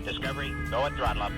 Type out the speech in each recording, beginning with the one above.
Discovery, go and throttle up.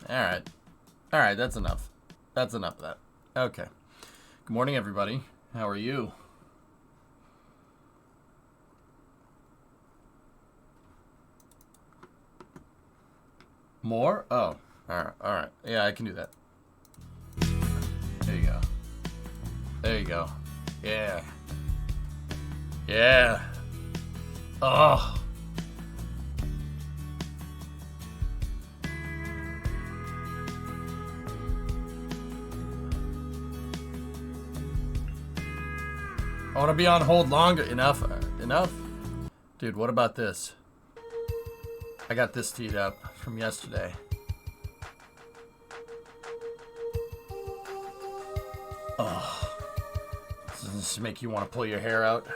Alright. Alright, that's enough. That's enough of that. Okay. Good morning, everybody. How are you? More? Oh. Alright, alright. Yeah, I can do that. There you go. There you go. Yeah. Yeah. Oh. I want to be on hold longer. Enough. Enough. Dude, what about this? I got this teed up from yesterday. Oh. Doesn't this make you want to pull your hair out?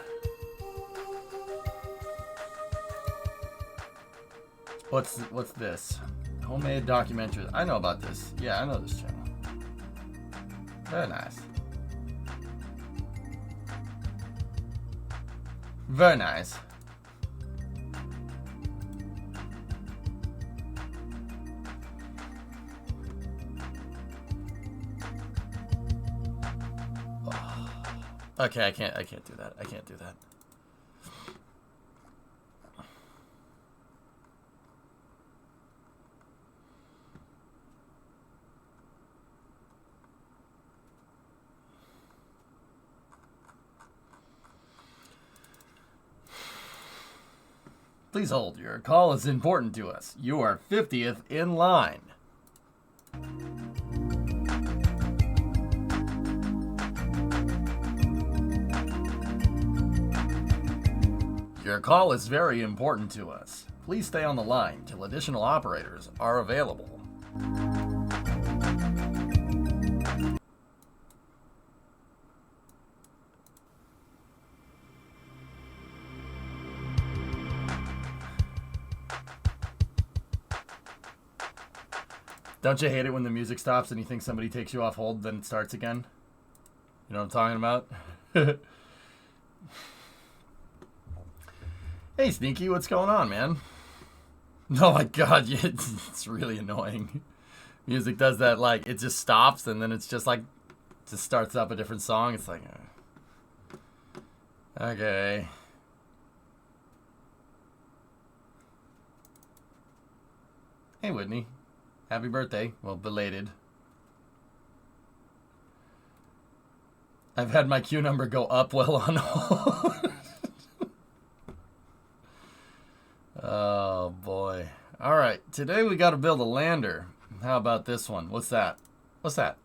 What's this? Homemade documentaries. I know about this. Yeah, I know this channel. Very nice. Very nice. Oh. Okay, I can't do that. I can't do that. Please hold. Your call is important to us. You are 50th in line. Your call is very important to us. Please stay on the line till additional operators are available. Don't you hate it when the music stops and you think somebody takes you off hold, then it starts again? You know what I'm talking about? Hey, Sneaky, what's going on, man? Oh my god, it's really annoying. Music does that, like, it just stops and then it's just like, just starts up a different song. It's like, okay. Hey, Whitney. Happy birthday. Well, belated. I've had my queue number go up well on hold. Oh, boy. All right. Today we got to build a lander. How about this one? What's that? What's that?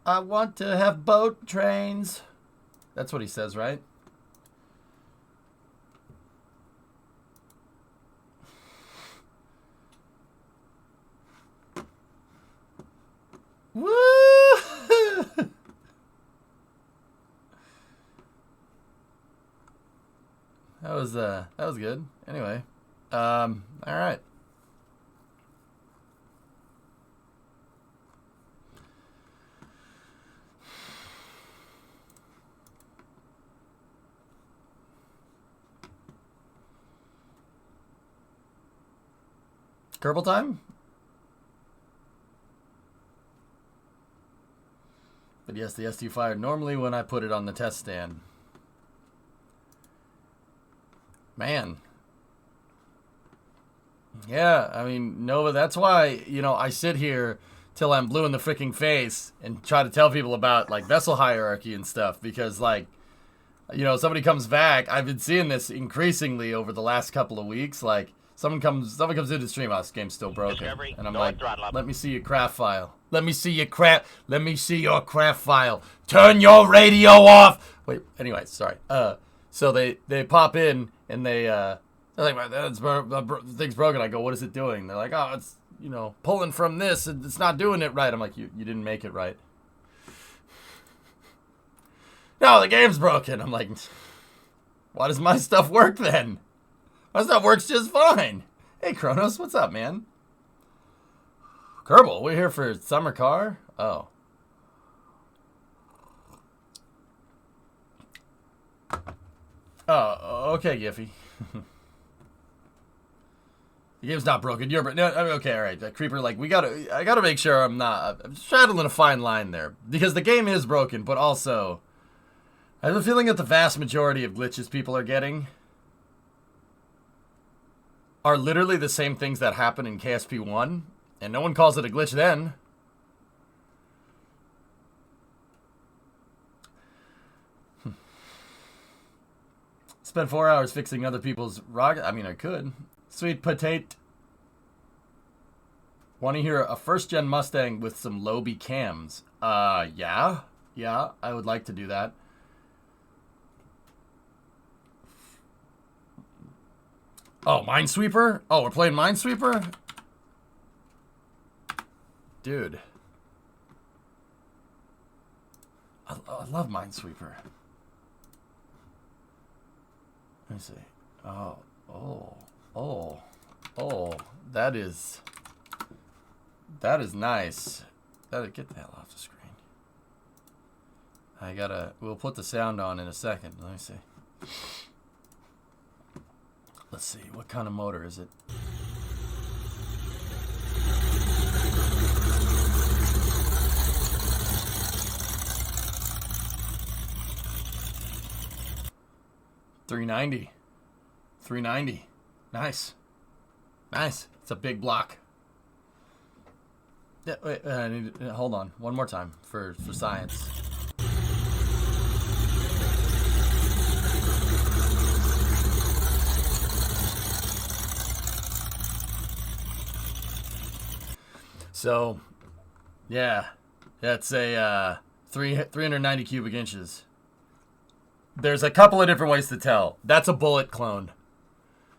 I want to have boat trains. That's what he says, right? Woo! That was good. Anyway, all right. Kerbal time? But yes, the ST fired normally when I put it on the test stand. Man. Yeah, I mean, Nova, that's why, you know, I sit here till I'm blue in the freaking face and try to tell people about, like, vessel hierarchy and stuff. Because, like, you know, somebody comes back. I've been seeing this increasingly over the last couple of weeks. Like, someone comes into the stream, this game's still broken. And I'm like, let me see your craft file. Let me see your craft file. Turn your radio off. Wait, anyway, sorry. So they pop in and they They're like, the thing's broken. I go, what is it doing? They're like, oh, it's, you know, pulling from this and it's not doing it right. I'm like, you didn't make it right. No, the game's broken. I'm like, why does my stuff work then? My stuff works just fine. Hey, Kronos, what's up, man? Kerbal, we're here for summer car? Oh. Oh, okay, Giffy. The game's not broken. You're no, I mean, okay, all right. Creeper, like I gotta make sure I'm straddling a fine line there because the game is broken, but also I have a feeling that the vast majority of glitches people are getting are literally the same things that happen in KSP1, and no one calls it a glitch then. Spend 4 hours fixing other people's rocket. I mean, I could. Sweet potato. Want to hear a first-gen Mustang with some Lobe cams? Yeah. Yeah, I would like to do that. Oh, Minesweeper? Oh, we're playing Minesweeper? Dude. I love Minesweeper. Let me see. Oh, that is nice. Get the hell off the screen. We'll put the sound on in a second. Let me see. Let's see, what kind of motor is it? $390. $390. Nice. Nice. It's a big block. Yeah, wait, hold on. One more time for science. So, yeah, that's a 390 cubic inches. There's a couple of different ways to tell. That's a Bullet clone.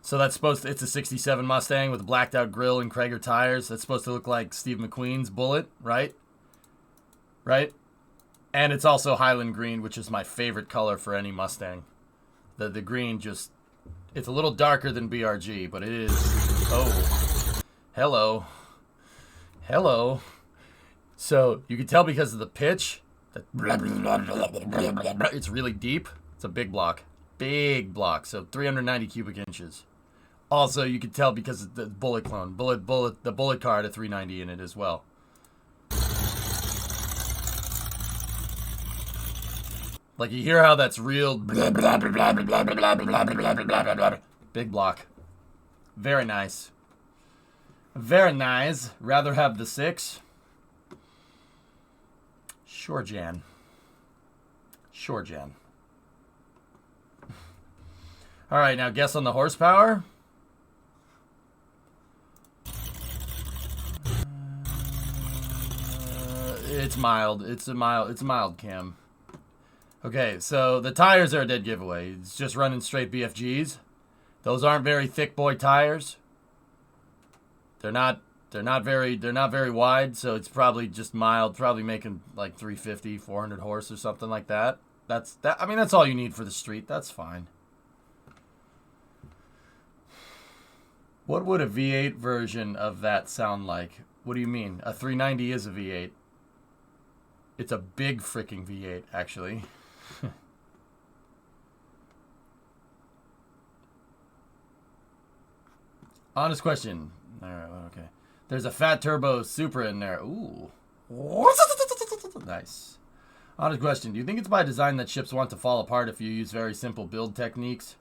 So that's it's a 67 Mustang with a blacked out grille and Krager tires. That's supposed to look like Steve McQueen's Bullet, right? Right? And it's also Highland green, which is my favorite color for any Mustang. The green just, it's a little darker than BRG, but it is, oh, hello. Hello. So you can tell because of the pitch that it's really deep. It's a big block. Big block. So 390 cubic inches. Also, you can tell because of the Bullet clone. The Bullet car had a 390 in it as well. Like you hear how that's real big block. Very nice. Very nice. Rather have the 6. Sure, Jan. Sure, Jan. All right, now guess on the horsepower. It's mild. It's a mild cam. Okay, so the tires are a dead giveaway. It's just running straight BFGs. Those aren't very thick boy tires. They're not very wide, so it's probably just mild, probably making like 350, 400 horse or something like that. I mean, that's all you need for the street. That's fine. What would a V8 version of that sound like? What do you mean? A 390 is a V8. It's a big freaking V8, actually. Honest question. All right, okay. There's a fat turbo Supra in there. Ooh. Nice. Honest question. Do you think it's by design that ships want to fall apart if you use very simple build techniques?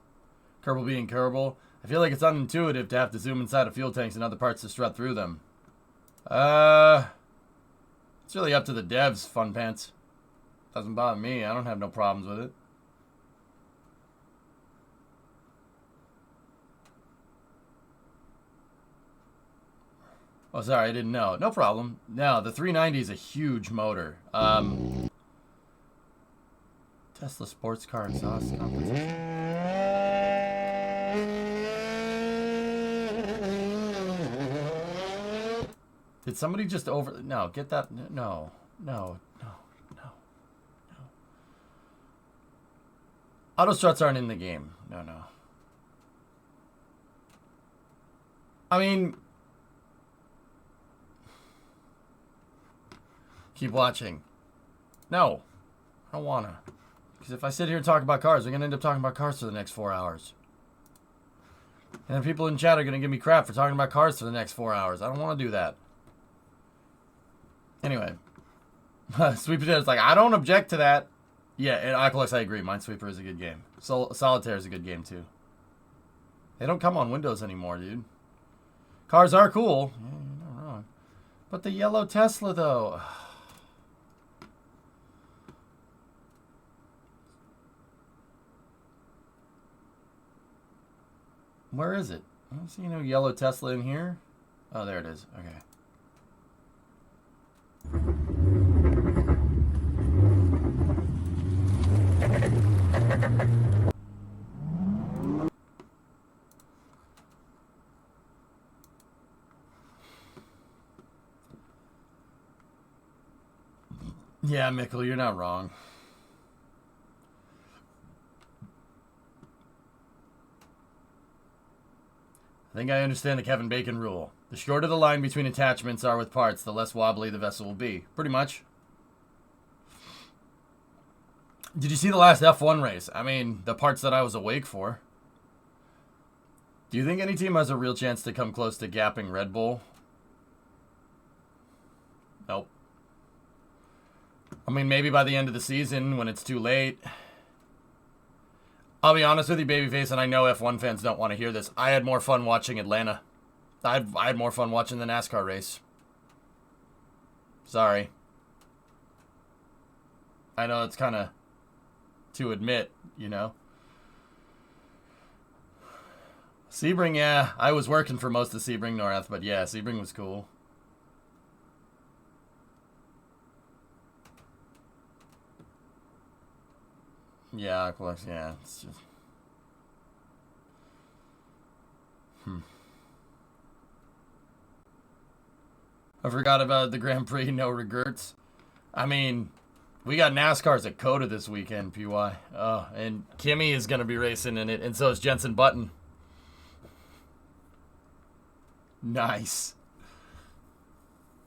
Kerbal being Kerbal. I feel like it's unintuitive to have to zoom inside of fuel tanks and other parts to strut through them. It's really up to the devs, Fun Pants. Doesn't bother me. I don't have no problems with it. Oh, sorry, I didn't know. No problem. No, the 390 is a huge motor. Tesla sports car exhaust composition. Did somebody just over... No, get that... No. Auto struts aren't in the game. No. I mean... Keep watching. No. I don't want to. Because if I sit here and talk about cars, we're going to end up talking about cars for the next 4 hours. And then people in chat are going to give me crap for talking about cars for the next 4 hours. I don't want to do that. Anyway. Sweet Potato's like, I don't object to that. Yeah, and Oculus, I agree. Minesweeper is a good game. Solitaire is a good game, too. They don't come on Windows anymore, dude. Cars are cool. Yeah, you're not wrong. But the yellow Tesla, though... Where is it? I don't see no yellow Tesla in here. Oh, there it is. Okay. Yeah, Mikkel, you're not wrong. I think I understand the Kevin Bacon rule. The shorter the line between attachments are with parts, the less wobbly the vessel will be. Pretty much. Did you see the last F1 race? I mean, the parts that I was awake for. Do you think any team has a real chance to come close to gapping Red Bull? Nope. I mean, maybe by the end of the season when it's too late. I'll be honest with you, babyface, and I know F1 fans don't want to hear this. I had more fun watching Atlanta. I had more fun watching the NASCAR race. Sorry. I know it's kind of to admit, you know. Sebring, yeah. I was working for most of Sebring North, but yeah, Sebring was cool. Yeah, of course, yeah. It's just... I forgot about the Grand Prix, no regrets. I mean, we got NASCARs at COTA this weekend, PY. Oh, and Kimmy is going to be racing in it, and so is Jensen Button. Nice.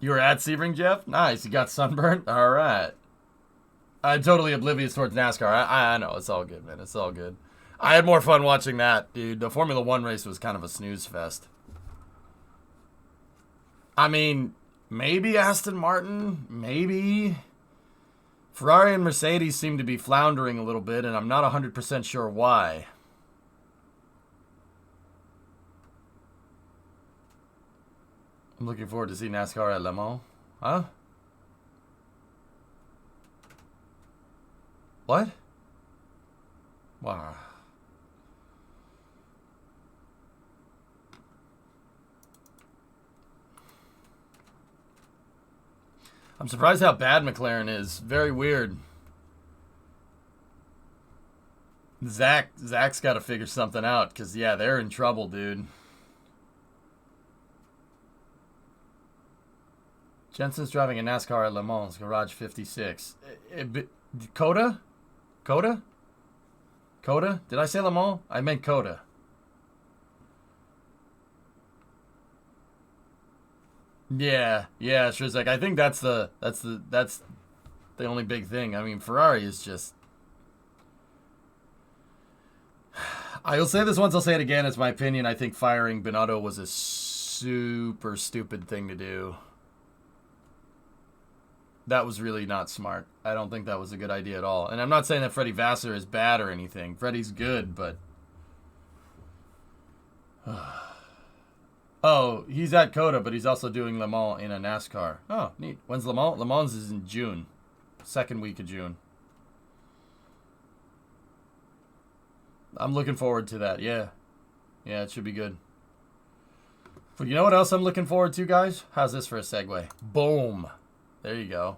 You were at Sebring, Jeff? Nice. You got sunburnt? All right. I'm totally oblivious towards NASCAR. I know. It's all good, man. It's all good. I had more fun watching that, dude. The Formula One race was kind of a snooze fest. I mean, maybe Aston Martin. Maybe. Ferrari and Mercedes seem to be floundering a little bit, and I'm not 100% sure why. I'm looking forward to seeing NASCAR at Le Mans. Huh? What? Wow. I'm surprised how bad McLaren is. Very weird. Zach's got to figure something out, because, yeah, they're in trouble, dude. Jensen's driving a NASCAR at Le Mans, Garage 56. COTA? COTA? COTA? Did I say Le Mans? I meant COTA. Yeah, sure. Like, I think that's the only big thing. I mean, Ferrari is just... I'll say this once, I'll say it again. It's my opinion. I think firing Binotto was a super stupid thing to do. That was really not smart. I don't think that was a good idea at all. And I'm not saying that Freddie Vassar is bad or anything. Freddie's good, but... Oh, he's at COTA, but he's also doing Le Mans in a NASCAR. Oh, neat. When's Le Mans? Le Mans is in June. Second week of June. I'm looking forward to that, yeah. Yeah, it should be good. But you know what else I'm looking forward to, guys? How's this for a segue? Boom. There you go.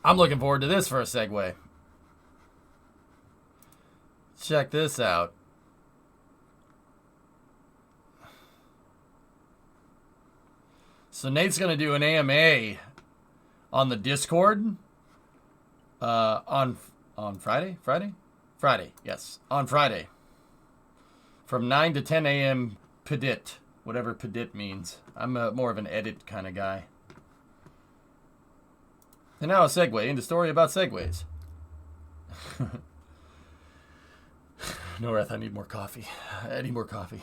I'm looking forward to this for a segue. Check this out. So Nate's gonna do an AMA on the Discord on Friday. Yes, on Friday from 9 to 10 a.m. Pedit, whatever Pedit means. I'm more of an edit kind of guy. And now a segue into story about segways. Noreth, I need more coffee. I need more coffee.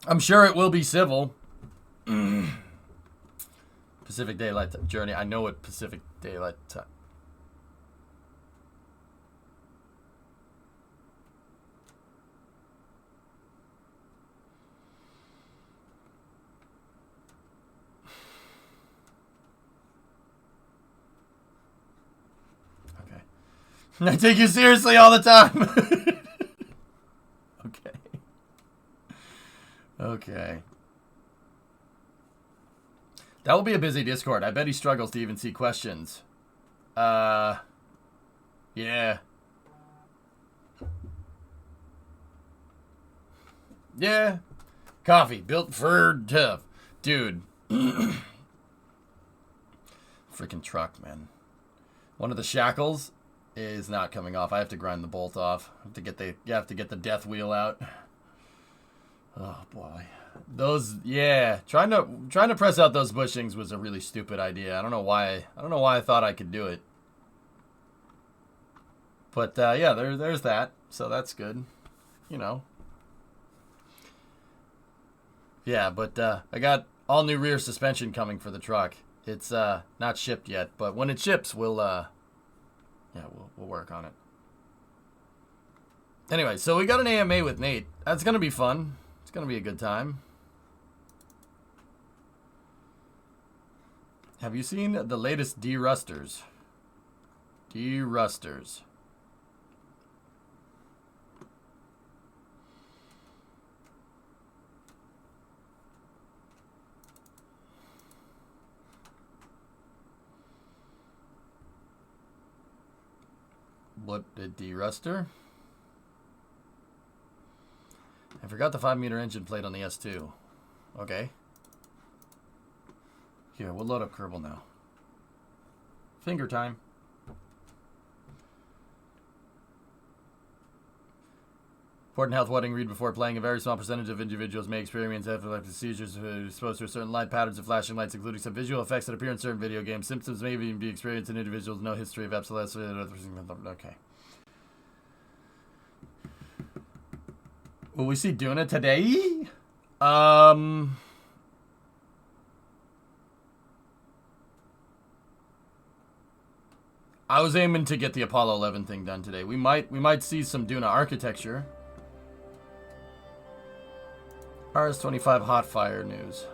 I'm sure it will be civil. Pacific Daylight Journey. I know it. Pacific Daylight Time. Okay. I take you seriously all the time. Okay. Okay. That will be a busy Discord. I bet he struggles to even see questions. Yeah. Yeah. Coffee. Built for tough. Dude. Freaking truck, man. One of the shackles is not coming off. I have to grind the bolt off. I have to get the death wheel out. Oh boy. Those, yeah, trying to press out those bushings was a really stupid idea. I don't know why I thought I could do it. But yeah, there's that. So that's good. You know. Yeah, but I got all new rear suspension coming for the truck. It's not shipped yet, but when it ships, we'll work on it. Anyway, so we got an AMA with Nate. That's gonna be fun. It's gonna be a good time. Have you seen the latest derusters? Derusters. What a deruster? I forgot the 5-meter engine plate on the S2. Okay. Here, we'll load up Kerbal now. Finger time. Important health warning, read before playing. A very small percentage of individuals may experience epileptic seizures exposed to certain light patterns of flashing lights, including some visual effects that appear in certain video games. Symptoms may even be experienced in individuals with no history of epilepsy. Okay. Will we see Duna today? I was aiming to get the Apollo 11 thing done today. We might see some Duna architecture. RS-25 hot fire news.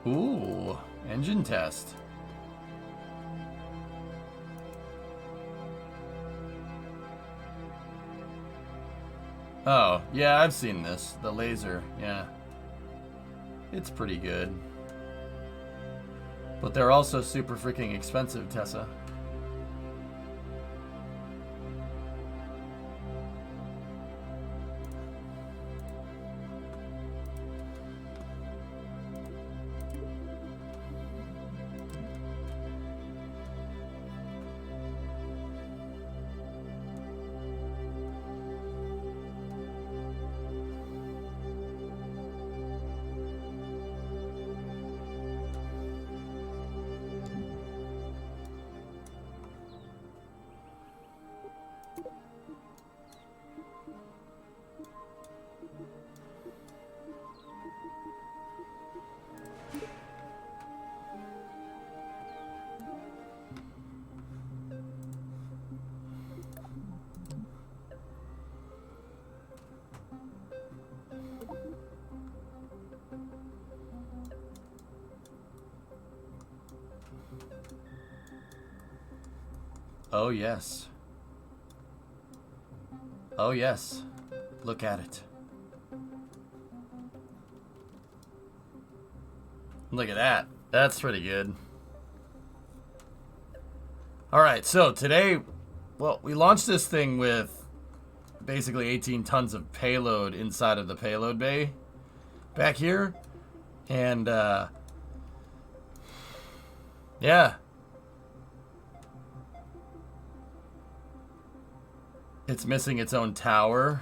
Ooh, engine test. Oh, yeah, I've seen this. The laser, yeah. It's pretty good. But they're also super freaking expensive, Tessa. Oh, yes. Oh, yes. Look at it. Look at that. That's pretty good. Alright, so today, well, we launched this thing with basically 18 tons of payload inside of the payload bay back here. And, yeah. It's missing its own tower.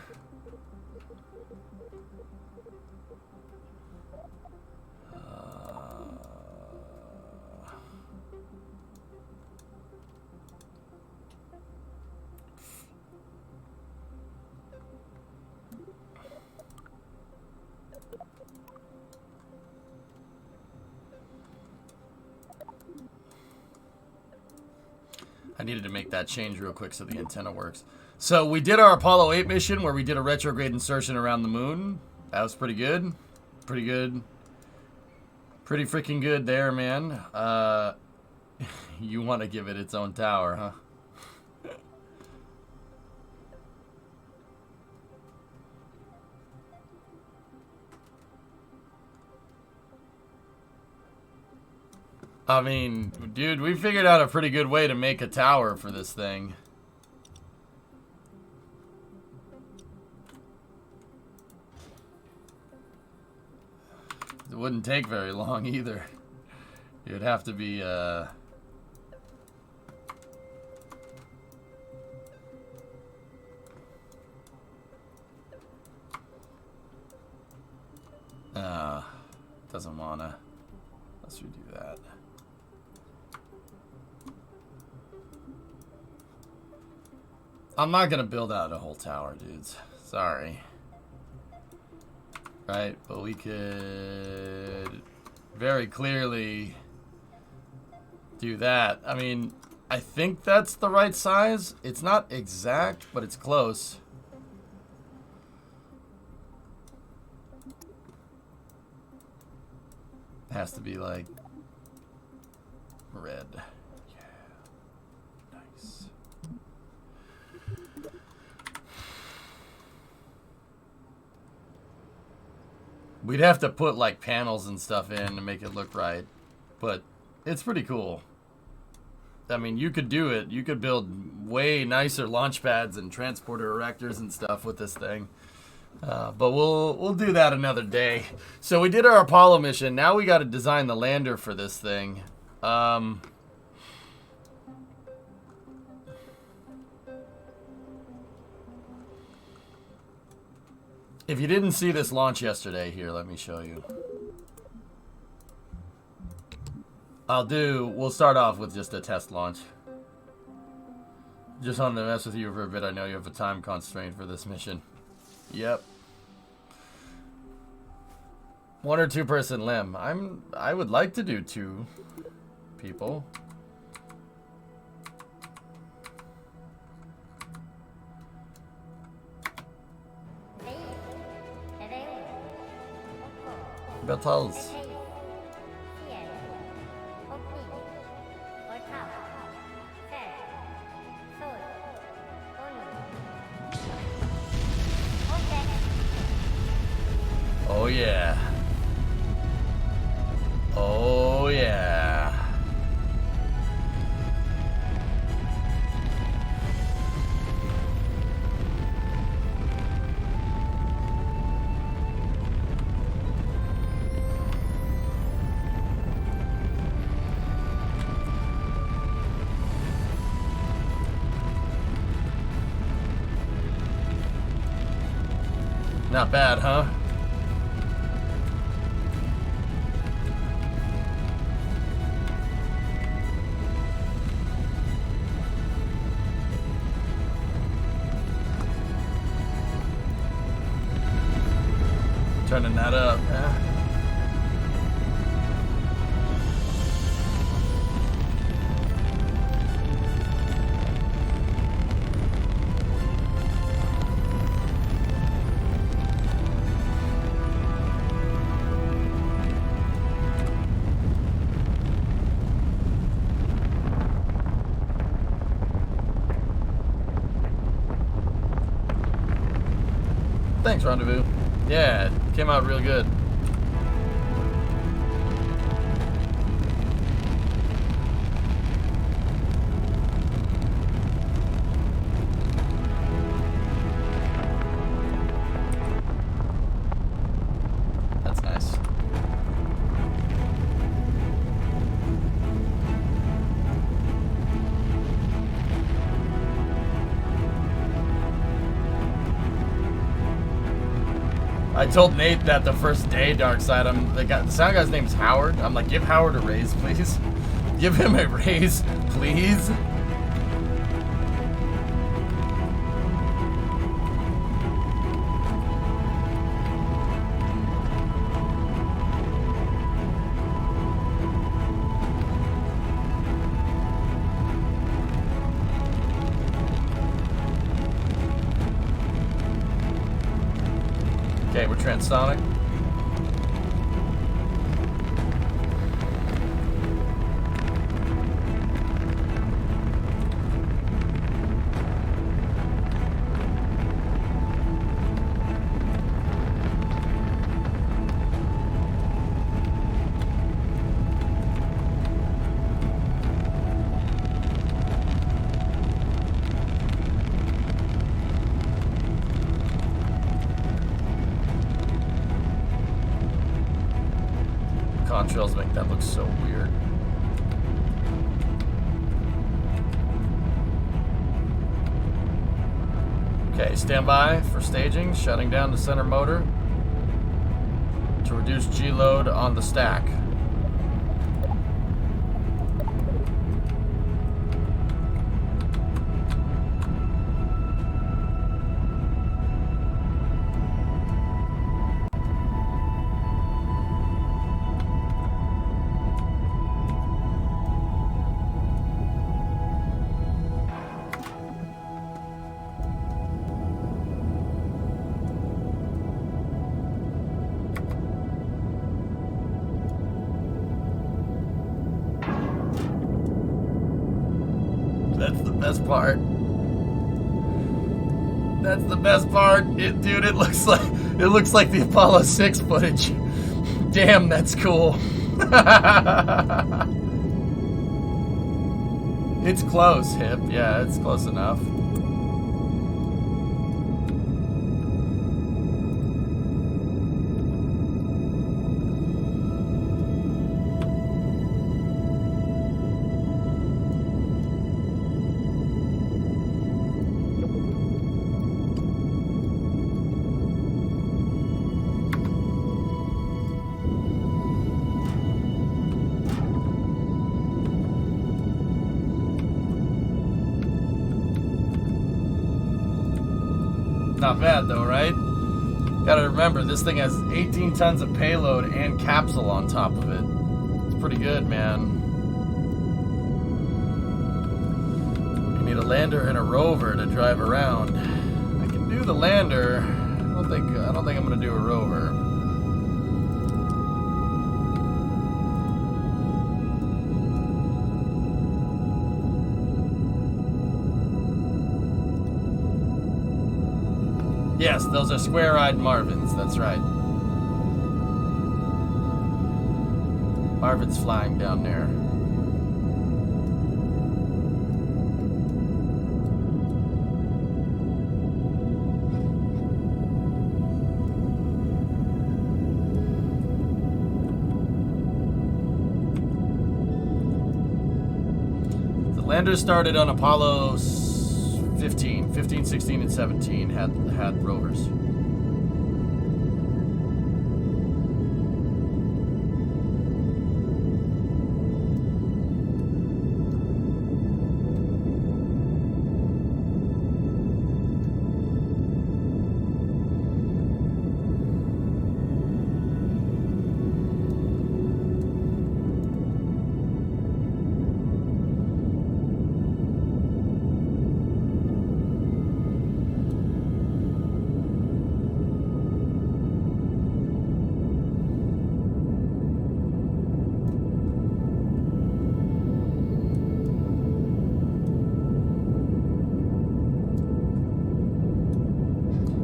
I needed to make that change real quick so the antenna works. So we did our Apollo 8 mission where we did a retrograde insertion around the moon. That was pretty good. Pretty good. Pretty freaking good there, man. You want to give it its own tower, huh? I mean, dude, we figured out a pretty good way to make a tower for this thing. It wouldn't take very long either. It would have to be, doesn't wanna. Let's redo that. I'm not gonna build out a whole tower, dudes. Sorry. Right, but we could very clearly do that. I mean, I think that's the right size. It's not exact, but it's close. It has to be like red. Yeah. Nice. We'd have to put like panels and stuff in to make it look right, but it's pretty cool. I mean, you could do it. You could build way nicer launch pads and transporter erectors and stuff with this thing. But we'll do that another day. So we did our Apollo mission. Now we got to design the lander for this thing. If you didn't see this launch yesterday, here, let me show you. We'll start off with just a test launch. Just wanted to mess with you for a bit. I know you have a time constraint for this mission. Yep. 1 or 2 person limb. I would like to do 2 people. Battles. Oh yeah. Oh yeah. Not bad, huh? Turning that up, yeah. Thanks, Rendezvous. Yeah, it came out real good. I told Nate that the first day, Dark Side, the sound guy's name is Howard. I'm like, give Howard a raise, please. Give him a raise, please. Okay, we're transonic. Contrails make that look so weird. Okay, stand by for staging, shutting down the center motor to reduce G load on the stack. That's the best part. That's the best part. Dude, it looks like the Apollo 6 footage. Damn, that's cool. It's close, Hip. Yeah, it's close enough. Not bad though, right? Gotta remember, this thing has 18 tons of payload and capsule on top of it. It's pretty good, man. You need a lander and a rover to drive around. I can do the lander. I don't think I'm gonna do a rover. Yes, those are square-eyed Marvins, that's right. Marvin's flying down there. The lander started on Apollo 15, 16, and 17 had rovers.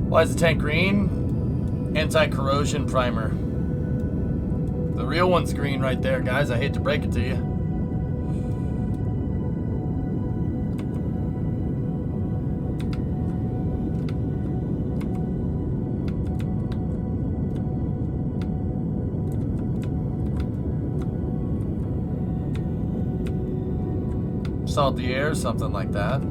Why is the tank green? Anti-corrosion primer. The real one's green right there, guys. I hate to break it to you. Salt the air, something like that.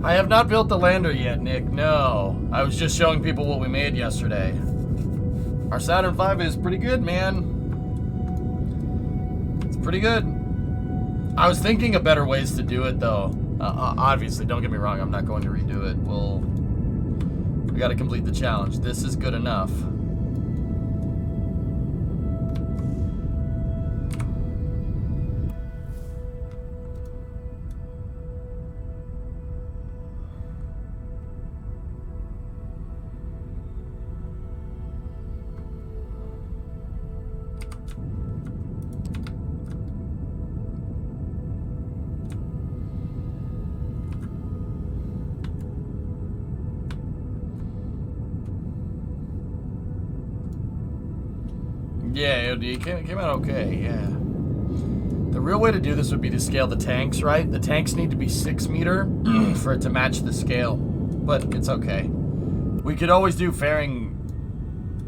I have not built the lander yet, Nick. No. I was just showing people what we made yesterday. Our Saturn V is pretty good, man. It's pretty good. I was thinking of better ways to do it, though. Obviously, don't get me wrong. I'm not going to redo it. We got to complete the challenge. This is good enough. Yeah, it came out okay, yeah. The real way to do this would be to scale the tanks, right? The tanks need to be 6 meter for it to match the scale, but it's okay. We could always do fairing.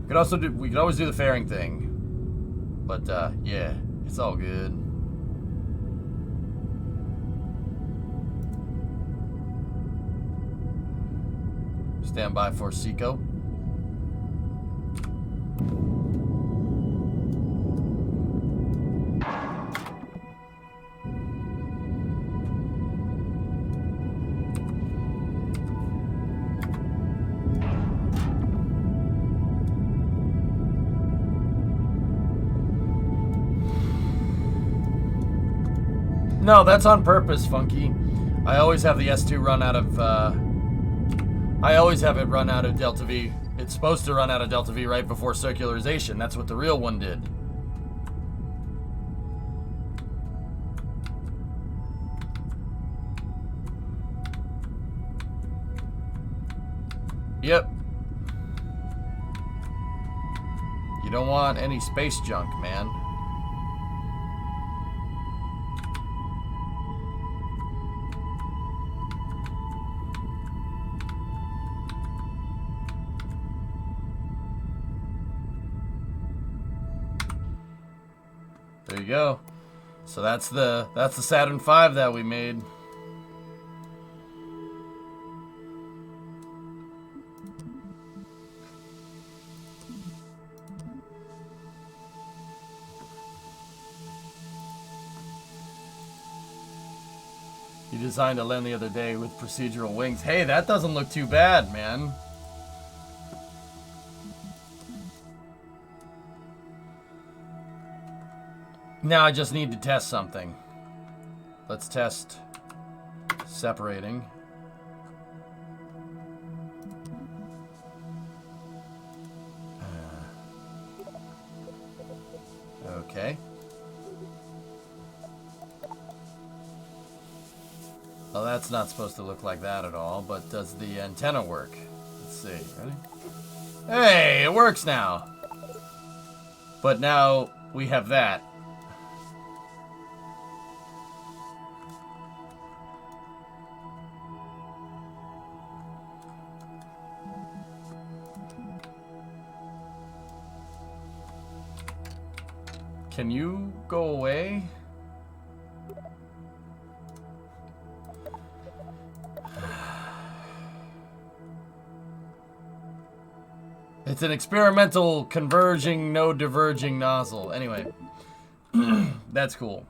We could always do the fairing thing, but yeah, it's all good. Stand by for Seco. No, that's on purpose, Funky. I always have the S2 run out of, I always have it run out of Delta V. It's supposed to run out of Delta V right before circularization. That's what the real one did. Yep. You don't want any space junk, man. There you go. So that's the Saturn V that we made. You designed a LEN the other day with procedural wings. Hey, that doesn't look too bad, man. Now I just need to test something. Let's test separating. Okay. Well, that's not supposed to look like that at all, but does the antenna work? Let's see. Ready? Hey, it works now. But now we have that. Can you go away? It's an experimental converging, no diverging nozzle. Anyway, that's cool.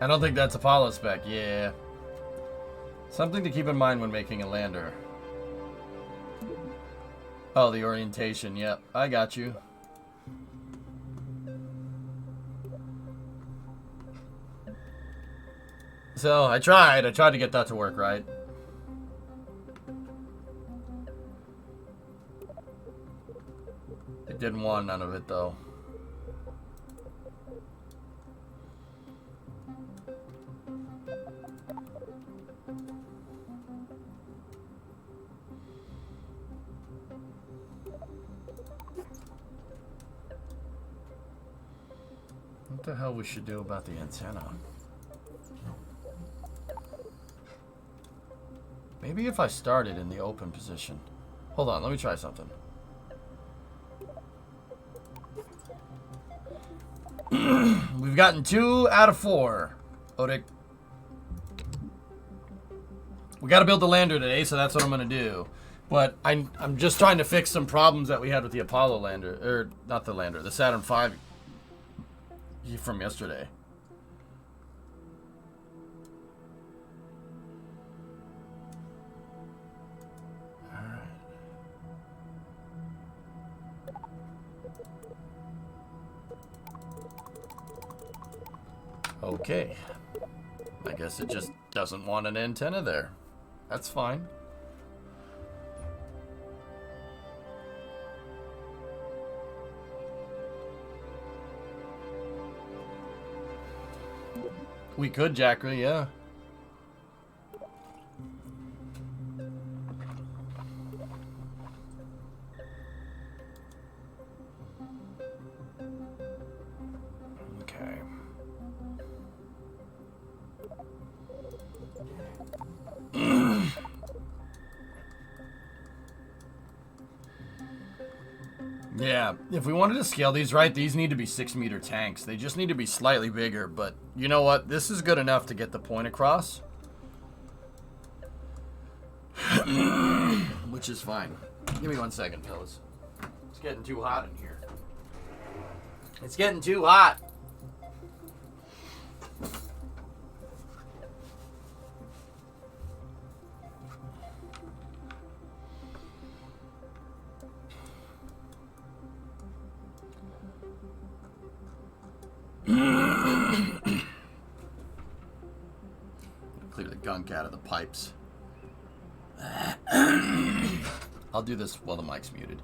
I don't think that's Apollo spec. Yeah. Something to keep in mind when making a lander. Oh, the orientation. Yep, I got you. So, I tried to get that to work, right? It didn't want none of it, though. What the hell we should do about the antenna? Maybe if I started in the open position. Hold on, let me try something. We've gotten 2 out of 4. Odic. We got to build the lander today, so that's what I'm going to do. But I'm just trying to fix some problems that we had with the Apollo lander. Or, not the lander, the Saturn V from yesterday. Okay. I guess it just doesn't want an antenna there. That's fine. We could, Jackery, yeah. Okay. Yeah, if we wanted to scale these right, these need to be 6-meter tanks. They just need to be slightly bigger, but you know what? This is good enough to get the point across. Which is fine. Give me 1 second, fellas. It's getting too hot in here. It's getting too hot. Clear the gunk out of the pipes. I'll do this while the mic's muted.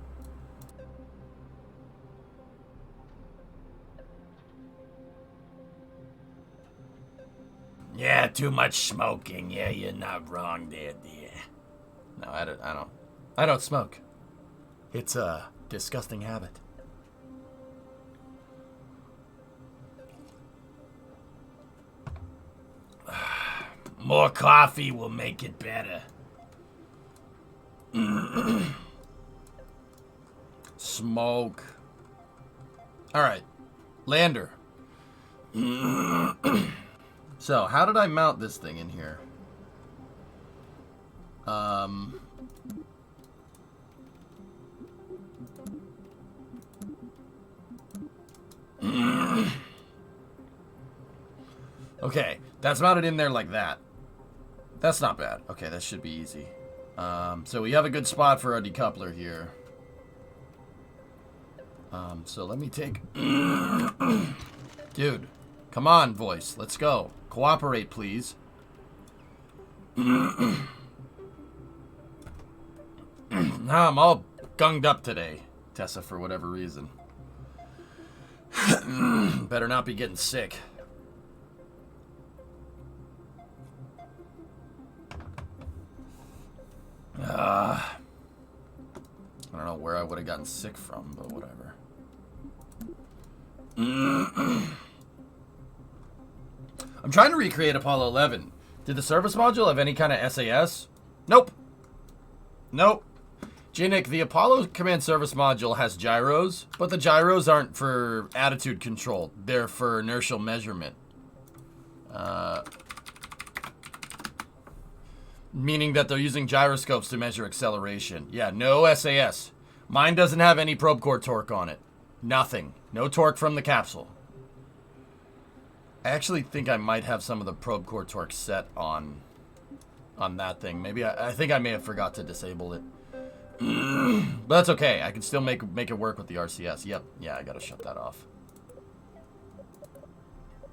Yeah, too much smoking. Yeah, you're not wrong there, dear. No, I don't smoke. It's a disgusting habit. More coffee will make it better. Smoke. Alright. Lander. So, how did I mount this thing in here? Okay, that's mounted in there like that. That's not bad. Okay, that should be easy. So we have a good spot for our decoupler here. So let me take... Dude, come on, voice. Let's go. Cooperate, please. Nah, I'm all gunged up today, Tessa, for whatever reason. Better not be getting sick. I don't know where I would have gotten sick from, but whatever. I'm trying to recreate Apollo 11. Did the service module have any kind of SAS? Nope. Nope. J-Nick, the Apollo command service module has gyros, but the gyros aren't for attitude control. They're for inertial measurement. Meaning that they're using gyroscopes to measure acceleration. Yeah, no SAS. Mine doesn't have any probe core torque on it. Nothing. No torque from the capsule. I actually think I might have some of the probe core torque set on that thing. Maybe I think I may have forgot to disable it. But that's okay. I can still make it work with the RCS. Yep. Yeah, I gotta shut that off.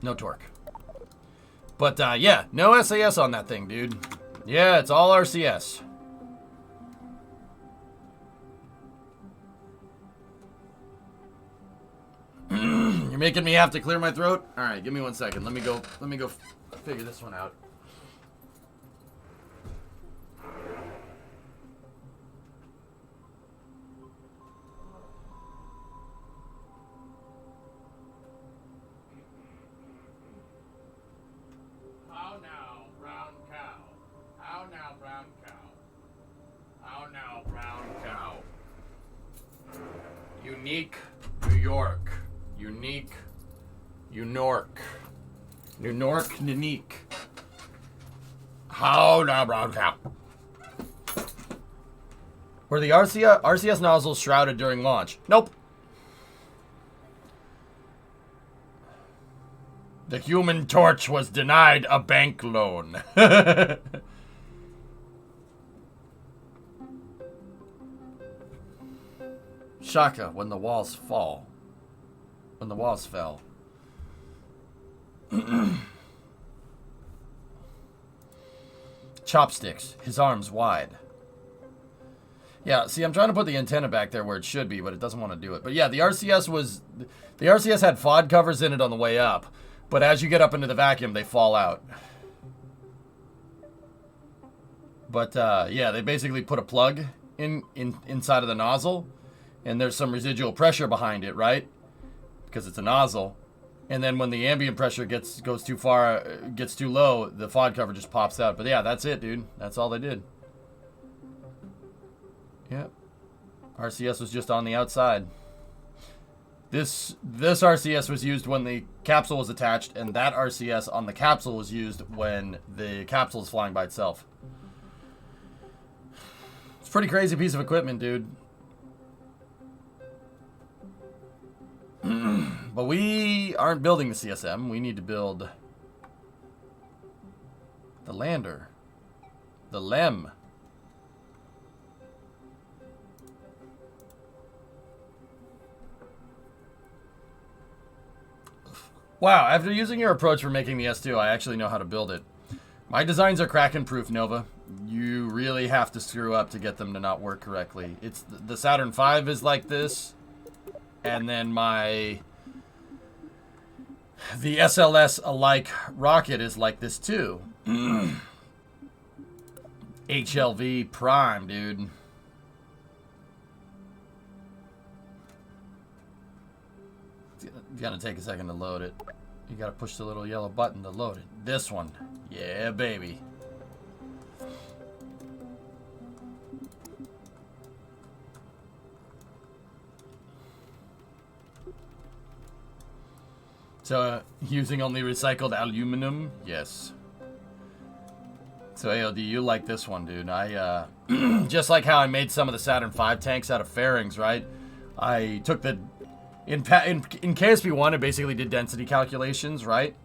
No torque. But yeah, no SAS on that thing, dude. Yeah, it's all RCS. You're making me have to clear my throat? All right, give me 1 second. Let me go figure this one out. How now, brown cow? How now, brown cow? How now, brown cow? Unique, New York. Unique, New York. New York, unique. How now, Brown? Were the RCS nozzles shrouded during launch? Nope. The Human Torch was denied a bank loan. Shaka, when the walls fall. When the walls fell. Chopsticks, his arms wide. Yeah, see, I'm trying to put the antenna back there where it should be, but it doesn't want to do it. But yeah, the RCS had FOD covers in it on the way up, but as you get up into the vacuum, they fall out. But yeah, they basically put a plug inside of the nozzle, and there's some residual pressure behind it, right? Because it's a nozzle. And then when the ambient pressure gets too low, the FOD cover just pops out. But yeah, that's it, dude. That's all they did. Yep. RCS was just on the outside. This RCS was used when the capsule was attached, and that RCS on the capsule was used when the capsule is flying by itself. It's a pretty crazy piece of equipment, dude. But we aren't building the CSM. We need to build the lander. The LEM. Wow, after using your approach for making the S2, I actually know how to build it. My designs are Kraken-proof, Nova. You really have to screw up to get them to not work correctly. It's the Saturn V is like this, and then the SLS-alike rocket is like this too. HLV Prime, dude. It's gonna take a second to load it. You gotta push the little yellow button to load it. This one. Yeah, baby. So, using only recycled aluminum? Yes. So, AOD, you like this one, dude. I, just like how I made some of the Saturn V tanks out of fairings, right? I took the... In KSP1, it basically did density calculations, right?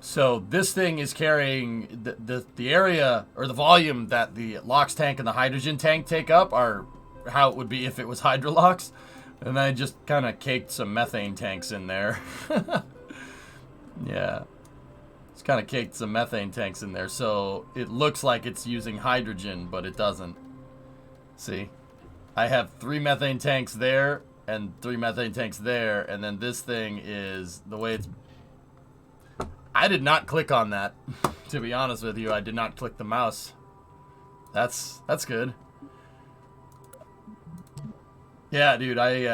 So this thing is carrying the area or the volume that the LOX tank and the hydrogen tank take up are how it would be if it was Hydrolox. And I just kind of caked some methane tanks in there. Yeah. Just kind of caked some methane tanks in there. So it looks like it's using hydrogen, but it doesn't. See? I have 3 methane tanks there and 3 methane tanks there, and then this thing is the way it's... I did not click on that, to be honest with you. I did not click the mouse. That's good. Yeah, dude, I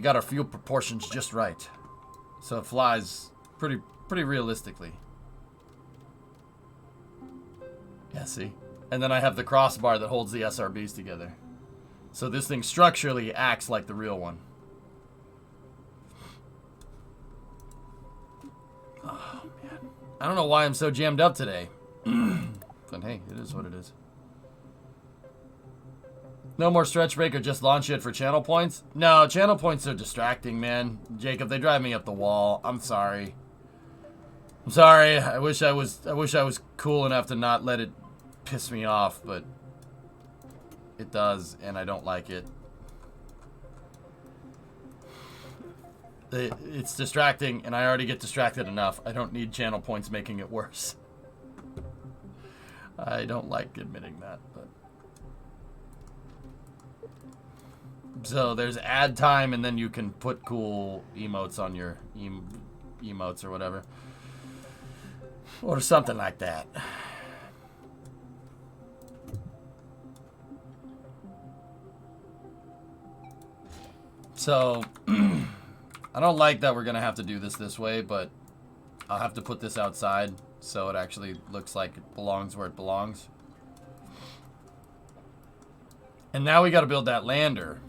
got our fuel proportions just right, so it flies pretty realistically. Yeah, see? And then I have the crossbar that holds the SRBs together. So this thing structurally acts like the real one. Oh, man. I don't know why I'm so jammed up today. But hey, it is what it is. No more stretch break or just launch it for channel points? No, channel points are distracting, man. Jacob, they drive me up the wall. I'm sorry. I'm sorry. I wish I was cool enough to not let it piss me off, but it does, and I don't like it. It's distracting, and I already get distracted enough. I don't need channel points making it worse. I don't like admitting that, but... So there's add time, and then you can put cool emotes on your emotes or whatever. Or something like that. So, I don't like that we're going to have to do this way, but I'll have to put this outside so it actually looks like it belongs where it belongs. And now we got to build that lander.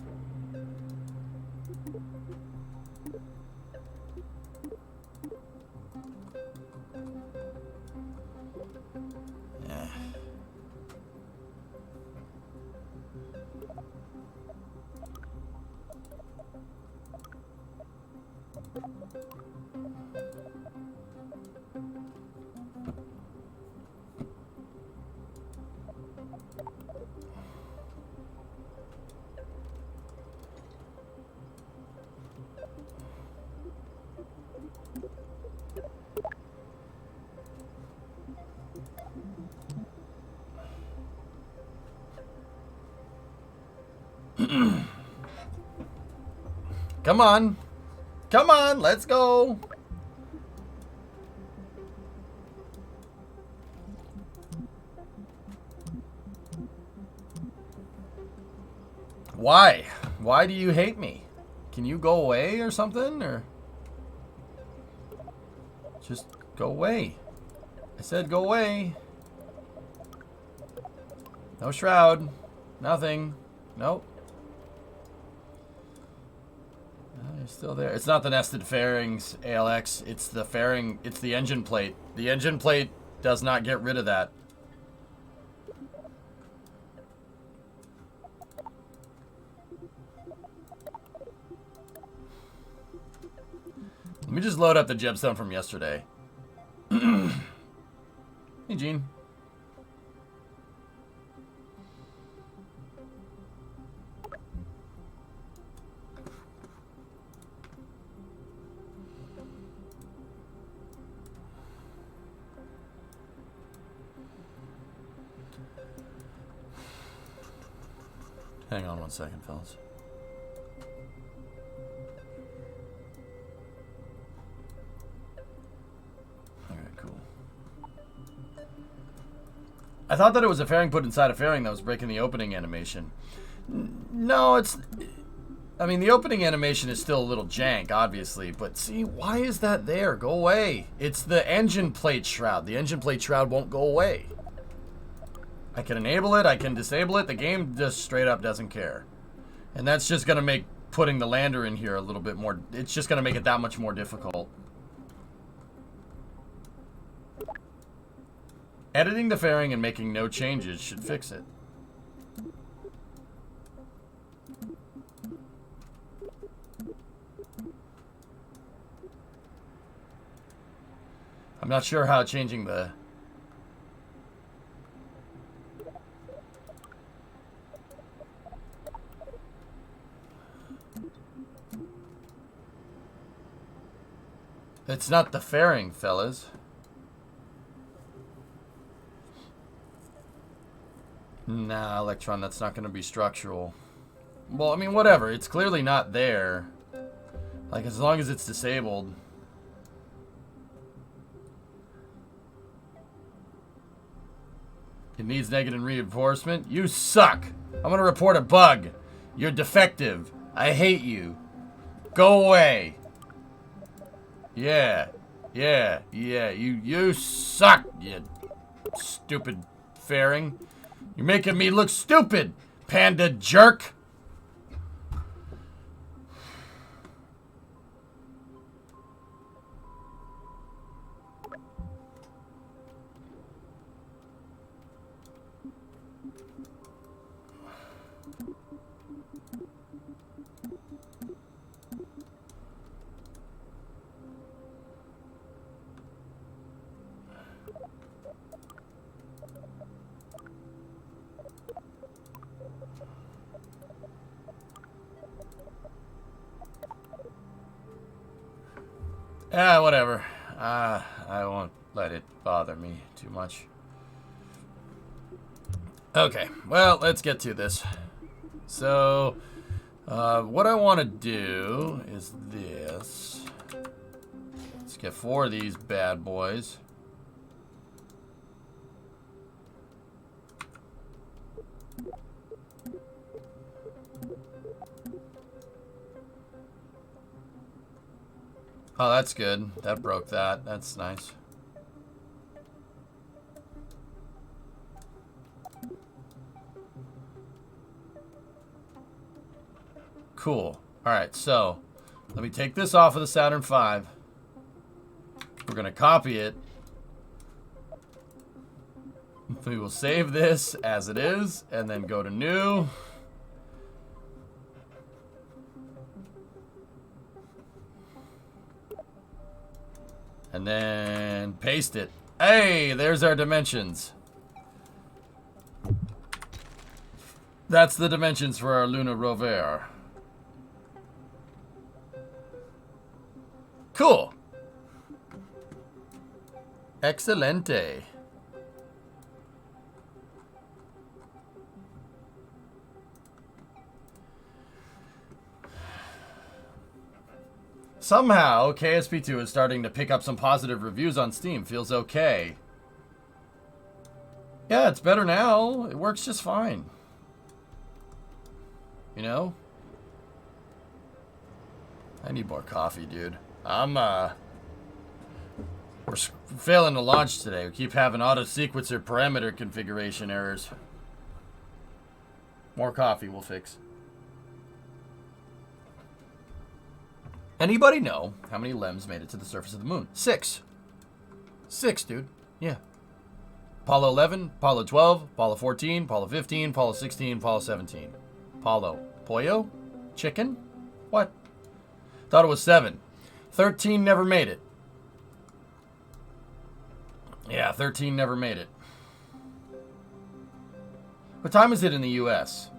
Come on. Come on, let's go. Why? Why do you hate me? Can you go away or something? Or just go away. I said go away. No shroud. Nothing. Nope. You're still there. It's not the nested fairings, ALX. It's the fairing. It's the engine plate. The engine plate does not get rid of that. Let me just load up the gemstone from yesterday. Hey, Gene. Hang on 1 second, fellas. Alright, cool. I thought that it was a fairing put inside a fairing that was breaking the opening animation. No, it's... I mean, the opening animation is still a little jank, obviously, but see, why is that there? Go away. It's the engine plate shroud. The engine plate shroud won't go away. I can enable it, I can disable it, the game just straight up doesn't care. And that's just going to make putting the lander in here a little bit more, it's just going to make it that much more difficult. Editing the fairing and making no changes should fix it. I'm not sure how changing the... It's not the fairing, fellas. Nah, Electron, that's not going to be structural. Well, I mean, whatever. It's clearly not there. Like, as long as it's disabled. It needs negative reinforcement. You suck. I'm going to report a bug. You're defective. I hate you. Go away. Yeah. Yeah. Yeah. You suck, you stupid fairing. You're making me look stupid, panda jerk. Whatever. I won't let it bother me too much. Okay, well, let's get to this. So, what I want to do is this. Let's get 4 of these bad boys. Oh, that's good. That broke that. That's nice. Cool. Alright, so let me take this off of the Saturn V. We're going to copy it. We will save this as it is, and then go to New. And then paste it. Hey, there's our dimensions. That's the dimensions for our Lunar rover. Cool. Excelente. somehow KSP2 is starting to pick up some positive reviews on Steam. Feels okay. Yeah, it's better now. It works just fine. You know? I need more coffee, dude. We're failing to launch today. We keep having auto-sequencer parameter configuration errors. More coffee will fix. Anybody know how many LEMs made it to the surface of the moon? 6. 6, dude. Yeah. Apollo 11, Apollo 12, Apollo 14, Apollo 15, Apollo 16, Apollo 17. Apollo. Pollo? Chicken? What? Thought it was 7. 13 never made it. Yeah, 13 never made it. What time is it in the U.S.?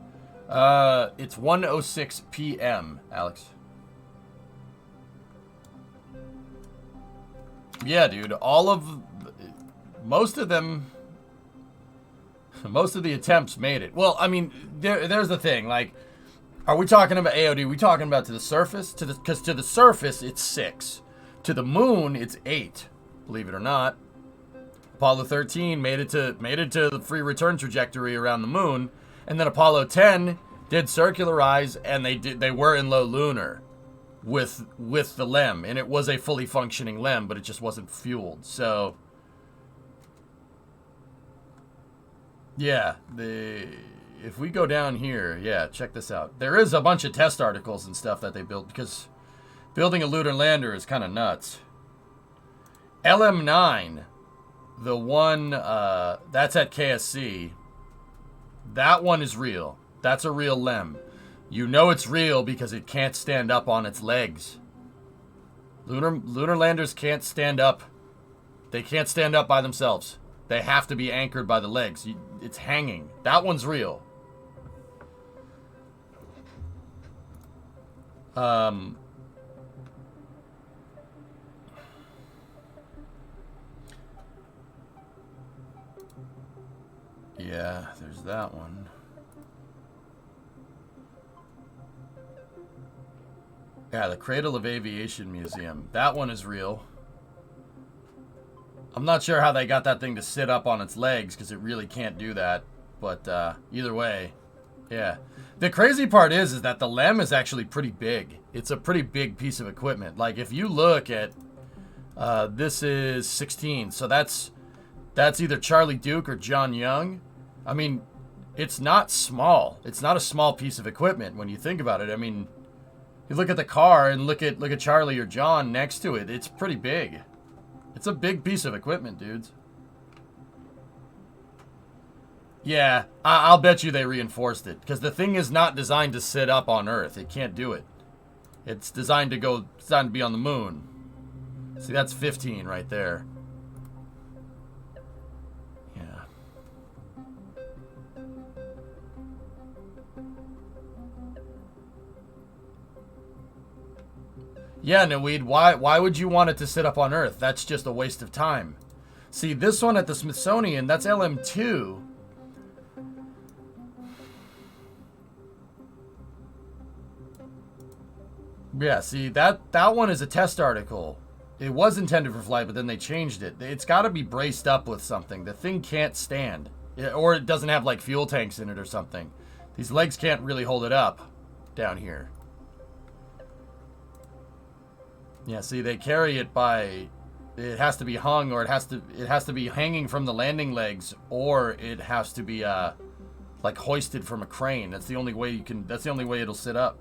It's 1:06 p.m., Alex. Yeah, dude. Most of the attempts made it. Well, I mean, there's the thing. Like, are we talking about AOD? Are we talking about to the surface? Because to the surface, it's 6. To the moon, it's 8. Believe it or not. Apollo 13 made it to the free return trajectory around the moon, and then Apollo 10 did circularize, and they were in low lunar with the LEM, and it was a fully functioning LEM, but it just wasn't fueled. So yeah, if we go down here, yeah, check this out. There is a bunch of test articles and stuff that they built, because building a lunar lander is kind of nuts. LM9, the one that's at KSC, that one is real. That's a real LEM. You know it's real because it can't stand up on its legs. Lunar landers can't stand up. They can't stand up by themselves. They have to be anchored by the legs. It's hanging. That one's real. Yeah, there's that one. Yeah, the Cradle of Aviation Museum. That one is real. I'm not sure how they got that thing to sit up on its legs, because it really can't do that. But either way, yeah. The crazy part is that the LEM is actually pretty big. It's a pretty big piece of equipment. Like, if you look at, this is 16, so that's either Charlie Duke or John Young. I mean, it's not small. It's not a small piece of equipment when you think about it. I mean, you look at the car and look at Charlie or John next to it. It's pretty big. It's a big piece of equipment, dudes. Yeah, I'll bet you they reinforced it, because the thing is not designed to sit up on Earth. It can't do it. It's designed to be on the moon. See, that's 15 right there. Yeah. Yeah, Naweed, why would you want it to sit up on Earth? That's just a waste of time. See, this one at the Smithsonian, that's LM2. Yeah, see, that one is a test article. It was intended for flight, but then they changed it. It's got to be braced up with something. The thing can't stand. Or it doesn't have, like, fuel tanks in it or something. These legs can't really hold it up down here. Yeah, see, they carry it by... It has to be hung, or it has to be hanging from the landing legs, or it has to be, like, hoisted from a crane. That's the only way you can... That's the only way it'll sit up.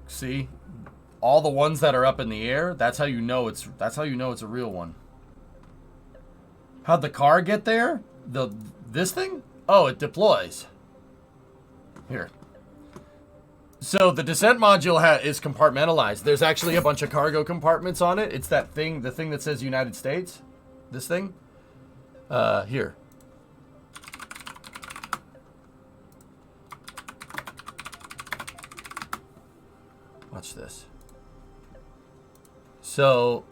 See, all the ones that are up in the air, that's how you know it's a real one. How'd the car get there? This thing? Oh, it deploys. Here. So the descent module is compartmentalized. There's actually a bunch of cargo compartments on it. It's that thing, the thing that says United States. This thing. Here. Watch this. So,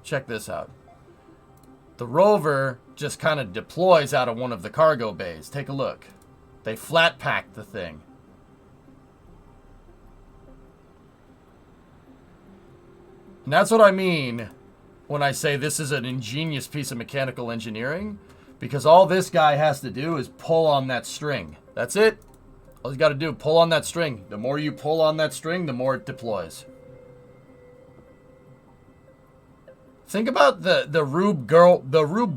check this out. The rover just kind of deploys out of one of the cargo bays. Take a look. They flat packed the thing. And that's what I mean when I say this is an ingenious piece of mechanical engineering, because all this guy has to do is pull on that string. That's it. All he's got to do, pull on that string. The more you pull on that string, the more it deploys. Think about the Rube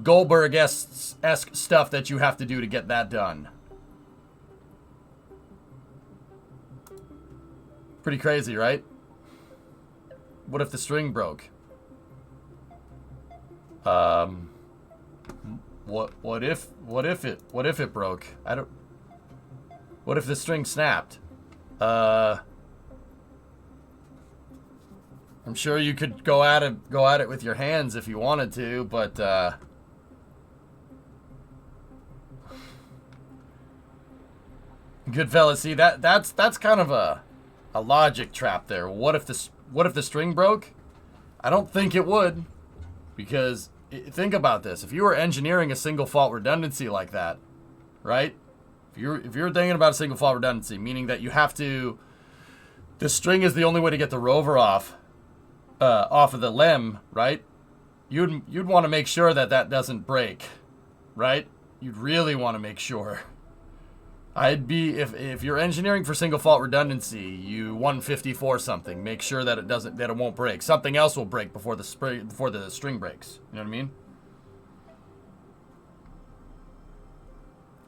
Goldberg-esque stuff that you have to do to get that done. Pretty crazy, right? What if the string broke? What if it broke? What if the string snapped? I'm sure you could go at it with your hands if you wanted to, but good fella, see that's kind of a logic trap there. What if the string broke? I don't think it would, because think about this. If you were engineering a single fault redundancy like that, right? If you're thinking about a single fault redundancy, meaning that you have to, the string is the only way to get the rover off of the limb, right? You'd want to make sure that doesn't break, right? You'd really want to make sure. If you're engineering for single fault redundancy, you 154 something. Make sure that it won't break. Something else will break before the string breaks. You know what I mean?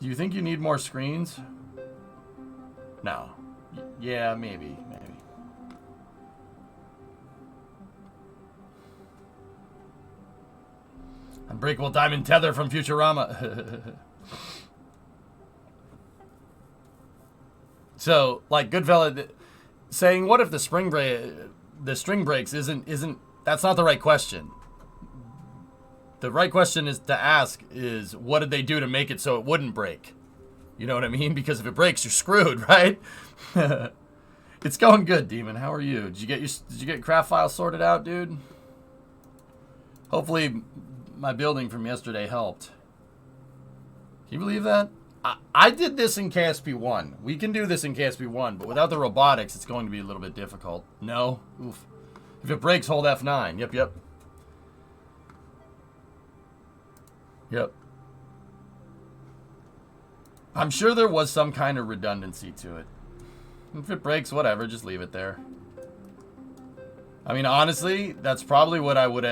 Do you think you need more screens? No. Yeah, maybe. Unbreakable diamond tether from Futurama. So, like Goodfella saying, what if the string breaks isn't that's not the right question. The right question is to ask is, what did they do to make it so it wouldn't break? You know what I mean? Because if it breaks, you're screwed, right? It's going good, Demon. How are you? Did you get craft files sorted out, dude? Hopefully my building from yesterday helped. Can you believe that? I did this in KSP1. We can do this in KSP1, but without the robotics, it's going to be a little bit difficult. No? Oof. If it breaks, hold F9. Yep. I'm sure there was some kind of redundancy to it. If it breaks, whatever, just leave it there. I mean, honestly, that's probably what I would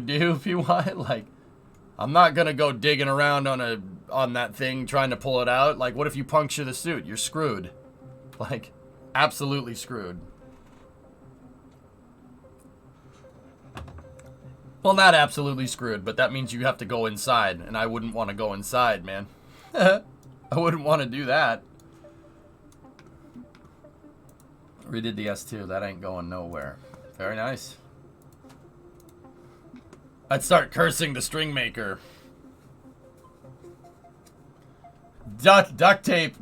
do if you want. Like, I'm not gonna go digging around on that thing trying to pull it out. Like, what if you puncture the suit? You're screwed. Like, absolutely screwed. Well, not absolutely screwed, but that means you have to go inside, and I wouldn't want to go inside, man. I wouldn't want to do that. Redid the S2. That ain't going nowhere. Very nice. I'd start cursing the string maker. Duct tape,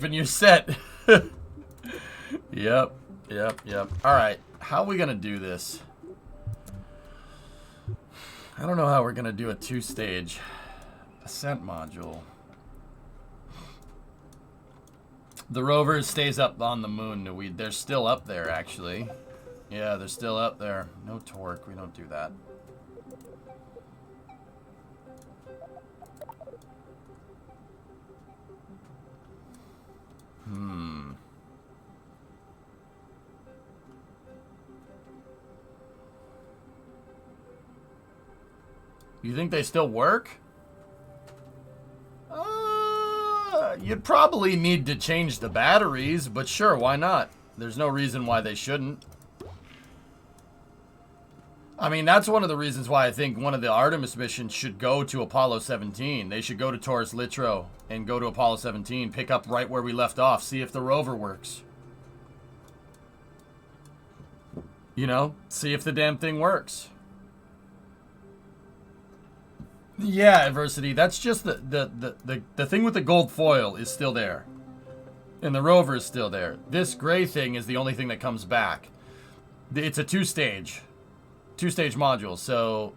and you're set. Yep. All right, how are we gonna do this? I don't know how we're gonna do a two-stage ascent module. The rover stays up on the moon. They're still up there, actually. Yeah, they're still up there. No torque. We don't do that. You think they still work? You'd probably need to change the batteries, but sure, why not? There's no reason why they shouldn't. I mean, that's one of the reasons why I think one of the Artemis missions should go to Apollo 17. They should go to Taurus Littrow and go to Apollo 17, pick up right where we left off, see if the rover works. You know, see if the damn thing works. Yeah, adversity. That's just the thing with the gold foil is still there. And the rover is still there. This gray thing is the only thing that comes back. It's a two-stage module. So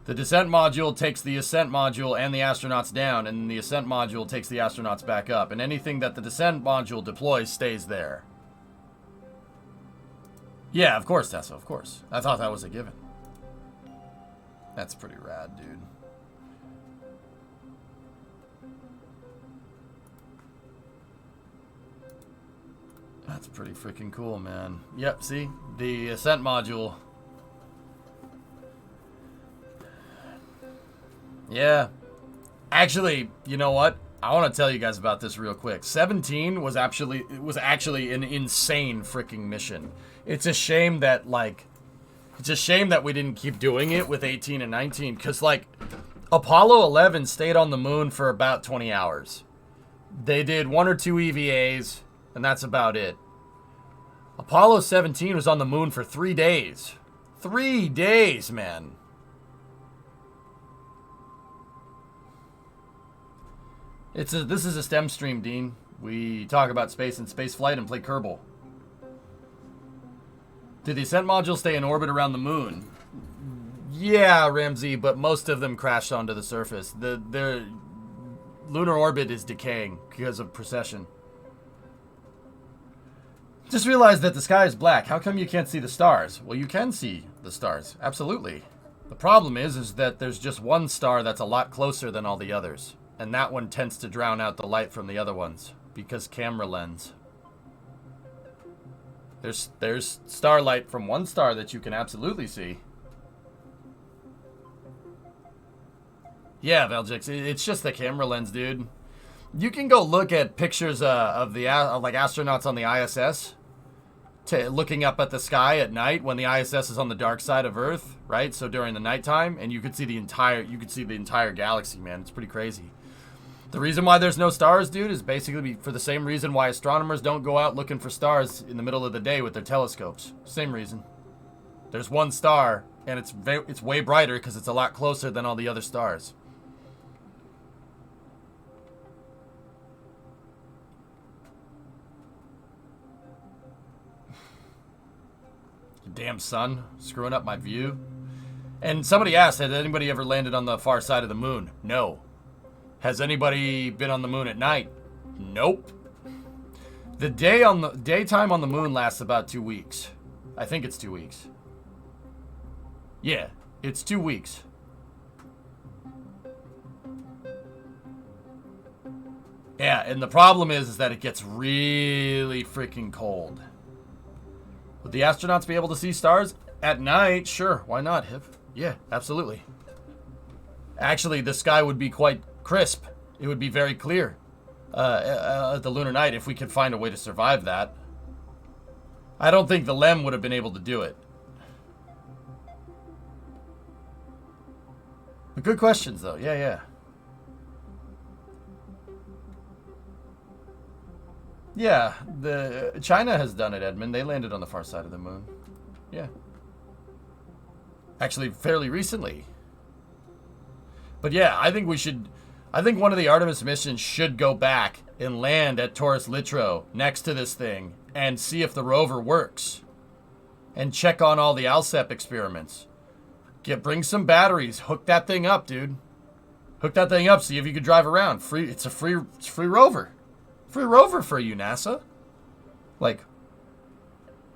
the descent module takes the ascent module and the astronauts down, and the ascent module takes the astronauts back up. And anything that the descent module deploys stays there. Yeah, of course, Tessa, of course. I thought that was a given. That's pretty rad, dude. That's pretty freaking cool, man. Yep, see? The Ascent module. Yeah. Actually, you know what? I want to tell you guys about this real quick. 17 was actually an insane freaking mission. It's a shame that we didn't keep doing it with 18 and 19, cuz like Apollo 11 stayed on the moon for about 20 hours. They did 1 or 2 EVAs, and that's about it. Apollo 17 was on the moon for 3 days. 3 days, man. This is a STEM stream, Dean. We talk about space and space flight and play Kerbal. Did the Ascent module stay in orbit around the moon? Yeah, Ramsey, but most of them crashed onto the surface. Their lunar orbit is decaying because of precession. Just realized that the sky is black. How come you can't see the stars? Well, you can see the stars. Absolutely. The problem is that there's just one star that's a lot closer than all the others. And that one tends to drown out the light from the other ones. Because camera lens. There's starlight from one star that you can absolutely see. Yeah, Veljix, it's just the camera lens, dude. You can go look at pictures of like astronauts on the ISS, looking up at the sky at night when the ISS is on the dark side of Earth, right? So during the nighttime, and you could see the entire galaxy, man. It's pretty crazy. The reason why there's no stars, dude, is basically for the same reason why astronomers don't go out looking for stars in the middle of the day with their telescopes. Same reason. There's one star, and it's way brighter because it's a lot closer than all the other stars. Damn sun, screwing up my view. And somebody asked, has anybody ever landed on the far side of the moon? No. Has anybody been on the moon at night? Nope. The daytime on the moon lasts about 2 weeks. I think it's 2 weeks. Yeah, it's 2 weeks. Yeah, and the problem is that it gets really freaking cold. Would the astronauts be able to see stars at night? Sure, why not, Hip? Yeah, absolutely. Actually, the sky would be quite crisp. It would be very clear at the lunar night if we could find a way to survive that. I don't think the LEM would have been able to do it. But good questions, though. Yeah. Yeah, China has done it, Edmund. They landed on the far side of the moon. Yeah. Actually, fairly recently. But yeah, I think one of the Artemis missions should go back and land at Taurus Littrow next to this thing and see if the rover works. And check on all the ALSEP experiments. Bring some batteries. Hook that thing up, dude. Hook that thing up. See if you can drive around. It's free rover. Free rover for you, NASA. Like,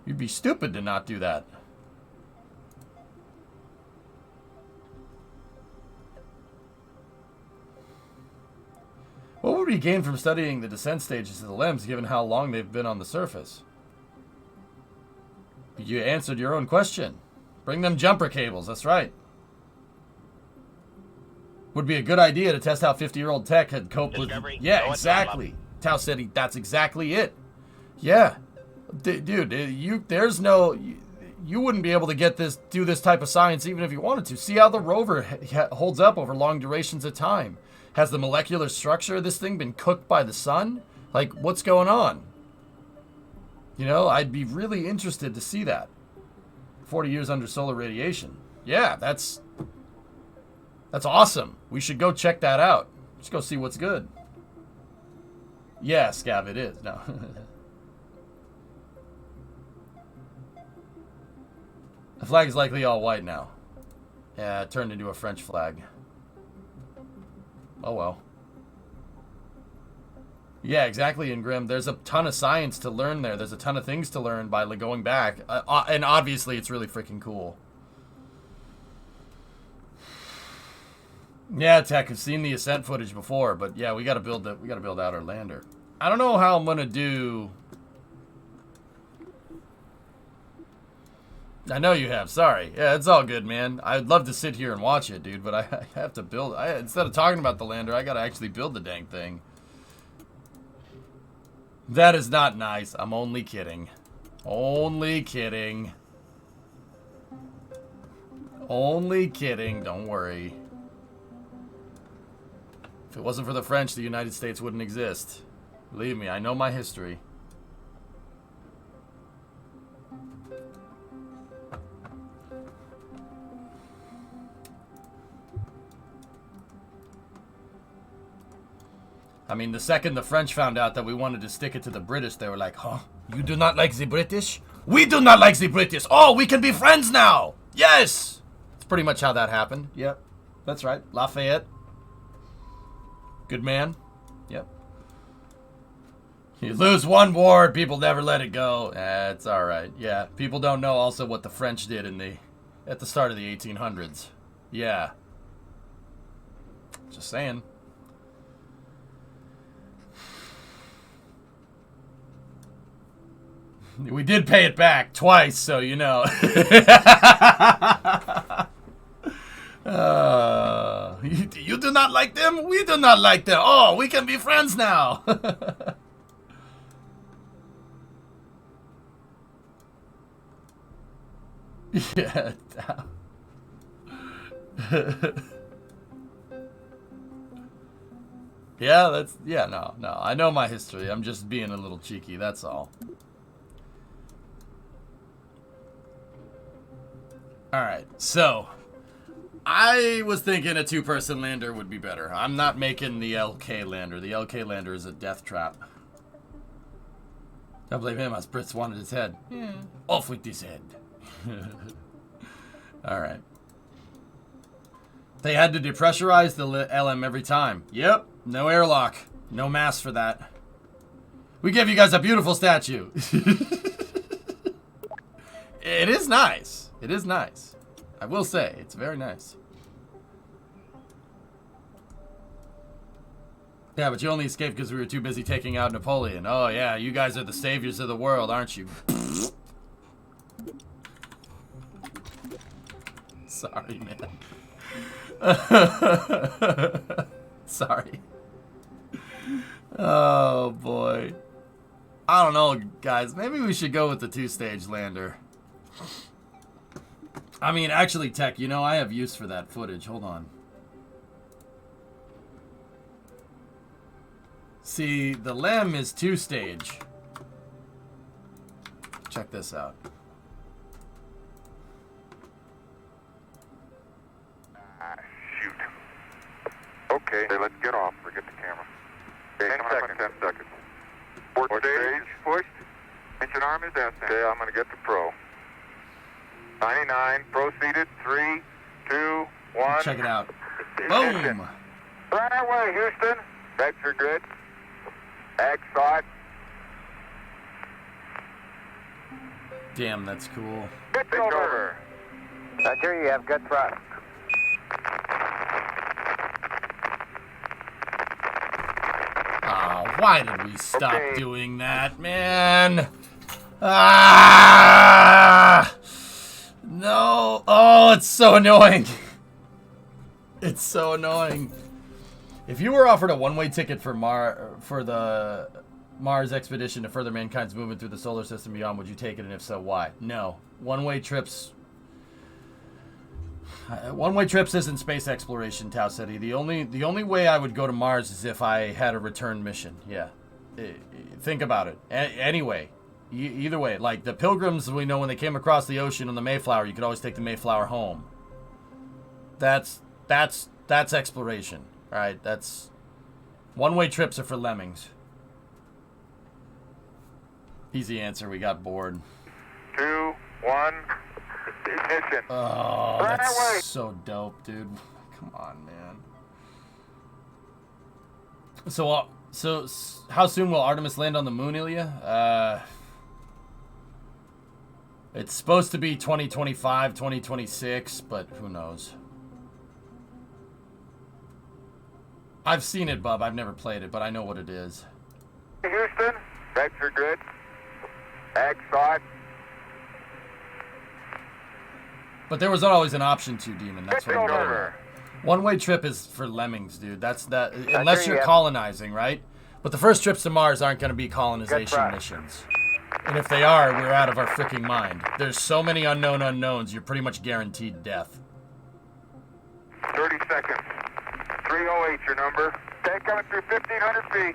you'd be stupid to not do that. What would we gain from studying the descent stages of the LEMs given how long they've been on the surface? You answered your own question. Bring them jumper cables, that's right. Would be a good idea to test how 50-year-old tech had coped with... Yeah, exactly. Tao said that's exactly it. Yeah. Dude, you wouldn't be able to do this type of science even if you wanted to. See how the rover holds up over long durations of time. Has the molecular structure of this thing been cooked by the sun? Like, what's going on? You know, I'd be really interested to see that. 40 years under solar radiation. Yeah, that's awesome. We should go check that out. Let's go see what's good. Yeah, Scav, it is. No. The flag is likely all white now. Yeah, it turned into a French flag. Oh well. Yeah, exactly, and Grim. There's a ton of science to learn there. There's a ton of things to learn by going back, and obviously, it's really freaking cool. Yeah, Tech. I've seen the ascent footage before, but yeah, we got to build that. We got to build out our lander. I don't know how I'm gonna do. I know you have. Sorry. Yeah, it's all good, man. I'd love to sit here and watch it, dude, but I have to build. Instead of talking about the lander, I gotta actually build the dang thing. That is not nice. I'm only kidding. Only kidding. Only kidding. Don't worry. If it wasn't for the French, the United States wouldn't exist. Believe me, I know my history. I mean, the second the French found out that we wanted to stick it to the British, they were like, huh? You do not like the British? We do not like the British. Oh, we can be friends now. Yes. It's pretty much how that happened. Yep. That's right. Lafayette. Good man. Yep. You lose one war, people never let it go. It's all right. Yeah. People don't know also what the French did at the start of the 1800s. Yeah. Just saying. We did pay it back twice, so you know. You do not like them? We do not like them. Oh, we can be friends now. Yeah. Yeah, no. I know my history. I'm just being a little cheeky, that's all. Alright, so I was thinking a two-person lander would be better. I'm not making the LK lander. The LK lander is a death trap. Don't blame him, us Brits wanted his head. Yeah. Off with his head. Alright. They had to depressurize the LM every time. Yep, no airlock. No mass for that. We gave you guys a beautiful statue. It is nice. It is nice. I will say, it's very nice. Yeah, but you only escaped because we were too busy taking out Napoleon. Oh, yeah, you guys are the saviors of the world, aren't you? Sorry, man. Sorry. Oh, boy. I don't know, guys. Maybe we should go with the two-stage lander. I mean, actually, Tech, you know, I have use for that footage. Hold on. See, the LEM is two-stage. Check this out. Shoot. Okay, let's get off. Forget the camera. 10 seconds. 10 seconds. Port stage pushed. Engine arm is destined. Okay, I'm going to get the pro. 99, proceeded. 3, 2, 1. Check it out. Boom! Right away, Houston. Vector good. Ag thought. Damn, that's cool. Pitch over. Roger, you have good thrust. Oh, why did we stop doing that, man? Ah! No. Oh, it's so annoying. It's so annoying. If you were offered a one-way ticket for the Mars expedition to further mankind's movement through the solar system beyond, would you take it, and if so, why? No. One-way trips... One-way trips isn't space exploration, Tau City. The only way I would go to Mars is if I had a return mission. Yeah. Think about it. Anyway. Either way. Like, the Pilgrims, we know when they came across the ocean on the Mayflower, you could always take the Mayflower home. That's exploration. Alright, that's... One-way trips are for lemmings. Easy answer, we got bored. 2, 1, ignition. Oh, that's so dope, dude. Come on, man. So, So, how soon will Artemis land on the moon, Ilya? It's supposed to be 2025, 2026, but who knows? I've seen it, Bub. I've never played it, but I know what it is. Houston, that's your good. Ag side. But there was always an option to, Demon. That's what I'm getting Over. at. One-way trip is for lemmings, dude. That's that. Unless you're colonizing, right? But the first trips to Mars aren't going to be colonization missions. And if they are, we're out of our freaking mind. There's so many unknown unknowns, you're pretty much guaranteed death. 30 seconds. 308, your number. Tank coming through 1,500 feet.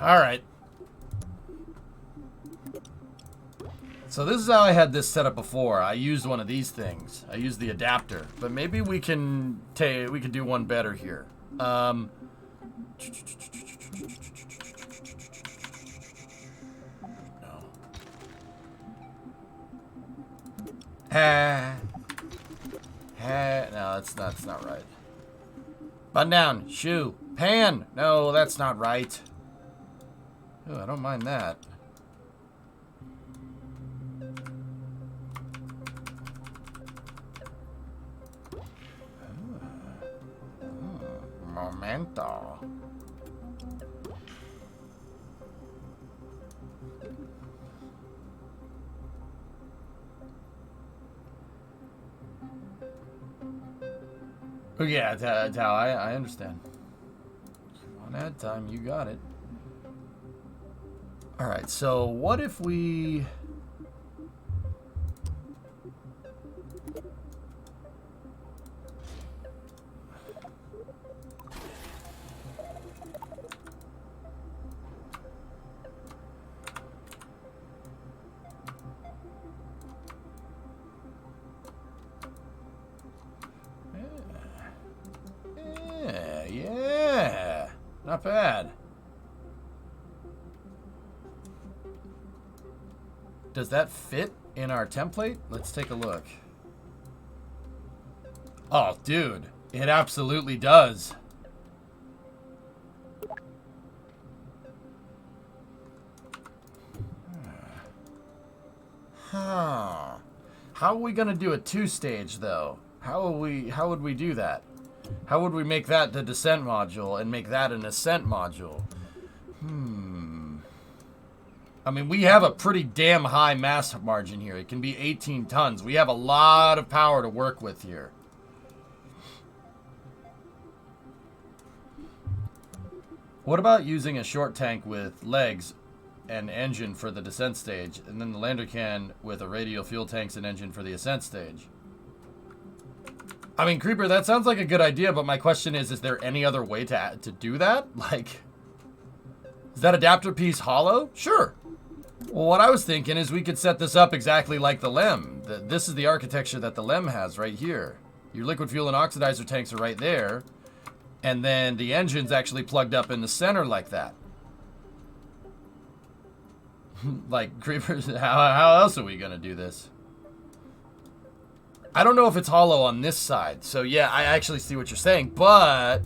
All right. So this is how I had this set up before. I used one of these things. I used the adapter, but maybe we can do one better here. No. No, that's not right. Button down, shoe, pan. No, that's not right. Oh, I don't mind that. Momento. Oh yeah, Tao, I understand. One at a time, you got it. Alright, so what if we... Yeah. Not bad. Does that fit in our template? Let's take a look. Oh, dude. It absolutely does. Huh. How are we gonna do a two-stage, though? How would we do that? How would we make that the descent module and make that an ascent module? I mean, we have a pretty damn high mass margin here. It can be 18 tons. We have a lot of power to work with here. What about using a short tank with legs and engine for the descent stage, and then the lander can with a radial fuel tanks and engine for the ascent stage? I mean, Creeper, that sounds like a good idea, but my question is there any other way to do that? Like, is that adapter piece hollow? Sure. Well, what I was thinking is we could set this up exactly like the LEM. This is the architecture that the LEM has right here. Your liquid fuel and oxidizer tanks are right there. And then the engine's actually plugged up in the center like that. Like, Creepers, how else are we going to do this? I don't know if it's hollow on this side. So, yeah, I actually see what you're saying. But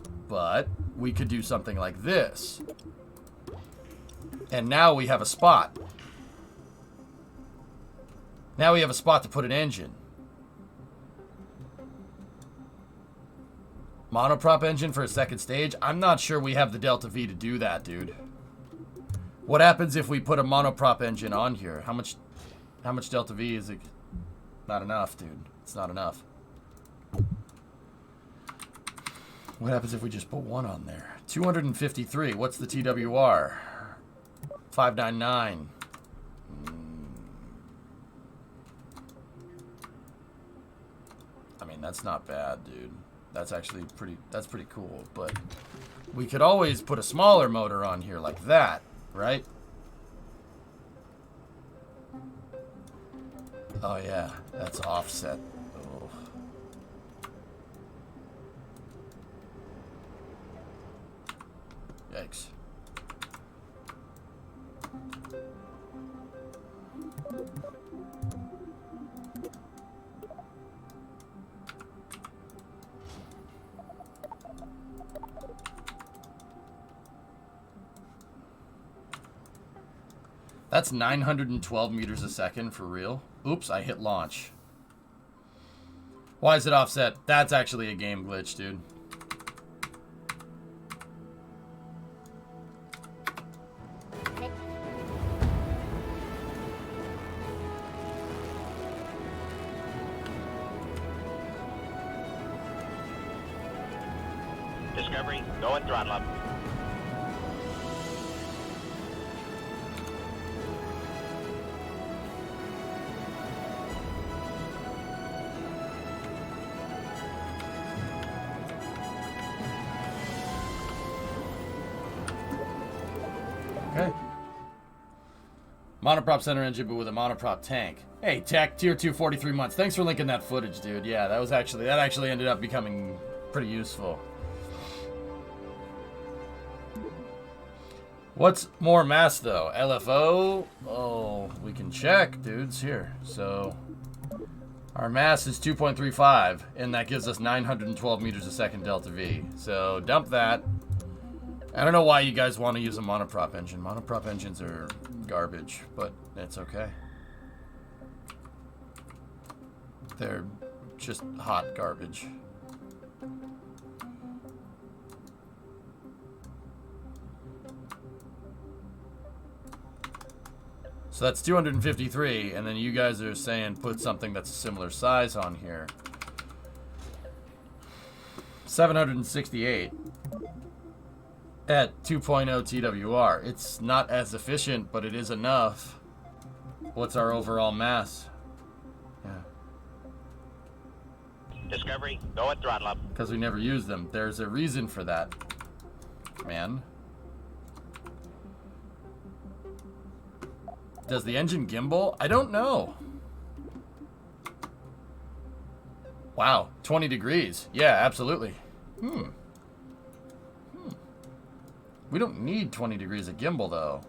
we could do something like this. And now we have a spot. Now we have a spot to put an engine. Monoprop engine for a second stage? I'm not sure we have the Delta V to do that, dude. What happens if we put a monoprop engine on here? How much Delta V is it? Not enough, dude. It's not enough. What happens if we just put one on there? 253. What's the TWR? 599. I mean, that's not bad, dude. That's actually pretty cool, but we could always put a smaller motor on here like that, right? Oh yeah, that's offset. Oh. Yikes. That's 912 meters a second for real. Oops, I hit launch. Why is it offset? That's actually a game glitch, dude. Discovery, go and throttle up. Okay. Monoprop center engine, but with a monoprop tank. Hey, Tech, tier 2, 43 months. Thanks for linking that footage, dude. Yeah, that actually ended up becoming pretty useful. What's more mass, though? LFO? Oh, we can check, dudes, here. So, our mass is 2.35, and that gives us 912 meters a second delta V. So, dump that. I don't know why you guys want to use a monoprop engine. Monoprop engines are garbage, but it's okay. They're just hot garbage. So that's 253, and then you guys are saying put something that's a similar size on here. 768 at 2.0 TWR. It's not as efficient, but it is enough. What's our overall mass? Yeah. Discovery, go and throttle up. Because we never use them. There's a reason for that, man. Does the engine gimbal? I don't know. Wow, 20 degrees. Yeah, absolutely. We don't need 20 degrees of gimbal, though.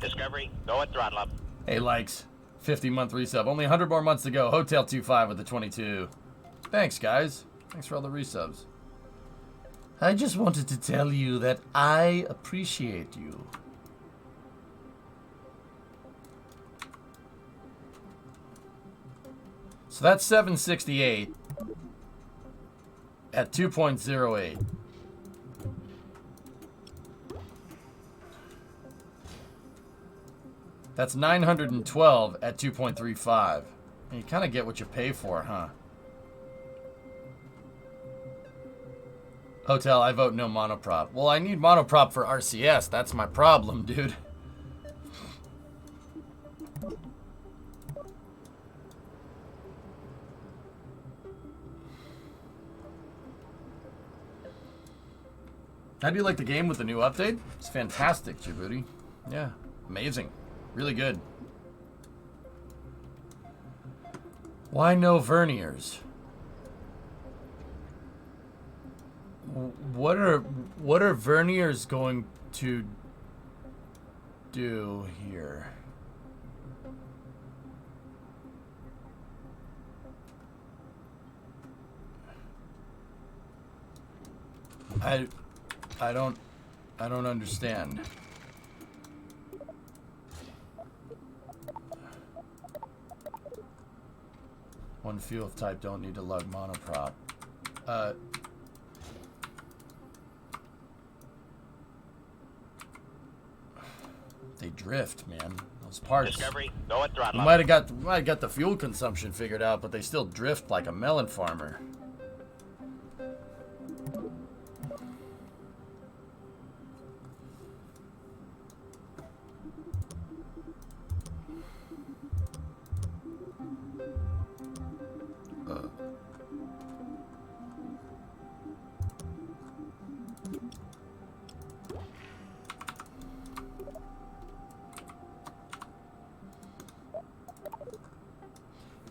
Discovery, go and throttle up. Hey, likes. 50-month resub. Only 100 more months to go. Hotel 25 with the 22. Thanks, guys. Thanks for all the resubs. I just wanted to tell you that I appreciate you. So that's 768 at 2.08. That's 912 at 2.35. And you kind of get what you pay for, huh? Hotel, I vote no monoprop. Well, I need monoprop for RCS. That's my problem, dude. How do you like the game with the new update? It's fantastic, Djibouti. Yeah, amazing. Really good. Why no verniers? What are verniers going to do here? I don't understand. One fuel type don't need to lug monoprop. They drift, man. Those parts. Discovery, go and throttle We up. might have got the fuel consumption figured out, but they still drift like a melon farmer.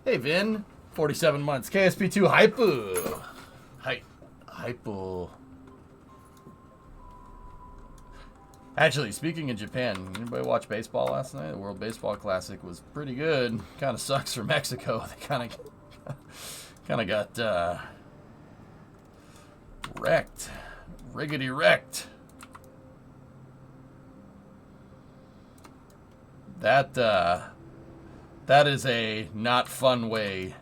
Hey, Vin. 47 months. KSP2 Hypo. Hypo. Actually, speaking of Japan, anybody watch baseball last night? The World Baseball Classic was pretty good. Kind of sucks for Mexico. They kind of Kind of got wrecked. Riggedy wrecked. That is a not fun way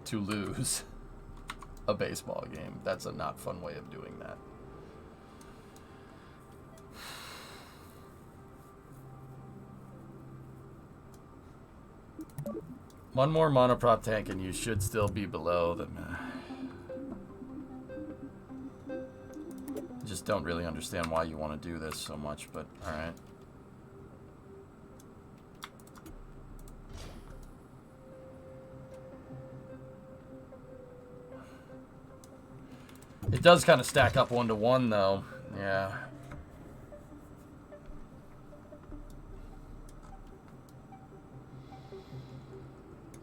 to lose a baseball game. That's a not fun way of doing that. One more monoprop tank and you should still be below the... Just don't really understand why you want to do this so much, but alright. It does kind of stack up 1-to-1 though. Yeah.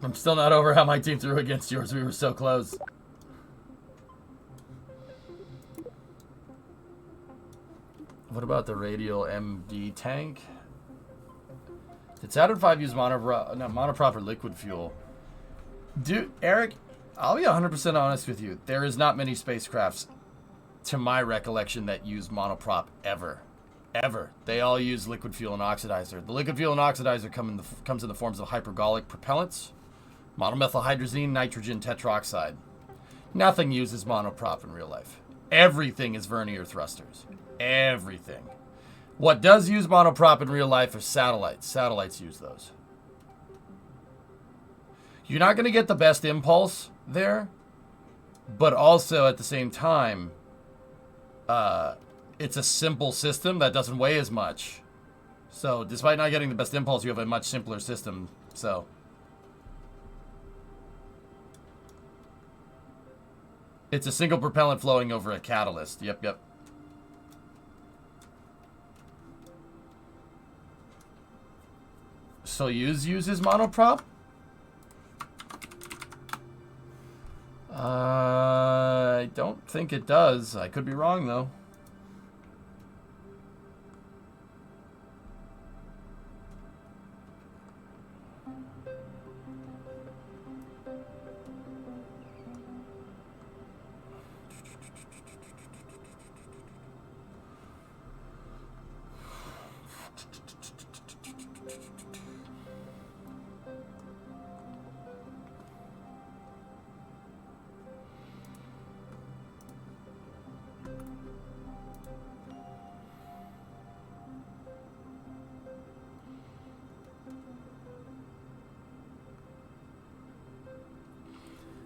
I'm still not over how my team threw against yours. We were so close. What about the radial MD tank? Did Saturn V use monoprop or liquid fuel? Dude, Eric, I'll be 100% honest with you. There is not many spacecrafts, to my recollection, that use monoprop ever. Ever. They all use liquid fuel and oxidizer. The liquid fuel and oxidizer comes in the forms of hypergolic propellants, monomethylhydrazine, nitrogen tetroxide. Nothing uses monoprop in real life. Everything is vernier thrusters. Everything. What does use monoprop in real life are satellites. Satellites use those. You're not going to get the best impulse there, but also at the same time, it's a simple system that doesn't weigh as much. So despite not getting the best impulse, you have a much simpler system. So it's a single propellant flowing over a catalyst. Yep. Soyuz uses monoprop? I don't think it does. I could be wrong, though.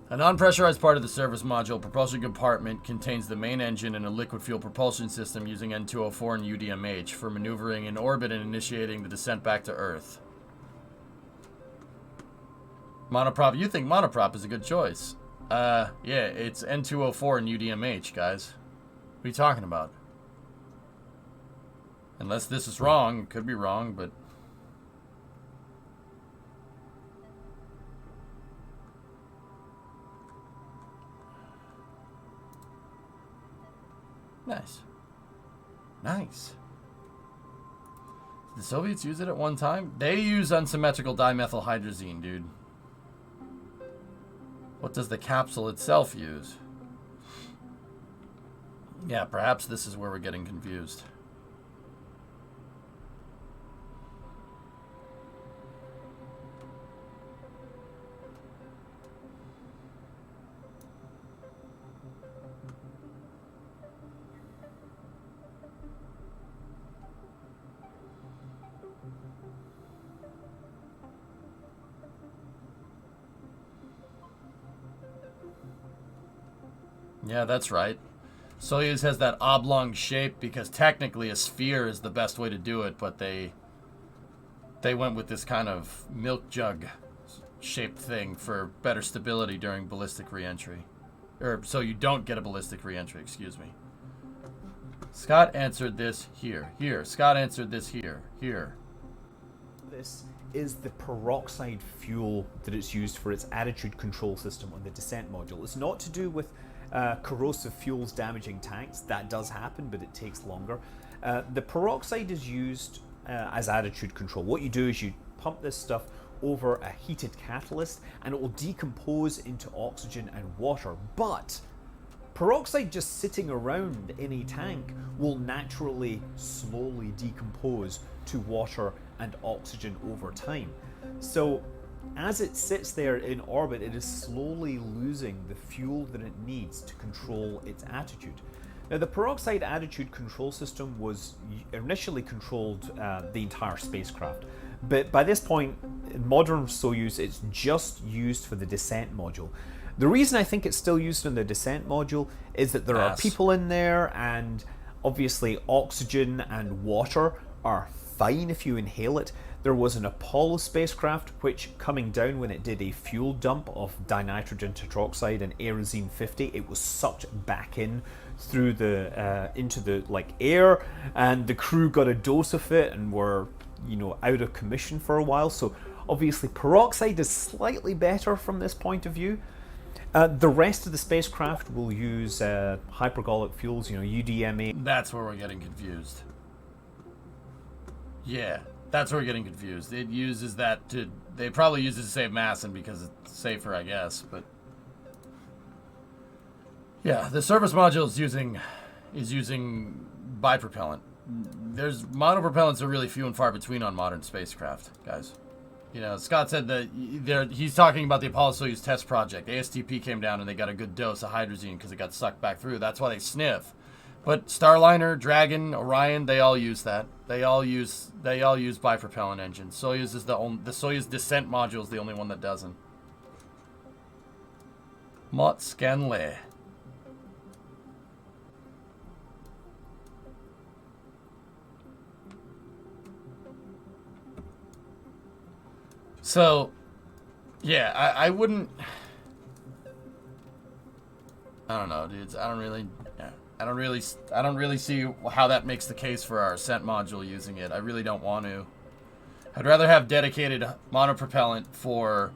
A non-pressurized part of the service module propulsion compartment contains the main engine and a liquid fuel propulsion system using N2O4 and UDMH for maneuvering in orbit and initiating the descent back to Earth. Monoprop. You think monoprop is a good choice. Yeah, it's N2O4 and UDMH, guys. What are you talking about? Unless this is wrong. It could be wrong, but... Nice. Nice. Did the Soviets use it at one time? They use unsymmetrical dimethylhydrazine, dude. What does the capsule itself use? Yeah, perhaps this is where we're getting confused. Yeah, that's right. Soyuz has that oblong shape because technically a sphere is the best way to do it, but they went with this kind of milk jug shaped thing for better stability during ballistic reentry. Or so you don't get a ballistic reentry, excuse me. Scott answered this here. Here. Scott answered this here. Here. This is the peroxide fuel that it's used for its attitude control system on the descent module. It's not to do with corrosive fuels damaging tanks. That does happen, but it takes longer. The peroxide is used as attitude control. What you do is you pump this stuff over a heated catalyst, and it will decompose into oxygen and water. But peroxide just sitting around in a tank will naturally slowly decompose to water and oxygen over time. So as it sits there in orbit, it is slowly losing the fuel that it needs to control its attitude. Now, the peroxide attitude control system was initially controlled the entire spacecraft, but by this point, in modern Soyuz, it's just used for the descent module. The reason I think it's still used in the descent module is that there are people in there, and obviously oxygen and water are fine if you inhale it. There was an Apollo spacecraft which, coming down when it did a fuel dump of dinitrogen tetroxide and Aerozine 50, it was sucked back in through the into the air, and the crew got a dose of it and were out of commission for a while. So obviously peroxide is slightly better from this point of view. The rest of the spacecraft will use hypergolic fuels, UDMA. That's where we're getting confused. Yeah, that's where we're getting confused. It uses that to... They probably use it to save mass and because it's safer, I guess, but... Yeah, the surface module is using bipropellant. There's monopropellants are really few and far between on modern spacecraft, guys. Scott said that he's talking about the Apollo-Soyuz test project. ASTP came down and they got a good dose of hydrazine because it got sucked back through. That's why they sniff. But Starliner, Dragon, Orion, they all use that. They all use bipropellant engines. Soyuz is the Soyuz descent module is the only one that doesn't. Mott Scanley. So, yeah, I wouldn't. I don't know, dudes. I don't really see how that makes the case for our ascent module using it. I really don't want to. I'd rather have dedicated monopropellant for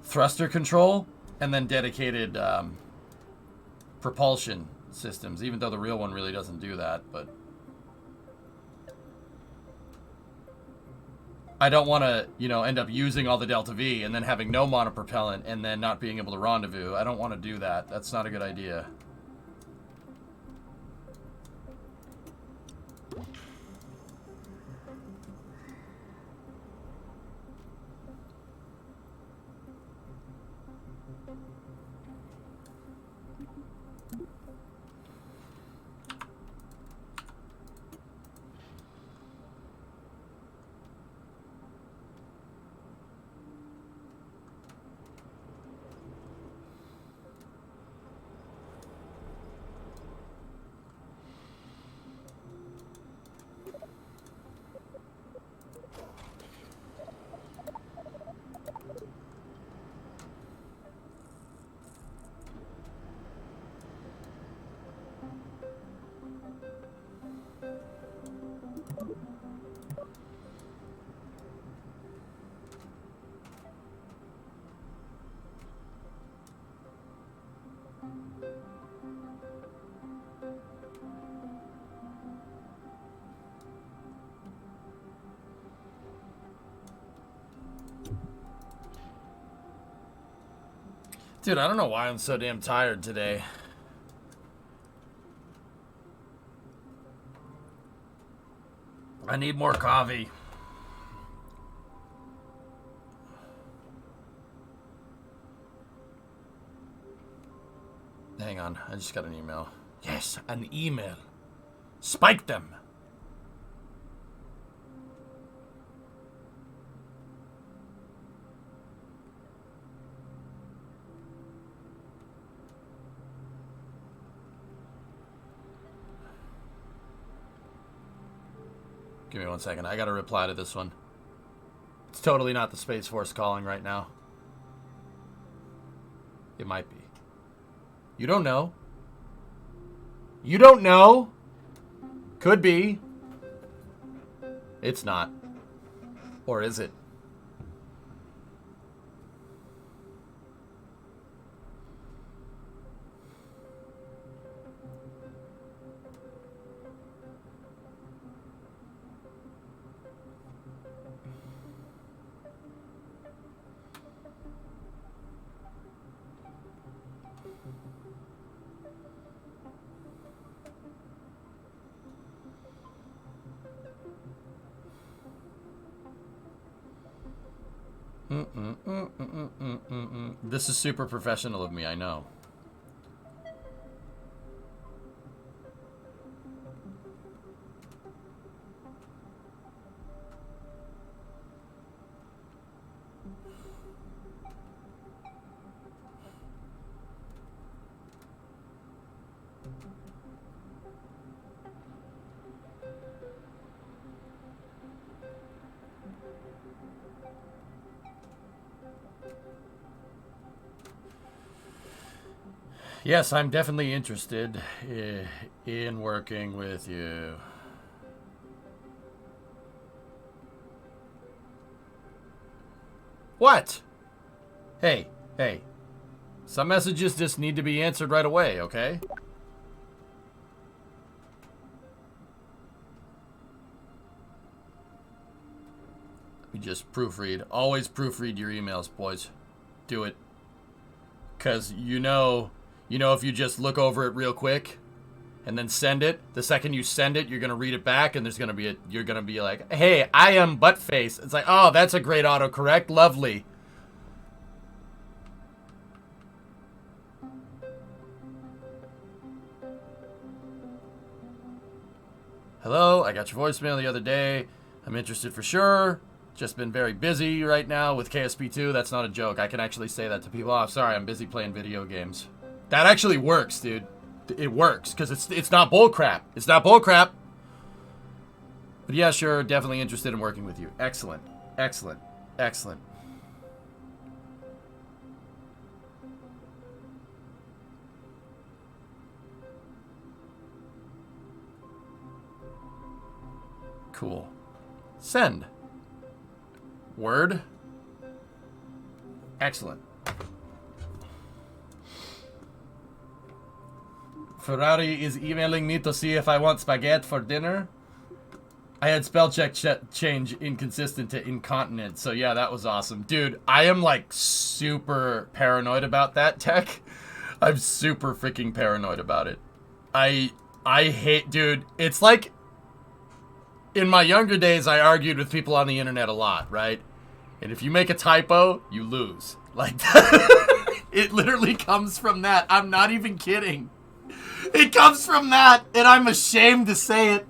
thruster control and then dedicated propulsion systems, even though the real one really doesn't do that, but I don't want to, end up using all the Delta V and then having no monopropellant and then not being able to rendezvous. I don't want to do that. That's not a good idea. Dude, I don't know why I'm so damn tired today. I need more coffee. Hang on, I just got an email. Yes, an email. Spike them. Give me 1 second. I gotta reply to this one. It's totally not the Space Force calling right now. It might be. You don't know. You don't know. Could be. It's not. Or is it? This is super professional of me, I know. Yes, I'm definitely interested in working with you. What? Hey, hey. Some messages just need to be answered right away, okay? We just proofread. Always proofread your emails, boys. Do it. 'Cause you know if you just look over it real quick and then send it, the second you send it, you're going to read it back and there's going to be you're going to be like, "Hey, I am buttface." It's like, "Oh, that's a great autocorrect. Lovely." Hello, I got your voicemail the other day. I'm interested for sure. Just been very busy right now with KSP2. That's not a joke. I can actually say that to people. Oh, sorry, I'm busy playing video games. That actually works, dude. It works, because it's not bullcrap. It's not bullcrap. But yeah, sure, definitely interested in working with you. Excellent. Excellent. Excellent. Cool. Send. Word. Excellent. Ferrari is emailing me to see if I want spaghetti for dinner. I had spell check change inconsistent to incontinent, so yeah, that was awesome. Dude, I am like super paranoid about that tech. I'm super freaking paranoid about it. I hate, dude, it's like, in my younger days, I argued with people on the internet a lot, right? And if you make a typo, you lose. Like, it literally comes from that. I'm not even kidding. It comes from that, and I'm ashamed to say it.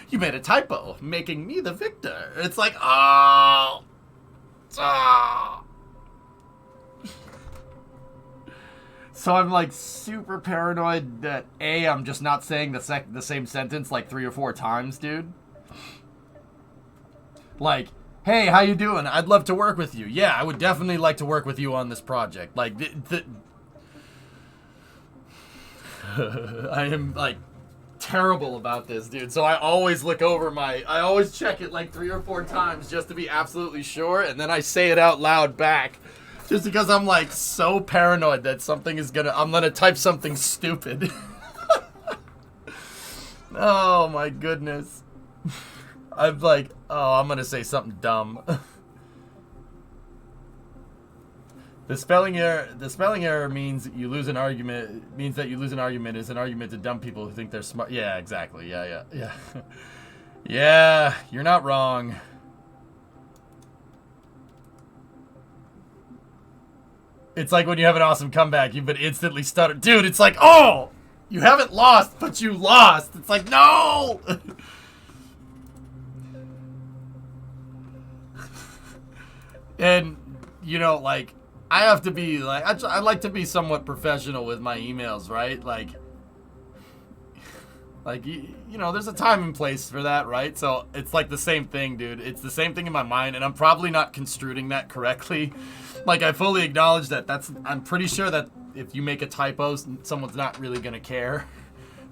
You made a typo, making me the victor. It's like, oh. So I'm like super paranoid that A, I'm just not saying the same sentence like 3 or 4 times, dude. Like, hey, how you doing? I'd love to work with you. Yeah, I would definitely like to work with you on this project. Like, I am like terrible about this, dude. So I always look over I always check it like 3 or 4 times just to be absolutely sure, and then I say it out loud back. Just because I'm like so paranoid that something is I'm gonna type something stupid. Oh my goodness. I'm like, oh, I'm gonna say something dumb. The spelling error means you lose an argument. Means that you lose an argument is an argument to dumb people who think they're smart. Yeah, exactly. Yeah. Yeah, you're not wrong. It's like when you have an awesome comeback, you've been instantly stuttered. Dude, it's like, oh, you haven't lost, but you lost. It's like, no. And, you know, like, I have to be, like, I like to be somewhat professional with my emails, right? Like, you know, there's a time and place for that, right? So it's like the same thing, dude. It's the same thing in my mind, and I'm probably not construing that correctly. Like, I fully acknowledge that I'm pretty sure that if you make a typo, someone's not really gonna care.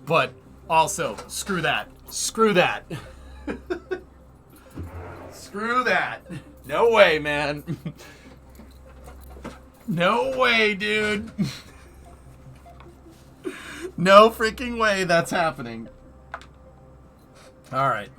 But also, screw that. Screw that. Screw that. No way, man. No way, dude. No freaking way that's happening. Alright.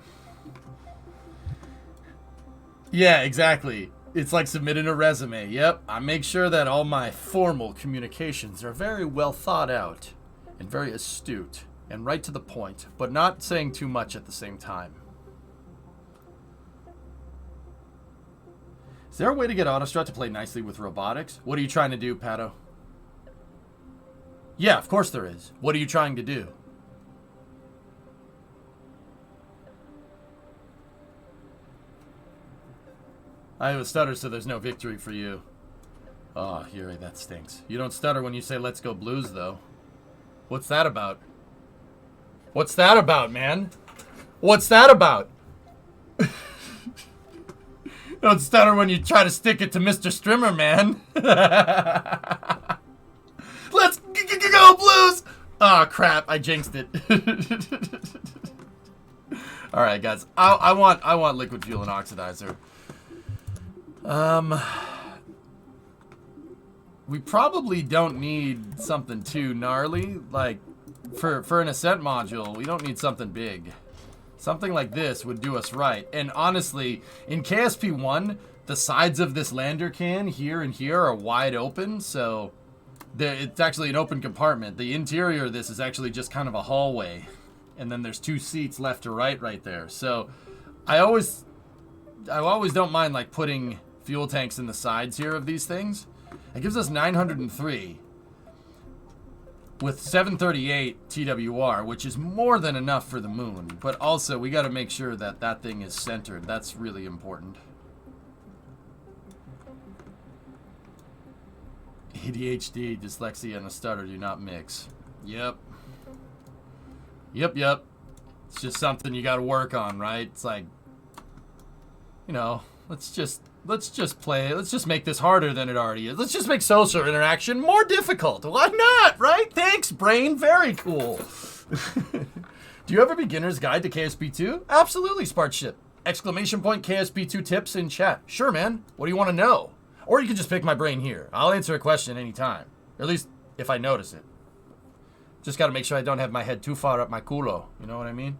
Yeah, exactly. It's like submitting a resume. Yep, I make sure that all my formal communications are very well thought out and very astute and right to the point, but not saying too much at the same time. Is there a way to get Autostrut to play nicely with robotics? What are you trying to do, Pato? Yeah, of course there is. What are you trying to do? I have a stutter, so there's no victory for you. Oh, Yuri, that stinks. You don't stutter when you say let's go Blues, though. What's that about? What's that about, man? What's that about? Don't stutter when you try to stick it to Mr. Strimmer, man. Let's go Blues! Oh, crap. I jinxed it. All right, guys. I want liquid fuel and oxidizer. We probably don't need something too gnarly. Like, for an ascent module, we don't need something big. Something like this would do us right. And honestly, in KSP1, the sides of this lander can here and here are wide open, so it's actually an open compartment. The interior of this is actually just kind of a hallway, and then there's 2 seats left to right there. So I always don't mind like putting fuel tanks in the sides here of these things. It gives us 903 with 738 TWR, which is more than enough for the moon. But also, we got to make sure that that thing is centered. That's really important. ADHD, dyslexia, and a stutter do not mix. Yep. Yep. It's just something you got to work on, right? It's like, you know, let's just play. Let's just make this harder than it already is. Let's just make social interaction more difficult. Why not, right? Thanks, brain. Very cool. Do you have a beginner's guide to KSP2? Absolutely, Spartship. Exclamation point KSP2 tips in chat. Sure, man. What do you want to know? Or you can just pick my brain here. I'll answer a question anytime. Or at least if I notice it. Just got to make sure I don't have my head too far up my culo. You know what I mean?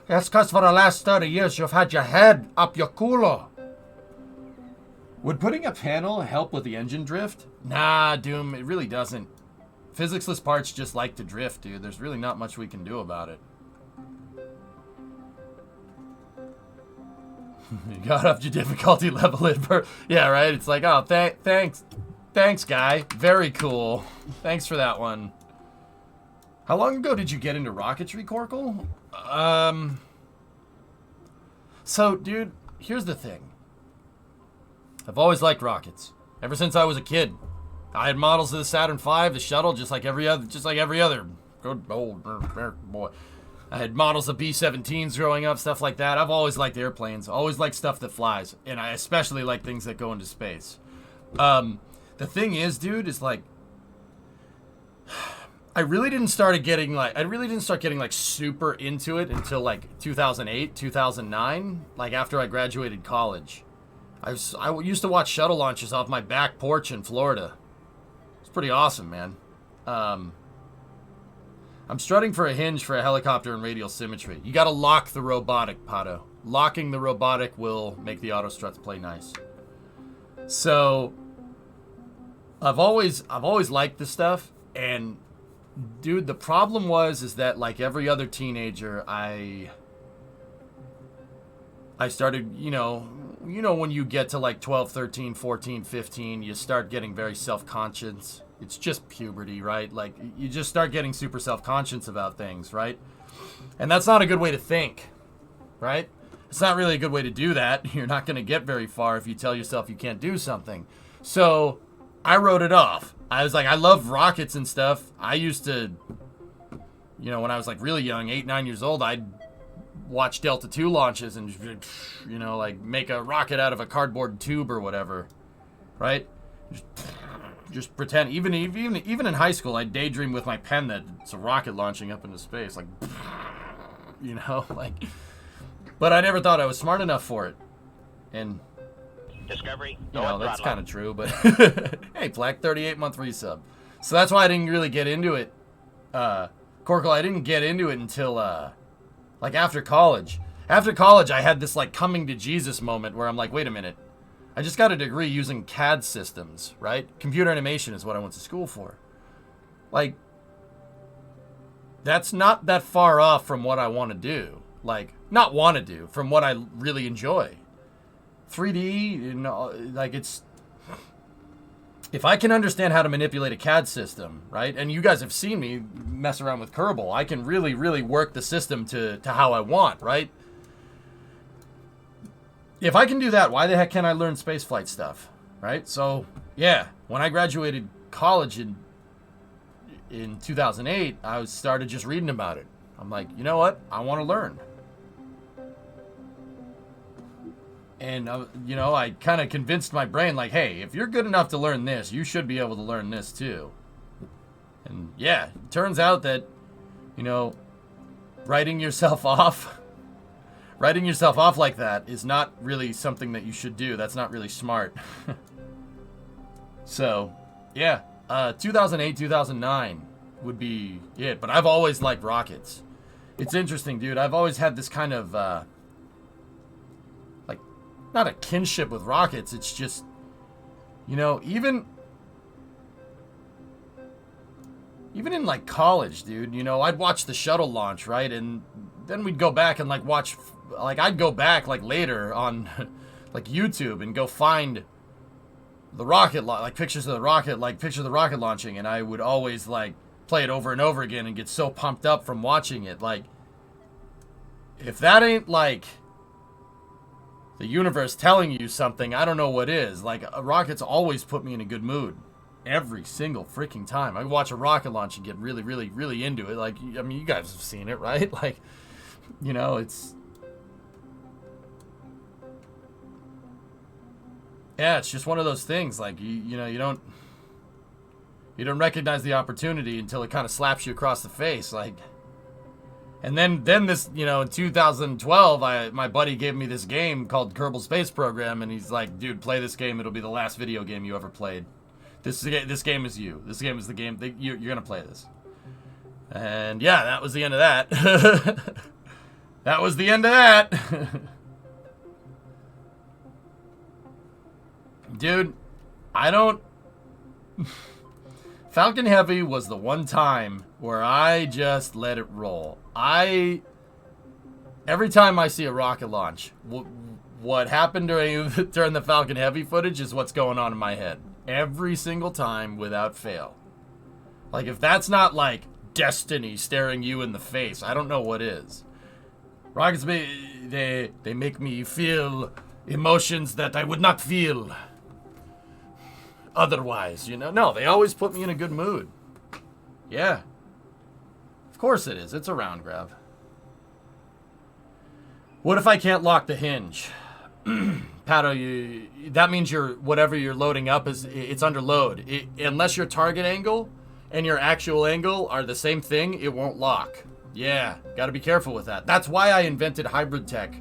That's because for the last 30 years you've had your head up your culo. Would putting a panel help with the engine drift? Nah, Doom, it really doesn't. Physicsless parts just like to drift, dude. There's really not much we can do about it. You got up your difficulty level it. Yeah, right? It's like, oh, thanks. Thanks, guy. Very cool. Thanks for that one. How long ago did you get into rocketry, Corkle? So, dude, here's the thing. I've always liked rockets. Ever since I was a kid. I had models of the Saturn V, the shuttle, just like every other good old boy. I had models of B-17s growing up, stuff like that. I've always liked airplanes. Always liked stuff that flies. And I especially like things that go into space. The thing is, dude, is like, I really didn't start getting like super into it until like 2008, 2009, like after I graduated college. I used to watch shuttle launches off my back porch in Florida. It's pretty awesome, man. I'm strutting for a hinge for a helicopter and radial symmetry. You gotta lock the robotic, Pato. Locking the robotic will make the auto struts play nice. So I've always liked this stuff, and dude, the problem is that like every other teenager, I started, you know when you get to like 12, 13, 14, 15, you start getting very self-conscious. It's just puberty, right? Like, you just start getting super self-conscious about things, right? And that's not a good way to think, right? It's not really a good way to do that. You're not going to get very far if you tell yourself you can't do something. So I wrote it off. I was like, I love rockets and stuff. I used to, when I was like really young, 8, 9 years old, I'd watch Delta II launches and, like make a rocket out of a cardboard tube or whatever, right? Just pretend. Even in high school, I daydream with my pen that it's a rocket launching up into space, like, like. But I never thought I was smart enough for it, and Discovery. That's kind of true. But hey, Black 38-month resub. So that's why I didn't really get into it, Corkle. I didn't get into it until like after college. After college, I had this like coming to Jesus moment where I'm like, wait a minute. I just got a degree using CAD systems, right? Computer animation is what I went to school for. Like, that's not that far off from what I want to do. Like, not want to do, from what I really enjoy. 3D, you know, like it's... If I can understand how to manipulate a CAD system, right? And you guys have seen me mess around with Kerbal. I can really, really work the system to how I want, right? If I can do that, why the heck can't I learn spaceflight stuff, right? So, yeah, when I graduated college in 2008, I started just reading about it. I'm like, you know what? I want to learn. And, you know, I kind of convinced my brain, like, hey, if you're good enough to learn this, you should be able to learn this too. And, yeah, it turns out that, you know, writing yourself off like that is not really something that you should do. That's not really smart. So, yeah, 2008, 2009 would be it. But I've always liked rockets. It's interesting, dude. I've always had this kind of... not a kinship with rockets, it's just, you know, even in like college, dude, you know, I'd watch the shuttle launch, right? And then we'd go back and like watch, like I'd go back like later on like YouTube and go find the rocket, like pictures of the rocket, like pictures of the rocket launching, and I would always like play it over and over again and get so pumped up from watching it. Like, if that ain't like the universe telling you something, I don't know what is. Like, rockets always put me in a good mood. Every single freaking time. I watch a rocket launch and get really, really, really into it. Like, I mean, you guys have seen it, right? Like, you know, it's... Yeah, it's just one of those things. Like, you know, you don't recognize the opportunity until it kind of slaps you across the face. Like... And then this, you know, in 2012, my buddy gave me this game called Kerbal Space Program, and he's like, dude, play this game. It'll be the last video game you ever played. This game is you. This game is the game that you're going to play this. And yeah, that was the end of that. That was the end of that. Dude, I don't... Falcon Heavy was the one time where I just let it roll. Every time I see a rocket launch, what happened during the Falcon Heavy footage is what's going on in my head. Every single time without fail. Like, if that's not like destiny staring you in the face, I don't know what is. Rockets, they make me feel emotions that I would not feel otherwise, you know? No, they always put me in a good mood. Yeah. Of course it is. It's a round grab. What if I can't lock the hinge? Pato, that means whatever you're loading up it's under load. Unless your target angle and your actual angle are the same thing, it won't lock. Yeah, gotta be careful with that. That's why I invented hybrid tech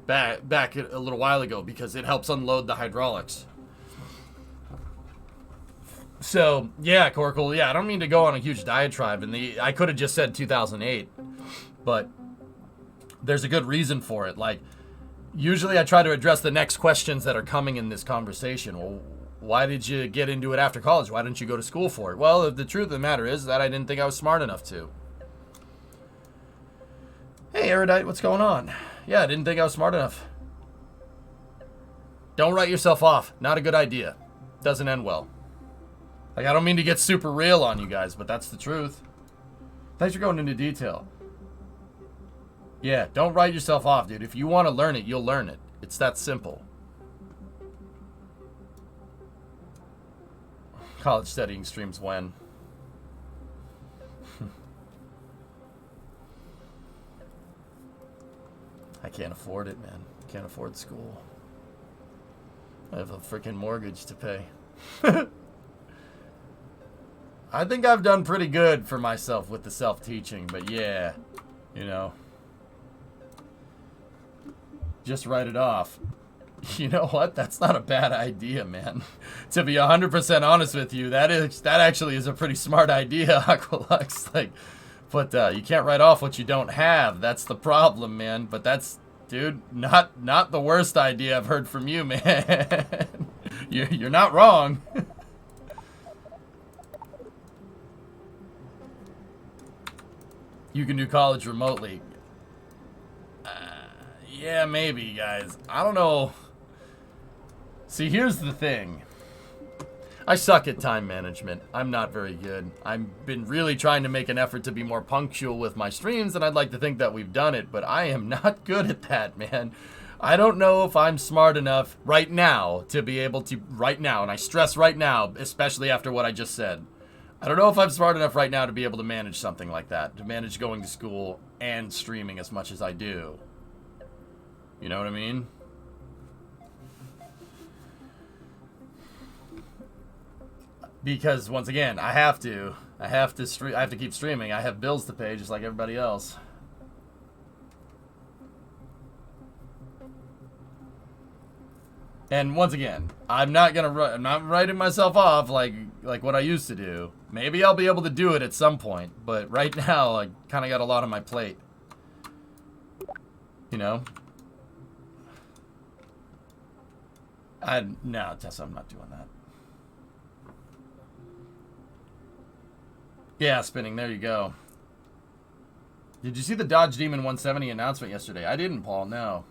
back a little while ago, because it helps unload the hydraulics. So, yeah, Corkle, yeah, I don't mean to go on a huge diatribe, and I could have just said 2008, but there's a good reason for it. Like, usually I try to address the next questions that are coming in this conversation. Well, why did you get into it after college? Why didn't you go to school for it? Well, the truth of the matter is that I didn't think I was smart enough to. Hey, Erudite, what's going on? Yeah, I didn't think I was smart enough. Don't write yourself off. Not a good idea. Doesn't end well. Like, I don't mean to get super real on you guys, but that's the truth. Thanks for going into detail. Yeah, don't write yourself off, dude. If you want to learn it, you'll learn it. It's that simple. College studying streams when? I can't afford it, man. Can't afford school. I have a freaking mortgage to pay. I think I've done pretty good for myself with the self-teaching, but yeah, you know. Just write it off. You know what? That's not a bad idea, man. To be 100% honest with you, that actually is a pretty smart idea, Aqualux. Like, but you can't write off what you don't have. That's the problem, man. But that's, dude, not the worst idea I've heard from you, man. You're not wrong. You can do college remotely. Yeah, maybe, guys. I don't know. See, here's the thing. I suck at time management. I'm not very good. I've been really trying to make an effort to be more punctual with my streams, and I'd like to think that we've done it, but I am not good at that, man. I don't know if I'm smart enough right now to be able to, right now, and I stress right now, especially after what I just said. I don't know if I'm smart enough right now to be able to manage something like that, to manage going to school and streaming as much as I do. You know what I mean? Because once again, I have to keep streaming. I have bills to pay just like everybody else. And once again, I'm not writing myself off like what I used to do. Maybe I'll be able to do it at some point, but right now I kind of got a lot on my plate. You know? No, Tessa, I'm not doing that. Yeah, spinning. There you go. Did you see the Dodge Demon 170 announcement yesterday? I didn't, Paul. No.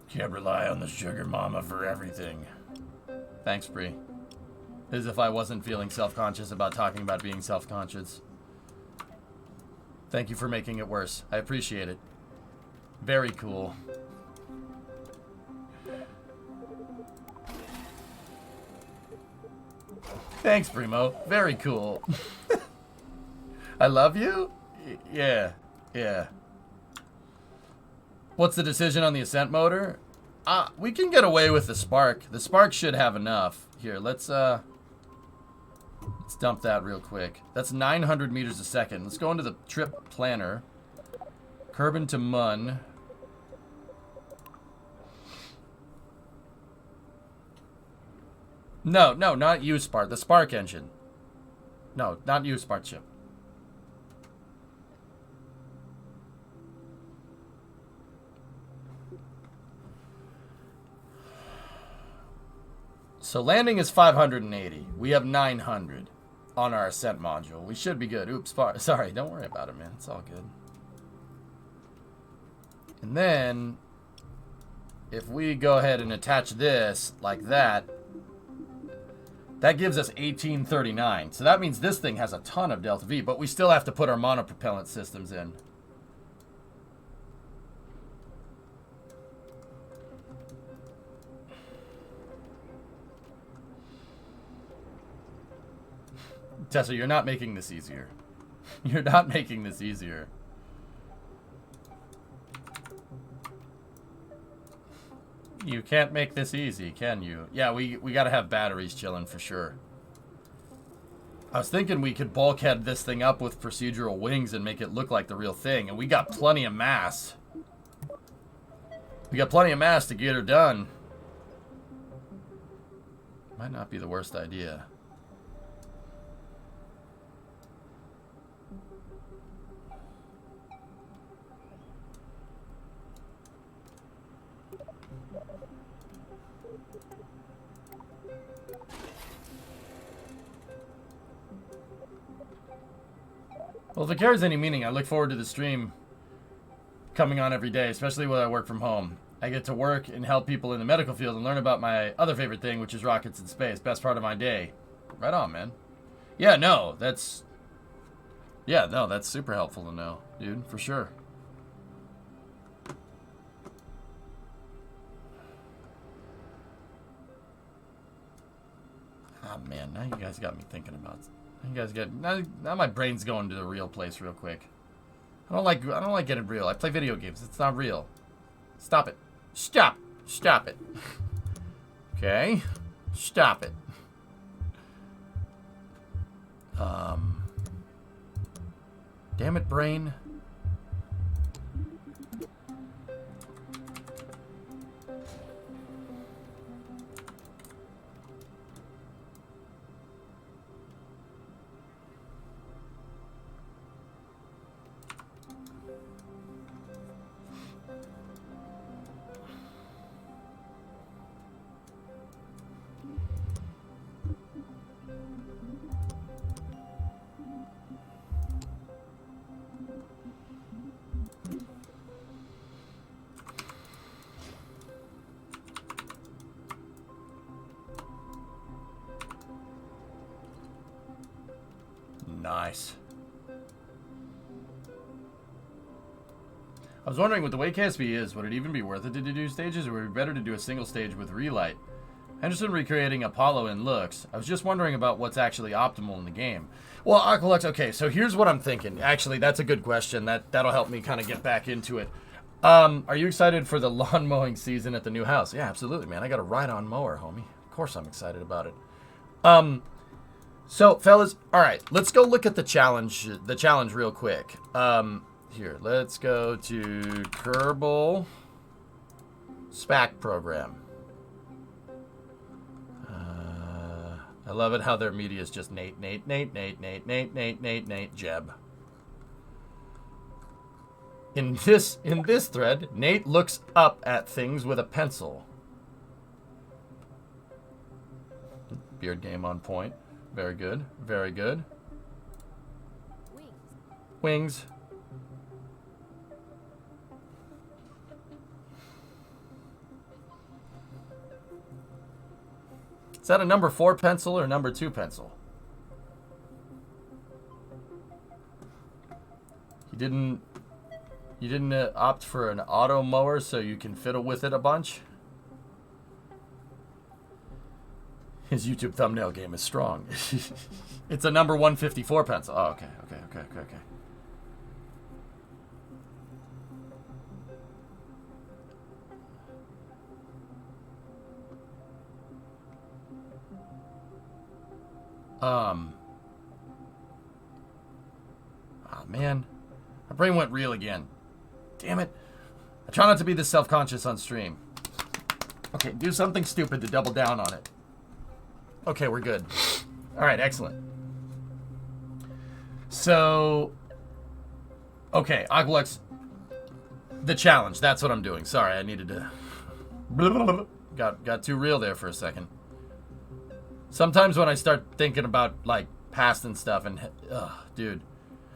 Can't rely on the sugar mama for everything. Thanks, Bree. As if I wasn't feeling self-conscious about talking about being self-conscious. Thank you for making it worse. I appreciate it. Very cool. Thanks, Primo. Very cool. I love you? Yeah. Yeah. What's the decision on the Ascent motor? We can get away with the Spark. The Spark should have enough. Here, let's dump that real quick. That's 900 meters a second. Let's go into the trip planner. Kerbal to Mun. No, not U-Spark. The Spark engine. No, not U-Spark chip. So landing is 580. We have 900 on our Ascent module. We should be good. Oops, sorry. Don't worry about it, man. It's all good. And then, if we go ahead and attach this like that, that gives us 1839. So that means this thing has a ton of delta V, but we still have to put our monopropellant systems in. Tessa, you're not making this easier. You're not making this easier. You can't make this easy, can you? Yeah, we gotta have batteries chilling for sure. I was thinking we could bulkhead this thing up with procedural wings and make it look like the real thing, and we got plenty of mass. We got plenty of mass to get her done. Might not be the worst idea. Well, if it carries any meaning, I look forward to the stream coming on every day, especially when I work from home. I get to work and help people in the medical field and learn about my other favorite thing, which is rockets in space. Best part of my day. Right on, man. Yeah, no, that's super helpful to know, dude, for sure. Oh, man, now you guys got me thinking about it. You guys get now my brain's going to the real place real quick. I don't like getting real. I play video games. It's not real. Stop it. Stop it. Okay. Stop it. Damn it, brain. Nice. I was wondering, with the way KSP is, would it even be worth it to do 2 stages, or would it be better to do a single stage with relight? Henderson recreating Apollo in looks. I was just wondering about what's actually optimal in the game. Well, Aqualux, okay, so here's what I'm thinking. Actually, that's a good question. That'll help me kind of get back into it. Are you excited for the lawn mowing season at the new house? Yeah, absolutely, man. I got a ride-on mower, homie. Of course I'm excited about it. So, fellas, all right, let's go look at the challenge real quick. Here, let's go to Kerbal SPAC program. I love it how their media is just Nate, Jeb. In this thread, Nate looks up at things with a pencil. Beard game on point. Very good. Very good. Wings. Is that a number 4 pencil or number 2 pencil? You didn't opt for an auto mower so you can fiddle with it a bunch? His YouTube thumbnail game is strong. It's a number 154 pencil. Oh, okay. Oh, man. My brain went real again. Damn it. I try not to be this self-conscious on stream. Okay, do something stupid to double down on it. Okay, we're good. All right, excellent. So, okay, Aqualux, the challenge. That's what I'm doing. Sorry, I needed to... Got too real there for a second. Sometimes when I start thinking about, like, past and stuff, and, dude,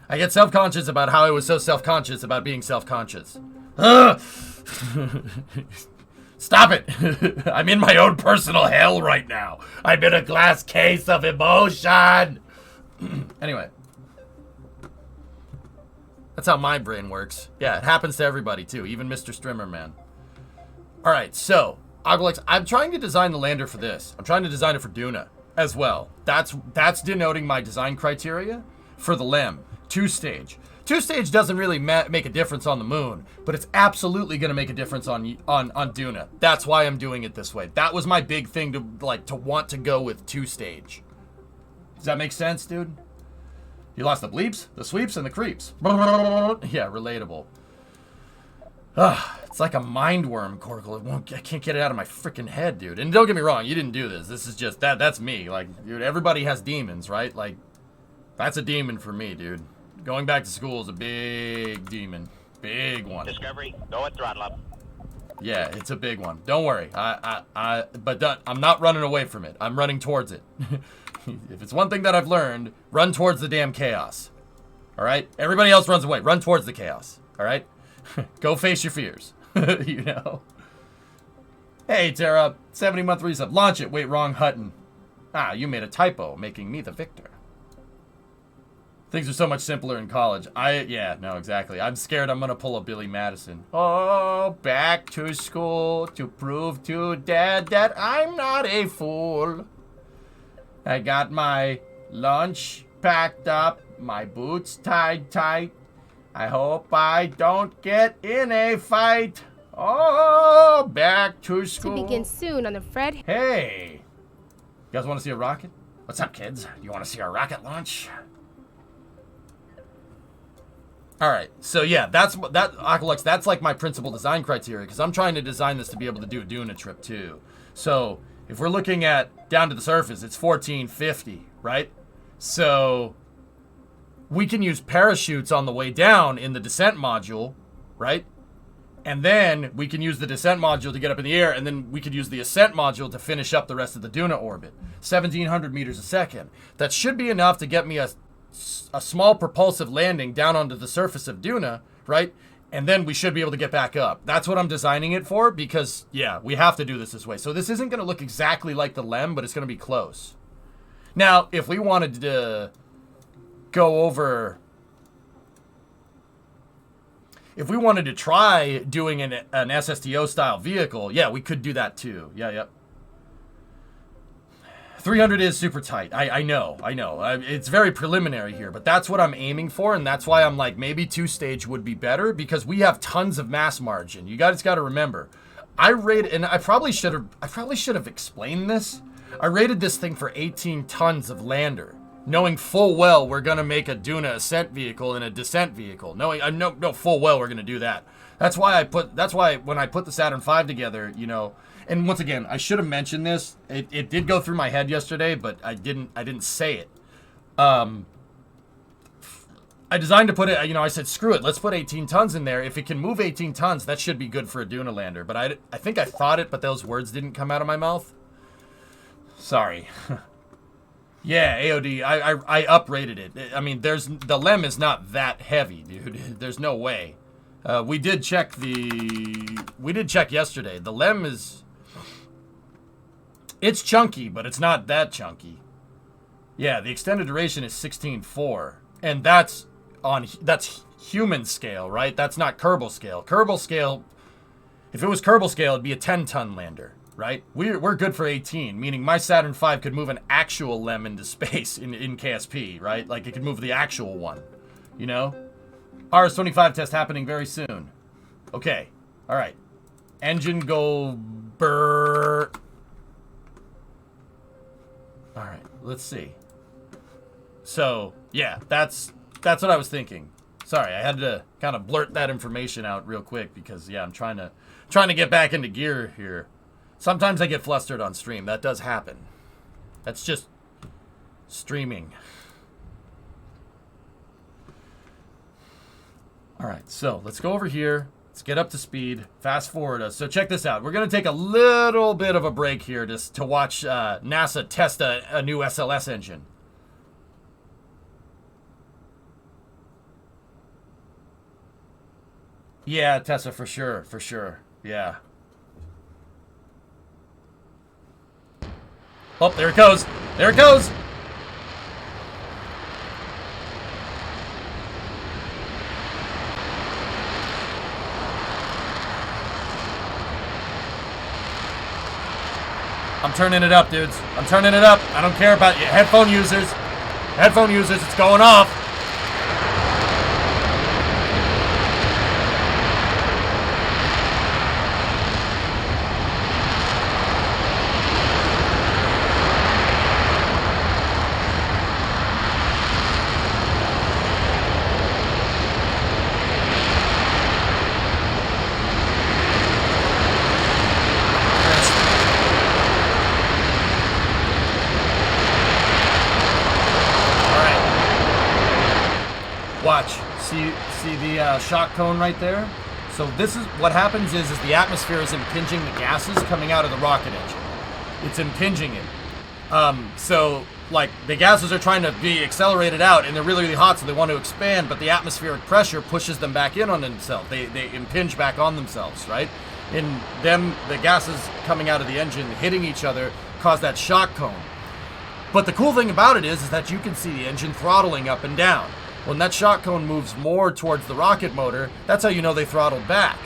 I get self-conscious about how I was so self-conscious about being self-conscious. Stop it! I'm in my own personal hell right now. I'm in a glass case of emotion. Anyway. That's how my brain works. Yeah, it happens to everybody, too. Even Mr. Strimmer, man. Alright, so... Aqualux, I'm trying to design the lander for this. I'm trying to design it for Duna as well. That's denoting my design criteria for the LEM. 2-stage. 2-stage doesn't really make a difference on the moon, but it's absolutely going to make a difference on Duna. That's why I'm doing it this way. That was my big thing to want to go with 2-stage. Does that make sense, dude? You lost the bleeps, the sweeps, and the creeps. Yeah, relatable. It's like a mind worm, Corkle. I can't get it out of my freaking head, dude. And don't get me wrong, you didn't do this. This is just that's me. Like, dude, everybody has demons, right? Like, that's a demon for me, dude. Going back to school is a big demon. Big one. Discovery, go and throttle up. Yeah, it's a big one. Don't worry. But I'm not running away from it. I'm running towards it. If it's one thing that I've learned, run towards the damn chaos. All right? Everybody else runs away. Run towards the chaos. All right? Go face your fears. You know? Hey, Tara. 70-month resub. Launch it. Wait, wrong Hutton. Ah, you made a typo, making me the victor. Things are so much simpler in college. Yeah, no, exactly. I'm scared I'm going to pull a Billy Madison. Oh, back to school to prove to Dad that I'm not a fool. I got my lunch packed up, my boots tied tight. I hope I don't get in a fight. Oh, back to school. To begin soon on the Fred. Hey. You guys want to see a rocket? What's up, kids? You want to see our rocket launch? All right, so yeah, Aqualux, that's like my principal design criteria, because I'm trying to design this to be able to do a Duna trip too. So if we're looking at down to the surface, it's 1450, right? So we can use parachutes on the way down in the descent module, right? And then we can use the descent module to get up in the air, and then we could use the ascent module to finish up the rest of the Duna orbit. 1,700 meters a second. That should be enough to get me a small propulsive landing down onto the surface of Duna, right? And then we should be able to get back up. That's what I'm designing it for, because, yeah, we have to do this way. So this isn't going to look exactly like the LEM, but it's going to be close. Now, if we wanted to go over... If we wanted to try doing an SSTO style vehicle, yeah, we could do that too. Yeah, yep. 300 is super tight. I know. It's very preliminary here, but that's what I'm aiming for, and that's why I'm like, maybe 2-stage would be better, because we have tons of mass margin. You guys got to remember, I probably should have explained this. I rated this thing for 18 tons of lander, knowing full well we're gonna make a Duna ascent vehicle and a descent vehicle. Knowing I know full well we're gonna do that. That's why when I put the Saturn V together, you know. And once again, I should have mentioned this. It did go through my head yesterday, but I didn't say it. I designed to put it, you know, I said, screw it, let's put 18 tons in there. If it can move 18 tons, that should be good for a Duna lander. But I think I thought it, but those words didn't come out of my mouth. Sorry. Yeah, AOD, I uprated it. I mean, the LEM is not that heavy, dude. There's no way. We did check yesterday. The LEM is... It's chunky, but it's not that chunky. Yeah, the extended duration is 16.4. And that's human scale, right? That's not Kerbal scale. Kerbal scale, if it was Kerbal scale, it'd be a 10-ton lander, right? We're good for 18, meaning my Saturn V could move an actual LEM into space in KSP, right? Like, it could move the actual one, you know? RS-25 test happening very soon. Okay, all right. Engine go brrr. All right, let's see. So, yeah, that's what I was thinking. Sorry, I had to kind of blurt that information out real quick because, yeah, I'm trying to get back into gear here. Sometimes I get flustered on stream. That does happen. That's just streaming. All right, so let's go over here. Let's get up to speed. Fast forward us. So check this out. We're going to take a little bit of a break here to watch NASA test a new SLS engine. Yeah, Tessa, for sure. Yeah. Oh, there it goes. There it goes. I'm turning it up, dudes. I'm turning it up. I don't care about you. Headphone users, it's going off. Watch. See the shock cone right there? So this is what happens is the atmosphere is impinging the gases coming out of the rocket engine. It's impinging it. So like the gases are trying to be accelerated out and they're really, really hot, so they want to expand, but the atmospheric pressure pushes them back in on themselves. They impinge back on themselves, right? And then the gases coming out of the engine hitting each other cause that shock cone. But the cool thing about it is that you can see the engine throttling up and down. When that shock cone moves more towards the rocket motor, that's how you know they throttled back.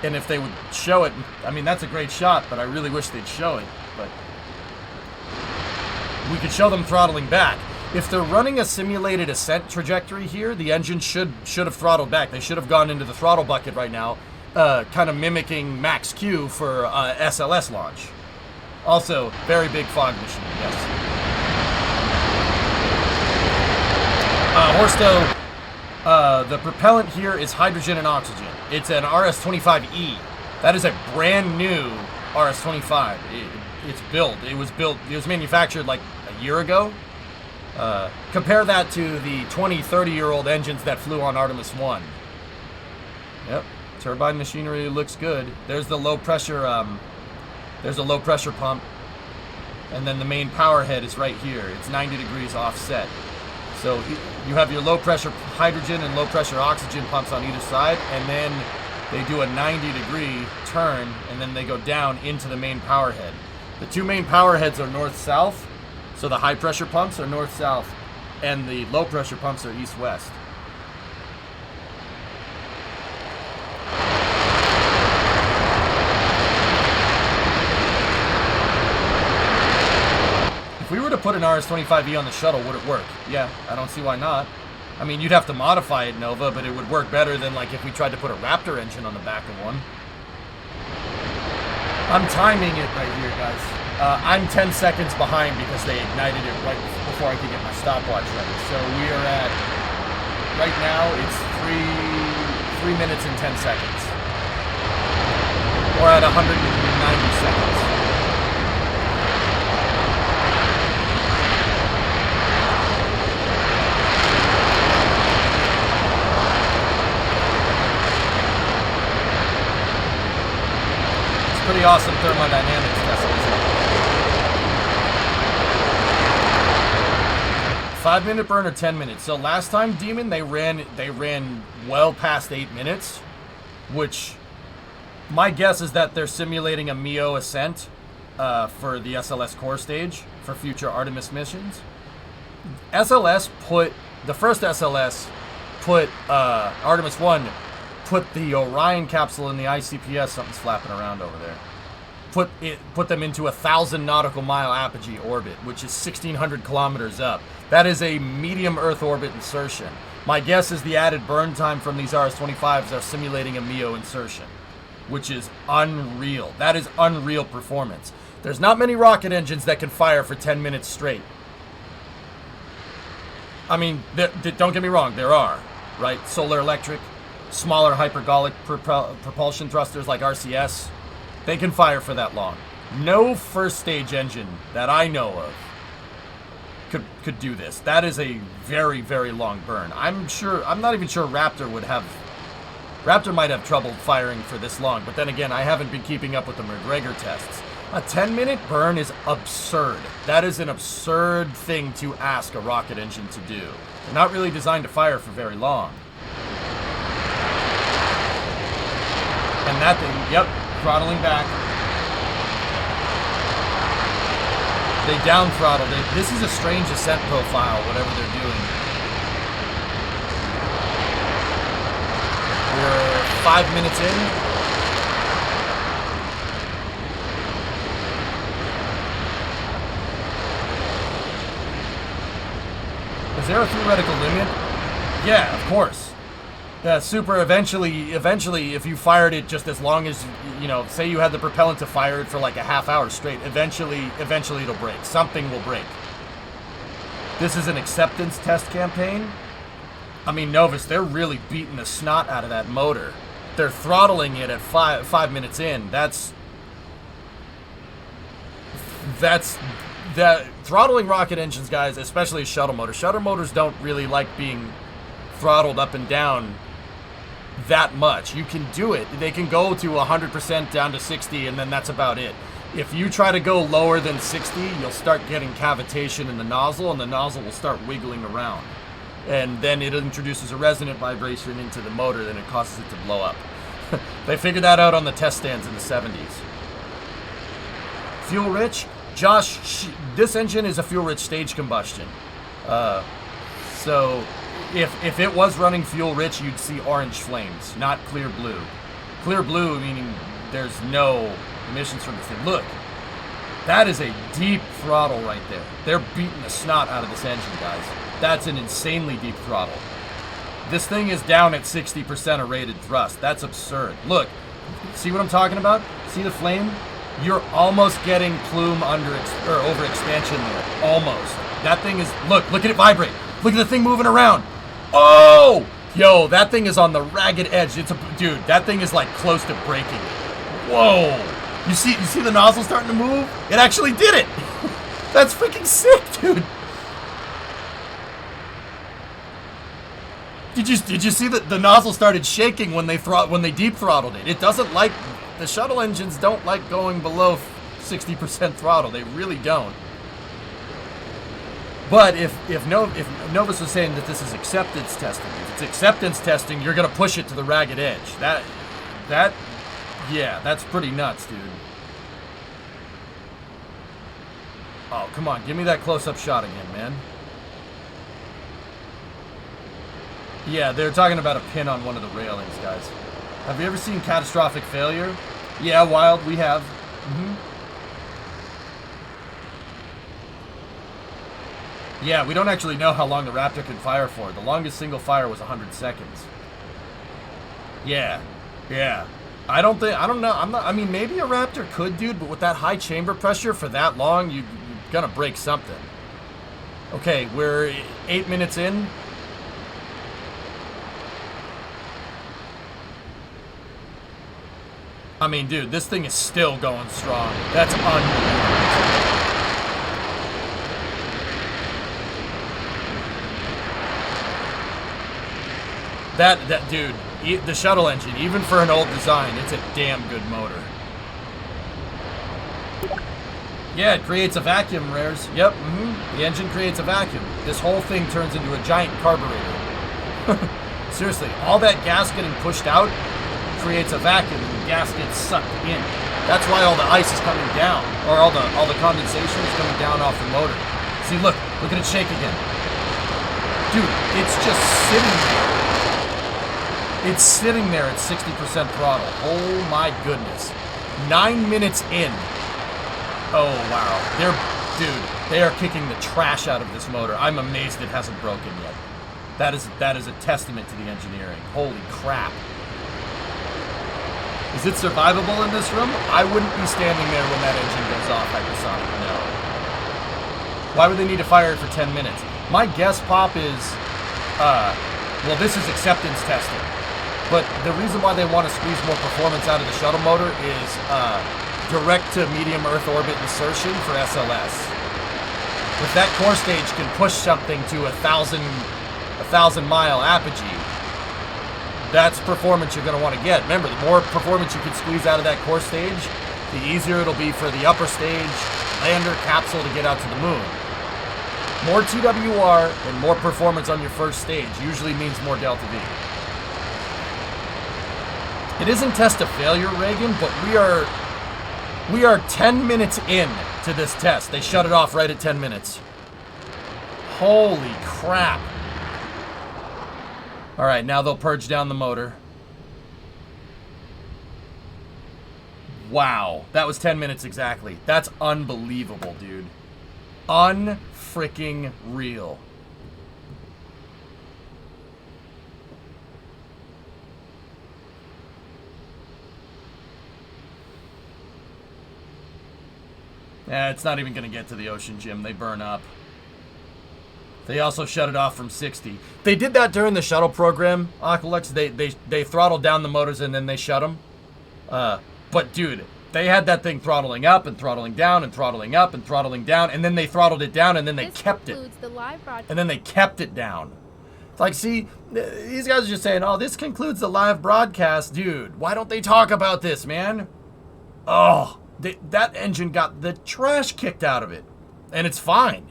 And if they would show it, I mean, that's a great shot, but I really wish they'd show it. But we could show them throttling back. If they're running a simulated ascent trajectory here, the engine should have throttled back. They should have gone into the throttle bucket right now, kind of mimicking max Q for SLS launch. Also, very big fog machine, yes. Horsto, the propellant here is hydrogen and oxygen. It's an RS-25E. That is a brand new RS-25. It was manufactured like a year ago. Compare that to the 20, 30-year-old engines that flew on Artemis 1. Yep, turbine machinery looks good. There's the low pressure, there's a low pressure pump. And then the main power head is right here. It's 90 degrees offset. So you have your low pressure hydrogen and low pressure oxygen pumps on either side, and then they do a 90-degree turn, and then they go down into the main power head. The two main power heads are north-south, so the high pressure pumps are north-south. and the low pressure pumps are east-west. If we were to put an RS-25E on the shuttle, would it work? Yeah, I don't see why not. I mean, you'd have to modify it, Nova, but it would work better than like if we tried to put a Raptor engine on the back of one. I'm timing it right here, guys. I'm 10 seconds behind because they ignited it right before I could get my stopwatch ready. So we are at, right now, it's 3 minutes and 10 seconds. We're at 190 seconds. Pretty awesome thermodynamics test, isn't it? 5-minute burn or 10 minutes. So last time, Demon, they ran well past 8 minutes, which my guess is that they're simulating a MEO ascent for the SLS core stage for future Artemis missions. The first SLS put Artemis 1 put the Orion capsule in the ICPS, something's flapping around over there. Put them into 1,000 nautical mile apogee orbit, which is 1,600 kilometers up. That is a medium Earth orbit insertion. My guess is the added burn time from these RS-25s are simulating a MEO insertion, which is unreal. That is unreal performance. There's not many rocket engines that can fire for 10 minutes straight. I mean, don't get me wrong, there are, right? Solar Electric, smaller hypergolic propulsion thrusters like RCS, they can fire for that long. No first stage engine that I know of could do this. That is a very, very long burn. I'm not even sure Raptor might have trouble firing for this long, but then again, I haven't been keeping up with the McGregor tests. A 10-minute burn is absurd. That is an absurd thing to ask a rocket engine to do. They're not really designed to fire for very long. And that thing, yep, throttling back. They down throttled it. This is a strange ascent profile, whatever they're doing. We're 5 minutes in. Is there a theoretical limit? Yeah, of course. Yeah, super. Eventually, if you fired it just as long as, say you had the propellant to fire it for like a half hour straight, eventually it'll break. Something will break. This is an acceptance test campaign. I mean, Novus, they're really beating the snot out of that motor. They're throttling it at 5 minutes in. That's throttling rocket engines, guys, especially shuttle motors. Shuttle motors don't really like being throttled up and down that much. You can do it. They can go to 100% down to 60, and then that's about it. If you try to go lower than 60, you'll start getting cavitation in the nozzle, and the nozzle will start wiggling around. And then it introduces a resonant vibration into the motor, and it causes it to blow up. They figured that out on the test stands in the 70s. Fuel rich? Josh, this engine is a fuel rich stage combustion. So if it was running fuel rich, you'd see orange flames, not clear blue. Clear blue meaning there's no emissions from this thing. Look, that is a deep throttle right there. They're beating the snot out of this engine, guys. That's an insanely deep throttle. This thing is down at 60% of rated thrust. That's absurd. Look, see what I'm talking about? See the flame? You're almost getting plume over expansion there. Almost. That thing is, look at it vibrate. Look at the thing moving around. Oh! Yo, that thing is on the ragged edge. Dude, that thing is like close to breaking. Whoa! You see the nozzle starting to move? It actually did it! That's freaking sick, dude! Did you see that the nozzle started shaking when they deep throttled it? It doesn't like, the shuttle engines don't like going below 60% throttle. They really don't. But if Novus was saying that this is acceptance testing, if it's acceptance testing, you're gonna push it to the ragged edge. Yeah, that's pretty nuts, dude. Oh, come on, give me that close-up shot again, man. Yeah, they're talking about a pin on one of the railings, guys. Have you ever seen catastrophic failure? Yeah, Wild, we have. Yeah, we don't actually know how long the Raptor could fire for. The longest single fire was 100 seconds. Yeah. I don't know. I mean, maybe a Raptor could, dude, but with that high chamber pressure for that long, you're gonna break something. Okay, we're 8 minutes in. I mean, dude, this thing is still going strong. That's unbelievable. That dude, the shuttle engine, even for an old design, it's a damn good motor. Yeah, it creates a vacuum, Rares. Yep, the engine creates a vacuum. This whole thing turns into a giant carburetor. Seriously, all that gas getting pushed out creates a vacuum and the gas gets sucked in. That's why all the ice is coming down, or all the condensation is coming down off the motor. See, look at it shake again. Dude, it's just sitting there. It's sitting there at 60% throttle. Oh my goodness. 9 minutes in. Oh wow. They are kicking the trash out of this motor. I'm amazed it hasn't broken yet. That is a testament to the engineering. Holy crap. Is it survivable in this room? I wouldn't be standing there when that engine goes off hypersonic, no. Why would they need to fire it for 10 minutes? My guess, Pop, is, well, this is acceptance testing. But the reason why they want to squeeze more performance out of the shuttle motor is direct to medium Earth orbit insertion for SLS. If that core stage can push something to a thousand mile apogee, that's performance you're going to want to get. Remember, the more performance you can squeeze out of that core stage, the easier it'll be for the upper stage lander capsule to get out to the moon. More TWR and more performance on your first stage usually means more delta V. It isn't test of failure, Reagan, but we are 10 minutes in to this test. They shut it off right at 10 minutes. Holy crap. All right, now they'll purge down the motor. Wow, that was 10 minutes exactly. That's unbelievable, dude. Unfreaking real. It's not even going to get to the ocean, Jim. They burn up. They also shut it off from 60. They did that during the shuttle program, Aqualex. They throttled down the motors and then they shut them. But, dude, they had that thing throttling up and throttling down and throttling up and throttling down, and then they throttled it down and then they kept it. And then they kept it down. It's like, see, these guys are just saying, oh, this concludes the live broadcast. Dude, why don't they talk about this, man? Oh. That engine got the trash kicked out of it, and it's fine.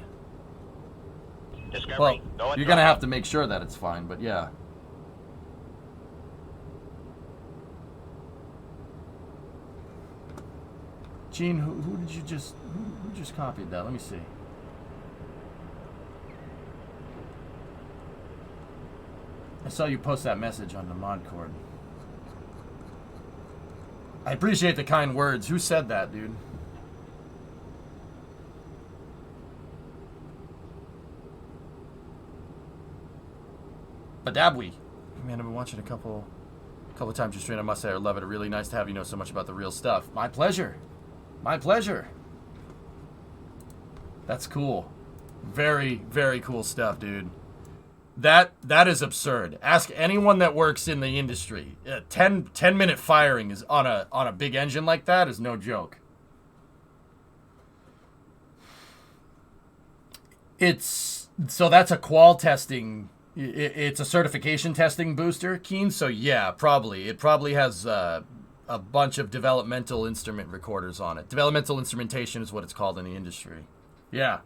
Discovery, well, you're gonna have to make sure that it's fine, but yeah. Gene, who did you just who just copied that? Let me see. I saw you post that message on the mod cord. I appreciate the kind words. Who said that, dude? Badabwi. Man, I've been watching a couple times your stream. I must say I love it. Really nice to have you know so much about the real stuff. My pleasure. My pleasure. That's cool. Very, very cool stuff, dude. That is absurd. Ask anyone that works in the industry. 10-minute firing is on a big engine like that is no joke. So that's a qual testing. It's a certification testing booster, Keen. So yeah, probably it probably has a bunch of developmental instrument recorders on it. Developmental instrumentation is what it's called in the industry. Yeah,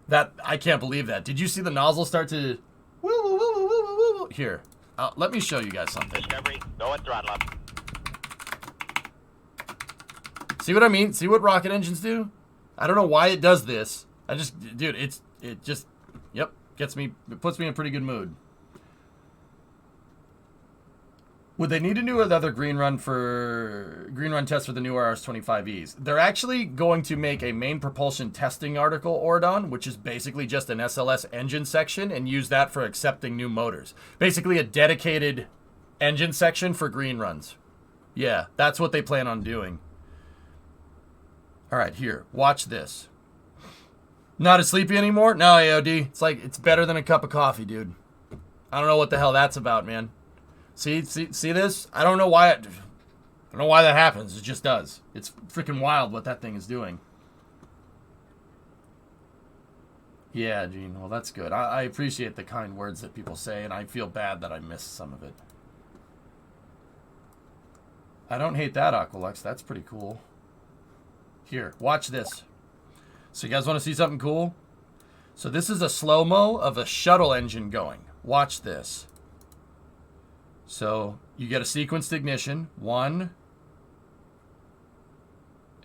that I can't believe that. Did you see the nozzle start to? Here, let me show you guys something. Discovery, go and throttle up. See what I mean? See what rocket engines do? I don't know why it does this. Dude, it just, yep, gets me, it puts me in a pretty good mood. Would they need to do another green run test for the new RS-25Es? They're actually going to make a main propulsion testing article Ordon, which is basically just an SLS engine section, and use that for accepting new motors. Basically a dedicated engine section for green runs. Yeah, that's what they plan on doing. All right, here, watch this. Not as sleepy anymore? No, AOD. It's like, it's better than a cup of coffee, dude. I don't know what the hell that's about, man. See this? I don't know why that happens. It just does. It's freaking wild what that thing is doing. Yeah, Gene. Well, that's good. I appreciate the kind words that people say, and I feel bad that I missed some of it. I don't hate that, Aqualux. That's pretty cool. Here, watch this. So you guys want to see something cool? So this is a slow-mo of a shuttle engine going. Watch this. So you get a sequenced ignition. 1.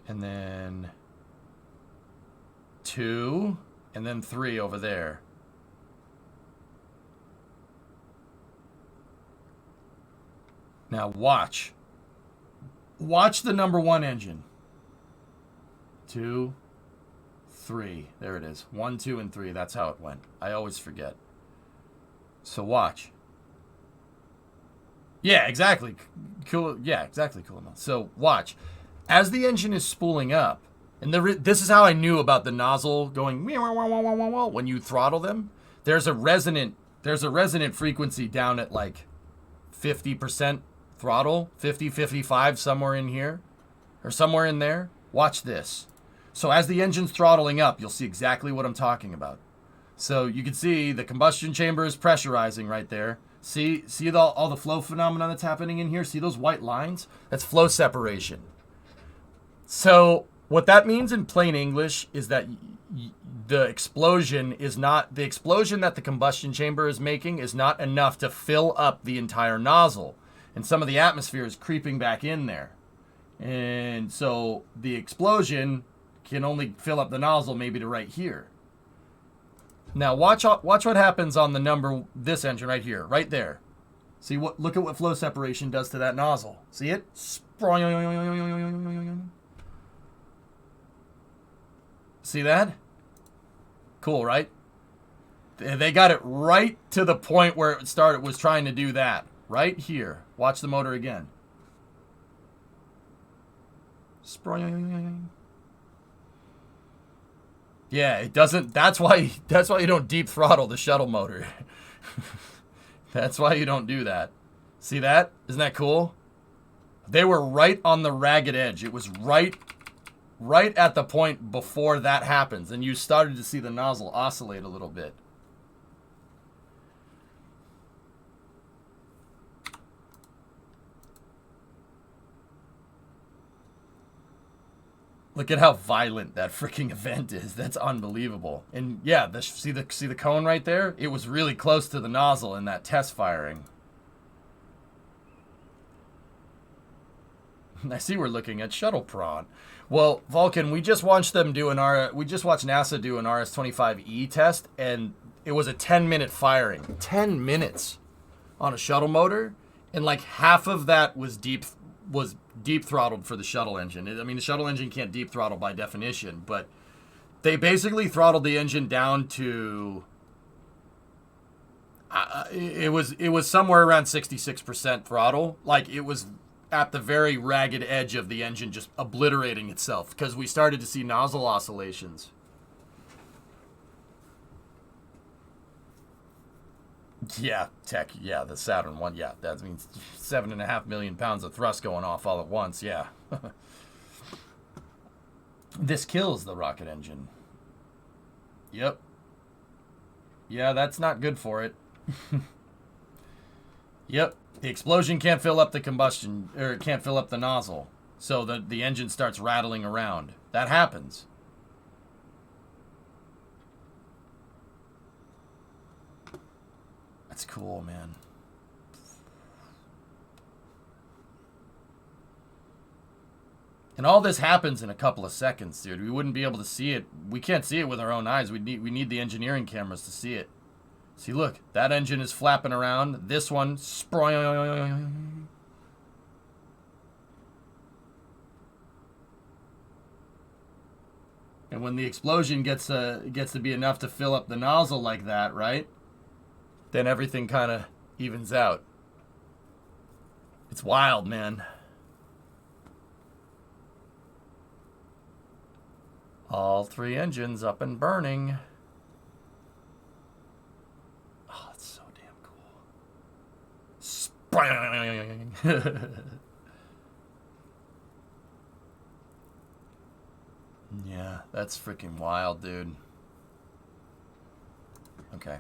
And then 2. And then 3 over there. Now watch. Watch the number 1 engine. 2, 3. There it is. 1, 2, and 3. That's how it went. I always forget. So watch. Yeah, exactly. Cool. Yeah, exactly. Cool enough. So watch. As the engine is spooling up, and this is how I knew about the nozzle going when you throttle them. There's a resonant frequency down at like 50% throttle, 50, 55, somewhere in here, or somewhere in there. Watch this. So as the engine's throttling up, you'll see exactly what I'm talking about. So you can see the combustion chamber is pressurizing right there. See all the flow phenomena that's happening in here? See those white lines? That's flow separation. So what that means in plain English is that the explosion that the combustion chamber is making is not enough to fill up the entire nozzle. And some of the atmosphere is creeping back in there. And so the explosion can only fill up the nozzle maybe to right here. Now watch what happens on this engine right here, right there. Look at what flow separation does to that nozzle. See it? See that? Cool, right? They got it right to the point where it was trying to do that. Right here. Watch the motor again. Yeah, it doesn't. That's why you don't deep throttle the shuttle motor. That's why you don't do that. See that? Isn't that cool? They were right on the ragged edge. It was right at the point before that happens, and you started to see the nozzle oscillate a little bit. Look at how violent that freaking event is. That's unbelievable. And yeah, see the cone right there? It was really close to the nozzle in that test firing. I see we're looking at shuttle prawn. Well, Vulcan, we just watched NASA do an RS-25E test, and it was a 10-minute firing. 10 minutes on a shuttle motor, and like half of that was deep throttled for the shuttle engine. I mean, the shuttle engine can't deep throttle by definition, but they basically throttled the engine down to it was somewhere around 66% throttle. Like, it was at the very ragged edge of the engine just obliterating itself because we started to see nozzle oscillations. Yeah, Tech. Yeah, the Saturn one. Yeah, that means 7.5 million pounds of thrust going off all at once. Yeah. This kills the rocket engine. Yep. Yeah, that's not good for it. Yep. The explosion can't fill up the combustion, or it can't fill up the nozzle. So the engine starts rattling around. That happens. That's cool, man. And all this happens in a couple of seconds, dude. We wouldn't be able to see it. We can't see it with our own eyes. We need the engineering cameras to see it. See, look, that engine is flapping around. This one, And when the explosion gets to be enough to fill up the nozzle like that, right? Then everything kind of evens out. It's wild, man. All 3 engines up and burning. Oh, that's so damn cool. Sprang! Yeah, that's freaking wild, dude. Okay.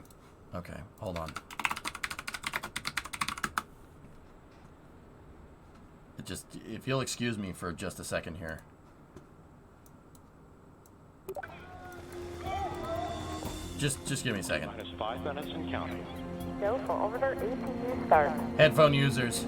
Okay, hold on. Just, if you'll excuse me for just a second here. Just give me a second. Minus 5 minutes and counting. Go for order 18 start. Headphone users.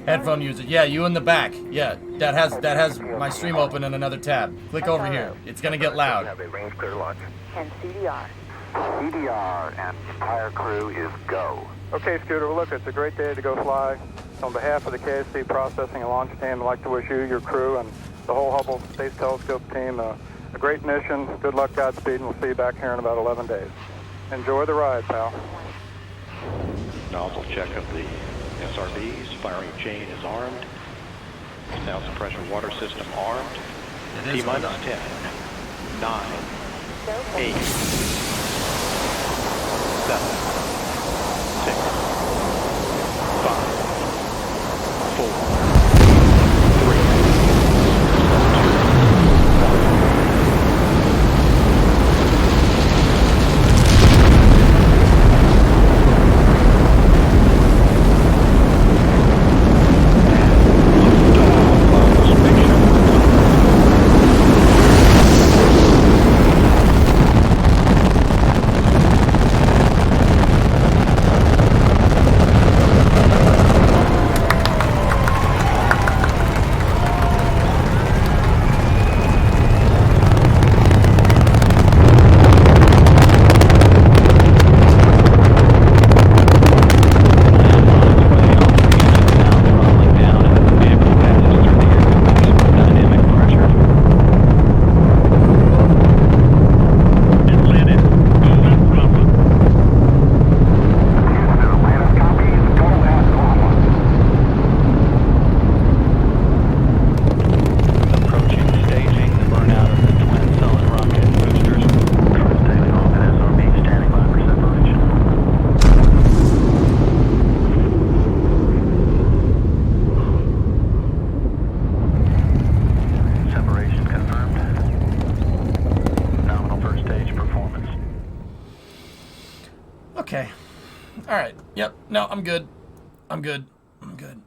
Headphone users. Yeah, you in the back. Yeah, that has my stream open in another tab. Click over here. It's gonna get loud. Have a range clear launch. And CDR. CDR and entire crew is go. Okay, Scooter, well, look, it's a great day to go fly. On behalf of the KSC Processing and Launch Team, I'd like to wish you, your crew, and the whole Hubble Space Telescope team a great mission. Good luck, Godspeed, and we'll see you back here in about 11 days. Enjoy the ride, pal. Nozzle check of the SRBs. Firing chain is armed. Sound suppression water system armed. It is T-minus on. 10, 9, 8, 7, 6, 5, 4, 3, No, I'm good. I'm good. I'm good.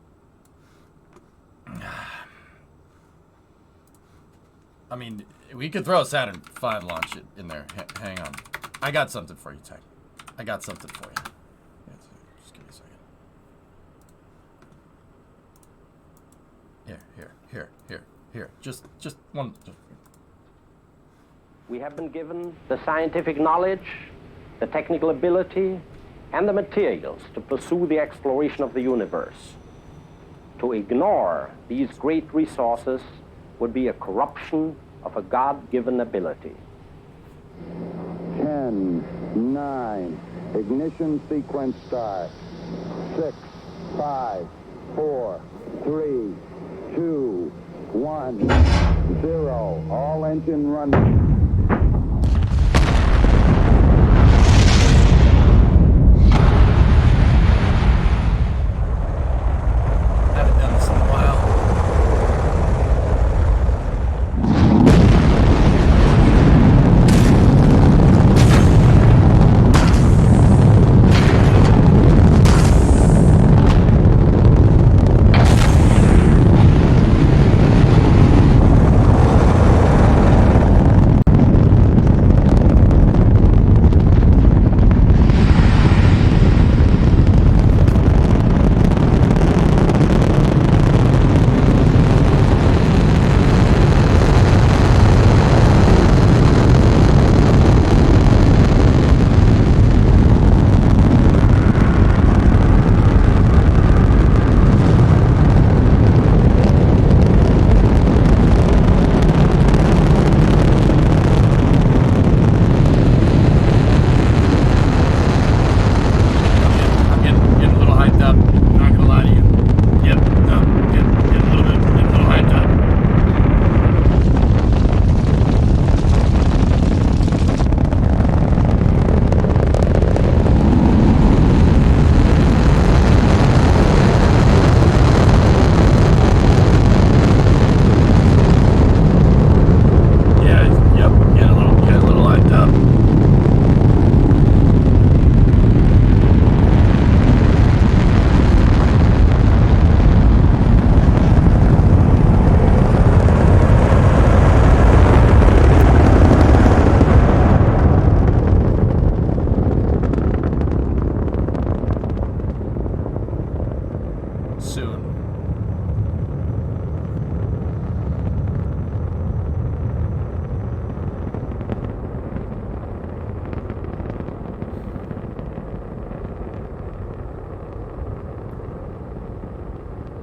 I mean, we could throw a Saturn V launch in there. Hang on. I got something for you, Tech. I got something for you. Just give me a second. Here. Just one. We have been given the scientific knowledge, the technical ability, and the materials to pursue the exploration of the universe. To ignore these great resources would be a corruption of a God-given ability. 10, 9, ignition sequence start. 6, 5, 4, 3, 2, 1, 0. All engine running. Haven't done this in a while. soon.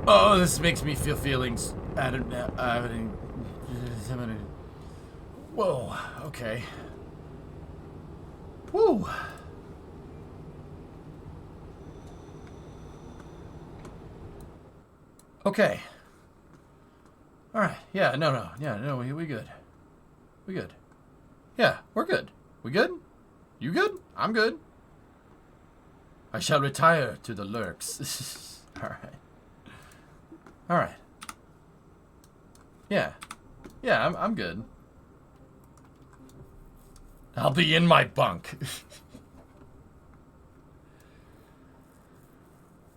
Oh, this makes me feel feelings. I don't know. Whoa. Okay. Woo. Okay. All right. Yeah. No. Yeah. No. We good. We good. Yeah. We're good. We good? You good? I'm good. I shall retire to the lurks. All right. All right. Yeah. Yeah, I'm good. I'll be in my bunk.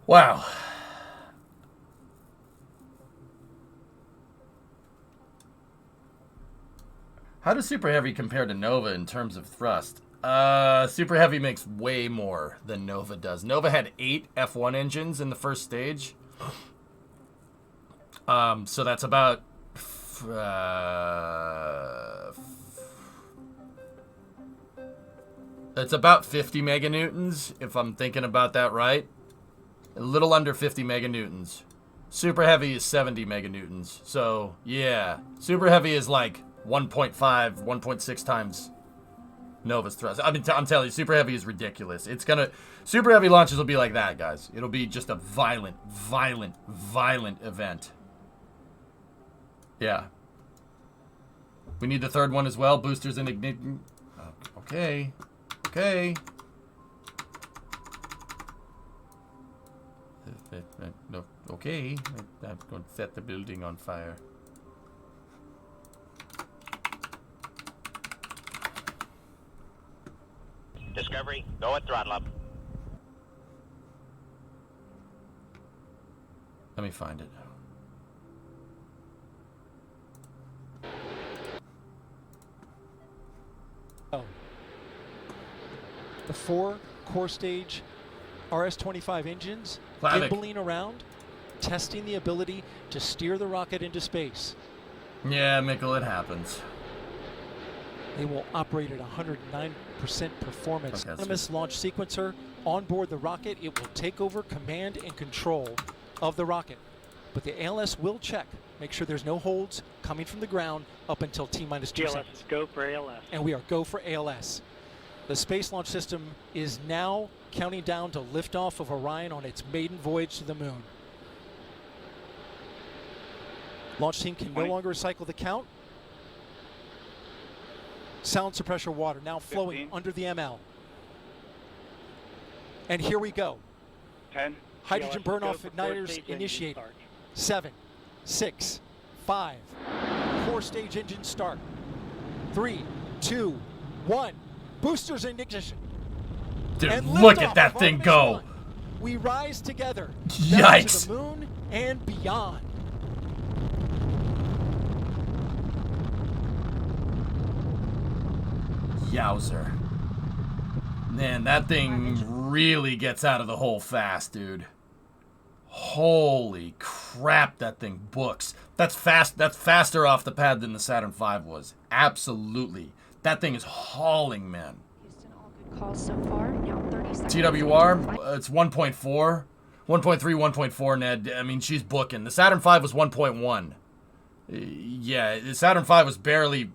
Wow. How does Super Heavy compare to Nova in terms of thrust? Super Heavy makes way more than Nova does. Nova had 8 F1 engines in the first stage. So that's about it's about 50 meganewtons, if I'm thinking about that right. A little under 50 meganewtons. Super Heavy is 70 meganewtons. So, yeah. Super Heavy is like 1.5, 1.6 times Nova's thrust. I mean, I'm telling you, Super Heavy is ridiculous. It's gonna... Super Heavy launches will be like that, guys. It'll be just a violent event. Yeah. We need the third one as well. Boosters and ignition. Okay. Okay. No. Okay. I'm going to set the building on fire. Discovery, go at throttle up. Let me find it. Oh. The 4 core stage RS-25 engines gimbaling around, testing the ability to steer the rocket into space. Yeah, Mickle, it happens. They will operate at 109% performance. Okay, Autonomous launch sequencer on board the rocket. It will take over command and control of the rocket. But the ALS will check, make sure there's no holds coming from the ground up until T-minus 2 seconds. Go for ALS. And we are go for ALS. The Space Launch System is now counting down to liftoff of Orion on its maiden voyage to the moon. Launch team can no longer recycle the count. Sound suppressor water now flowing 15. under the ML. And here we go. 10. Hydrogen burn-off igniters initiated. 7, 6, 5. 4-stage engine start. 3, 2, 1. Boosters in ignition. Dude, And look liftoff at that of thing Artemis go. 1. We rise together. Yikes. Down to the moon and beyond. Yowzer. Man, that thing really gets out of the hole fast, dude. Holy crap, that thing books. That's fast. That's faster off the pad than the Saturn V was. Absolutely. That thing is hauling, man. Houston, all good calls so far. Now 30 seconds. TWR, it's 1.4. 1.3, 1.4, Ned. I mean, she's booking. The Saturn V was 1.1. Yeah, the Saturn V was barely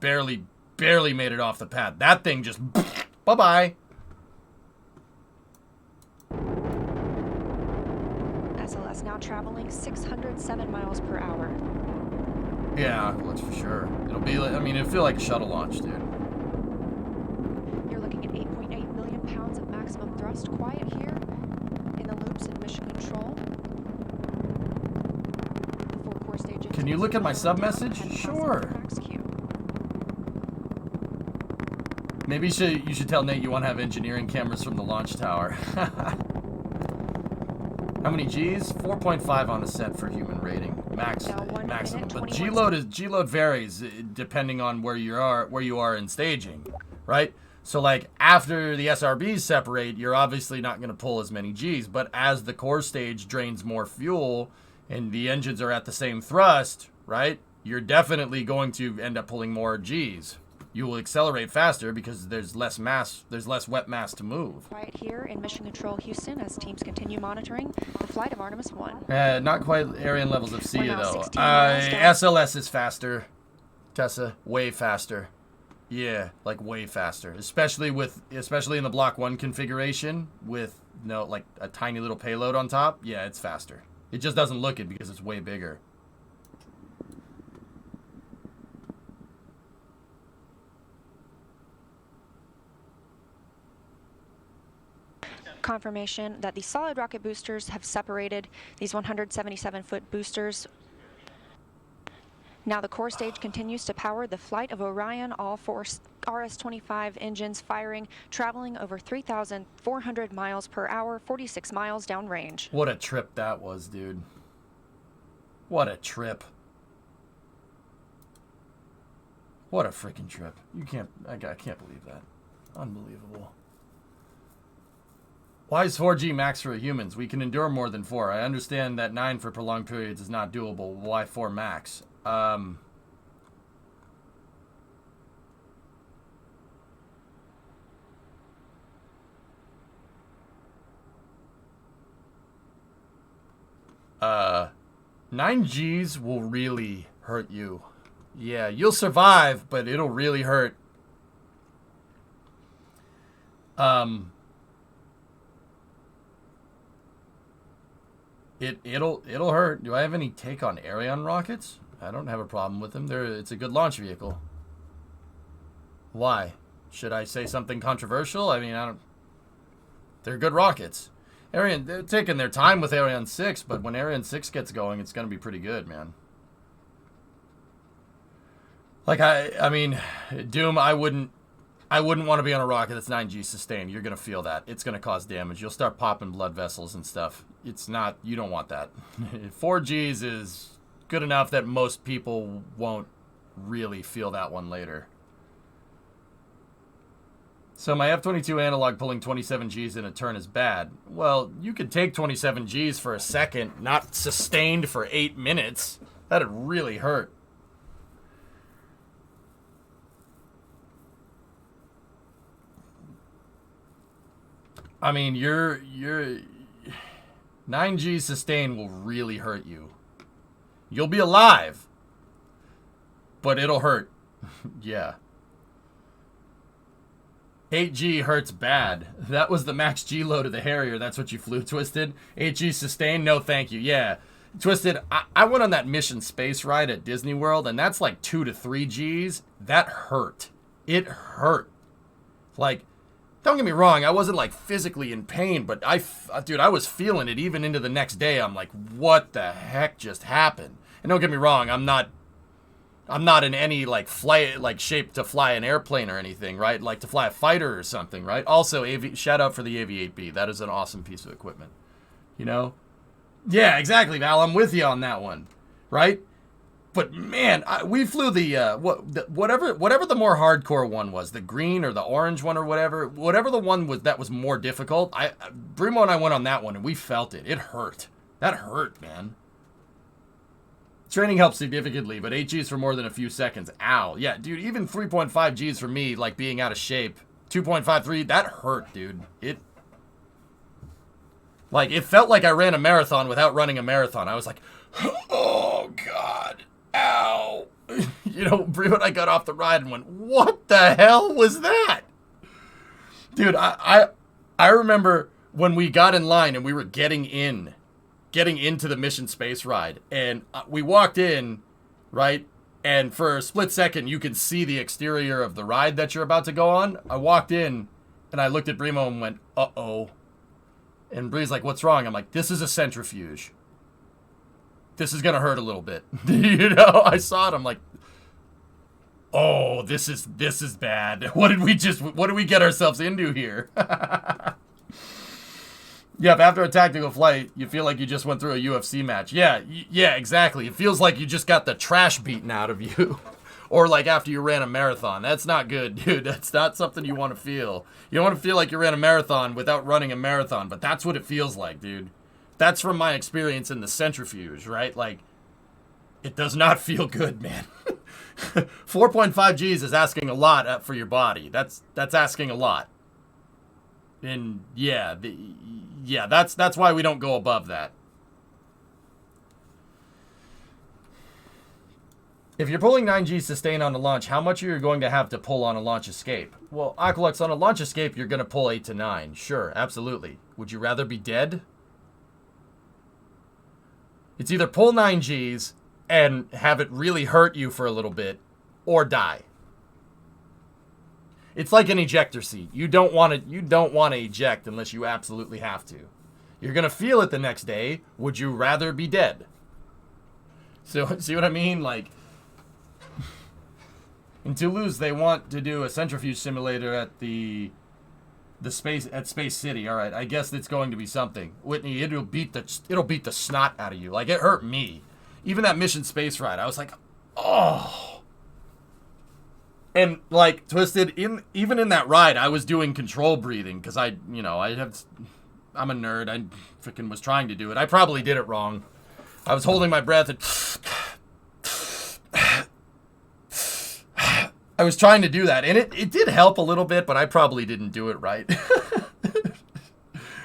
made it off the pad. That thing just... Bye-bye. SLS now traveling 607 miles per hour. Yeah, that's for sure. It'll be like... I mean, it'll feel like a shuttle launch, dude. You're looking at 8.8 million pounds of maximum thrust. Quiet here in the loops in mission control. The 4 core stage Can you look at my sub message? Sure. Maybe you should tell Nate you want to have engineering cameras from the launch tower. How many G's? 4.5 on the set for human rating, maximum. But G-load varies depending on where you are in staging, right? So like after the SRBs separate, you're obviously not going to pull as many G's. But as the core stage drains more fuel, and the engines are at the same thrust, right, you're definitely going to end up pulling more G's. You will accelerate faster because there's less mass, there's less wet mass to move. Quiet here in Mission Control Houston as teams continue monitoring the flight of Artemis 1. Not quite Arian levels of Sia, now though. 16 miles down. SLS is faster, Tessa. Way faster. Yeah, like way faster. Especially in the Block 1 configuration with like a tiny little payload on top. Yeah, it's faster. It just doesn't look it because it's way bigger. Confirmation that the solid rocket boosters have separated these 177-foot boosters. Now the core stage continues to power the flight of Orion, all four RS-25 engines firing, traveling over 3,400 miles per hour, 46 miles downrange. What a trip that was, dude. What a trip. What a freaking trip. I can't believe that. Unbelievable. Why is 4G max for humans? We can endure more than 4. I understand that 9 for prolonged periods is not doable. Why 4 max? 9Gs will really hurt you. Yeah, you'll survive, but it'll really hurt. It'll hurt. Do I have any take on Ariane rockets? I don't have a problem with them. It's a good launch vehicle. Why? Should I say something controversial? I mean, they're good rockets. Ariane, they're taking their time with Ariane 6, but when Ariane 6 gets going, it's going to be pretty good, man. Like, I mean, Doom, I wouldn't want to be on a rocket that's 9G sustained. You're going to feel that. It's going to cause damage. You'll start popping blood vessels and stuff. It's not, you don't want that. 4Gs is good enough that most people won't really feel that one later. So my F-22 analog pulling 27 Gs in a turn is bad. Well, you could take 27 Gs for a second, not sustained for 8 minutes. That'd really hurt. I mean, your 9G sustain will really hurt you. You'll be alive, but it'll hurt. Yeah. 8G hurts bad. That was the max G load of the Harrier. That's what you flew, Twisted. 8G sustain? No, thank you. Yeah. Twisted, I went on that mission space ride at Disney World, and that's like 2 to 3 Gs. That hurt. It hurt. Like, don't get me wrong, I wasn't like physically in pain, but dude, I was feeling it even into the next day. I'm like, what the heck just happened? And don't get me wrong, I'm not in any like shape to fly an airplane or anything, right? Like to fly a fighter or something, right? Also, shout out for the AV-8B. That is an awesome piece of equipment. You know? Yeah, exactly, Val. I'm with you on that one, right? But man, we flew the whatever the more hardcore one was, the green or the orange one or whatever the one was that was more difficult. Brimo and I went on that one and we felt it. It hurt. That hurt, man. Training helps significantly, but 8 Gs for more than a few seconds. Ow. Yeah, dude, even 3.5 Gs for me, like being out of shape. 2.53, that hurt, dude. It felt like I ran a marathon without running a marathon. I was like, oh, God. Ow. You know, Brie and I got off the ride and went, what the hell was that? Dude, I remember when we got in line and we were getting into the mission space ride, and we walked in, right? And for a split second, you could see the exterior of the ride that you're about to go on. I walked in, and I looked at Brimo and went, uh-oh. And Bree's like, what's wrong? I'm like, this is a centrifuge. This is going to hurt a little bit. You know, I saw it. I'm like, oh, this is bad. What did we get ourselves into here? Yep, after a tactical flight, you feel like you just went through a UFC match. Yeah, exactly. It feels like you just got the trash beaten out of you. Or like after you ran a marathon. That's not good, dude. That's not something you want to feel. You don't want to feel like you ran a marathon without running a marathon, but that's what it feels like, dude. That's from my experience in the centrifuge, right? Like, it does not feel good, man. 4.5 Gs is asking a lot for your body. That's asking a lot. And yeah, that's why we don't go above that. If you're pulling 9 Gs sustain on a launch, how much are you going to have to pull on a launch escape? Well, Aqualux, on a launch escape, you're going to pull 8 to 9. Sure, absolutely. Would you rather be dead? It's either pull 9 Gs and have it really hurt you for a little bit, or die. It's like an ejector seat. You don't want to eject unless you absolutely have to. You're going to feel it the next day. Would you rather be dead? So, see what I mean? Like, in Toulouse, they want to do a centrifuge simulator at Space City. All right, I guess it's going to be something. Whitney, it'll beat the snot out of you. Like, it hurt me. Even that Mission Space ride, I was like, oh. And like, Twisted, even in that ride, I was doing control breathing because I'm a nerd. I freaking was trying to do it. I probably did it wrong. I was holding my breath and I was trying to do that, and it did help a little bit, but I probably didn't do it right.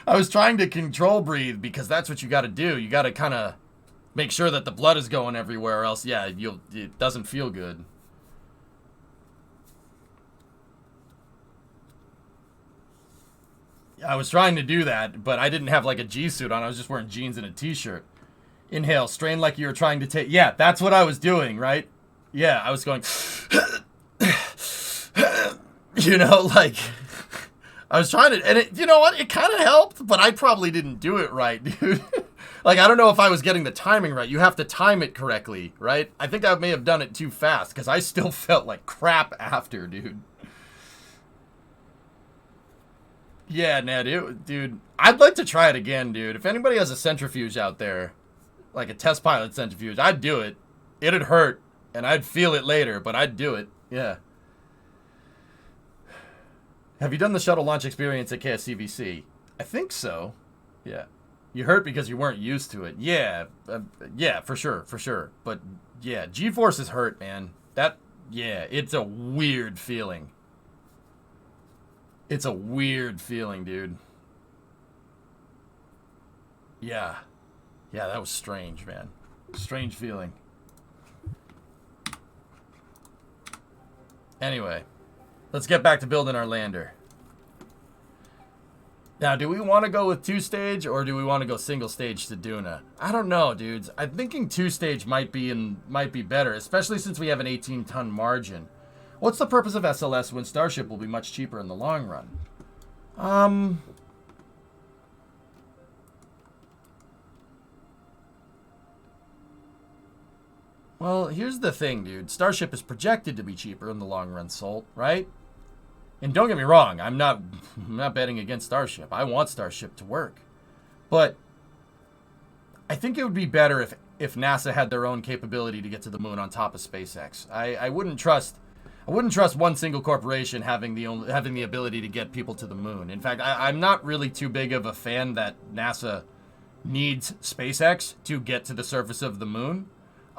I was trying to control breathe because that's what you got to do. You got to kind of make sure that the blood is going everywhere, or else, yeah, it doesn't feel good. I was trying to do that, but I didn't have like a G suit on. I was just wearing jeans and a t-shirt. Inhale, strain like you were trying to take. Yeah, that's what I was doing, right? Yeah, I was going. You know, like, I was trying to, and it, you know what? It kind of helped, but I probably didn't do it right, dude. Like, I don't know if I was getting the timing right. You have to time it correctly, right? I think I may have done it too fast because I still felt like crap after, dude. Yeah, Ned, dude, I'd like to try it again, dude. If anybody has a centrifuge out there, like a test pilot centrifuge, I'd do it. It'd hurt, and I'd feel it later, but I'd do it. Yeah. Have you done the shuttle launch experience at KSCVC? I think so. Yeah. You hurt because you weren't used to it. Yeah. Yeah, for sure. But, yeah, G-forces hurt, man. Yeah, it's a weird feeling. It's a weird feeling, dude. Yeah. Yeah, that was strange, man. Strange feeling. Anyway, let's get back to building our lander. Now, do we want to go with 2-stage or do we want to go single-stage to Duna? I don't know, dudes. I'm thinking 2-stage might be better, especially since we have an 18-ton margin. What's the purpose of SLS when Starship will be much cheaper in the long run? Well, here's the thing, dude. Starship is projected to be cheaper in the long run, Salt, right? And don't get me wrong, I'm not betting against Starship. I want Starship to work. But I think it would be better if NASA had their own capability to get to the moon on top of SpaceX. I wouldn't trust one single corporation having the ability to get people to the moon. In fact, I'm not really too big of a fan that NASA needs SpaceX to get to the surface of the moon.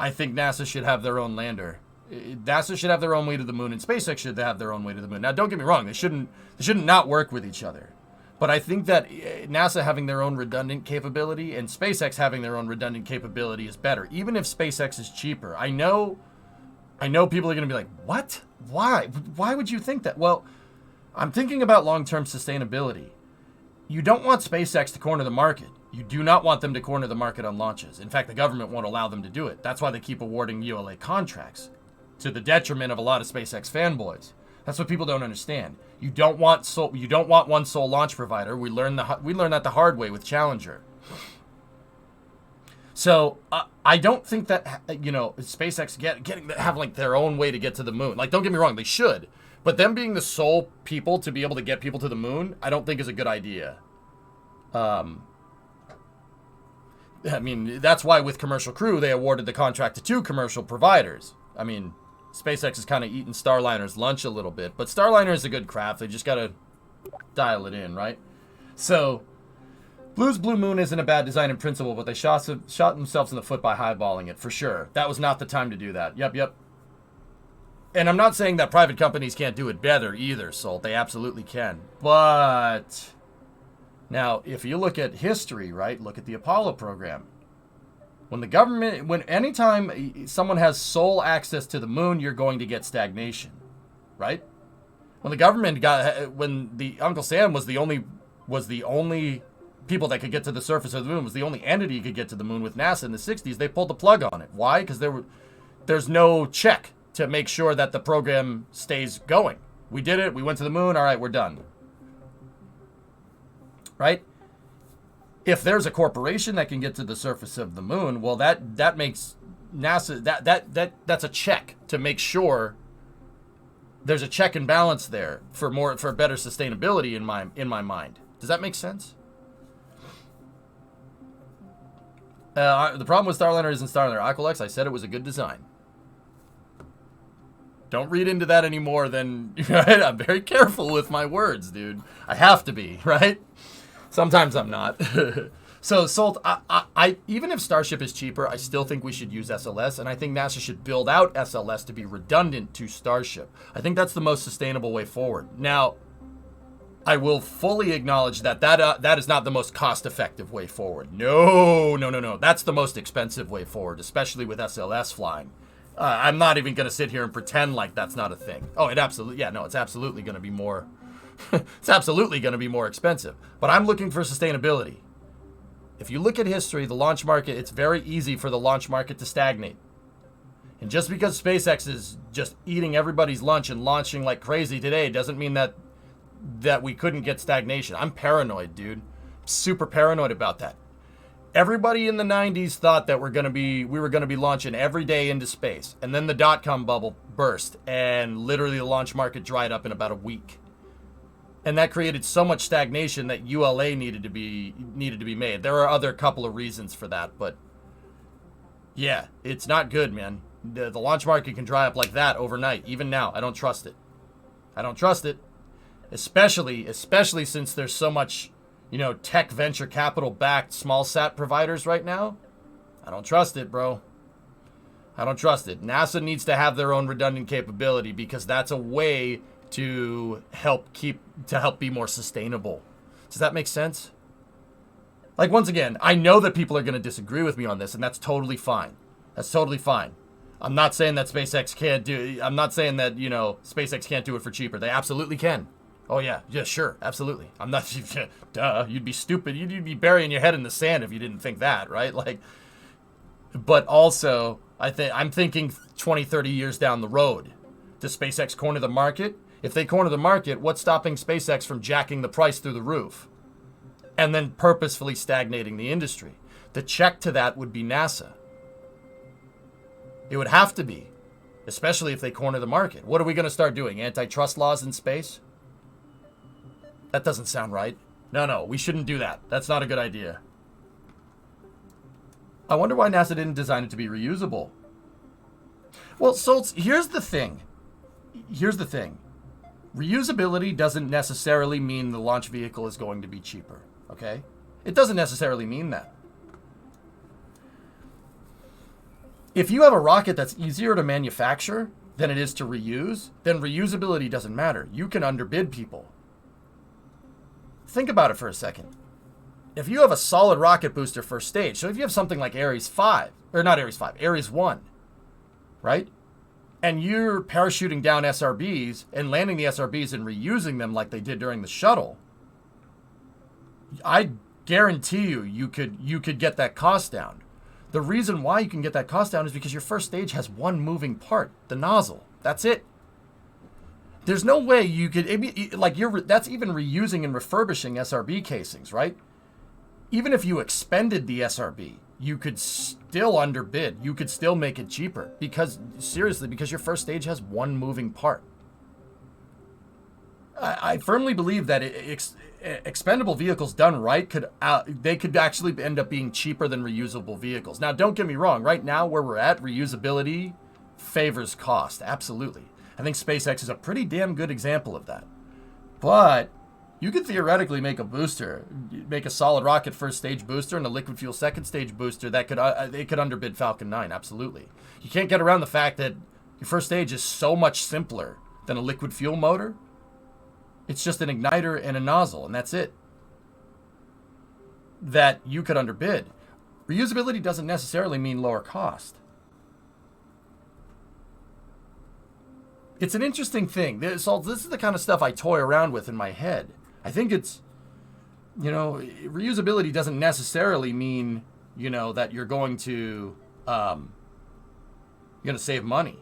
I think NASA should have their own lander. NASA should have their own way to the moon, and SpaceX should have their own way to the moon. Now, don't get me wrong; they shouldn't not work with each other. But I think that NASA having their own redundant capability and SpaceX having their own redundant capability is better, even if SpaceX is cheaper. I know people are going to be like, "What? Why? Why would you think that?" Well, I'm thinking about long-term sustainability. You don't want SpaceX to corner the market. You do not want them to corner the market on launches. In fact, the government won't allow them to do it. That's why they keep awarding ULA contracts, to the detriment of a lot of SpaceX fanboys. That's what people don't understand. You don't want one sole launch provider. We learned that the hard way with Challenger. So I don't think that SpaceX have like their own way to get to the moon. Like, don't get me wrong, they should, but them being the sole people to be able to get people to the moon, I don't think is a good idea. I mean, that's why with Commercial Crew, they awarded the contract to 2 commercial providers. I mean, SpaceX is kind of eating Starliner's lunch a little bit, but Starliner is a good craft. They just got to dial it in, right? So Blue's Blue Moon isn't a bad design in principle, but they shot themselves in the foot by highballing it, for sure. That was not the time to do that. Yep. And I'm not saying that private companies can't do it better either, Salt. They absolutely can. But now, if you look at history, right, look at the Apollo program. When the government, anytime someone has sole access to the moon, you're going to get stagnation, right? When the government when the Uncle Sam was the only people that could get to the surface of the moon, was the only entity who could get to the moon with NASA in the 60s, they pulled the plug on it. Why? Because there's no check to make sure that the program stays going. We did it. We went to the moon. All right, we're done. Right? If there's a corporation that can get to the surface of the moon, well, that makes NASA that's a check to make sure there's a check and balance there for better sustainability in my mind. Does that make sense? The problem with Starliner isn't Starliner. Aqualex, I said it was a good design. Don't read into that any more than, right? I'm very careful with my words, dude. I have to be, right? Sometimes I'm not. So, Salt, I even if Starship is cheaper, I still think we should use SLS, and I think NASA should build out SLS to be redundant to Starship. I think that's the most sustainable way forward. Now, I will fully acknowledge that is not the most cost-effective way forward. No. That's the most expensive way forward, especially with SLS flying. I'm not even going to sit here and pretend like that's not a thing. Oh, it's absolutely going to be more. It's absolutely going to be more expensive. But I'm looking for sustainability. If you look at history, the launch market, it's very easy for the launch market to stagnate. And just because SpaceX is just eating everybody's lunch and launching like crazy today doesn't mean that we couldn't get stagnation. I'm paranoid, dude. Super paranoid about that. Everybody in the 90s thought that we were going to be launching every day into space. And then the dot-com bubble burst and literally the launch market dried up in about a week. And that created so much stagnation that ULA needed to be made. There are other couple of reasons for that, but yeah, it's not good, man. The launch market can dry up like that overnight. Even now, I don't trust it. I don't trust it. Especially since there's so much, tech venture capital backed small sat providers right now. I don't trust it, bro. I don't trust it. NASA needs to have their own redundant capability because that's a way to help be more sustainable. Does that make sense? Like, once again, I know that people are going to disagree with me on this, and that's totally fine. That's totally fine. I'm not saying that SpaceX can't do. I'm not saying that SpaceX can't do it for cheaper. They absolutely can. Oh yeah, sure, absolutely. I'm not. Duh, you'd be stupid. You'd be burying your head in the sand if you didn't think that, right? Like, but also, I'm thinking 20, 30 years down the road. Does SpaceX corner the market? If they corner the market, what's stopping SpaceX from jacking the price through the roof and then purposefully stagnating the industry? The check to that would be NASA. It would have to be, especially if they corner the market. What are we going to start doing? Antitrust laws in space? That doesn't sound right. No, we shouldn't do that. That's not a good idea. I wonder why NASA didn't design it to be reusable. Well, so here's the thing. Reusability doesn't necessarily mean the launch vehicle is going to be cheaper, okay? It doesn't necessarily mean that. If you have a rocket that's easier to manufacture than it is to reuse, then reusability doesn't matter. You can underbid people. Think about it for a second. If you have a solid rocket booster first stage, so if you have something like Ares 1, right? And you're parachuting down SRBs and landing the SRBs and reusing them like they did during the shuttle, I guarantee you could get that cost down. The reason why you can get that cost down is because your first stage has one moving part, the nozzle. That's it. There's no way you could, that's even reusing and refurbishing SRB casings, right? Even if you expended the SRB, you could still underbid. You could still make it cheaper because your first stage has one moving part. I firmly believe that expendable vehicles done right could actually end up being cheaper than reusable vehicles. Now, don't get me wrong. Right now, where we're at, reusability favors cost. Absolutely. I think SpaceX is a pretty damn good example of that. But You could theoretically make a booster, make a solid rocket first stage booster and a liquid fuel second stage booster that could it could underbid Falcon 9, absolutely. You can't get around the fact that your first stage is so much simpler than a liquid fuel motor. It's just an igniter and a nozzle, and that's it. That you could underbid. Reusability doesn't necessarily mean lower cost. It's an interesting thing. This is the kind of stuff I toy around with in my head. I think it's, reusability doesn't necessarily mean, that you're going to save money.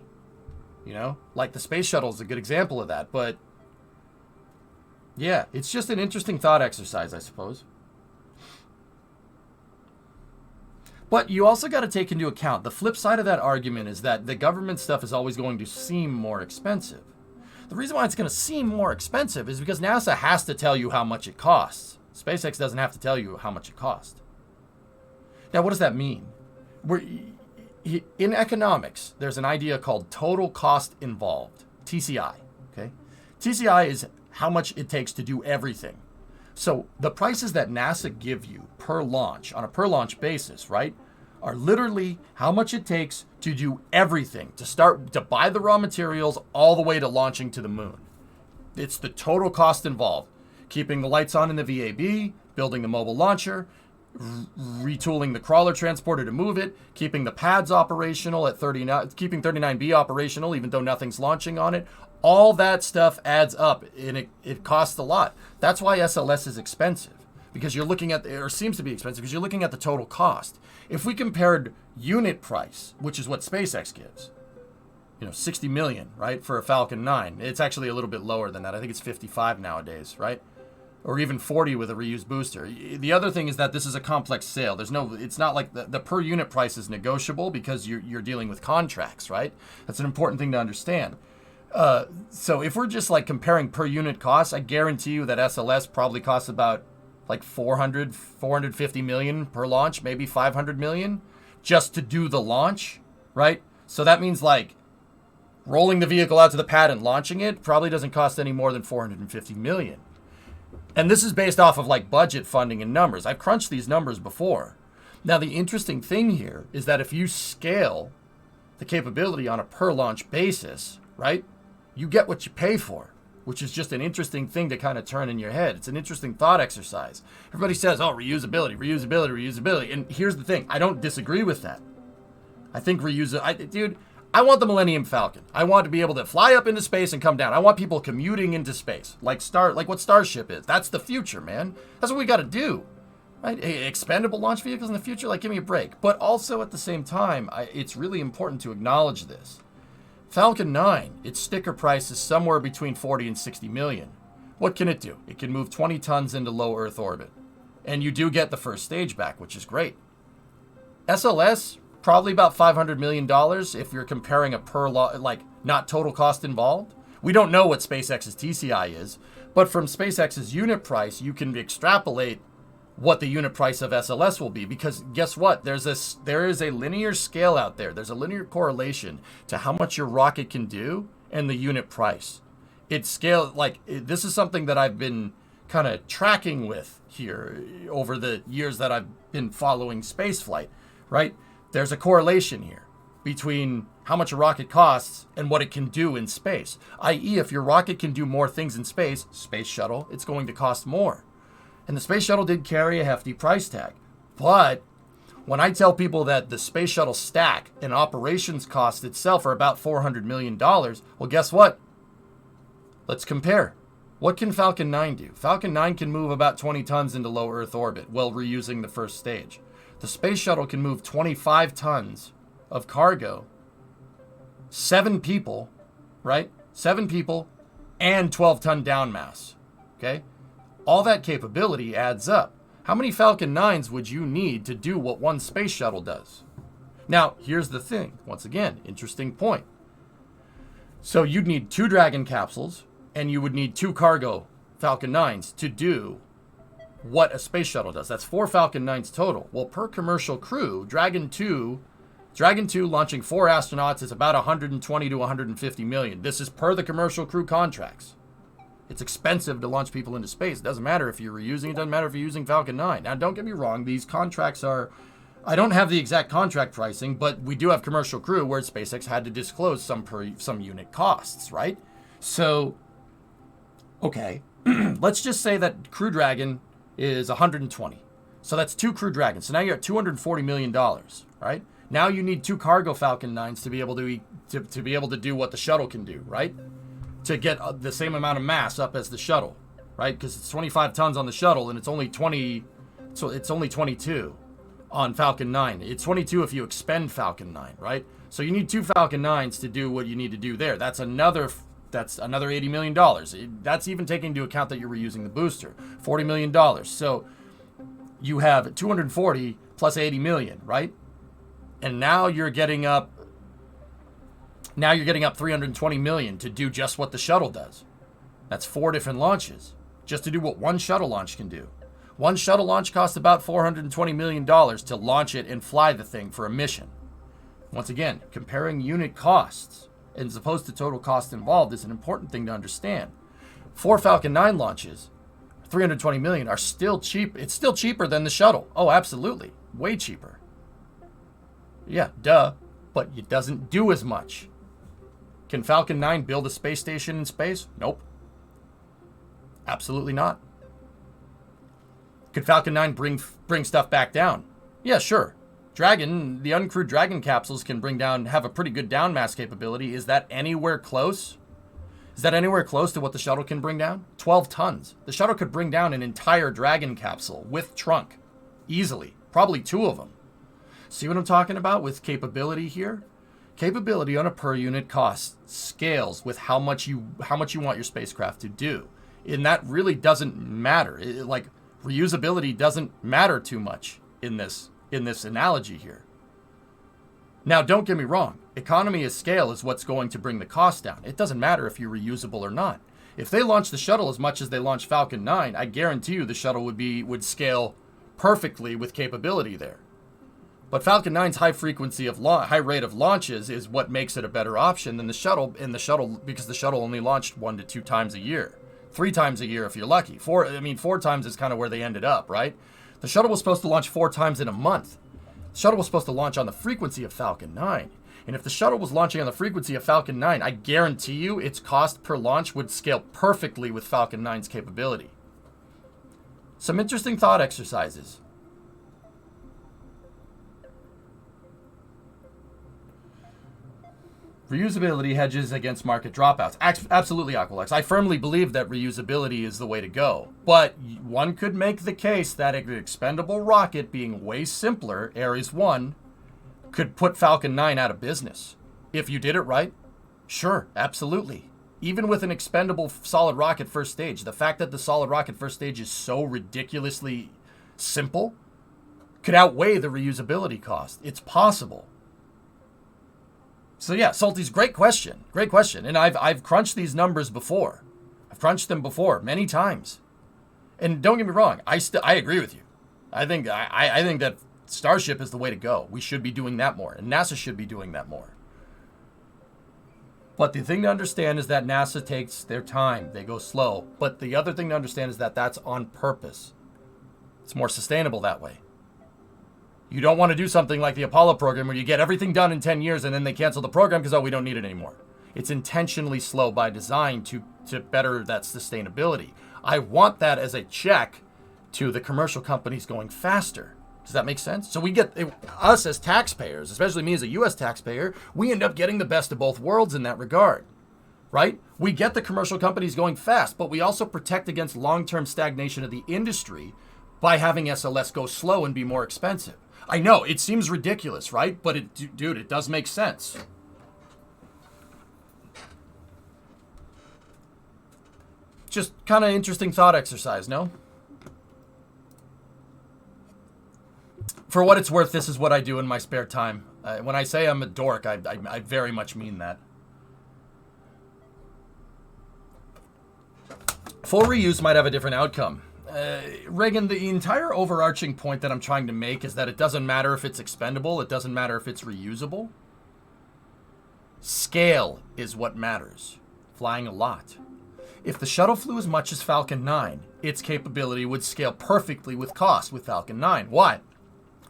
Like the space shuttle is a good example of that. But yeah, it's just an interesting thought exercise, I suppose. But you also got to take into account the flip side of that argument is that the government stuff is always going to seem more expensive. The reason why it's going to seem more expensive is because NASA has to tell you how much it costs. SpaceX doesn't have to tell you how much it costs. Now, what does that mean? In economics, there's an idea called total cost involved, TCI. Okay, TCI is how much it takes to do everything. So the prices that NASA give you per launch, on a per launch basis, right, are literally how much it takes to do everything, to buy the raw materials all the way to launching to the moon. It's the total cost involved. Keeping the lights on in the VAB, building the mobile launcher, retooling the crawler transporter to move it, keeping the pads operational at 39, keeping 39B operational even though nothing's launching on it. All that stuff adds up, and it costs a lot. That's why SLS is expensive, because you're looking at, or seems to be expensive, because you're looking at the total cost. If we compared unit price, which is what SpaceX gives, 60 million, right, for a Falcon 9. It's actually a little bit lower than that. I think it's 55 nowadays, right? Or even 40 with a reused booster. The other thing is that this is a complex sale. It's not like the per unit price is negotiable because you're dealing with contracts, right? That's an important thing to understand. So if we're just like comparing per unit costs, I guarantee you that SLS probably costs about like 450 million per launch, maybe 500 million just to do the launch, right? So that means like rolling the vehicle out to the pad and launching it probably doesn't cost any more than 450 million. And this is based off of like budget funding and numbers. I've crunched these numbers before. Now, the interesting thing here is that if you scale the capability on a per launch basis, right, you get what you pay for, which is just an interesting thing to kind of turn in your head. It's an interesting thought exercise. Everybody says, oh, reusability. And here's the thing. I don't disagree with that. I think I want the Millennium Falcon. I want to be able to fly up into space and come down. I want people commuting into space, like what Starship is. That's the future, man. That's what we got to do. Right? Expendable launch vehicles in the future, like, give me a break. But also at the same time, it's really important to acknowledge this. Falcon 9, its sticker price is somewhere between 40 and 60 million. What can it do? It can move 20 tons into low Earth orbit. And you do get the first stage back, which is great. SLS, probably about $500 million if you're comparing a not total cost involved. We don't know what SpaceX's TCI is, but from SpaceX's unit price, you can extrapolate what the unit price of SLS will be, because guess what? There is a linear scale out there. There's a linear correlation to how much your rocket can do and the unit price. This is something that I've been kind of tracking with here over the years that I've been following spaceflight, right? There's a correlation here between how much a rocket costs and what it can do in space. i.e., if your rocket can do more things in space shuttle, it's going to cost more. And the space shuttle did carry a hefty price tag. But when I tell people that the space shuttle stack and operations cost itself are about $400 million, well, guess what? Let's compare. What can Falcon 9 do? Falcon 9 can move about 20 tons into low Earth orbit while reusing the first stage. The space shuttle can move 25 tons of cargo, 7 people, right? 7 people, and 12-ton down mass, okay? All that capability adds up. How many Falcon 9s would you need to do what one space shuttle does? Now, here's the thing. Once again, interesting point. So you'd need 2 Dragon capsules, and you would need 2 cargo Falcon 9s to do what a space shuttle does. That's 4 Falcon 9s total. Well, per commercial crew, Dragon 2 launching 4 astronauts is about 120 to 150 million. This is per the commercial crew contracts. It's expensive to launch people into space. It doesn't matter if you're reusing. It doesn't matter if you're using Falcon 9. Now, don't get me wrong. These contracts are... I don't have the exact contract pricing, but we do have commercial crew where SpaceX had to disclose some unit costs, right? So, okay. Let's just say that Crew Dragon is 120. So that's 2 Crew Dragons. So now you're at $240 million, right? Now you need 2 cargo Falcon 9s to be able to do what the shuttle can do, right? To get the same amount of mass up as the shuttle, right? Because it's 25 tons on the shuttle and it's only 20, so it's only 22 on Falcon 9. It's 22 if you expend Falcon 9, right? So you need 2 Falcon 9s to do what you need to do there. That's another $80 million. That's even taking into account that you're reusing the booster. $40 million. So you have 240 plus 80 million, right? And now you're getting up 320 million to do just what the shuttle does. That's 4 different launches just to do what one shuttle launch can do. One shuttle launch costs about $420 million to launch it and fly the thing for a mission. Once again, comparing unit costs as opposed to total cost involved is an important thing to understand. 4 Falcon 9 launches, $320 million, are still cheap. It's still cheaper than the shuttle. Oh, absolutely. Way cheaper. Yeah, duh. But it doesn't do as much. Can Falcon 9 build a space station in space? Nope. Absolutely not. Could Falcon 9 bring stuff back down? Yeah, sure. Dragon, the uncrewed Dragon capsules can have a pretty good down mass capability. Is that anywhere close? Is that anywhere close to what the shuttle can bring down? 12 tons. The shuttle could bring down an entire Dragon capsule with trunk. Easily. Probably 2 of them. See what I'm talking about with capability here? Capability on a per unit cost scales with how much you want your spacecraft to do. And that really doesn't matter. Reusability doesn't matter too much in this analogy here. Now, don't get me wrong. Economy of scale is what's going to bring the cost down. It doesn't matter if you're reusable or not. If they launch the shuttle as much as they launch Falcon 9, I guarantee you the shuttle would scale perfectly with capability there. But Falcon 9's high rate of launches is what makes it a better option than the shuttle. Because the shuttle only launched 1 to 2 times a year. 3 times a year if you're lucky. 4 times is kind of where they ended up, right? The shuttle was supposed to launch 4 times in a month. The shuttle was supposed to launch on the frequency of Falcon 9. And if the shuttle was launching on the frequency of Falcon 9, I guarantee you its cost per launch would scale perfectly with Falcon 9's capability. Some interesting thought exercises. Reusability hedges against market dropouts. Absolutely, Aqualex. I firmly believe that reusability is the way to go. But one could make the case that an expendable rocket being way simpler, Ares 1, could put Falcon 9 out of business. If you did it right, sure, absolutely. Even with an expendable solid rocket first stage, the fact that the solid rocket first stage is so ridiculously simple could outweigh the reusability cost. It's possible. So yeah, Salty's great question, and I've crunched these numbers before. I've crunched them before many times, and don't get me wrong, I agree with you. I think that Starship is the way to go. We should be doing that more, and NASA should be doing that more. But the thing to understand is that NASA takes their time; they go slow. But the other thing to understand is that that's on purpose. It's more sustainable that way. You don't want to do something like the Apollo program where you get everything done in 10 years and then they cancel the program because, we don't need it anymore. It's intentionally slow by design to better that sustainability. I want that as a check to the commercial companies going faster. Does that make sense? So we get, us as taxpayers, especially me as a U.S. taxpayer, we end up getting the best of both worlds in that regard, right? We get the commercial companies going fast, but we also protect against long-term stagnation of the industry by having SLS go slow and be more expensive. I know, it seems ridiculous, right? But it does make sense. Just kind of interesting thought exercise, no? For what it's worth, this is what I do in my spare time. When I say I'm a dork, I very much mean that. Full reuse might have a different outcome. Reagan, the entire overarching point that I'm trying to make is that it doesn't matter if it's expendable. It doesn't matter if it's reusable. Scale is what matters. Flying a lot. If the shuttle flew as much as Falcon 9, its capability would scale perfectly with cost with Falcon 9. Why?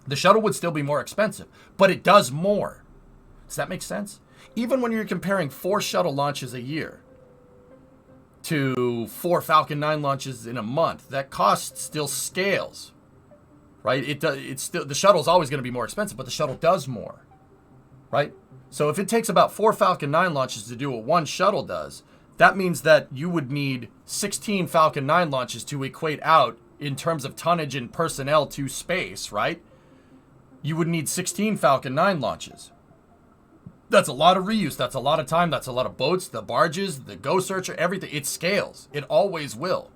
The shuttle would still be more expensive, but it does more. Does that make sense? Even when you're comparing 4 shuttle launches a year to 4 Falcon 9 launches in a month, that cost still scales, right? It's still, the shuttle is always going to be more expensive, but the shuttle does more, right? So if it takes about 4 Falcon 9 launches to do what one shuttle does, that means that you would need 16 Falcon 9 launches to equate out in terms of tonnage and personnel to space, right? You would need 16 Falcon 9 launches. That's a lot of reuse. That's a lot of time. That's a lot of boats, the barges, the Go Searcher, everything. It scales. It always will.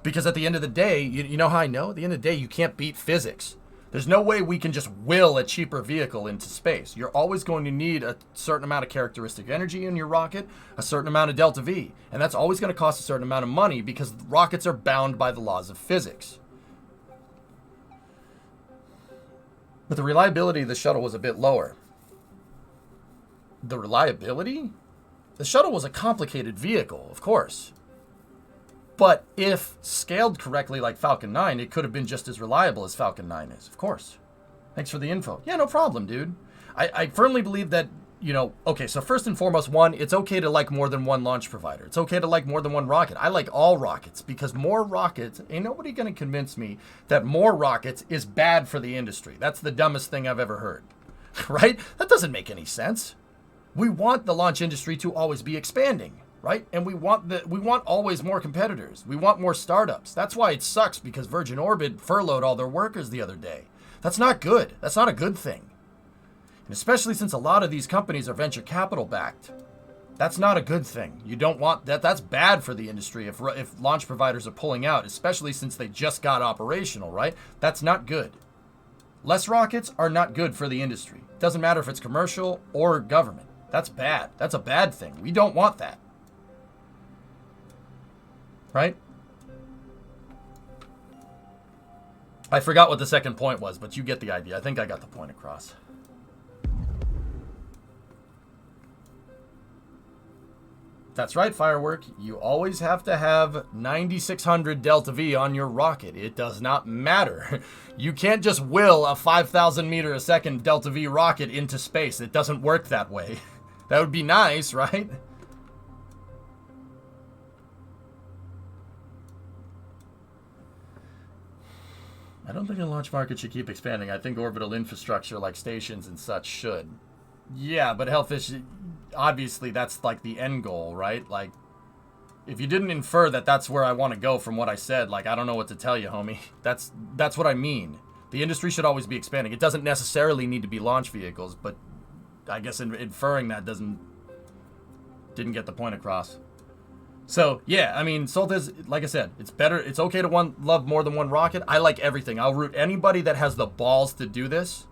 Because at the end of the day, you know how I know? At the end of the day, you can't beat physics. There's no way we can just will a cheaper vehicle into space. You're always going to need a certain amount of characteristic energy in your rocket, a certain amount of delta V. And that's always going to cost a certain amount of money because rockets are bound by the laws of physics. But the reliability of the shuttle was a bit lower. The reliability? The shuttle was a complicated vehicle, of course. But if scaled correctly like Falcon 9, it could have been just as reliable as Falcon 9 is, of course. Thanks for the info. Yeah, no problem, dude. I firmly believe that, you know, okay, so first and foremost, one, it's okay to like more than one launch provider. It's okay to like more than one rocket. I like all rockets because more rockets, ain't nobody going to convince me that more rockets is bad for the industry. That's the dumbest thing I've ever heard, right? That doesn't make any sense. We want the launch industry to always be expanding, right? And we want always more competitors. We want more startups. That's why it sucks because Virgin Orbit furloughed all their workers the other day. That's not good. That's not a good thing. And especially since a lot of these companies are venture capital backed. That's not a good thing. You don't want that. That's bad for the industry if launch providers are pulling out, especially since they just got operational, right? That's not good. Less rockets are not good for the industry. It doesn't matter if it's commercial or government. That's bad. That's a bad thing. We don't want that. Right? I forgot what the second point was, but you get the idea. I think I got the point across. That's right, Firework. You always have to have 9600 Delta V on your rocket. It does not matter. You can't just will a 5,000 meter a second Delta V rocket into space. It doesn't work that way. That would be nice, right? I don't think the launch market should keep expanding. I think orbital infrastructure like stations and such should. Yeah, but Hellfish, obviously that's like the end goal, right? Like, if you didn't infer that that's where I want to go from what I said, like, I don't know what to tell you, homie. That's what I mean. The industry should always be expanding. It doesn't necessarily need to be launch vehicles, but I guess inferring that didn't get the point across. So, yeah, I mean, Soltis, like I said, it's better. It's okay to love more than one rocket. I like everything. I'll root anybody that has the balls to do this.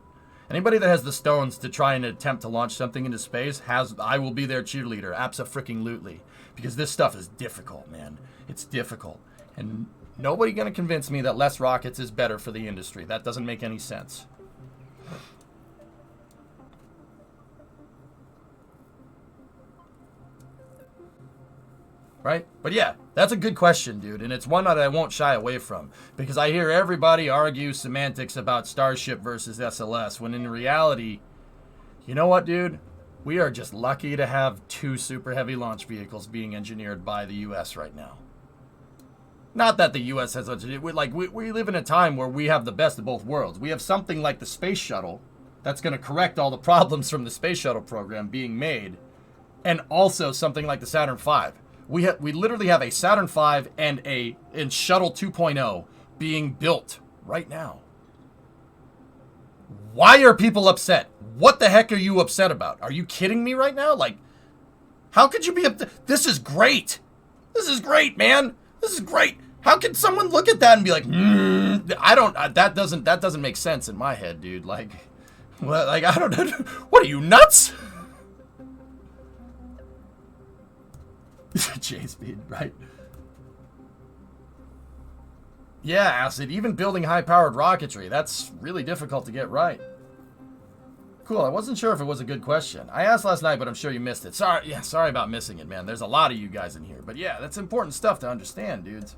Anybody that has the stones to try and attempt to launch something into space, I will be their cheerleader. Abso-freaking-lutely. Because this stuff is difficult, man. It's difficult. And nobody going to convince me that less rockets is better for the industry. That doesn't make any sense. Right? But yeah, that's a good question, dude. And it's one that I won't shy away from. Because I hear everybody argue semantics about Starship versus SLS. When in reality, you know what, dude? We are just lucky to have 2 super heavy launch vehicles being engineered by the U.S. right now. Not that the U.S. has such a... We live in a time where we have the best of both worlds. We have something like the Space Shuttle that's going to correct all the problems from the Space Shuttle program being made. And also something like the Saturn V. We literally have a Saturn V and Shuttle 2.0 being built right now. Why are people upset? What the heck are you upset about? Are you kidding me right now? Like, how could you be upset? This is great. This is great, man. This is great. How can someone look at that and be like, that doesn't make sense in my head, dude. Like, what? Like, I don't know. What are you, nuts? J-Speed, right? Yeah, Acid, even building high-powered rocketry, that's really difficult to get right. Cool. I wasn't sure if it was a good question. I asked last night, but I'm sure you missed it. Sorry about missing it, man. There's a lot of you guys in here. But yeah, that's important stuff to understand, dudes.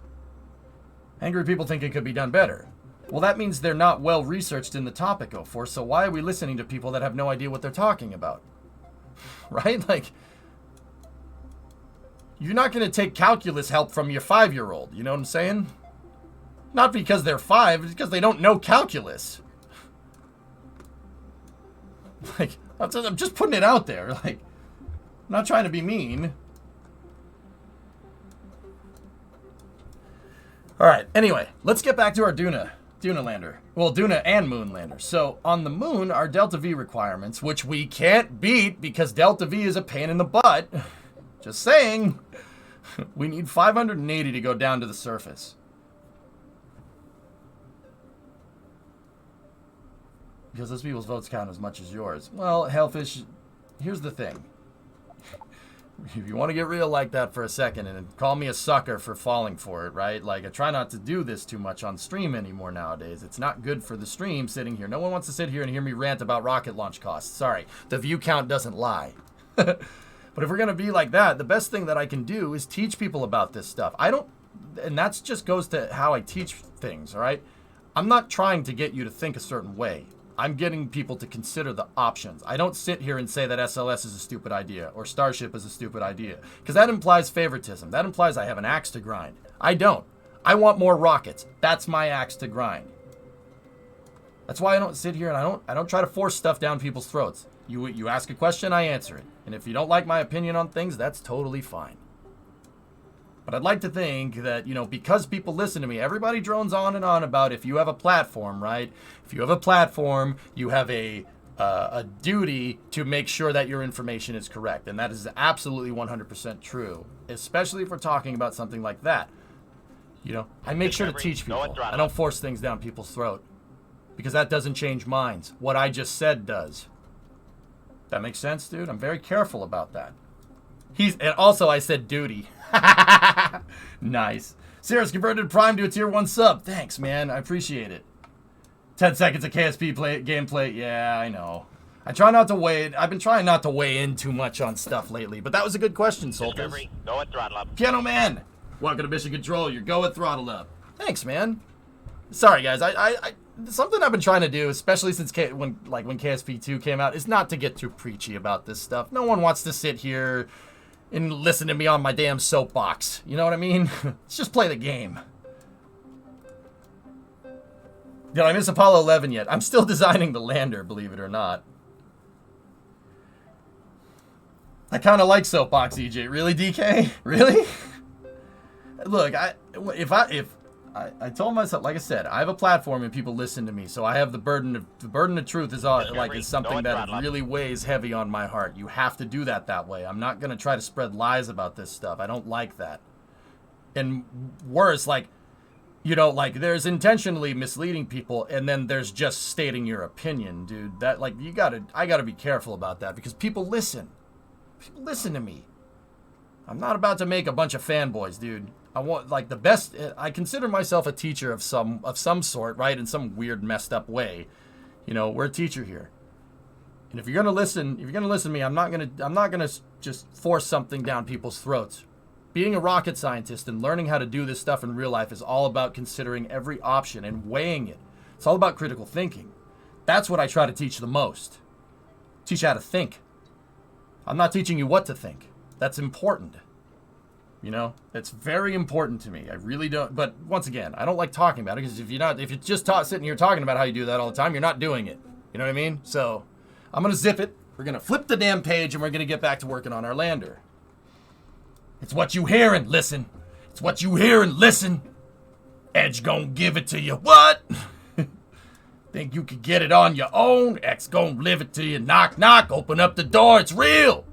Angry people think it could be done better. Well, that means they're not well researched in the topic, 04, so why are we listening to people that have no idea what they're talking about? Right? Like, you're not going to take calculus help from your 5-year-old, you know what I'm saying? Not because they're 5, it's because they don't know calculus. Like, I'm just putting it out there. Like, I'm not trying to be mean. All right, anyway, let's get back to our Duna lander. Well, Duna and Moon lander. So, on the Moon, our Delta V requirements, which we can't beat because Delta V is a pain in the butt. Just saying. We need 580 to go down to the surface. Because those people's votes count as much as yours. Well, Hellfish, here's the thing. If you want to get real like that for a second and call me a sucker for falling for it, right? Like, I try not to do this too much on stream anymore nowadays. It's not good for the stream sitting here. No one wants to sit here and hear me rant about rocket launch costs. Sorry, the view count doesn't lie. But if we're going to be like that, the best thing that I can do is teach people about this stuff. And that just goes to how I teach things, all right? I'm not trying to get you to think a certain way. I'm getting people to consider the options. I don't sit here and say that SLS is a stupid idea or Starship is a stupid idea, because that implies favoritism. That implies I have an axe to grind. I don't. I want more rockets. That's my axe to grind. That's why I don't sit here and I don't try to force stuff down people's throats. You ask a question, I answer it. And if you don't like my opinion on things, that's totally fine. But I'd like to think that, you know, because people listen to me, everybody drones on and on about if you have a platform, right? If you have a platform, you have a duty to make sure that your information is correct. And that is absolutely 100% true, especially if we're talking about something like that. You know, I make sure to teach people. I don't force things down people's throat because that doesn't change minds. What I just said does. That makes sense, dude? I'm very careful about that. And also I said duty. Nice. Sarah's converted Prime to a tier 1 sub. Thanks, man. I appreciate it. 10 seconds of KSP gameplay. Yeah, I know. I've been trying not to weigh in too much on stuff lately, but that was a good question, Soltis. Go at throttle up. Piano Man. Welcome to Mission Control. You're go at throttle up. Thanks, man. Sorry, guys. I something I've been trying to do, especially since when KSP 2 came out, is not to get too preachy about this stuff. No one wants to sit here and listen to me on my damn soapbox. You know what I mean? Let's just play the game. Did I miss Apollo 11 yet? I'm still designing the lander, believe it or not. I kind of like soapbox, EJ. Really, DK? Really? Look, I told myself, like I said, I have a platform and people listen to me, so I have the burden of truth is something that really weighs heavy on my heart. You have to do that way. I'm not gonna try to spread lies about this stuff. I don't like that. And worse, there's intentionally misleading people, and then there's just stating your opinion, dude. That I gotta be careful about that because people listen. People listen to me. I'm not about to make a bunch of fanboys, dude. I want the best. I consider myself a teacher of some sort, right? In some weird, messed up way. You know, we're a teacher here. And if you're gonna listen to me, I'm not gonna just force something down people's throats. Being a rocket scientist and learning how to do this stuff in real life is all about considering every option and weighing it. It's all about critical thinking. That's what I try to teach the most. Teach how to think. I'm not teaching you what to think. That's important. You know, it's very important to me. I really don't. But once again, I don't like talking about it because if you're just sitting here talking about how you do that all the time, you're not doing it. You know what I mean? So I'm going to zip it. We're going to flip the damn page and we're going to get back to working on our lander. It's what you hear and listen. It's what you hear and listen. Edge gonna give it to you. What? Think you could get it on your own? X gonna live it to you. Knock, knock. Open up the door. It's real.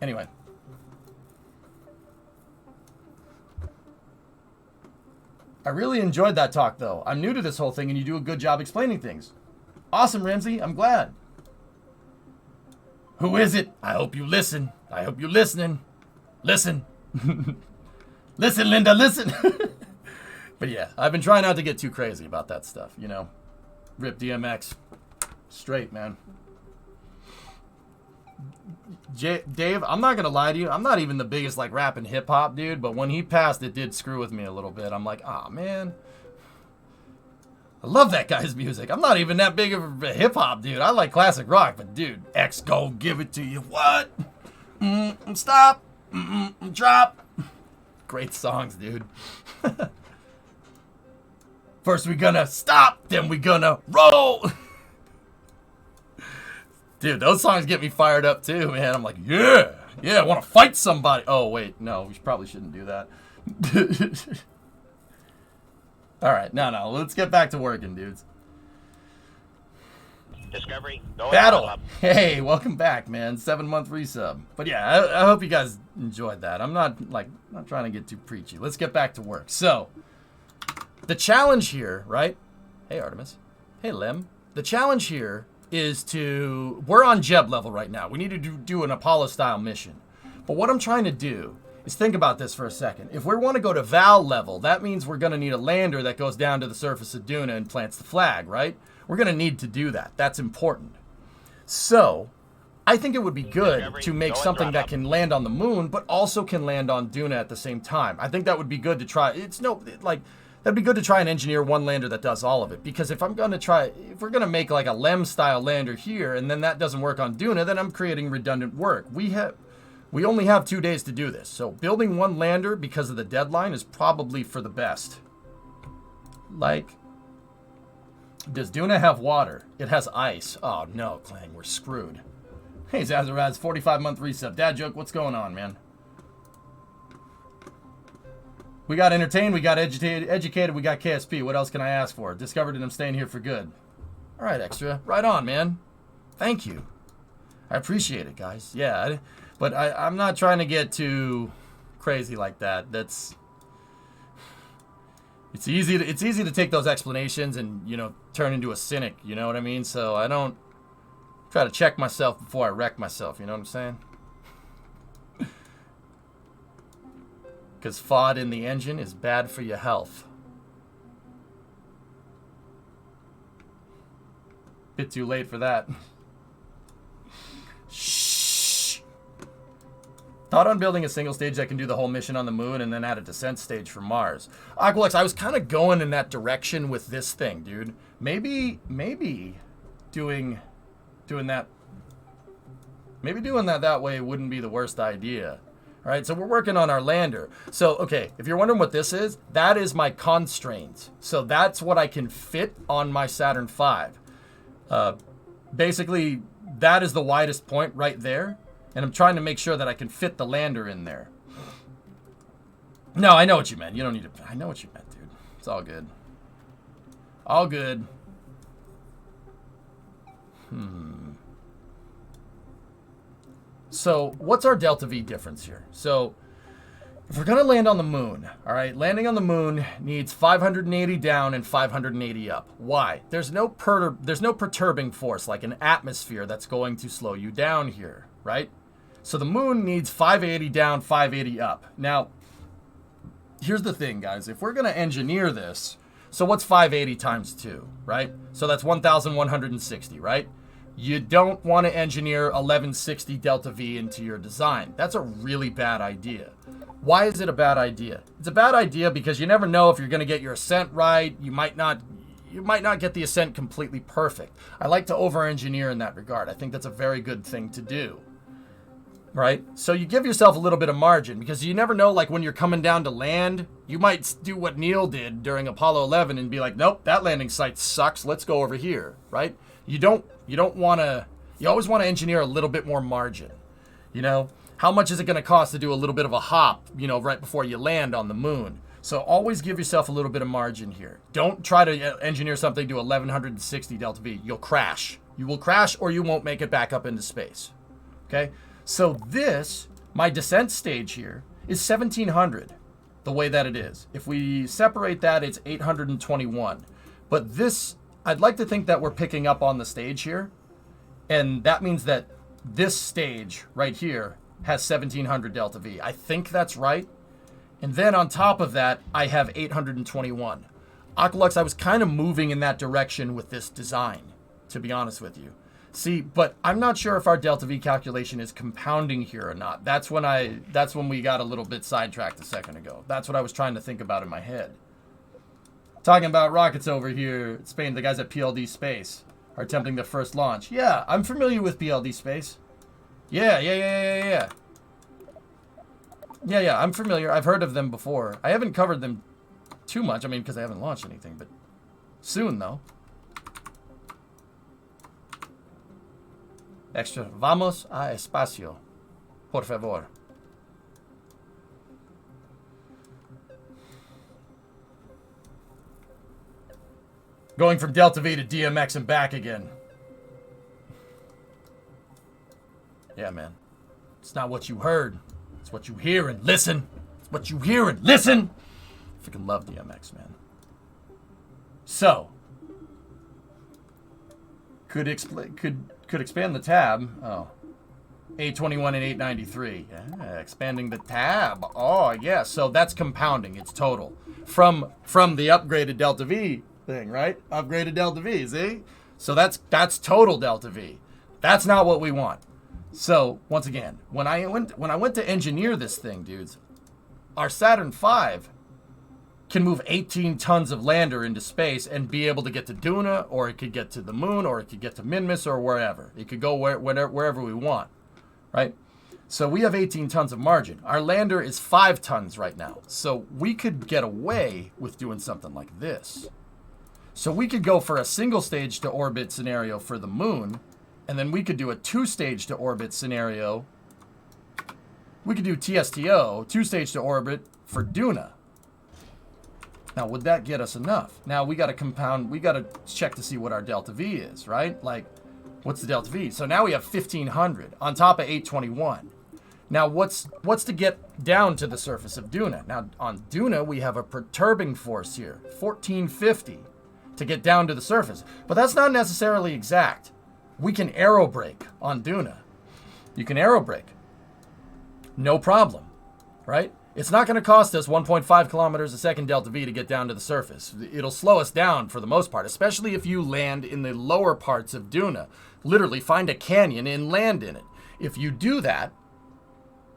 Anyway. I really enjoyed that talk, though. I'm new to this whole thing, and you do a good job explaining things. Awesome, Ramsey. I'm glad. Who is it? I hope you listen. I hope you're listening. Listen. Listen, Linda, listen. But yeah, I've been trying not to get too crazy about that stuff, you know. Rip DMX. Straight, man. Dave, I'm not gonna lie to you. I'm not even the biggest like rap and hip hop dude, but when he passed, it did screw with me a little bit. I'm like, ah, man. I love that guy's music. I'm not even that big of a hip hop dude. I like classic rock, but dude, X go give it to you. What? Stop. Drop. Great songs, dude. First we gonna stop, then we gonna roll. Dude, those songs get me fired up too, man. I'm like, yeah, I want to fight somebody. Oh, wait, no, we probably shouldn't do that. All right, no, let's get back to working, dudes. Discovery, go Battle. up. Hey, welcome back, man. 7-month resub. But yeah, I hope you guys enjoyed that. I'm not trying to get too preachy. Let's get back to work. So, the challenge here, right? Hey, Artemis. Hey, Lim. The challenge here is we're on Jeb level right now. We need to do an Apollo-style mission. But what I'm trying to do is think about this for a second. If we want to go to Val level, that means we're going to need a lander that goes down to the surface of Duna and plants the flag, right? We're going to need to do that. That's important. So, I think it would be good to make something that can land on the moon, but also can land on Duna at the same time. I think that would be good to try. That'd be good to try and engineer one lander that does all of it. Because if we're going to make like a LEM-style lander here, and then that doesn't work on Duna, then I'm creating redundant work. We only have 2 days to do this. So building one lander because of the deadline is probably for the best. Like, does Duna have water? It has ice. Oh no, Clang, we're screwed. Hey, Zazaraz, 45-month resub. Dad joke, what's going on, man? We got entertained, we got educated, we got KSP. What else can I ask for? Discovered and I'm staying here for good. All right, Extra. Right on, man. Thank you. I appreciate it, guys. Yeah, but I'm not trying to get too crazy like that. It's easy to take those explanations and, turn into a cynic, you know what I mean? So I don't try to check myself before I wreck myself, you know what I'm saying? Because FOD in the engine is bad for your health. Bit too late for that. Shh. Thought on building a single stage that can do the whole mission on the moon and then add a descent stage for Mars. Aqualex, I was kind of going in that direction with this thing, dude. Maybe doing that. Maybe doing that way wouldn't be the worst idea. All right, so we're working on our lander. So, okay, if you're wondering what this is, that is my constraint. So that's what I can fit on my Saturn V. Basically, that is the widest point right there. And I'm trying to make sure that I can fit the lander in there. No, I know what you meant. You don't need to... I know what you meant, dude. It's all good. All good. So, what's our delta V difference here? So, if we're going to land on the moon, all right, landing on the moon needs 580 down and 580 up. Why? There's no perturbing force like an atmosphere that's going to slow you down here, right? So, the moon needs 580 down, 580 up. Now, here's the thing, guys. If we're going to engineer this, so what's 580 times 2, right? So, that's 1,160, right? You don't want to engineer 1160 delta V into your design. That's a really bad idea. Why is it a bad idea? It's a bad idea because you never know if you're going to get your ascent right. You might not get the ascent completely perfect. I like to over-engineer in that regard. I think that's a very good thing to do. Right? So you give yourself a little bit of margin because you never know, like when you're coming down to land, you might do what Neil did during Apollo 11 and be like, nope, that landing site sucks. Let's go over here, right? You always want to engineer a little bit more margin. How much is it going to cost to do a little bit of a hop, right before you land on the moon? So always give yourself a little bit of margin here. Don't try to engineer something to 1160 delta V. You'll crash. You will crash or you won't make it back up into space. Okay? So my descent stage here, is 1700, the way that it is. If we separate that, it's 821. But this, I'd like to think that we're picking up on the stage here. And that means that this stage right here has 1700 delta V. I think that's right. And then on top of that, I have 821. Aqualux, I was kind of moving in that direction with this design. to be honest with you. See, but I'm not sure if our delta V calculation is compounding here or not. That's when we got a little bit sidetracked a second ago. That's what I was trying to think about in my head. Talking about rockets over here, Spain, the guys at PLD Space are attempting their first launch. Yeah, I'm familiar with PLD Space. Yeah, I'm familiar. I've heard of them before. I haven't covered them too much, I mean, because I haven't launched anything, but soon, though. Extra. Vamos a espacio. Por favor. Going from Delta V to DMX and back again. Yeah, man. It's not what you heard. It's what you hear and listen. It's what you hear and listen. I freaking love DMX, man. So, could expand the tab. Oh, 821 and 893. Yeah, expanding the tab. Oh, yeah. So that's compounding. It's total from the upgraded Delta V thing, right? Upgraded Delta V. See? So that's total Delta V. That's not what we want. So once again, when I went to engineer this thing, dudes, our Saturn V can move 18 tons of lander into space and be able to get to Duna, or it could get to the moon, or it could get to Minmus, or wherever. It could go wherever we want, right? So we have 18 tons of margin. Our lander is 5 tons right now. So we could get away with doing something like this. So we could go for a single stage to orbit scenario for the moon, and then we could do a 2-stage to orbit scenario. We could do TSTO, 2-stage to orbit for Duna. Now, would that get us enough? Now, we got to compound. We got to check to see what our Delta V is, right? Like, what's the Delta V? So now we have 1,500 on top of 821. Now, what's to get down to the surface of Duna? Now, on Duna, we have a perturbing force here, 1450, to get down to the surface. But that's not necessarily exact. We can aerobrake on Duna. You can aerobrake. No problem, right? It's not going to cost us 1.5 kilometers a second Delta V to get down to the surface. It'll slow us down for the most part, especially if you land in the lower parts of Duna. Literally find a canyon and land in it. If you do that,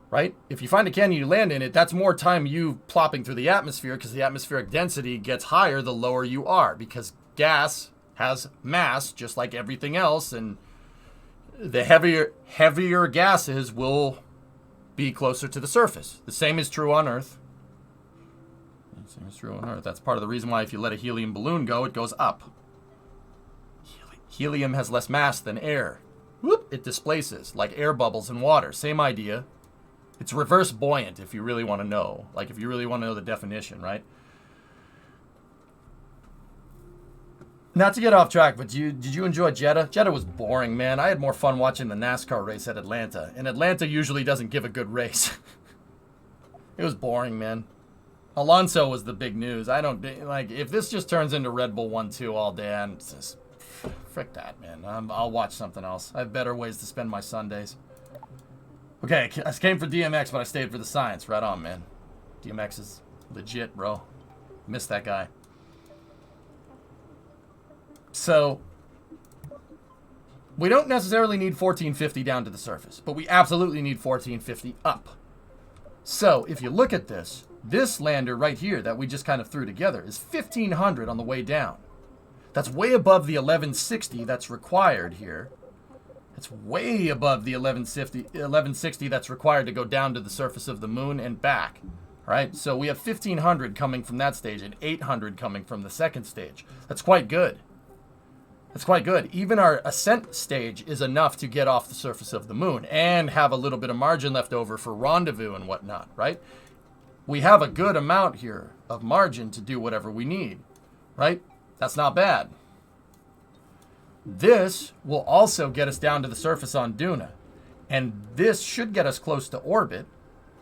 right? If you find a canyon, you land in it, that's more time you plopping through the atmosphere, because the atmospheric density gets higher the lower you are, because gas has mass just like everything else, and the heavier gases will be closer to the surface. The same is true on Earth. That's part of the reason why if you let a helium balloon go, it goes up. Helium has less mass than air. Whoop, it displaces, like air bubbles in water. Same idea. It's reverse buoyant, if you really want to know. Like, if you really want to know the definition, right? Not to get off track, but did you enjoy Jeddah? Jeddah was boring, man. I had more fun watching the NASCAR race at Atlanta. And Atlanta usually doesn't give a good race. It was boring, man. Alonso was the big news. I don't, like, if this just turns into Red Bull 1-2 all day, I'm just, frick that, man. I'll watch something else. I have better ways to spend my Sundays. Okay, I came for DMX, but I stayed for the science. Right on, man. DMX is legit, bro. Miss that guy. So, we don't necessarily need 1450 down to the surface, but we absolutely need 1450 up. So, if you look at this lander right here that we just kind of threw together is 1500 on the way down. That's way above the 1160 that's required here. It's way above the 1160 that's required to go down to the surface of the moon and back. Right? So we have 1500 coming from that stage and 800 coming from the second stage. That's quite good. That's quite good. Even our ascent stage is enough to get off the surface of the moon and have a little bit of margin left over for rendezvous and whatnot, right? We have a good amount here of margin to do whatever we need, right? That's not bad. This will also get us down to the surface on Duna. And this should get us close to orbit,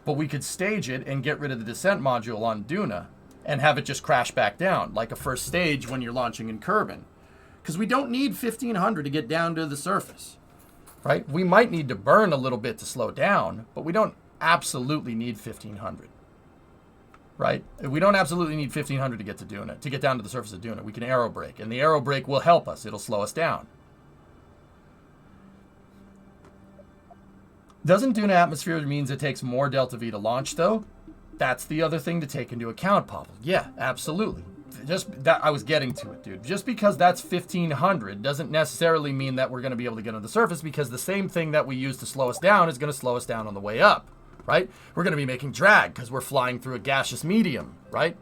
but we could stage it and get rid of the descent module on Duna and have it just crash back down, like a first stage when you're launching in Kerbal. Because we don't need 1500 to get down to the surface, right? We might need to burn a little bit to slow down, but we don't absolutely need 1500, right? We don't absolutely need 1500 to get to Duna, to get down to the surface of Duna. We can aerobrake, and the aerobrake will help us. It'll slow us down. Doesn't Duna atmosphere means it takes more delta V to launch, though? That's the other thing to take into account, Pavel. Yeah, absolutely. Just that, I was getting to it, dude. Just because that's 1,500 doesn't necessarily mean that we're going to be able to get on the surface, because the same thing that we use to slow us down is going to slow us down on the way up, right? We're going to be making drag because we're flying through a gaseous medium, right?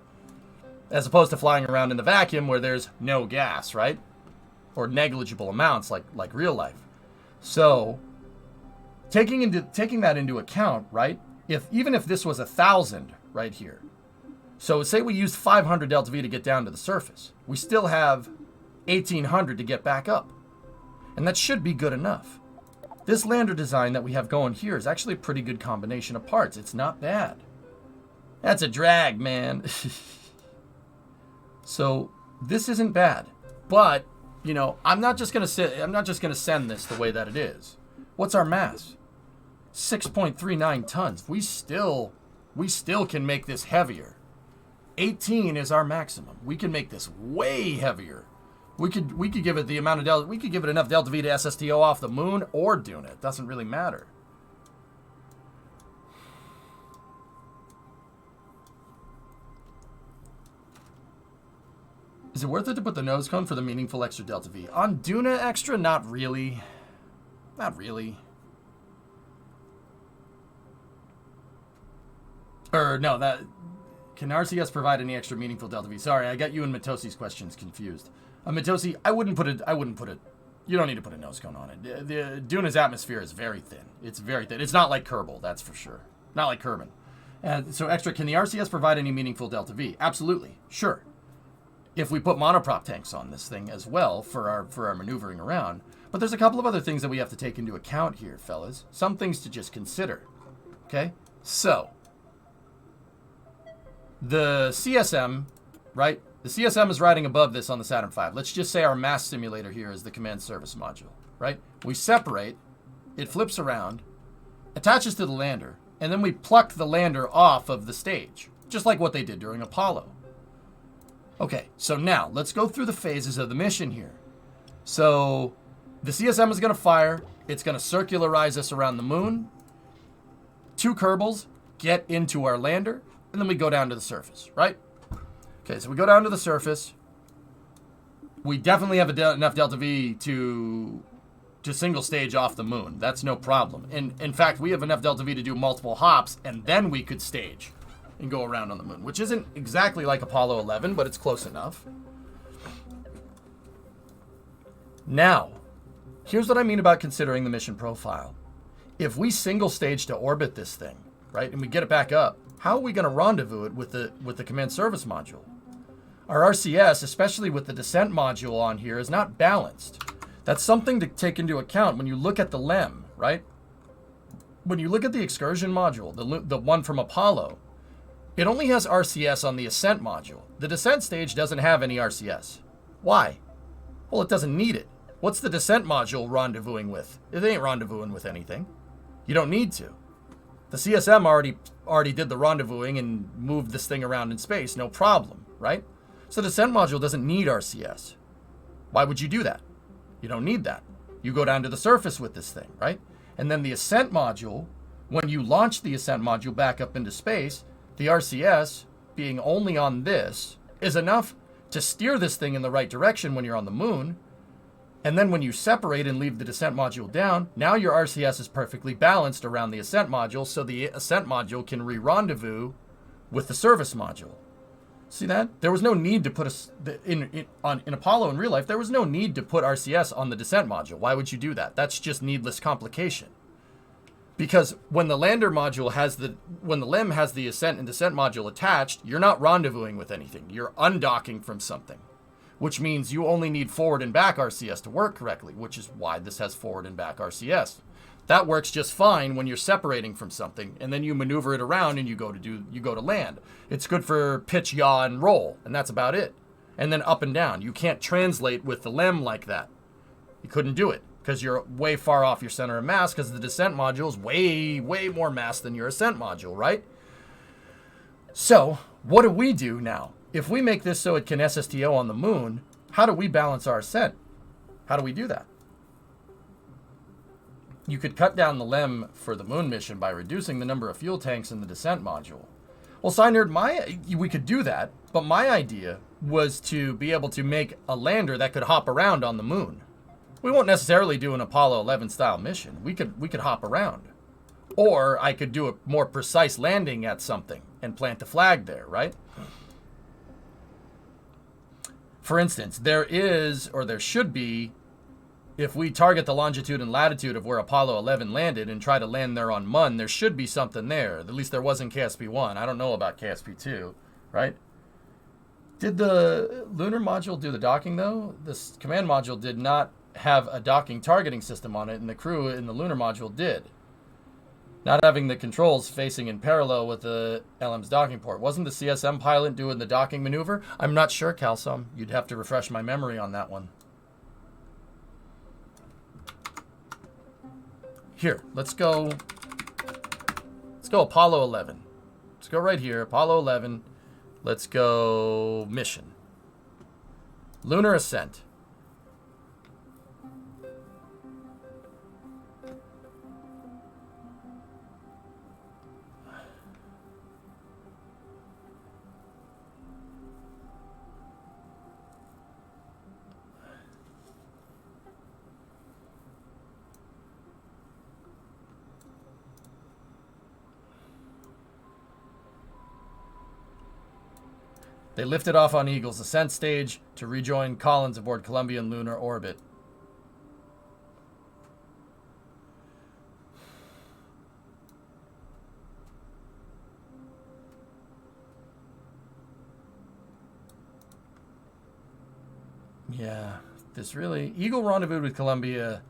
As opposed to flying around in the vacuum where there's no gas, right? Or negligible amounts like real life. So taking that into account, right? Even if this was 1,000 right here, so say we use 500 delta V to get down to the surface, we still have 1,800 to get back up, and that should be good enough. This lander design that we have going here is actually a pretty good combination of parts. It's not bad. That's a drag, man. So this isn't bad, but you know, I'm not just gonna send this the way that it is. What's our mass? 6.39 tons. We still can make this heavier. 18 is our maximum. We can make this way heavier. We could give it the amount of delta. We could give it enough delta V to SSTO off the moon or Duna. It doesn't really matter. Is it worth it to put the nose cone for the meaningful extra delta V? On Duna extra, not really. Not really. Or no, that can RCS provide any extra meaningful delta V? Sorry, I got you and Matosi's questions confused. Matosi, I wouldn't put it. You don't need to put a nose cone on it. The Duna's atmosphere is very thin. It's very thin. It's not like Kerbal, that's for sure. Not like Kerbin. So extra, can the RCS provide any meaningful delta V? Absolutely, sure. If we put monoprop tanks on this thing as well for our maneuvering around. But there's a couple of other things that we have to take into account here, fellas. Some things to just consider. Okay? So, the CSM, right? The CSM is riding above this on the Saturn V. Let's just say our mass simulator here is the command service module, right? We separate, it flips around, attaches to the lander, and then we pluck the lander off of the stage, just like what they did during Apollo. Okay, so now let's go through the phases of the mission here. So the CSM is going to fire. It's going to circularize us around the moon. 2 Kerbals get into our lander, and then we go down to the surface, right? Okay, so we go down to the surface. We definitely have enough delta V to single stage off the moon. That's no problem. And in fact, we have enough delta V to do multiple hops, and then we could stage and go around on the moon, which isn't exactly like Apollo 11, but it's close enough. Now, here's what I mean about considering the mission profile. If we single stage to orbit this thing, right, and we get it back up, how are we going to rendezvous it with the command service module? Our RCS, especially with the descent module on here, is not balanced. That's something to take into account when you look at the LEM, right? When you look at the excursion module, the one from Apollo, it only has RCS on the ascent module. The descent stage doesn't have any RCS. Why? Well, it doesn't need it. What's the descent module rendezvousing with? It ain't rendezvousing with anything. You don't need to. The CSM already did the rendezvousing and moved this thing around in space, no problem, right? So the descent module doesn't need RCS. Why would you do that? You don't need that. You go down to the surface with this thing, right? And then the ascent module, when you launch the ascent module back up into space, the RCS, being only on this, is enough to steer this thing in the right direction when you're on the moon. And then when you separate and leave the descent module down, now your RCS is perfectly balanced around the ascent module, so the ascent module can re-rendezvous with the service module. See that? There was no need to put in Apollo in real life, there was no need to put RCS on the descent module. Why would you do that? That's just needless complication. Because when the lander module when the LEM has the ascent and descent module attached, you're not rendezvousing with anything. You're undocking from something, which means you only need forward and back RCS to work correctly, which is why this has forward and back RCS. That works just fine when you're separating from something, and then you maneuver it around and you go to land. It's good for pitch, yaw, and roll, and that's about it. And then up and down. You can't translate with the LEM like that. You couldn't do it, because you're way far off your center of mass, because the descent module is way, way more mass than your ascent module, right? So, what do we do now? If we make this so it can SSTO on the moon, how do we balance our ascent? How do we do that? you could cut down the LEM for the moon mission by reducing the number of fuel tanks in the descent module. Well, Synerd, we could do that, but my idea was to be able to make a lander that could hop around on the moon. We won't necessarily do an Apollo 11 style mission. We could hop around. Or I could do a more precise landing at something and plant a flag there, right? For instance, there should be, if we target the longitude and latitude of where Apollo 11 landed and try to land there on Mun, there should be something there. At least there was in KSP-1. I don't know about KSP-2, right? Did the lunar module do the docking, though? This command module did not have a docking targeting system on it, and the crew in the lunar module did. Not having the controls facing in parallel with the LM's docking port. Wasn't the CSM pilot doing the docking maneuver? I'm not sure, Calsom. You'd have to refresh my memory on that one. Here, let's go Apollo 11. Let's go right here, Apollo 11. Let's go mission. Lunar ascent. They lifted off on Eagle's ascent stage to rejoin Collins aboard Columbia in lunar orbit. Yeah, this really... Eagle rendezvoused with Columbia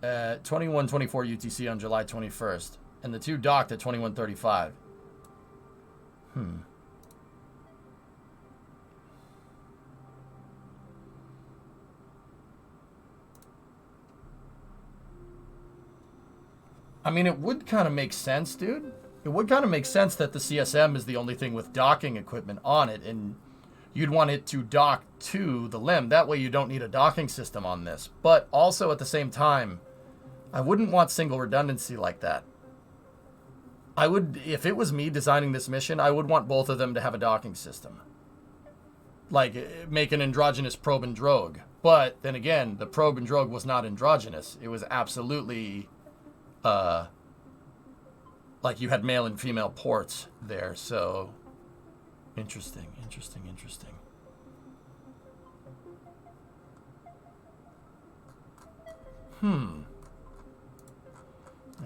at 21:24 UTC on July 21st, and the two docked at 21:35. I mean, it would kind of make sense, dude. It would kind of make sense that the CSM is the only thing with docking equipment on it, and you'd want it to dock to the LEM. That way you don't need a docking system on this. But also at the same time, I wouldn't want single redundancy like that. I would, if it was me designing this mission, I would want both of them to have a docking system. Like, make an androgynous probe and drogue. But then again, the probe and drogue was not androgynous. It was absolutely... like you had male and female ports there, so interesting.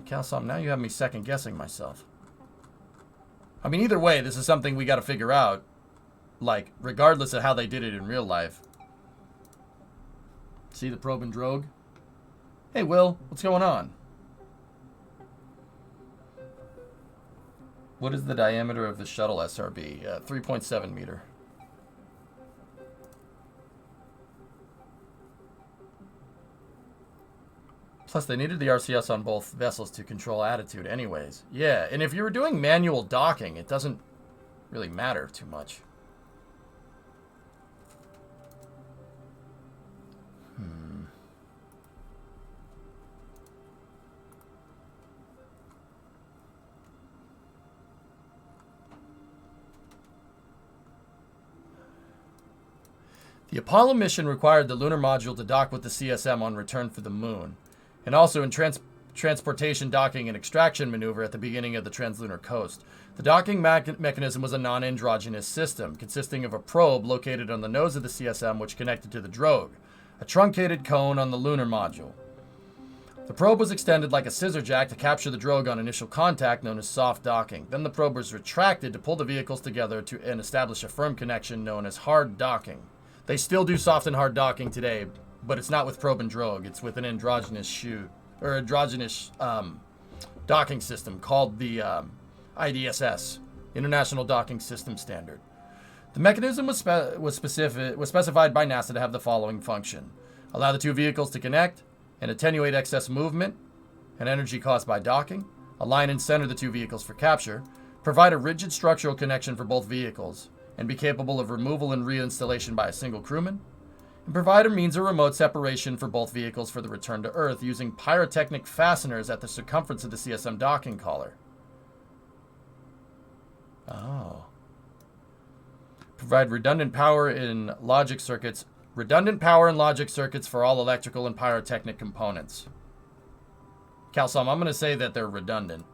Calsom, now you have me second guessing myself. I mean, either way, this is something we got to figure out, like, regardless of how they did it in real life. See the probe and drogue? Hey, Will, what's going on? What is the diameter of the shuttle SRB? 3.7 meter. Plus, they needed the RCS on both vessels to control attitude anyways. Yeah, and if you were doing manual docking, it doesn't really matter too much. The Apollo mission required the lunar module to dock with the CSM on return for the moon, and also in transportation, docking, and extraction maneuver at the beginning of the translunar coast. The docking mechanism was a non-androgynous system, consisting of a probe located on the nose of the CSM which connected to the drogue, a truncated cone on the lunar module. The probe was extended like a scissor jack to capture the drogue on initial contact, known as soft docking. Then the probe was retracted to pull the vehicles together and establish a firm connection known as hard docking. They still do soft and hard docking today, but it's not with probe and drogue. It's with an androgynous docking system called the IDSS, International Docking System Standard. The mechanism was specified by NASA to have the following function: allow the two vehicles to connect and attenuate excess movement and energy caused by docking, align and center the two vehicles for capture, provide a rigid structural connection for both vehicles, and be capable of removal and reinstallation by a single crewman, Provider means a remote separation for both vehicles for the return to Earth using pyrotechnic fasteners at the circumference of the CSM docking collar. Oh. Provide redundant power in logic circuits. Redundant power in logic circuits for all electrical and pyrotechnic components. Calsom, I'm going to say that they're redundant.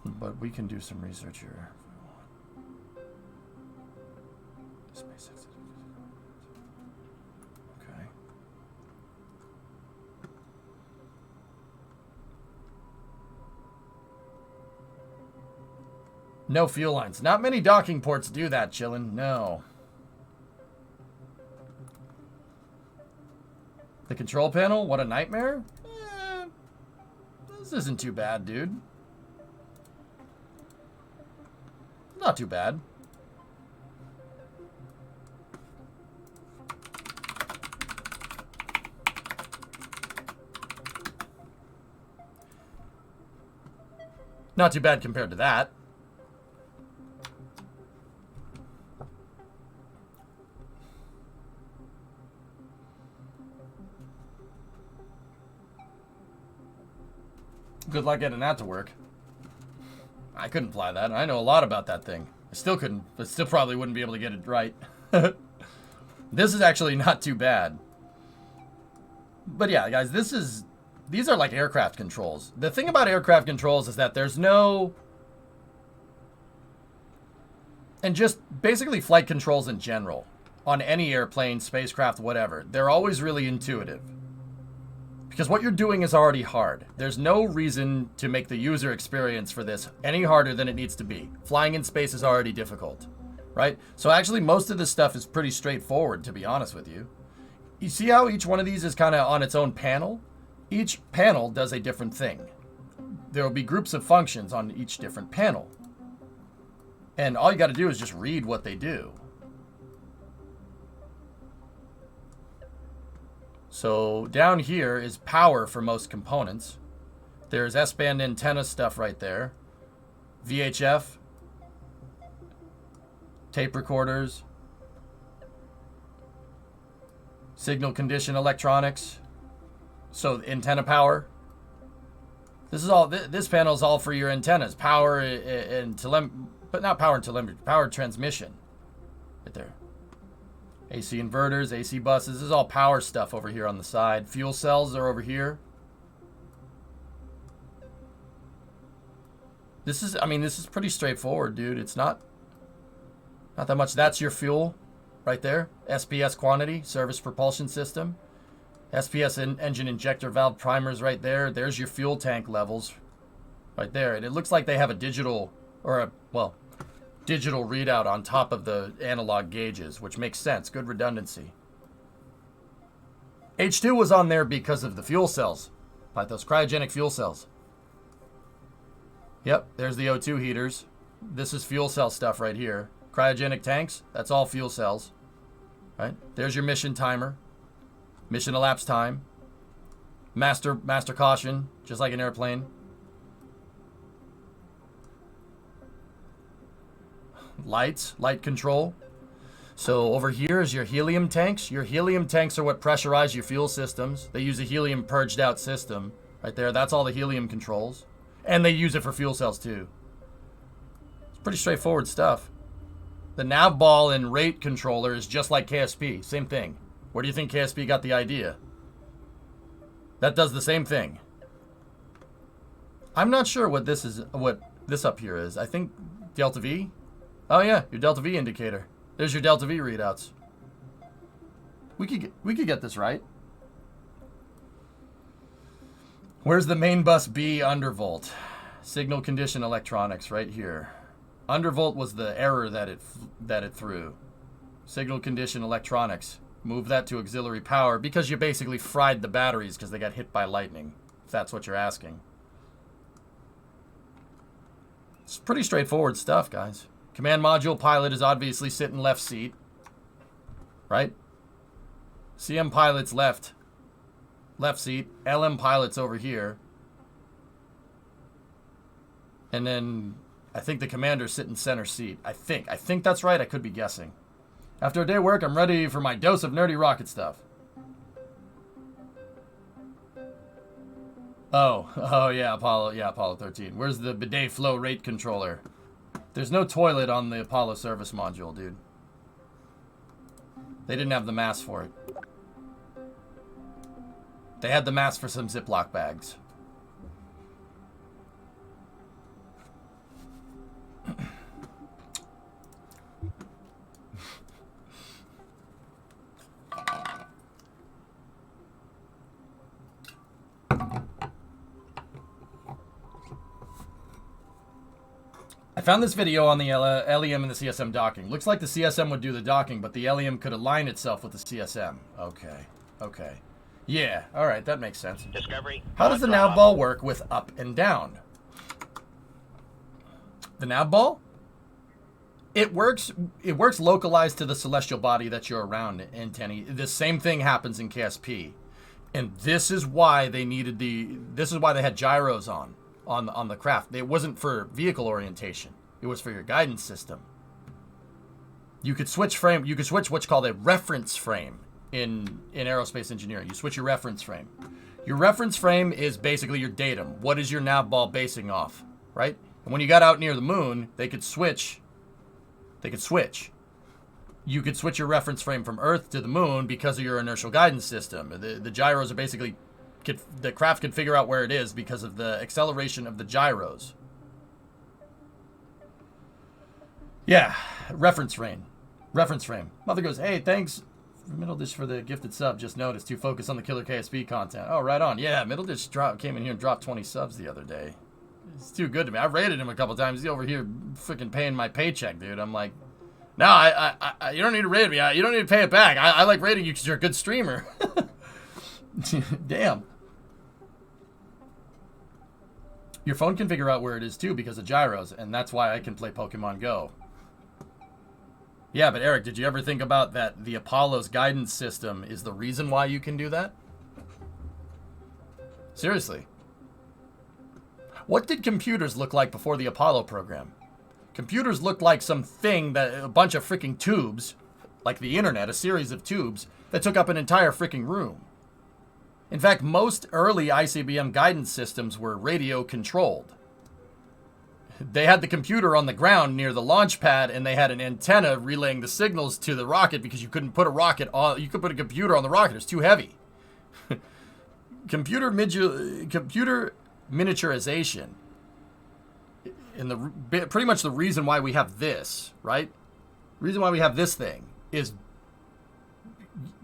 But we can do some research here. Okay. No fuel lines. Not many docking ports do that, chillin'. No. The control panel? What a nightmare? This isn't too bad, dude. Not too bad. Not too bad compared to that. Good luck getting that to work. I couldn't fly that. I know a lot about that thing. I still couldn't, but still probably wouldn't be able to get it right. This is actually not too bad. But yeah, guys, these are like aircraft controls. The thing about aircraft controls is that there's no... And just basically flight controls in general. On any airplane, spacecraft, whatever. They're always really intuitive. Because what you're doing is already hard. There's no reason to make the user experience for this any harder than it needs to be. Flying in space is already difficult, right? So actually most of this stuff is pretty straightforward, to be honest with you. You see how each one of these is kind of on its own panel? Each panel does a different thing. There will be groups of functions on each different panel. And all you got to do is just read what they do. So down here is power for most components. There's S-band antenna stuff right there. VHF. Tape recorders. Signal condition electronics. So antenna power. This is all. This panel is all for your antennas. Power and but not power and telemetry. Power transmission. Right there. AC inverters, AC buses. This is all power stuff over here on the side. Fuel cells are over here. This is, I mean, this is pretty straightforward, dude. It's not that much. That's your fuel right there. SPS quantity, service propulsion system. SPS engine injector valve primers right there. There's your fuel tank levels right there. And it looks like they have a digital, or a, well, digital readout on top of the analog gauges, which makes sense. Good redundancy. H2 was on there because of the fuel cells, like those cryogenic fuel cells. Yep, there's the O2 heaters. This is fuel cell stuff right here. Cryogenic tanks, that's all fuel cells. Right? There's your mission timer. Mission elapsed time. Master caution, just like an airplane. Lights, light control. So over here is your helium tanks. Your helium tanks are what pressurize your fuel systems. They use a helium purged out system. Right there, that's all the helium controls. And they use it for fuel cells too. It's pretty straightforward stuff. The nav ball and rate controller is just like KSP. Same thing. Where do you think KSP got the idea? That does the same thing. I'm not sure what this is, what this up here is. I think Delta V. Oh yeah, your Delta V indicator. There's your Delta V readouts. We could get this right. Where's the main bus B undervolt? Signal condition electronics right here. Undervolt was the error that it threw. Signal condition electronics. Move that to auxiliary power because you basically fried the batteries because they got hit by lightning, if that's what you're asking. It's pretty straightforward stuff, guys. Command module pilot is obviously sitting left seat. Right? CM pilot's left seat. LM pilot's over here. And then I think the commanders sit in center seat. I think that's right. I could be guessing. After a day of work, I'm ready for my dose of nerdy rocket stuff. Oh yeah, Apollo 13. Where's the bidet flow rate controller? There's no toilet on the Apollo service module, dude. They didn't have the mass for it. They had the mass for some Ziploc bags. I found this video on the LEM and the CSM docking. Looks like the CSM would do the docking, but the LEM could align itself with the CSM. Okay. Yeah, alright, that makes sense. Discovery. How does the nav ball work with up and down? The nav ball? It works localized to the celestial body that you're around, Antenny. The same thing happens in KSP. And this is why they needed this is why they had gyros on the craft. It wasn't for vehicle orientation. It was for your guidance system. You could switch what's called a reference frame in aerospace engineering. You switch your reference frame. Your reference frame is basically your datum. What is your nav ball basing off, right? And when you got out near the moon, they could switch. You could switch your reference frame from Earth to the moon because of your inertial guidance system. The gyros are basically, the craft could figure out where it is because of the acceleration of the gyros. Yeah, reference frame. Mother goes, hey, thanks, Middle Dish, for the gifted sub. Just noticed you focus on the killer KSP content. Oh, right on. Yeah, Middle Dish came in here and dropped 20 subs the other day. It's too good to me. I've rated him a couple times. He's over here freaking paying my paycheck, dude. I'm like, no, I you don't need to rate me. You don't need to pay it back. I like rating you because you're a good streamer. Damn. Your phone can figure out where it is too because of gyros, and that's why I can play Pokemon Go. Yeah, but Eric, did you ever think about that the Apollo's guidance system is the reason why you can do that? Seriously. What did computers look like before the Apollo program? Computers looked like something that a bunch of freaking tubes, like the internet, a series of tubes that took up an entire freaking room. In fact, most early ICBM guidance systems were radio controlled. They had the computer on the ground near the launch pad, and they had an antenna relaying the signals to the rocket because you couldn't put a rocket on. You could put a computer on the rocket; it's too heavy. Computer miniaturization, and pretty much the reason why we have this, right? The reason why we have this thing is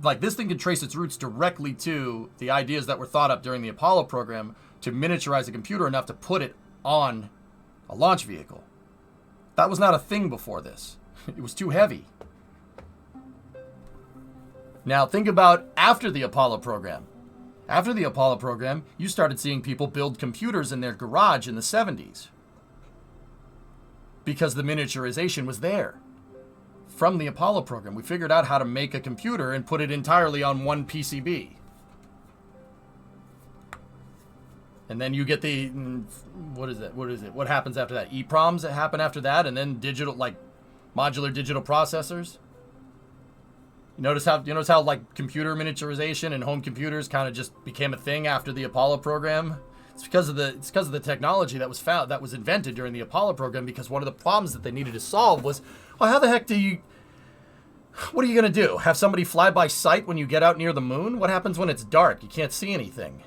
like this thing can trace its roots directly to the ideas that were thought up during the Apollo program to miniaturize a computer enough to put it on a launch vehicle. That was not a thing before this. It was too heavy. Now think about after the Apollo program. After the Apollo program, you started seeing people build computers in their garage in the 70s. Because the miniaturization was there. From the Apollo program, we figured out how to make a computer and put it entirely on one PCB. And then you get the, what is it? What happens after that? EEPROMs that happen after that, and then digital, like modular digital processors. You notice how like computer miniaturization and home computers kind of just became a thing after the Apollo program. It's because of the technology that was invented during the Apollo program. Because one of the problems that they needed to solve was, well, how the heck what are you gonna do? Have somebody fly by sight when you get out near the moon? What happens when it's dark? You can't see anything.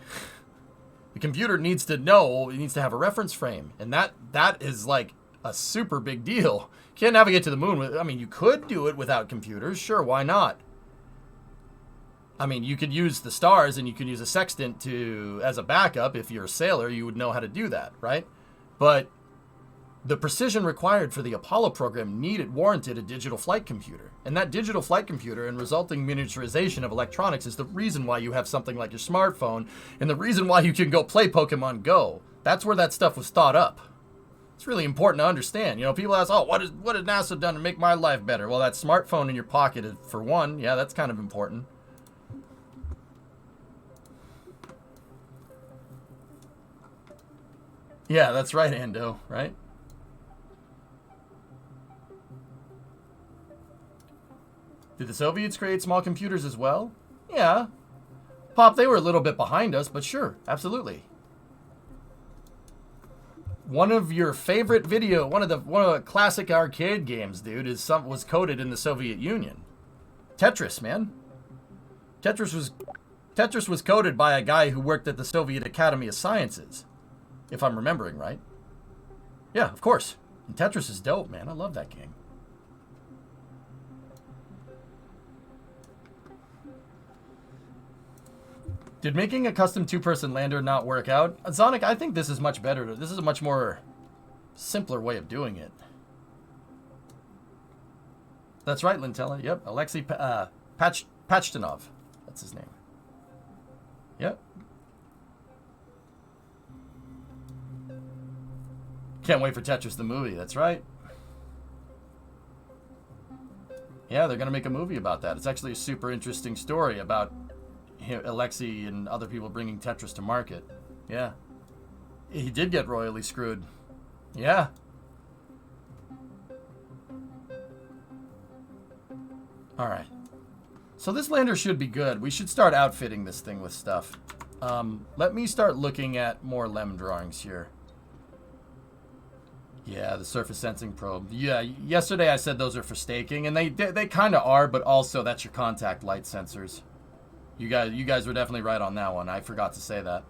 The computer needs to know, it needs to have a reference frame. And that is like a super big deal. You can't navigate to the moon. I mean, you could do it without computers. Sure, why not? I mean, you could use the stars and you could use a sextant as a backup. If you're a sailor, you would know how to do that, right? But the precision required for the Apollo program warranted a digital flight computer. And that digital flight computer and resulting miniaturization of electronics is the reason why you have something like your smartphone and the reason why you can go play Pokemon Go. That's where that stuff was thought up. It's really important to understand. You know, people ask, oh, what has NASA done to make my life better? Well, that smartphone in your pocket is, for one, yeah, that's kind of important. Yeah, that's right, Ando, right? Did the Soviets create small computers as well? Yeah. Pop, they were a little bit behind us, but sure, absolutely. One of your favorite one of the classic arcade games, dude, was coded in the Soviet Union. Tetris, man. Tetris was coded by a guy who worked at the Soviet Academy of Sciences, if I'm remembering right. Yeah, of course. And Tetris is dope, man. I love that game. Did making a custom two-person lander not work out? Zonic, I think this is much better. This is a much more simpler way of doing it. That's right, Lintella. Yep, Alexei Pachtanov. That's his name. Yep. Can't wait for Tetris the movie. That's right. Yeah, they're going to make a movie about that. It's actually a super interesting story about Alexei and other people bringing Tetris to market. Yeah. He did get royally screwed. Yeah. All right. So this lander should be good. We should start outfitting this thing with stuff. Let me start looking at more LEM drawings here. Yeah, the surface sensing probe. Yeah, yesterday I said those are for staking, and they kind of are, but also that's your contact light sensors. You guys were definitely right on that one. I forgot to say that.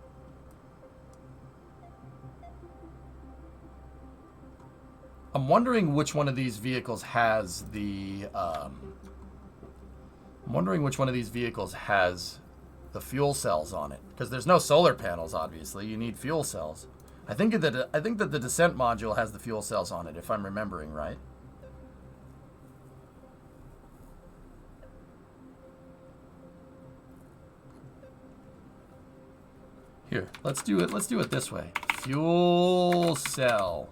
I'm wondering which one of these vehicles has the fuel cells on it, because there's no solar panels. Obviously, you need fuel cells. I think that the descent module has the fuel cells on it, if I'm remembering right. Here, let's do it. Let's do it this way. Fuel cell.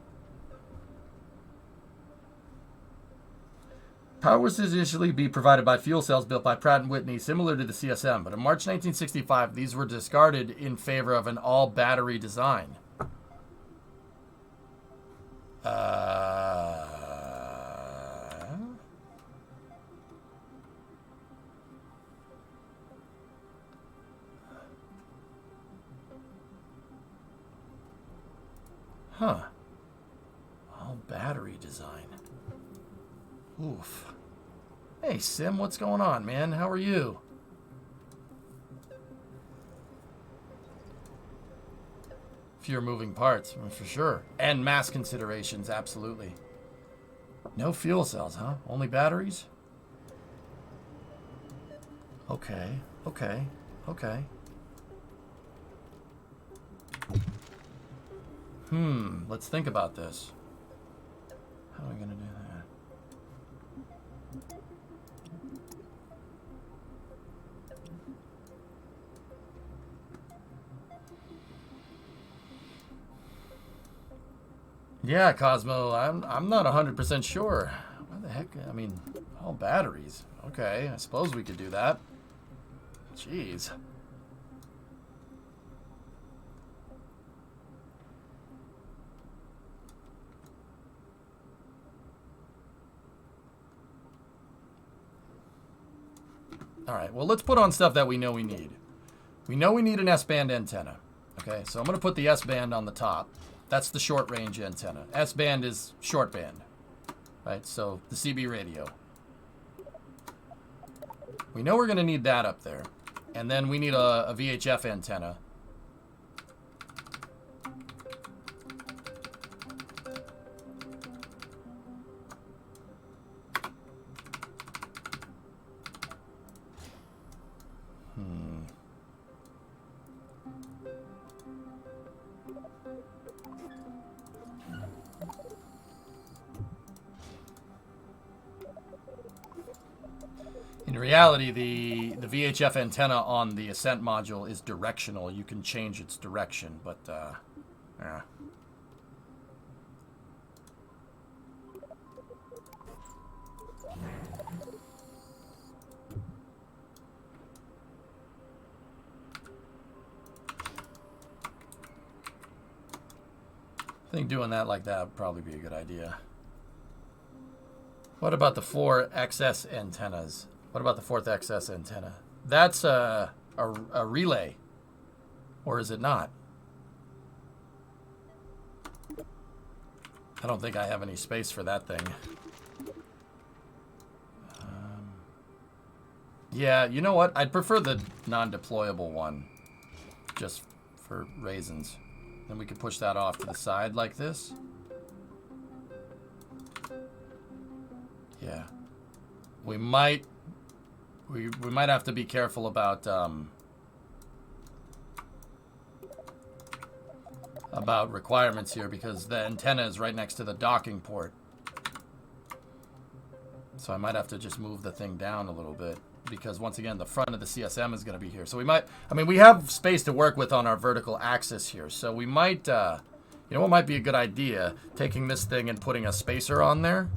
Power was to initially be provided by fuel cells built by Pratt & Whitney, similar to the CSM, but in March 1965, these were discarded in favor of an all-battery design. Huh. All battery design. Oof. Hey, Sim, what's going on, man? How are you? Fewer moving parts, for sure. And mass considerations, absolutely. No fuel cells, huh? Only batteries? Okay, okay, okay. Let's think about this. How are we gonna do that? Yeah, Cosmo, I'm not 100% sure. What the heck? I mean, all batteries. Okay, I suppose we could do that. Jeez. All right, well, let's put on stuff that we know we need. We know we need an S-band antenna. Okay, so I'm going to put the S-band on the top. That's the short-range antenna. S-band is short band, right? So the CB radio. We know we're going to need that up there. And then we need a VHF antenna. In reality, the VHF antenna on the Ascent module is directional. You can change its direction, but yeah. think doing that like that would probably be a good idea. What about the 4 XS antennas? What about the 4th XS antenna? That's a relay. Or is it not? I don't think I have any space for that thing. Yeah, you know what? I'd prefer the non-deployable one. Just for raisins. Then we could push that off to the side like this. Yeah. We might have to be careful about requirements here because the antenna is right next to the docking port. So I might have to just move the thing down a little bit because once again the front of the CSM is going to be here. So we might, I mean, we have space to work with on our vertical axis here. So we might, you know what might be a good idea? Taking this thing and putting a spacer on there.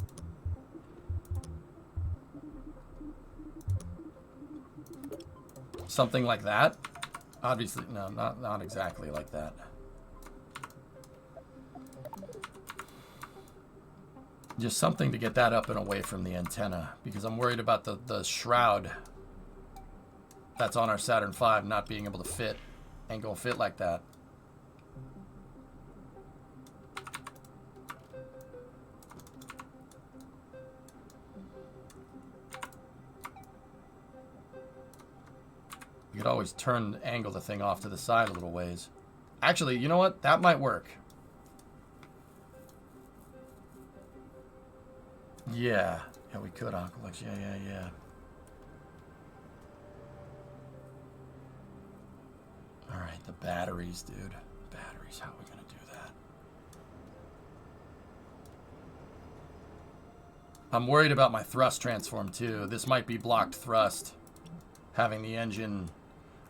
Something like that. Obviously, no, not exactly like that. Just something to get that up and away from the antenna because I'm worried about the shroud that's on our Saturn V not being able to fit. Ain't gonna fit like that. You could always angle the thing off to the side a little ways. Actually, you know what? That might work. Yeah. Yeah, we could, Aqualex. Yeah. Alright, the batteries, dude. Batteries, how are we gonna do that? I'm worried about my thrust transform, too. This might be blocked thrust. Having the engine...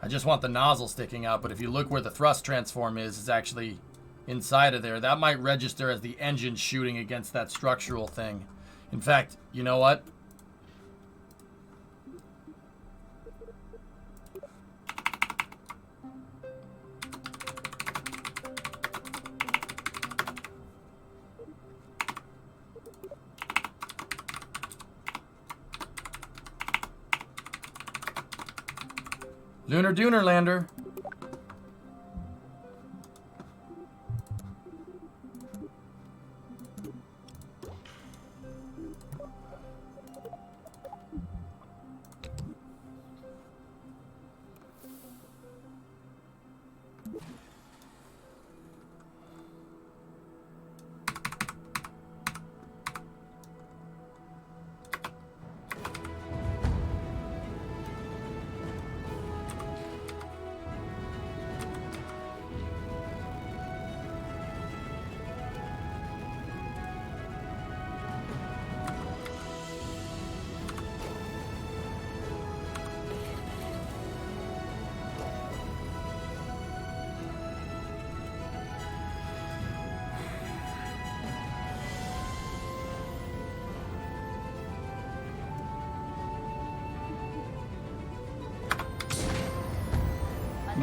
I just want the nozzle sticking out, but if you look where the thrust transform is, it's actually inside of there. That might register as the engine shooting against that structural thing. In fact, you know what? Lunar Dooner Lander.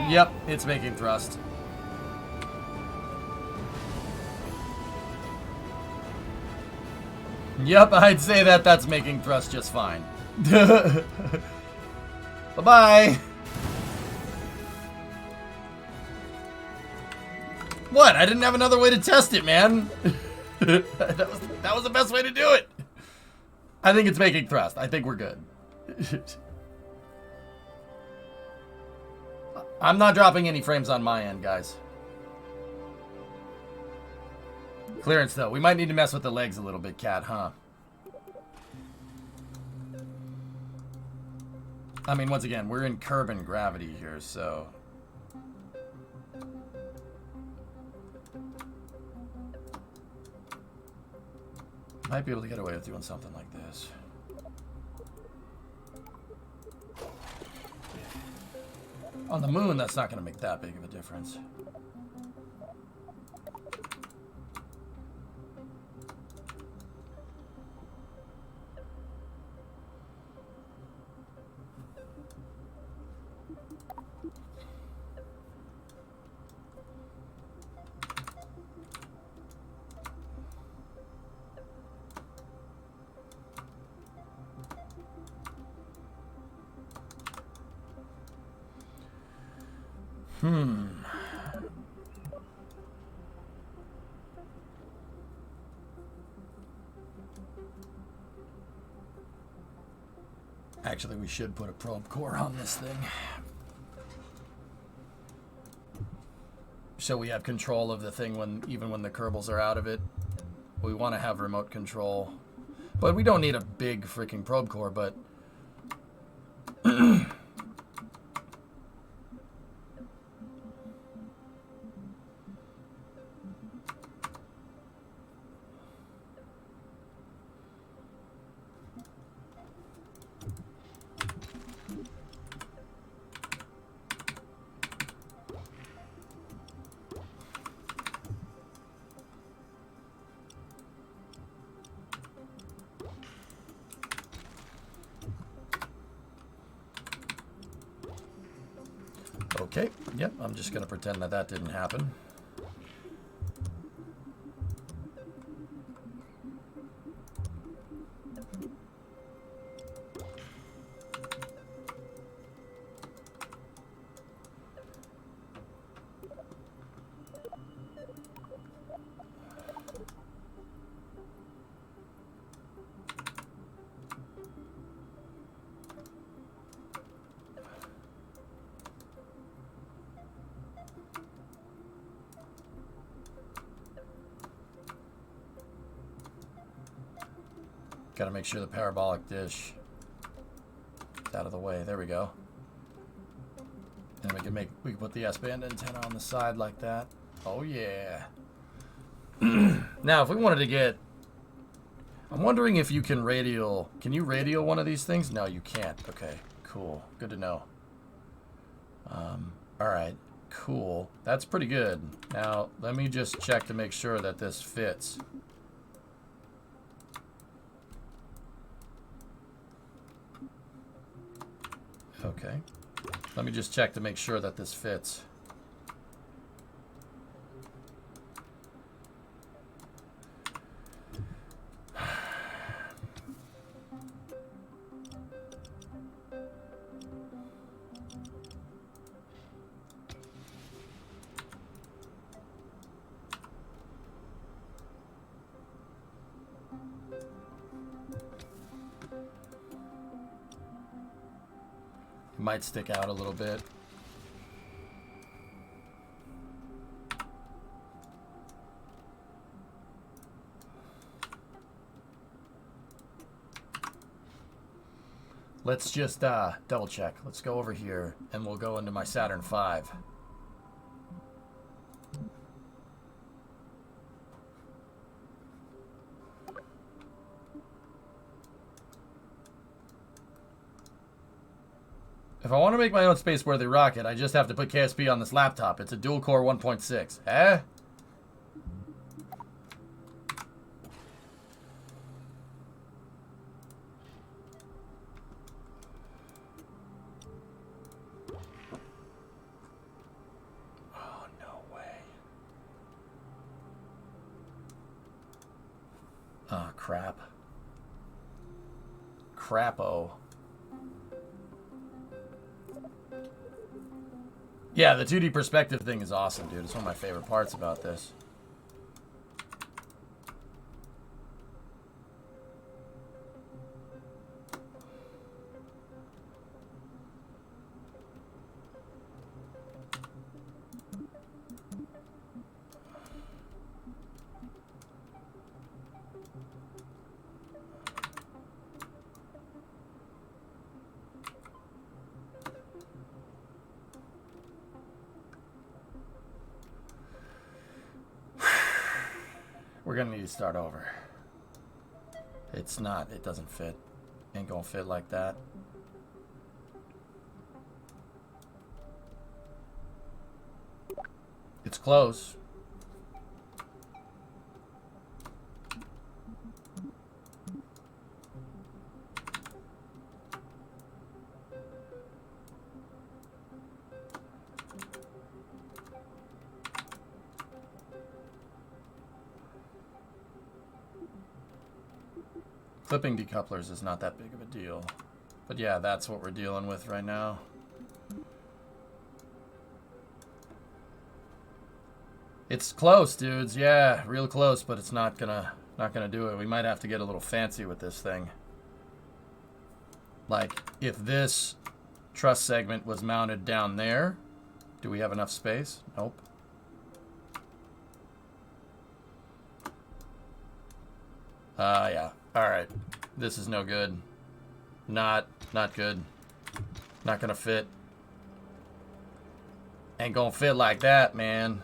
Yep, it's making thrust. Yep, I'd say that's making thrust just fine. Bye-bye. What? I didn't have another way to test it, man. that was the best way to do it. I think it's making thrust. I think we're good. I'm not dropping any frames on my end, guys. Clearance, though. We might need to mess with the legs a little bit, Cat, huh? I mean, once again, we're in Kerbal gravity here, so... Might be able to get away with doing something like this. On the moon, that's not going to make that big of a difference. Actually, we should put a probe core on this thing. So we have control of the thing even when the Kerbals are out of it. We want to have remote control. But we don't need a big freaking probe core, but... Okay, yep, I'm just going to pretend that that didn't happen. Got to make sure the parabolic dish is out of the way. There we go. And we can put the S-band antenna on the side like that. Oh yeah. Now, if we wanted to get, I'm wondering if you can radial. Can you radial one of these things? No, you can't. Okay, cool. Good to know. All right, cool. That's pretty good. Now, let me just check to make sure that this fits. Okay. Let me just check to make sure that this fits. Might stick out a little bit. Let's just double check. Let's go over here and we'll go into my Saturn V. If I want to make my own space-worthy rocket, I just have to put KSP on this laptop. It's a dual-core 1.6. Eh? Oh, no way. Oh, crap. Crapo. Yeah, the 2D perspective thing is awesome, dude. It's one of my favorite parts about this. We're gonna need to start over. It's not, it doesn't fit. Ain't gonna fit like that. It's close. Clipping decouplers is not that big of a deal. But yeah, that's what we're dealing with right now. It's close, dudes. Yeah, real close, but it's not gonna do it. We might have to get a little fancy with this thing. Like, if this truss segment was mounted down there, do we have enough space? Nope. Yeah. Alright. This is no good. Not good. Not gonna fit. Ain't gonna fit like that, man.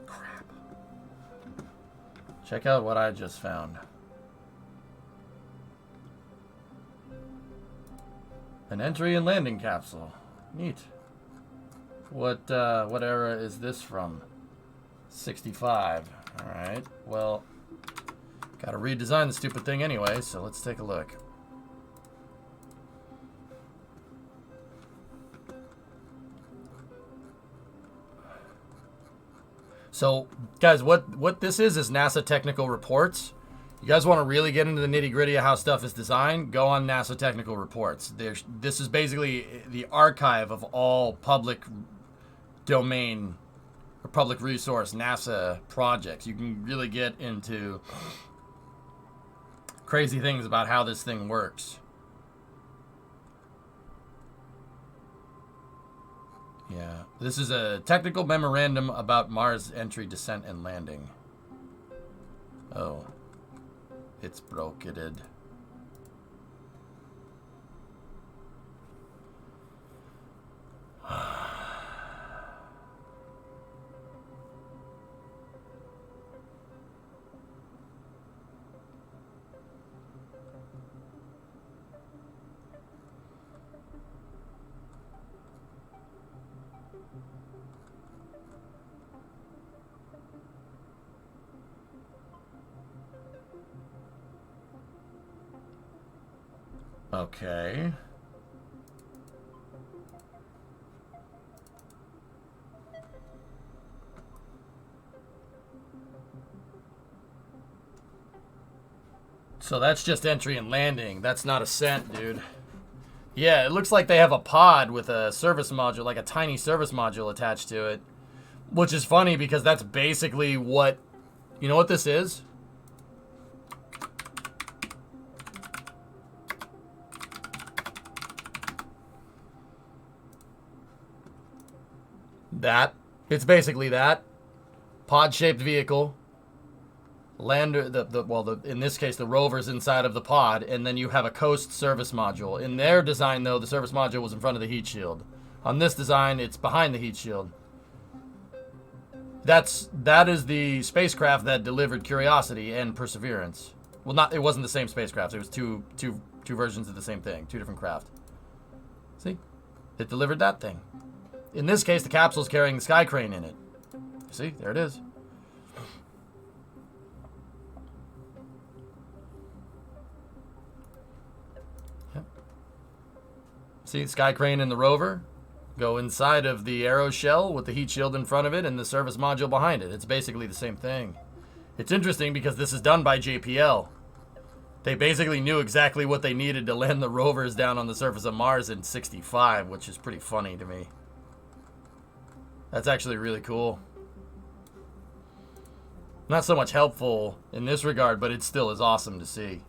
Crap. Check out what I just found. An entry and landing capsule. Neat. What era is this from? 65. Alright, well, gotta redesign the stupid thing anyway, so let's take a look. So, guys, what this is NASA technical reports. You guys want to really get into the nitty-gritty of how stuff is designed, go on NASA technical reports. This is basically the archive of all public domain or public resource NASA projects. You can really get into crazy things about how this thing works. Yeah, this is a technical memorandum about Mars entry, descent, and landing. Oh. It's broketed. Okay. So that's just entry and landing. That's not ascent, dude. Yeah, it looks like they have a pod with a service module, like a tiny service module attached to it. Which is funny because that's basically what... You know what this is? That. It's basically that. Pod-shaped vehicle. Lander, in this case, the rover's inside of the pod, and then you have a coast service module. In their design, though, the service module was in front of the heat shield. On this design, it's behind the heat shield. That is the spacecraft that delivered Curiosity and Perseverance. Well, it wasn't the same spacecraft. It was two versions of the same thing, two different craft. See, it delivered that thing. In this case, the capsule's carrying the sky crane in it. See, there it is. Yep. See, the sky crane and the rover go inside of the aero shell with the heat shield in front of it and the service module behind it. It's basically the same thing. It's interesting because this is done by JPL. They basically knew exactly what they needed to land the rovers down on the surface of Mars in '65, which is pretty funny to me. That's actually really cool. Not so much helpful in this regard, but it still is awesome to see.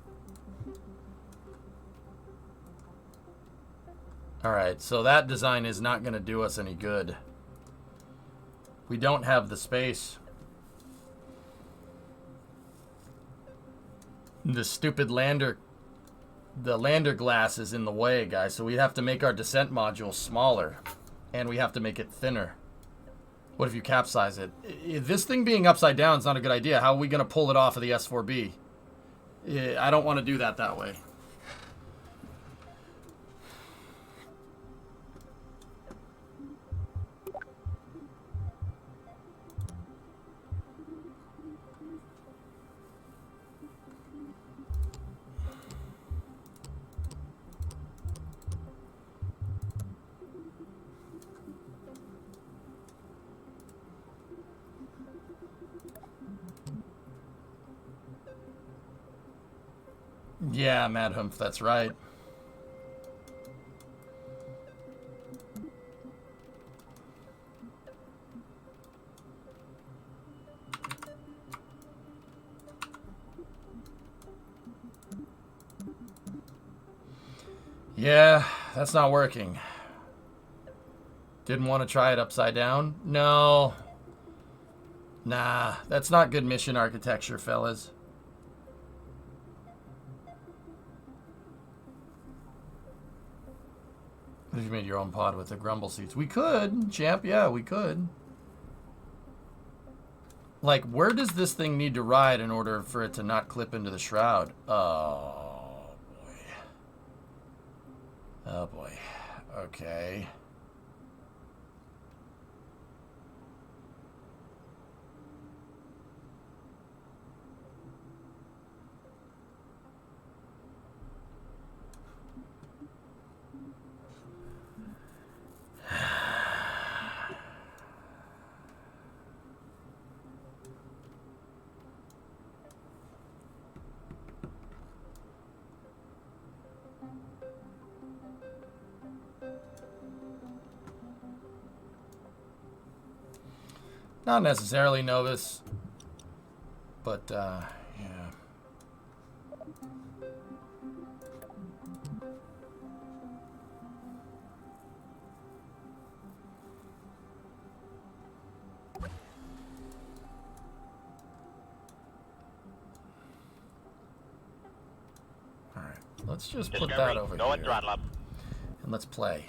Alright, so that design is not going to do us any good. We don't have the space. The stupid lander... The lander glass is in the way, guys, so we have to make our descent module smaller. And we have to make it thinner. What if you capsize it? This thing being upside down is not a good idea. How are we going to pull it off of the S4B? I don't want to do that way. Yeah, Mad Humph, that's right. Yeah, that's not working. Didn't want to try it upside down? No. Nah, that's not good mission architecture, fellas. If you made your own pod with the grumble seats. We could, champ, yeah, we could. Like, where does this thing need to ride in order for it to not clip into the shroud? Oh, boy. Oh, boy. Okay. Not necessarily Novus, but, yeah. Alright, let's just put that over Go here. and throttle up. And let's play.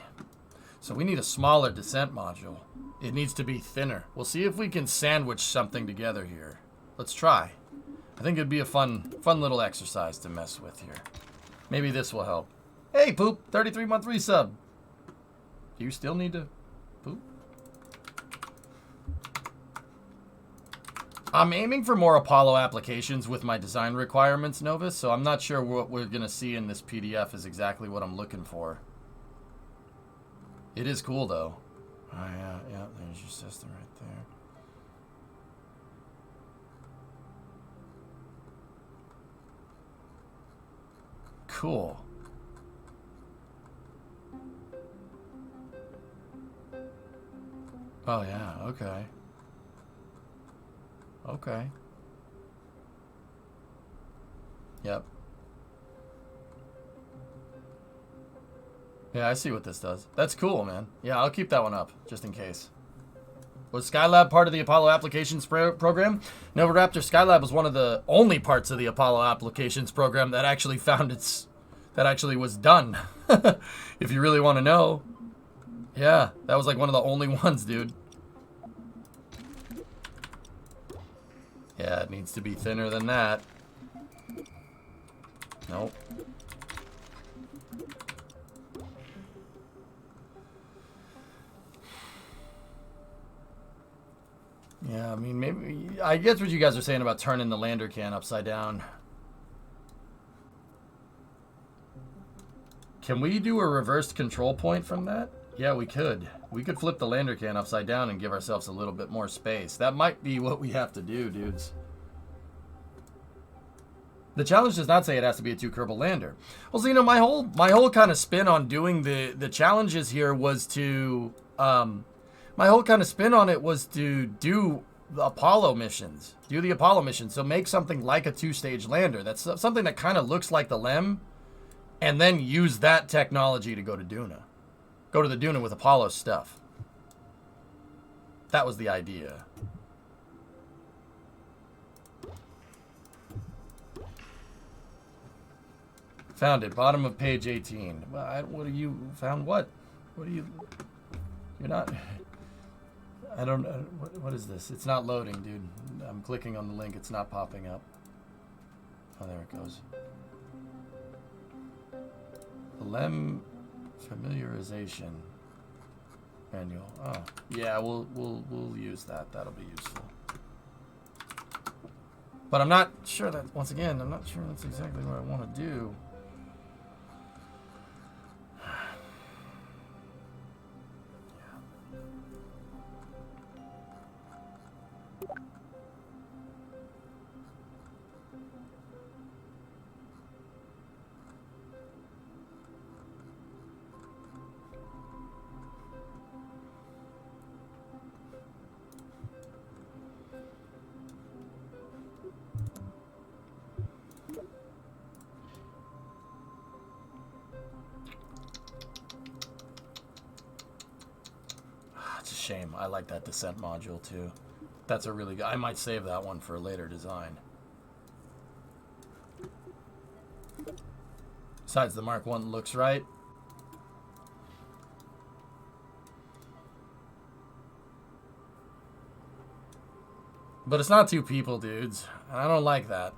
So we need a smaller descent module. It needs to be thinner. We'll see if we can sandwich something together here. Let's try. I think it'd be a fun little exercise to mess with here. Maybe this will help. Hey, Poop, 33-month resub. Do you still need to poop? I'm aiming for more Apollo applications with my design requirements, Novus, so I'm not sure what we're going to see in this PDF is exactly what I'm looking for. It is cool, though. Oh, yeah, there's your system right there. Cool. Oh, yeah, okay. Okay. Yep. Yeah, I see what this does. That's cool, man. Yeah, I'll keep that one up, just in case. Was Skylab part of the Apollo applications program? Novoraptor Skylab was one of the only parts of the Apollo applications program that actually that actually was done. If you really want to know. Yeah, that was like one of the only ones, dude. Yeah, it needs to be thinner than that. Nope. Yeah, I mean, maybe... I get what you guys are saying about turning the lander can upside down. Can we do a reversed control point from that? Yeah, we could. We could flip the lander can upside down and give ourselves a little bit more space. That might be what we have to do, dudes. The challenge does not say it has to be a 2 Kerbal lander. Well, so, you know, my whole kind of spin on doing the challenges here was to... my whole kind of spin on it was to do the Apollo missions. Do the Apollo missions. So make something like a 2-stage lander. That's something that kind of looks like the LEM. And then use that technology to go to Duna. Go to the Duna with Apollo stuff. That was the idea. Found it. Bottom of page 18. What are you... Found what? What are you... You're not... I don't know. What is this? It's not loading, dude. I'm clicking on the link. It's not popping up. Oh, there it goes. The LEM familiarization manual. Oh, yeah. We'll use that. That'll be useful. But I'm not sure that. Once again, I'm not sure that's exactly what I want to do. shame. I like that descent module too. That's a really good. I might save that one for a later design. Besides, the Mark 1 looks right. But it's not two people, dudes. I don't like that.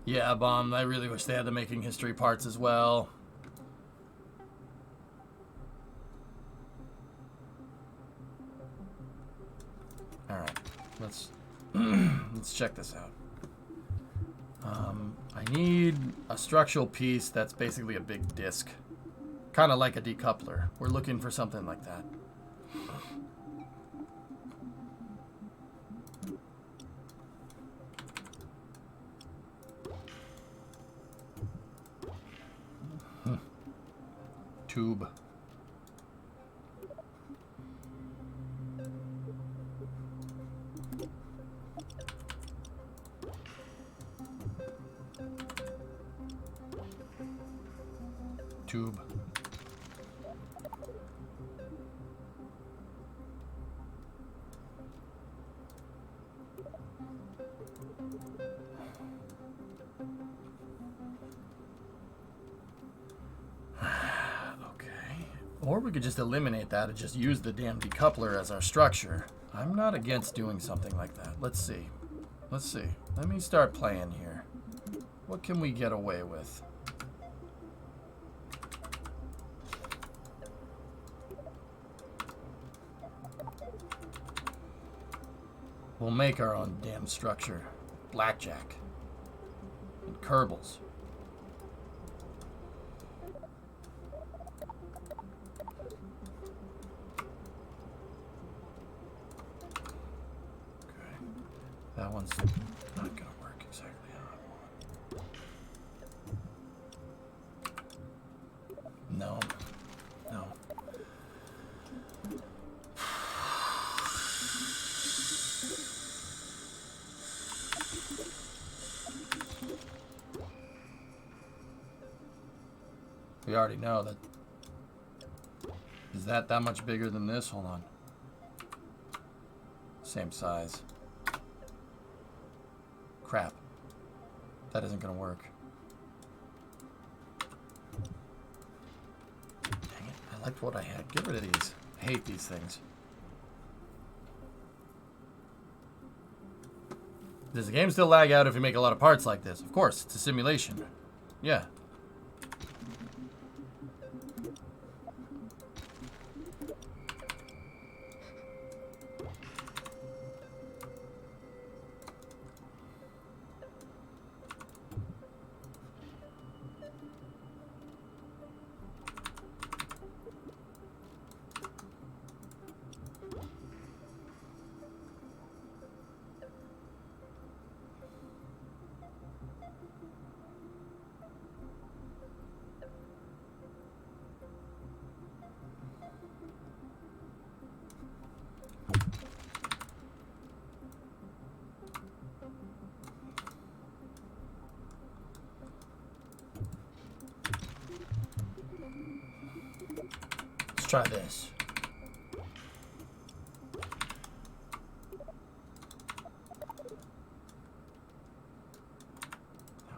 Yeah, Bomb. I really wish they had the Making History parts as well. All right, let's let's check this out. I need a structural piece that's basically a big disc, kind of like a decoupler. We're looking for something like that. Tube. Tube. Or we could just eliminate that and just use the damn decoupler as our structure. I'm not against doing something like that. Let's see. Let's see. Let me start playing here. What can we get away with? We'll make our own damn structure. Blackjack. And Kerbals. That one's not gonna work exactly how I want. No. No. We already know that. Is that much bigger than this? Hold on. Same size. Crap. That isn't gonna work. Dang it. I liked what I had. Get rid of these. I hate these things. Does the game still lag out if you make a lot of parts like this? Of course, it's a simulation. Yeah. Try this. Now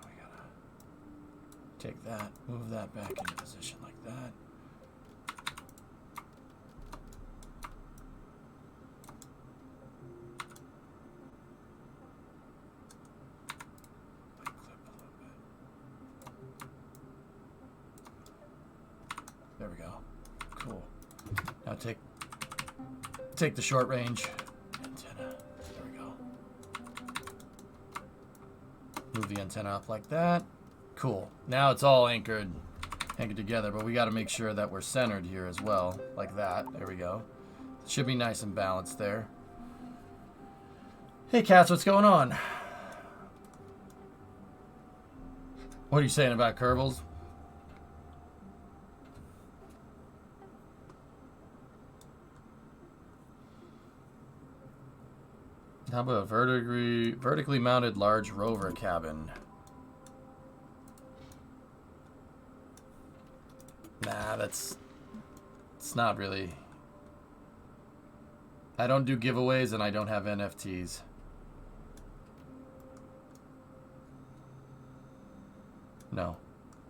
we gotta take that, move that back into position like that. Might clip a little bit. There we go. Cool. Now take take the short range antenna. There we go. Move the antenna up like that. Cool. Now it's all anchored together, but we got to make sure that we're centered here as well, like that. There we go. Should be nice and balanced there. Hey, Cats, what's going on? What are you saying about Kerbals? How about a vertically mounted large rover cabin? Nah, it's not really. I don't do giveaways and I don't have NFTs. No,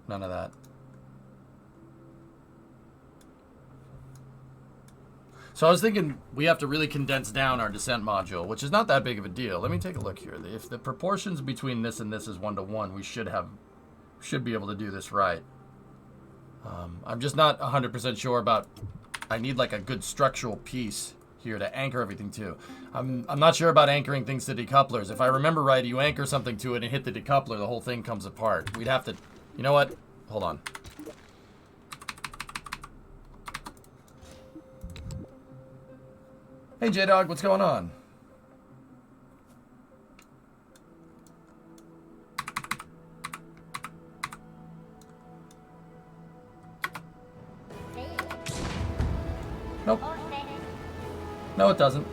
none of that. So I was thinking we have to really condense down our descent module, which is not that big of a deal. Let me take a look here. If the proportions between this and this is 1-to-1, we should be able to do this right. I'm just not 100% sure about. I need like a good structural piece here to anchor everything to. I'm not sure about anchoring things to decouplers. If I remember right, you anchor something to it and hit the decoupler, the whole thing comes apart. We'd have to. You know what? Hold on. Hey, J-Dog, what's going on? Nope. No, it doesn't.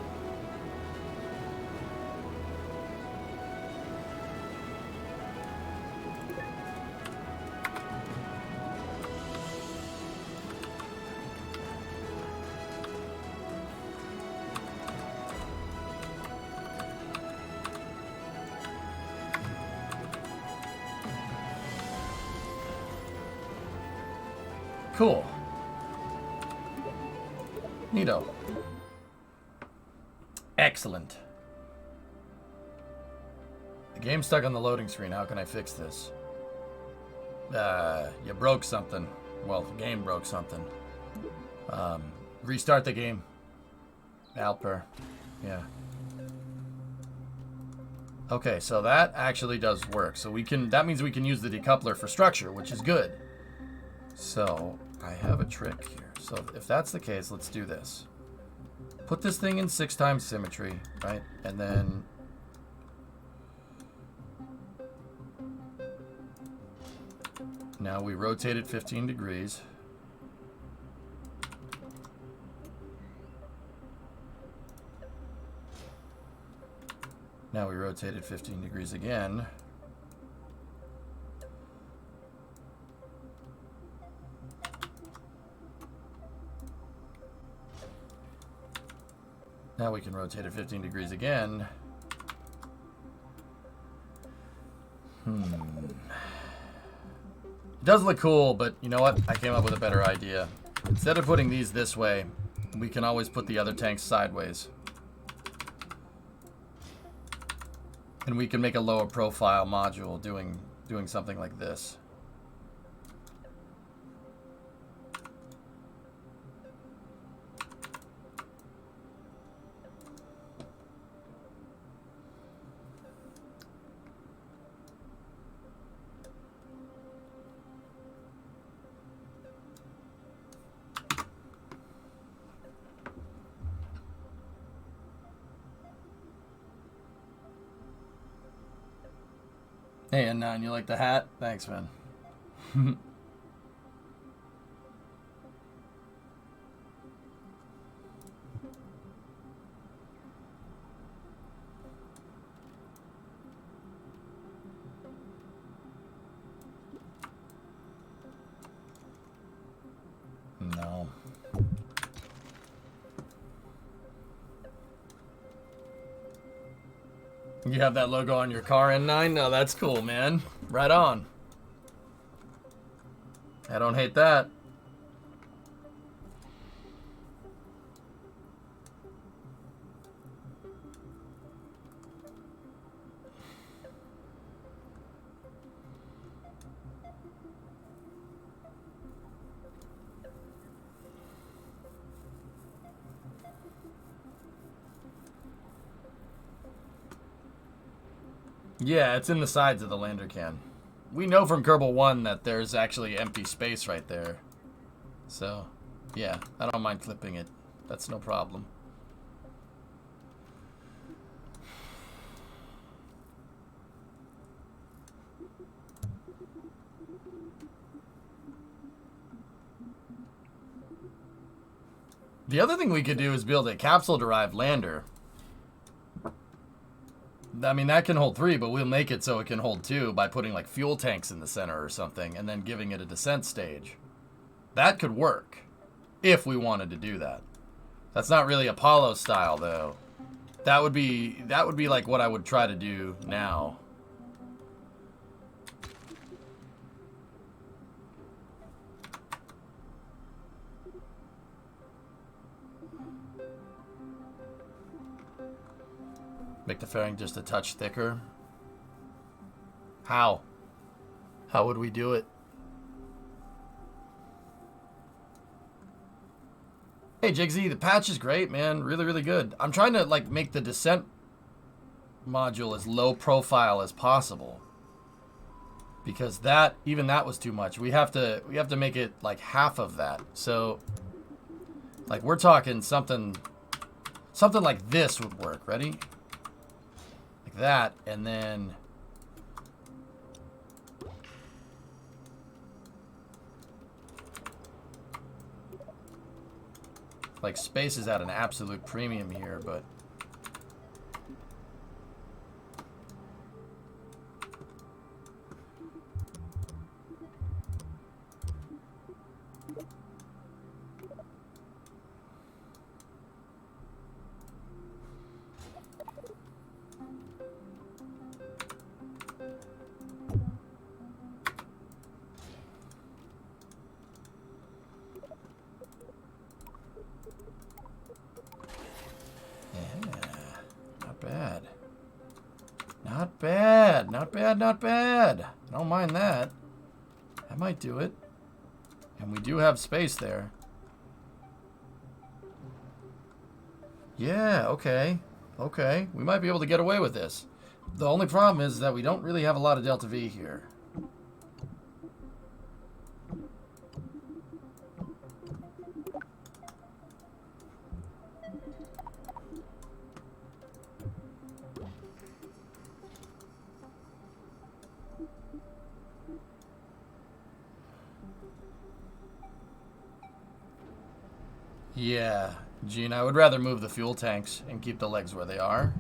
Cool. Neato. Excellent. The game's stuck on the loading screen. How can I fix this? You broke something. Well, the game broke something. Restart the game. Alper. Yeah. Okay, so that actually does work. So that means we can use the decoupler for structure, which is good. So I have a trick here. So if that's the case, let's do this. Put this thing in 6x symmetry, right? And then now we rotate it 15 degrees. Now we rotate it 15 degrees again. Now we can rotate it 15 degrees again. It does look cool, but you know what? I came up with a better idea. Instead of putting these this way, we can always put the other tanks sideways. And we can make a lower profile module doing something like this. Hey, N9, you like the hat? Thanks, man. No. You have that logo on your car, N9? No, that's cool, man. Right on. I don't hate that. Yeah, it's in the sides of the lander can. We know from Kerbal 1 that there's actually empty space right there. So, yeah, I don't mind clipping it. That's no problem. The other thing we could do is build a capsule-derived lander. I mean, that can hold 3, but we'll make it so it can hold 2 by putting, like, fuel tanks in the center or something, and then giving it a descent stage. That could work, if we wanted to do that. That's not really Apollo style, though. That would be like what I would try to do now. Make the fairing just a touch thicker. How? How would we do it? Hey, Jigsy, the patch is great, man. Really, really good. I'm trying to, like, make the descent module as low profile as possible. Because that, even that was too much. We have to make it, like, half of that. So, like, we're talking something like this would work. Ready? Like that, and then... like, space is at an absolute premium here, but... Not bad. I don't mind that. I might do it. And we do have space there. Yeah, okay. Okay. We might be able to get away with this. The only problem is that we don't really have a lot of Delta V here. Yeah, Gene, I would rather move the fuel tanks and keep the legs where they are.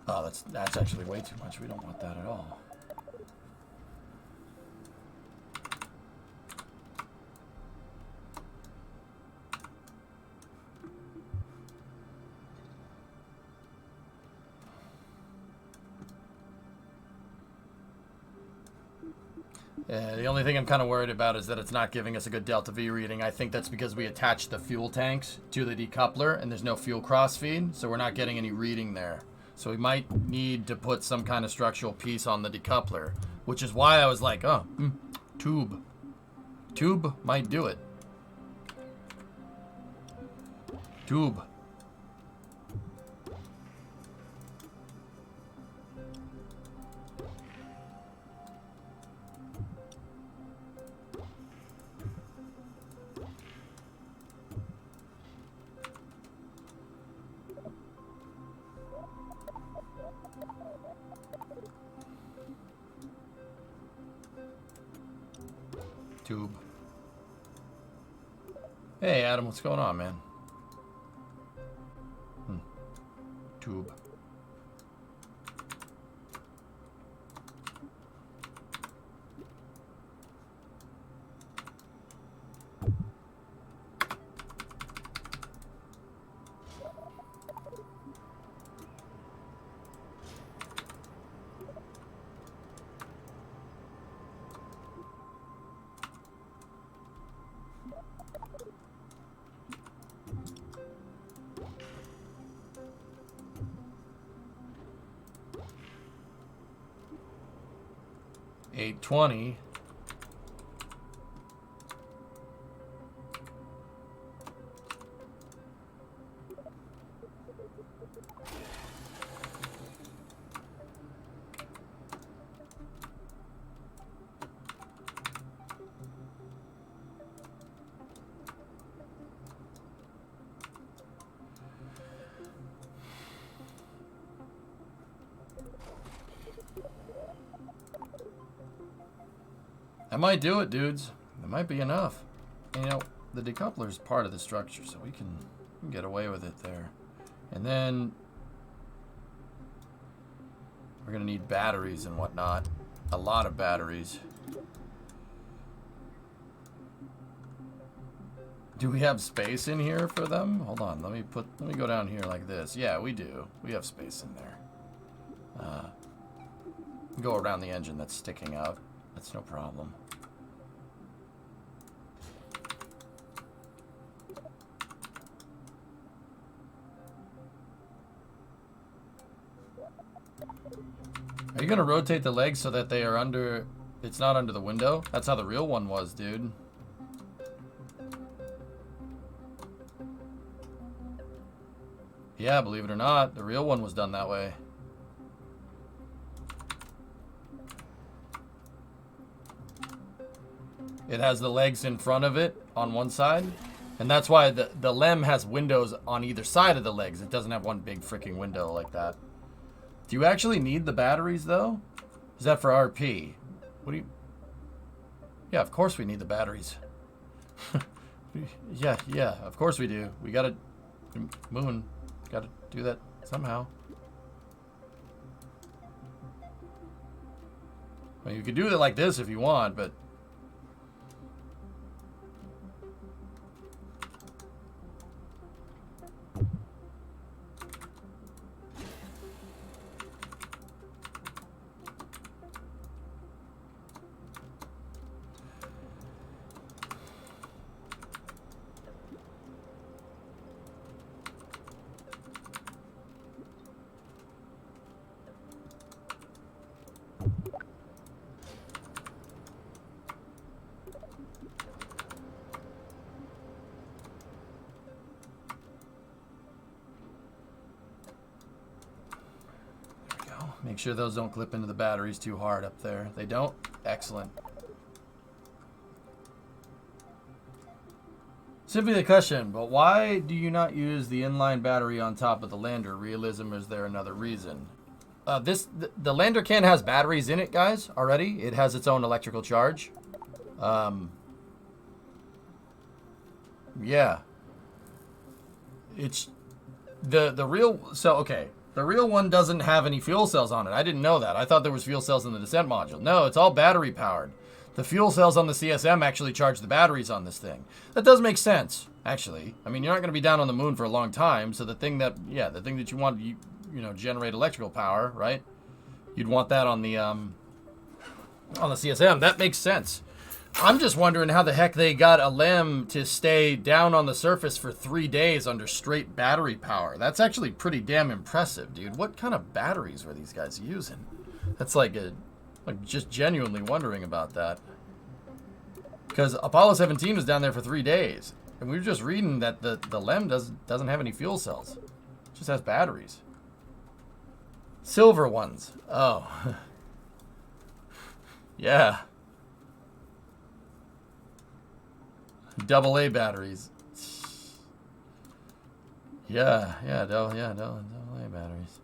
Oh, that's actually way too much. We don't want that at all. Yeah, the only thing I'm kind of worried about is that it's not giving us a good Delta V reading. I think that's because we attached the fuel tanks to the decoupler and there's no fuel crossfeed, so we're not getting any reading there. So we might need to put some kind of structural piece on the decoupler, which is why I was like, oh, tube. Tube might do it. Tube. Tube. Hey, Adam, what's going on, man? Tube. 820. That might do it, dudes. It might be enough. And, you know, the decoupler is part of the structure, so we can get away with it there. And then we're gonna need batteries and whatnot. A lot of batteries. Do we have space in here for them? Hold on, let me go down here like this. Yeah, we do. We have space in there. Go around the engine that's sticking out. That's no problem. Are you gonna rotate the legs so that they are under, it's not under the window? That's how the real one was, dude. Yeah, believe it or not, the real one was done that way. It has the legs in front of it on one side. And that's why the LEM has windows on either side of the legs. It doesn't have one big freaking window like that. Do you actually need the batteries, though? Is that for RP? What do you... Yeah, of course we need the batteries. yeah, of course we do. We gotta... Moon. Gotta do that somehow. Well, you could do it like this if you want, but... Make sure those don't clip into the batteries too hard up there. They don't? Excellent. Simply the question, but why do you not use the inline battery on top of the lander? Realism, is there another reason? The lander can has batteries in it, guys, already. It has its own electrical charge. Yeah. It's the real, so okay. The real one doesn't have any fuel cells on it. I didn't know that. I thought there was fuel cells in the descent module. No, it's all battery powered. The fuel cells on the CSM actually charge the batteries on this thing. That does make sense, actually. I mean, you're not going to be down on the moon for a long time, so the thing that you want, you know, generate electrical power, right? You'd want that on the CSM. That makes sense. I'm just wondering how the heck they got a LEM to stay down on the surface for 3 days under straight battery power. That's actually pretty damn impressive, dude. What kind of batteries were these guys using? That's like just genuinely wondering about that. Because Apollo 17 was down there for 3 days. And we were just reading that the LEM doesn't have any fuel cells. It just has batteries. Silver ones. Oh. Yeah. AA batteries. Yeah, AA batteries.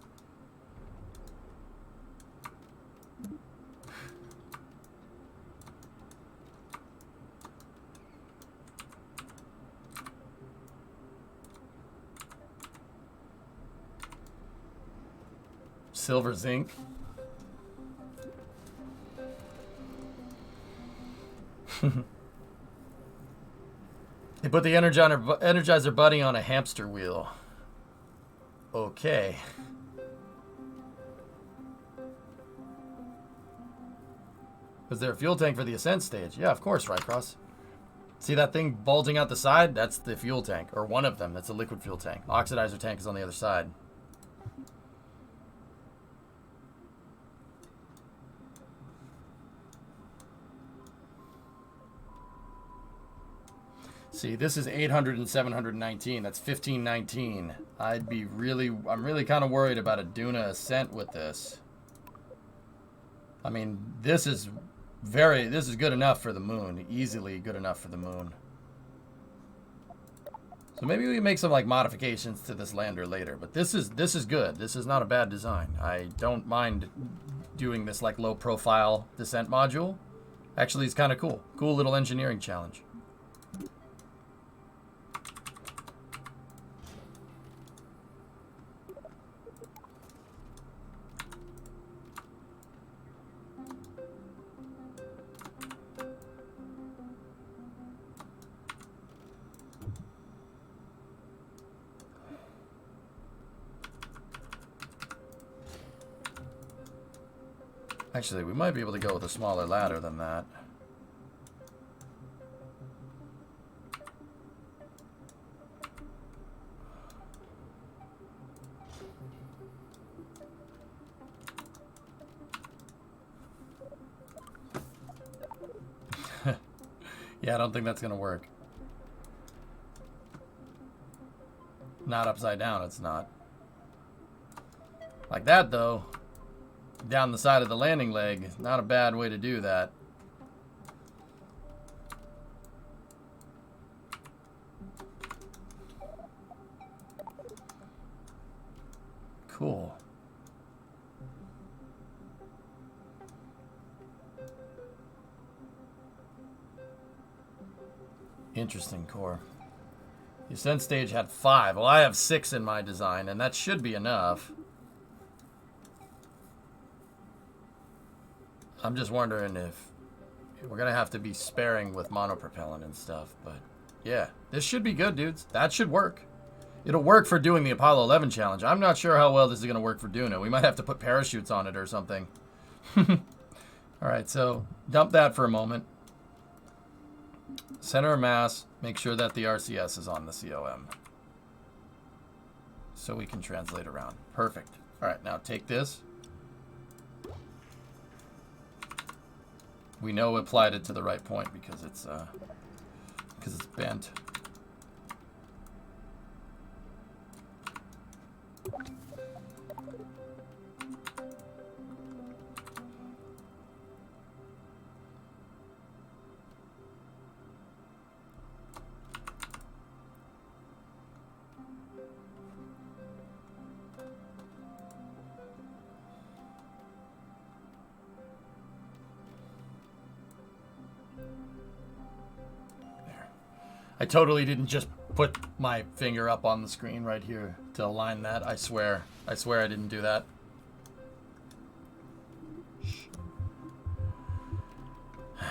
Silver zinc. They put the Energizer Bunny on a hamster wheel. Okay. Was there a fuel tank for the ascent stage? Yeah, of course, Rycross. See that thing bulging out the side? That's the fuel tank, or one of them. That's a liquid fuel tank. Oxidizer tank is on the other side. See, this is 800 and 719. That's 1519. I'm really kind of worried about a Duna ascent with this. I mean, this is good enough for the moon. Easily good enough for the moon. So maybe we make some like modifications to this lander later, but this is good. This is not a bad design. I don't mind doing this like low profile descent module. Actually, it's kind of cool. Cool little engineering challenge. Actually, we might be able to go with a smaller ladder than that. Yeah, I don't think that's going to work. Not upside down, it's not. Like that, though. Down the side of the landing leg. Not a bad way to do that. Cool. Interesting core. The ascent stage had 5. Well, I have 6 in my design, and that should be enough. I'm just wondering if we're going to have to be sparing with monopropellant and stuff. But yeah, this should be good, dudes. That should work. It'll work for doing the Apollo 11 challenge. I'm not sure how well this is going to work for Duna. We might have to put parachutes on it or something. All right, so dump that for a moment. Center of mass. Make sure that the RCS is on the COM. So we can translate around. Perfect. All right, now take this. We know we applied it to the right point because it's bent. I totally didn't just put my finger up on the screen right here to align that. I swear. I swear I didn't do that. Yeah,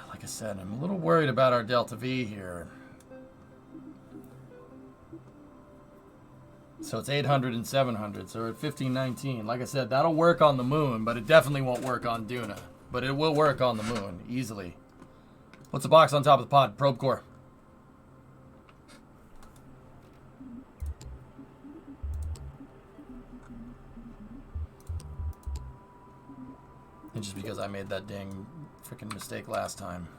like I said, I'm a little worried about our Delta V here. So it's 800 and 700, so we're at 1519. Like I said, that'll work on the moon, but it definitely won't work on Duna. But it will work on the moon, easily. What's the box on top of the pod? Probe core. And just because I made that dang freaking mistake last time.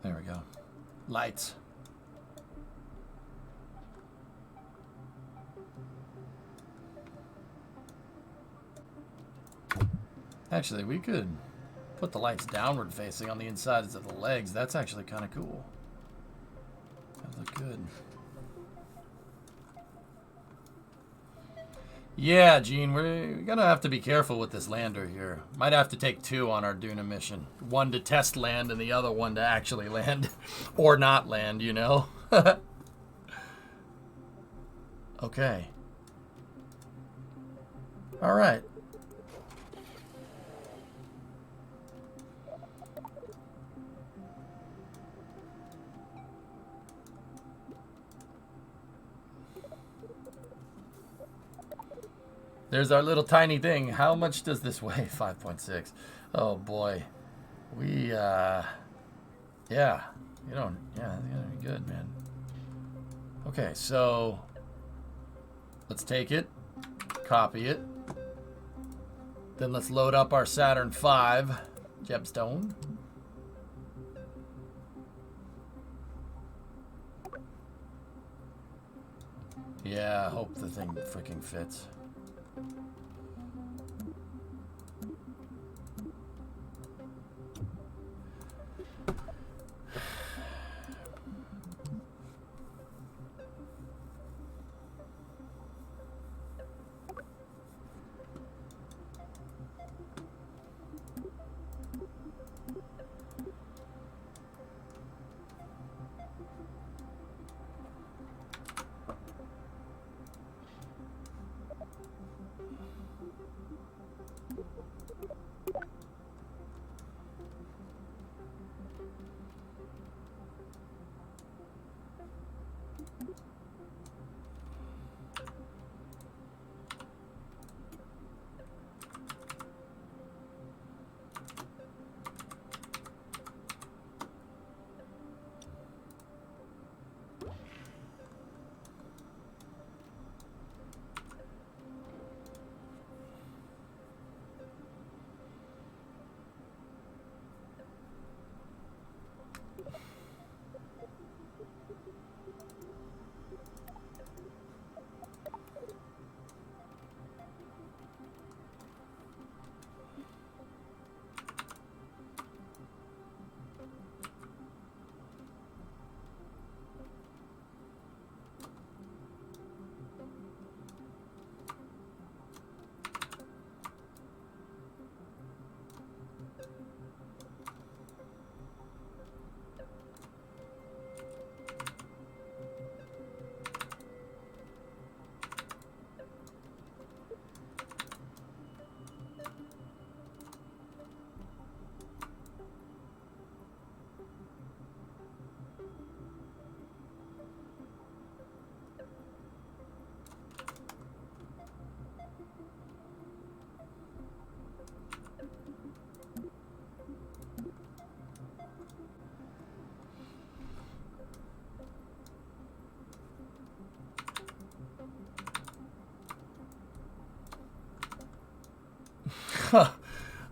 There we go. Lights. Actually, we could put the lights downward facing on the insides of the legs. That's actually kind of cool. That look good. Yeah, Gene, we're gonna have to be careful with this lander here. Might have to take 2 on our Duna mission. One to test land and the other one to actually land. Or not land, you know? Okay. Alright. There's our little tiny thing. How much does this weigh? 5.6. Oh boy. We yeah. You don't yeah, it's gonna be good, man. Okay, so let's take it, copy it. Then let's load up our Saturn V gemstone. Yeah, I hope the thing freaking fits.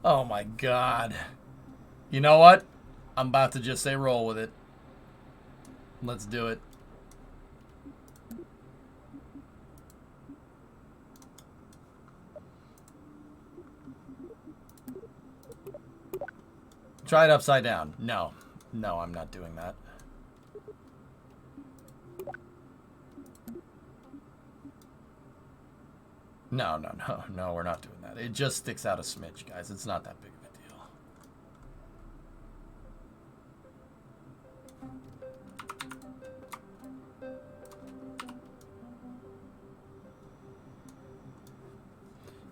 Oh my god. You know what? I'm about to just say roll with it. Let's do it. Try it upside down. No. No, I'm not doing that. No, no, no. No, we're not doing that. It just sticks out a smidge, guys. It's not that big of a deal.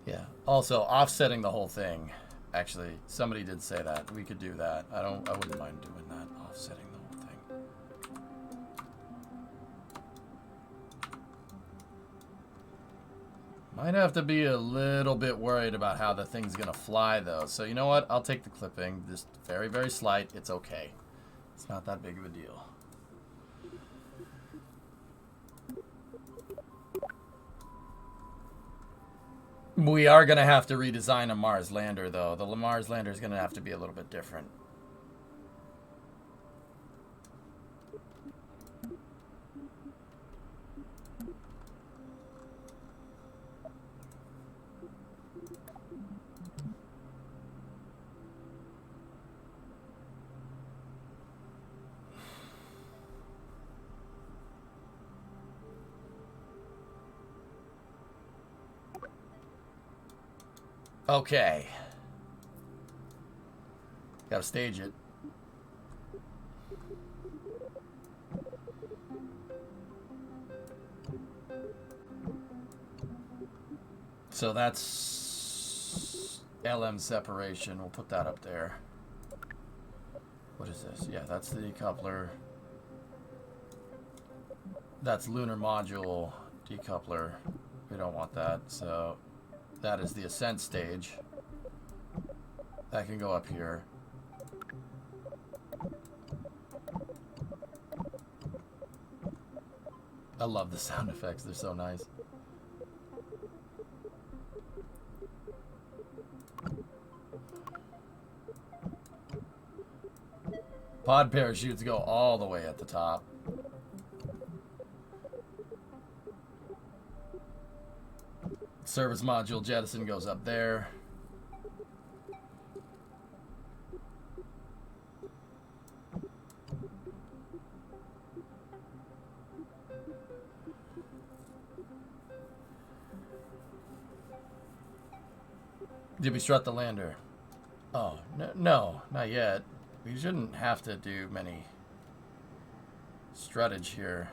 Yeah. Also, offsetting the whole thing. Actually, somebody did say that. We could do that. I wouldn't mind doing that. Offsetting the whole thing. Might have to be a little bit worried about how the thing's gonna fly, though. So you know what? I'll take the clipping. Just very, very slight. It's okay. It's not that big of a deal. We are gonna have to redesign a Mars lander, though. The Mars lander is gonna have to be a little bit different. Okay. Gotta stage it. So that's LM separation. We'll put that up there. What is this? Yeah, that's the decoupler. That's lunar module decoupler. We don't want that, so That is the ascent stage. That can go up here. I love the sound effects. They're so nice. Pod parachutes go all the way at the top. Service module jettison goes up there. Did we strut the lander? Oh, no, not yet. We shouldn't have to do many struttage here,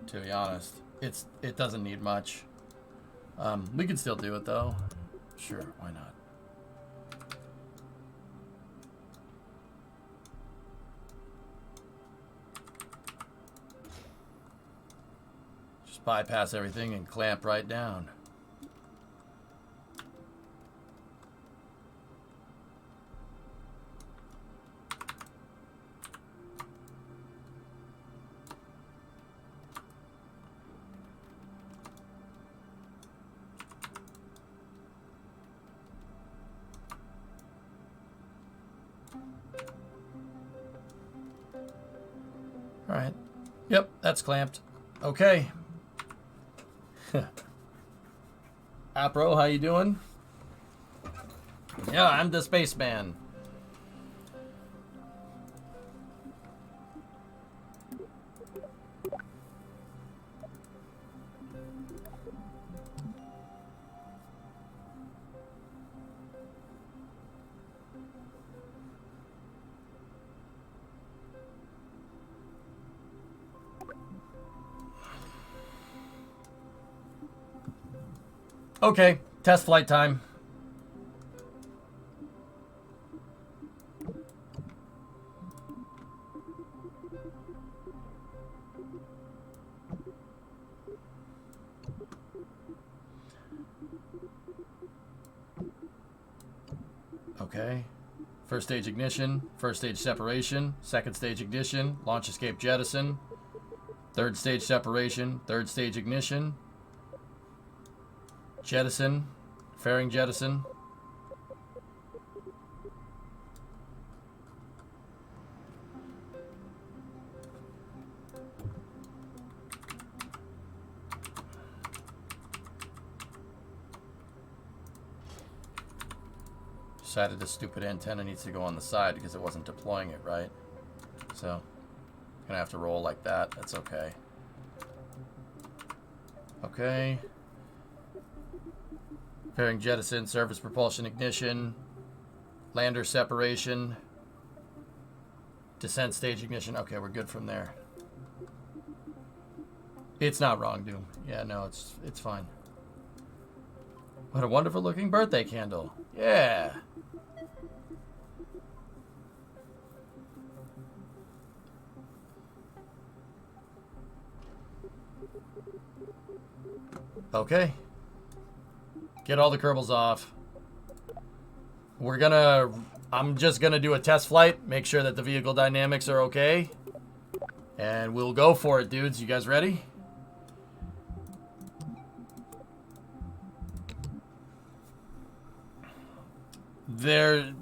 to be honest. It doesn't need much. We can still do it though. Sure, why not? Just bypass everything and clamp right down. Alright. Yep, that's clamped. Okay. Apro, how you doing? Yeah, I'm the spaceman. Okay, test flight time. Okay. First stage ignition, first stage separation, second stage ignition, launch escape jettison, third stage separation, third stage ignition, jettison, fairing jettison. Decided this stupid antenna needs to go on the side because it wasn't deploying it right. So, gonna have to roll like that. That's okay. Okay. Fairing jettison, surface propulsion ignition, lander separation, descent stage ignition. Okay, we're good from there. It's not wrong, Doom. Yeah, no, it's fine. What a wonderful looking birthday candle. Yeah. Okay. Get all the Kerbals off. I'm just gonna do a test flight, make sure that the vehicle dynamics are okay. And we'll go for it, dudes. You guys ready?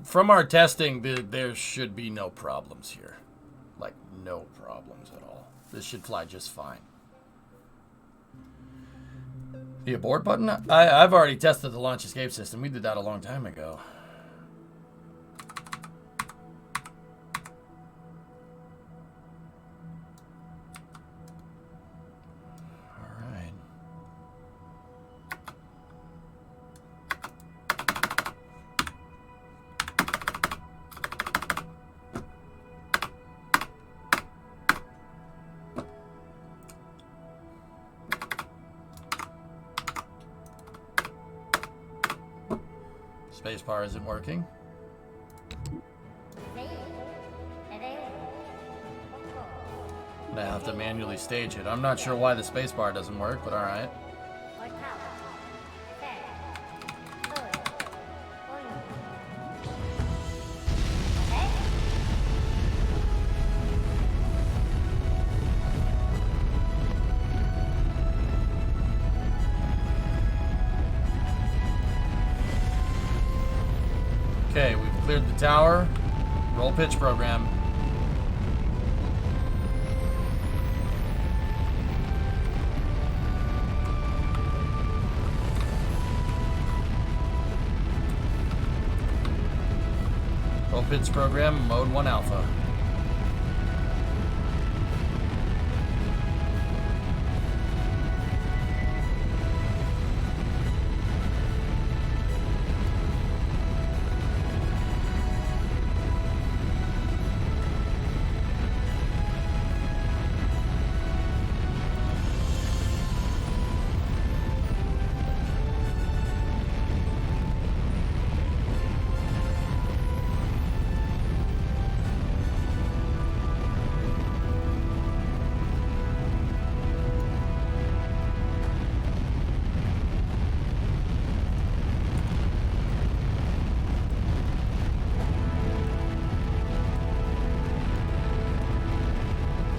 From our testing, there should be no problems here. Like, no problems at all. This should fly just fine. The abort button? I've already tested the launch escape system. We did that a long time ago. All right. Spacebar isn't working. I have to manually stage it. I'm not sure why the spacebar doesn't work, but alright. tower. Roll pitch program. Roll pitch program, mode 1 alpha.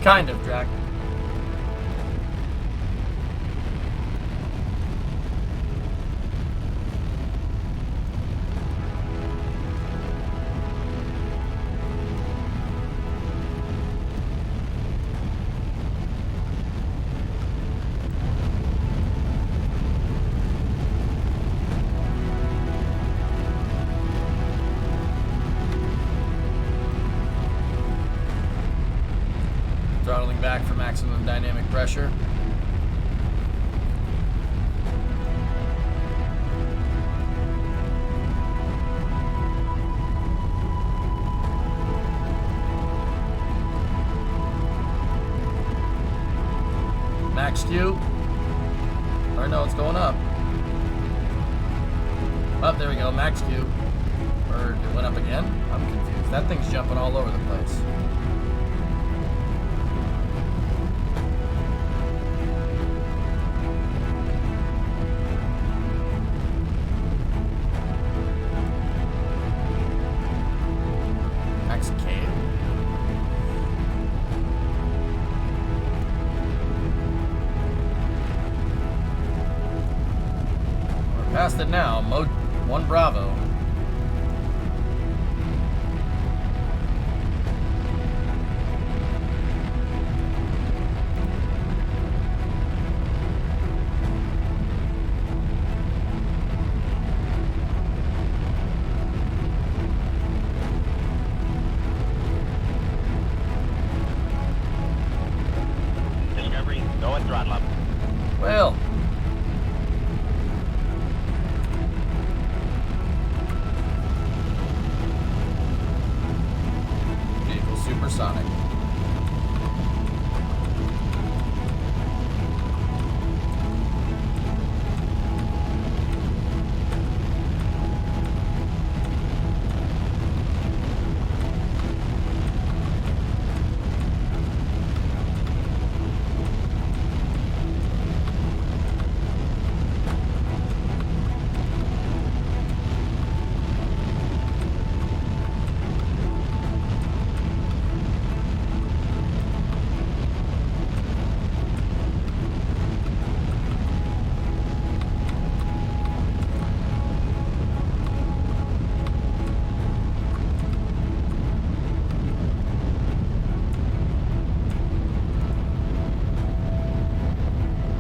Kind of, Drac. Throttling back for maximum dynamic pressure. Max Q. Or no, it's going up. Oh, there we go, max Q. Or it went up again? I'm confused. That thing's jumping all over the place. Max K. We're past it now. Mode 1 Bravo. Discovery, go and throttle up. Well. Vehicle supersonic.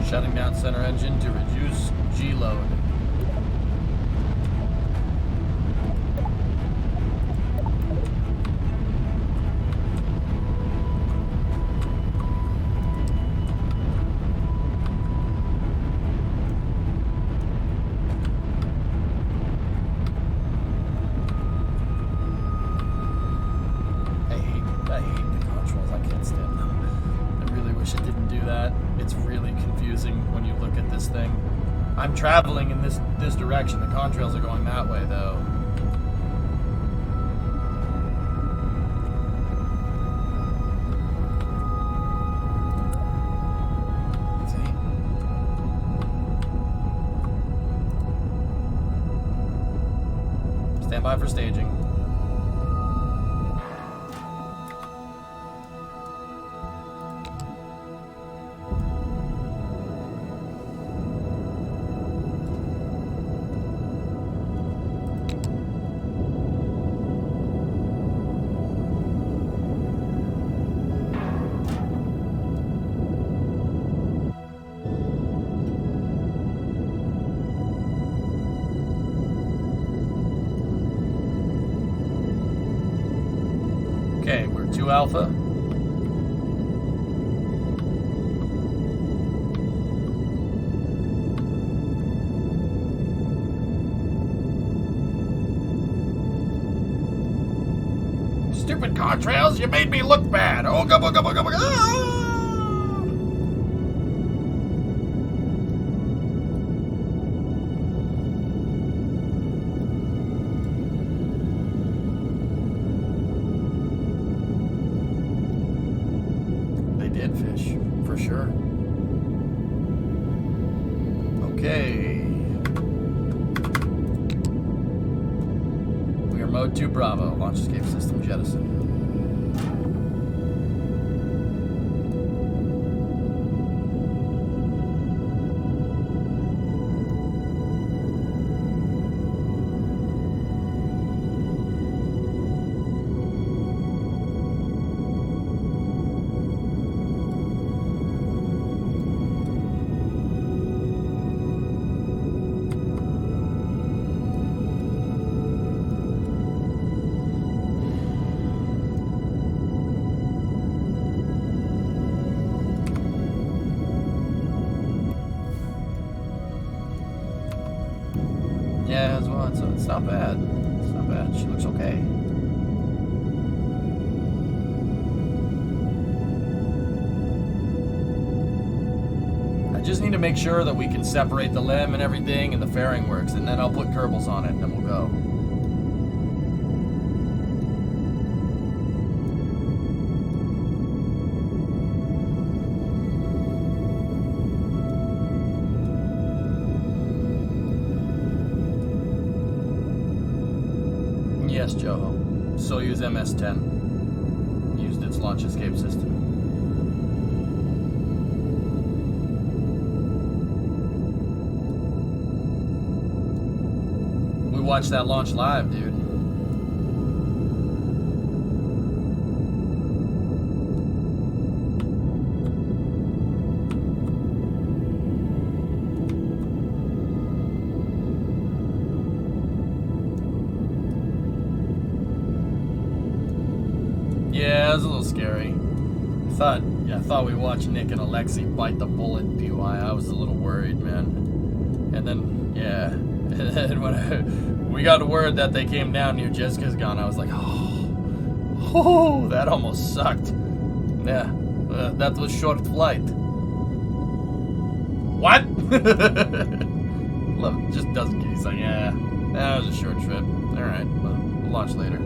Shutting down center engine to reduce G load. I hate the controls. I can't stand them. I really wish it didn't do that. It's really confusing when you look at this thing. I'm traveling in this direction. The contrails are going that way, though. See? Stand by for staging. Okay, we're 2 Alpha. Stupid contrails, you made me look bad. Oh, go, go, go, go, go, go. Ah! They did fish, for sure. Okay. We are mode 2 Bravo, launch escape system jettison. Yeah, as well. It's not bad. It's not bad. She looks okay. I just need to make sure that we can separate the limb and everything and the fairing works, and then I'll put Kerbals on it and then we'll go. Yes, Joho. Soyuz MS-10 used its launch escape system. We watched that launch live, dude. Yeah, it was a little scary. I thought we watched Nick and Alexi bite the bullet, PY. I was a little worried, man. And then, yeah. And then when we got word that they came down near Jessica's gun, I was like, oh, that almost sucked. Yeah, that was short flight. What? Love it. Just doesn't get. He's like, yeah, that was a short trip. All right, well, we'll launch later.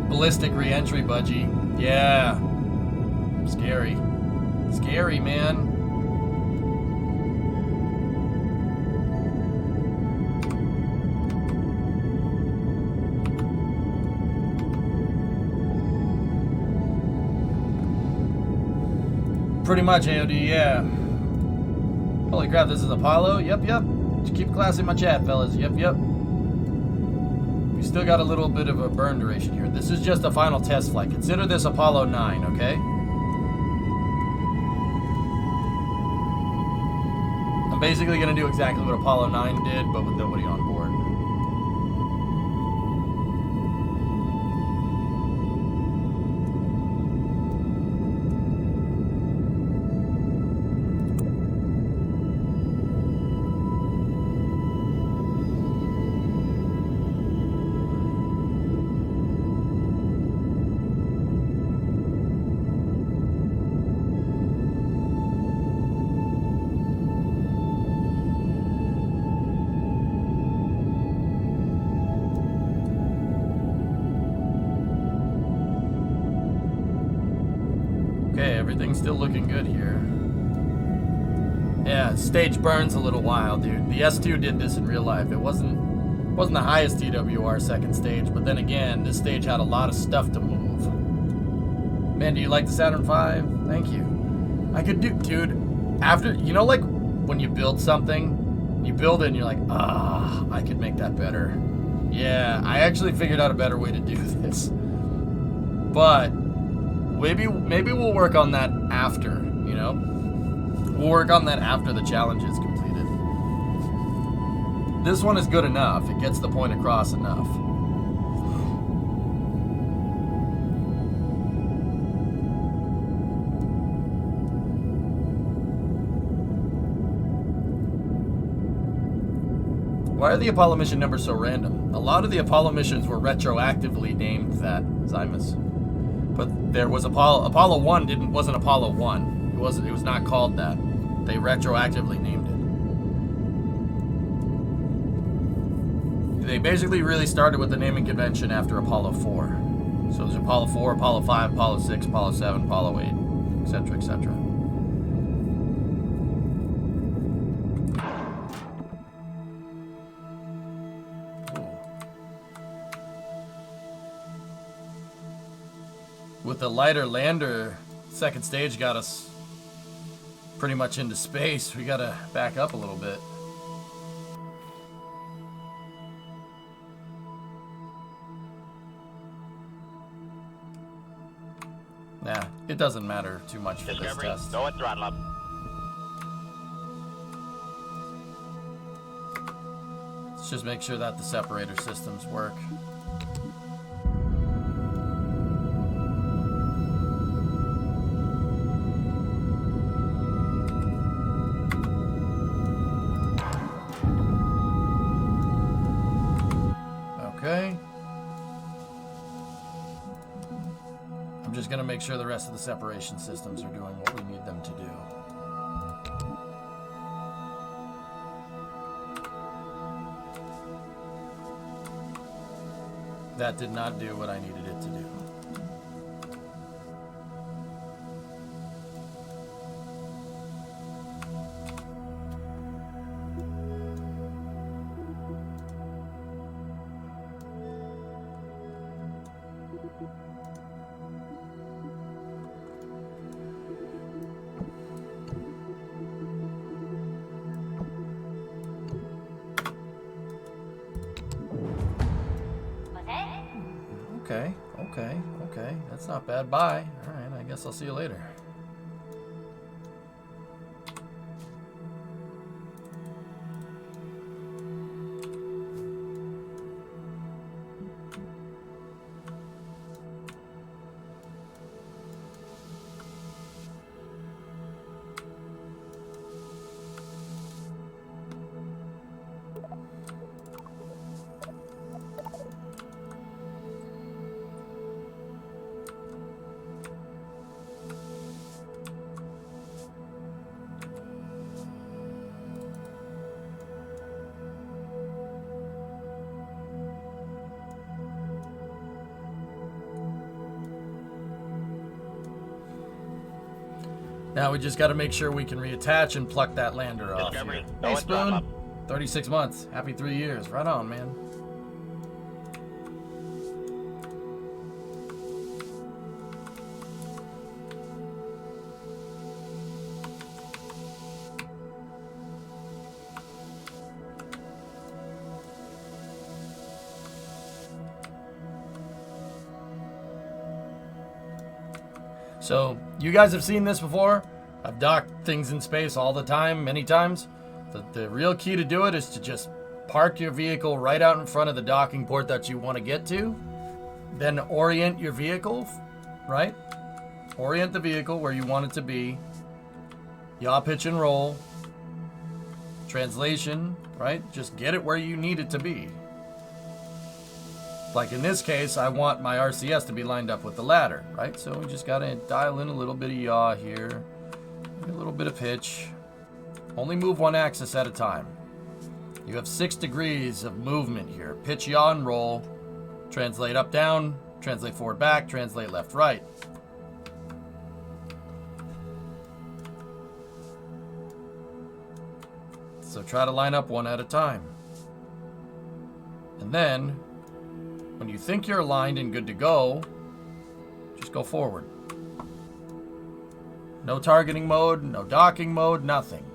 Ballistic re-entry, budgie. Yeah. Scary. Scary, man. Pretty much, AOD, yeah. Holy crap, this is Apollo? Yep. Just keep class in my chat, fellas. Yep. We still got a little bit of a burn duration here. This is just a final test flight. Consider this Apollo 9, okay? I'm basically going to do exactly what Apollo 9 did, but with nobody on board. Everything's still looking good here. Yeah, stage burns a little while, dude. The S2 did this in real life. It wasn't the highest TWR second stage, but then again, this stage had a lot of stuff to move. Man, do you like the Saturn V? Thank you. I could do, dude, after, you know, like when you build something, you build it and you're like, I could make that better. Yeah, I actually figured out a better way to do this. But maybe we'll work on that after, you know? We'll work on that after the challenge is completed. This one is good enough. It gets the point across enough. Why are the Apollo mission numbers so random? A lot of the Apollo missions were retroactively named that, Zymus. But there was Apollo 1 wasn't Apollo 1. It was not called that. They retroactively named it. They basically really started with the naming convention after Apollo 4. So there's Apollo 4, Apollo 5, Apollo 6, Apollo 7, Apollo 8, etc., etc. With the lighter lander, second stage got us pretty much into space. We gotta back up a little bit. Nah, it doesn't matter too much for this test. Go at throttle up. Let's just make sure that the separator systems work. Okay. I'm just going to make sure the rest of the separation systems are doing what we need them to do. That did not do what I needed it to do. Okay. That's not bad. Bye. Alright, I guess I'll see you later. Now we just got to make sure we can reattach and pluck that lander off. Here. Hey, Spoon. 36 months. Happy 3 years. Right on, man. So, you guys have seen this before. I've docked things in space all the time, many times. The real key to do it is to just park your vehicle right out in front of the docking port that you want to get to. Then orient your vehicle, right? Orient the vehicle where you want it to be. Yaw, pitch, and roll. Translation, right? Just get it where you need it to be. Like in this case, I want my RCS to be lined up with the ladder, right? So we just gotta dial in a little bit of yaw here, a little bit of pitch. Only move one axis at a time. You have 6 degrees of movement here. Pitch, yaw, and roll. Translate up, down. Translate forward, back. Translate left, right. So try to line up one at a time. And then, when you think you're aligned and good to go, just go forward. No targeting mode, no docking mode, nothing.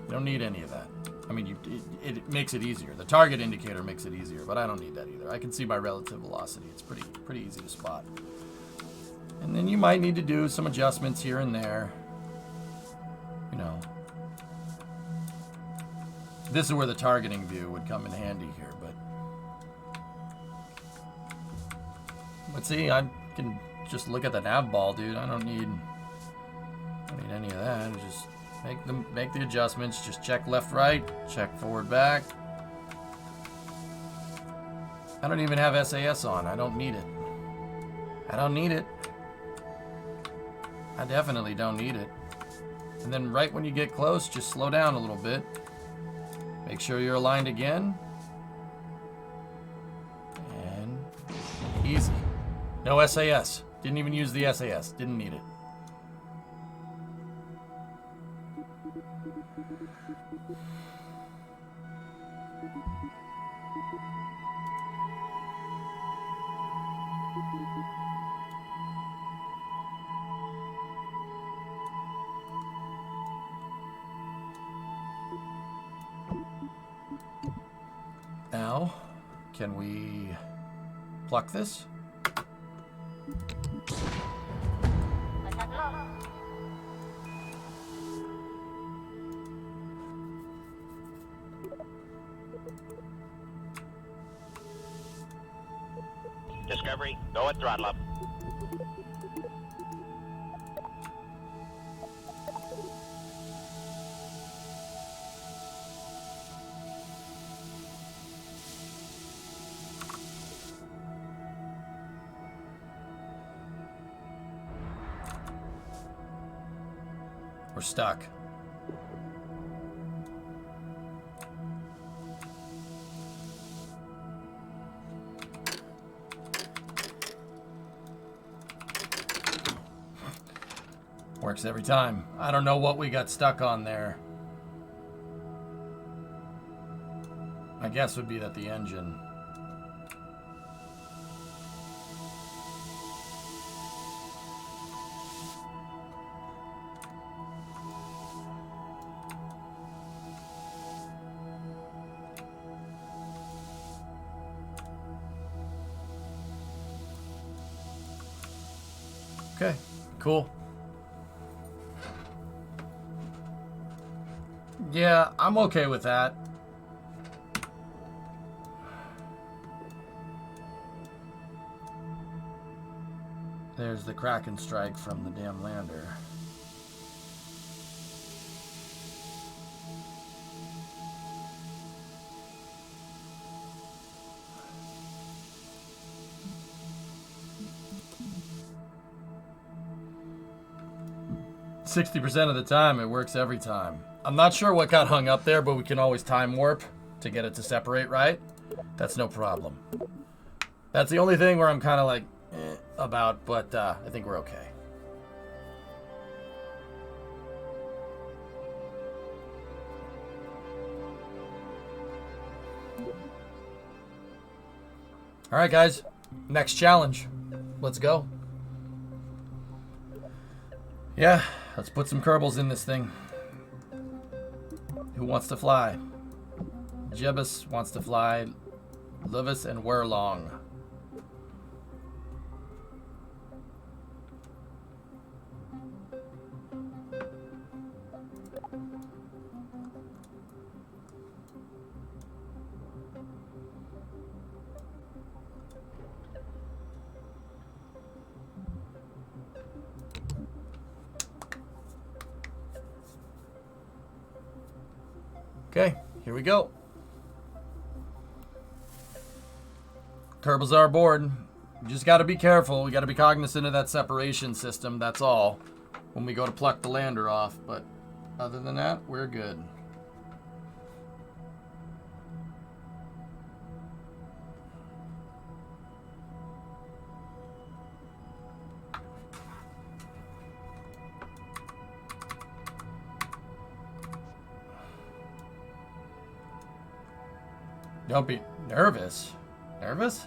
You don't need any of that. I mean, it makes it easier. The target indicator makes it easier, but I don't need that either. I can see my relative velocity. It's pretty easy to spot. And then you might need to do some adjustments here and there. You know. This is where the targeting view would come in handy here, but see, I can just look at the nav ball, dude. I don't need any of that. Just make the adjustments. Just check left, right, check forward, back. I don't even have SAS on. I don't need it. I don't need it. I definitely don't need it. And then right when you get close, just slow down a little bit. Make sure you're aligned again. And easy. No SAS. Didn't even use the SAS. Didn't need it. Now, can we pluck this? Discovery, go at throttle up. We're stuck. Works every time. I don't know what we got stuck on there. My guess would be that the engine. Okay, cool. Yeah, I'm okay with that. There's the Kraken strike from the damn lander. %60 of the time, it works every time. I'm not sure what got hung up there, but we can always time warp to get it to separate right. That's no problem. That's the only thing where I'm kind of like, about, but I think we're okay. All right, guys. Next challenge. Let's go. Yeah, let's put some Kerbals in this thing. Who wants to fly? Jebus wants to fly. Levis and Werlong. Okay, here we go. Kerbals are aboard. We just got to be careful. We got to be cognizant of that separation system. That's all. When we go to pluck the lander off. But other than that, we're good. Don't be nervous. Nervous?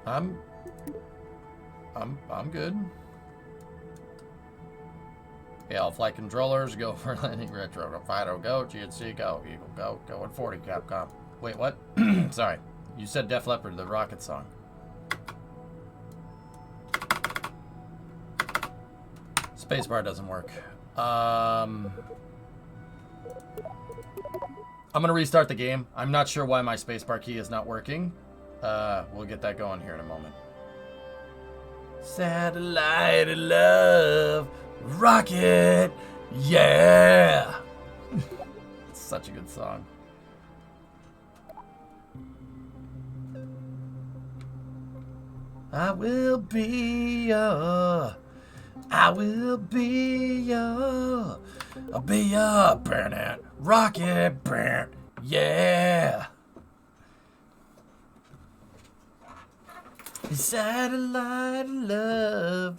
I'm good. Yeah, all flight controllers go for landing retro. Fido go, GNC go, Eagle go, go at 40 Capcom. Wait, what? Sorry. You said Def Leppard, the Rocket song. Spacebar doesn't work. I'm gonna restart the game. I'm not sure why my spacebar key is not working. We'll get that going here in a moment. Satellite of love, rocket, yeah. Such a good song. I will be your, I'll be your burnout rocket burn. Yeah. Satellite love.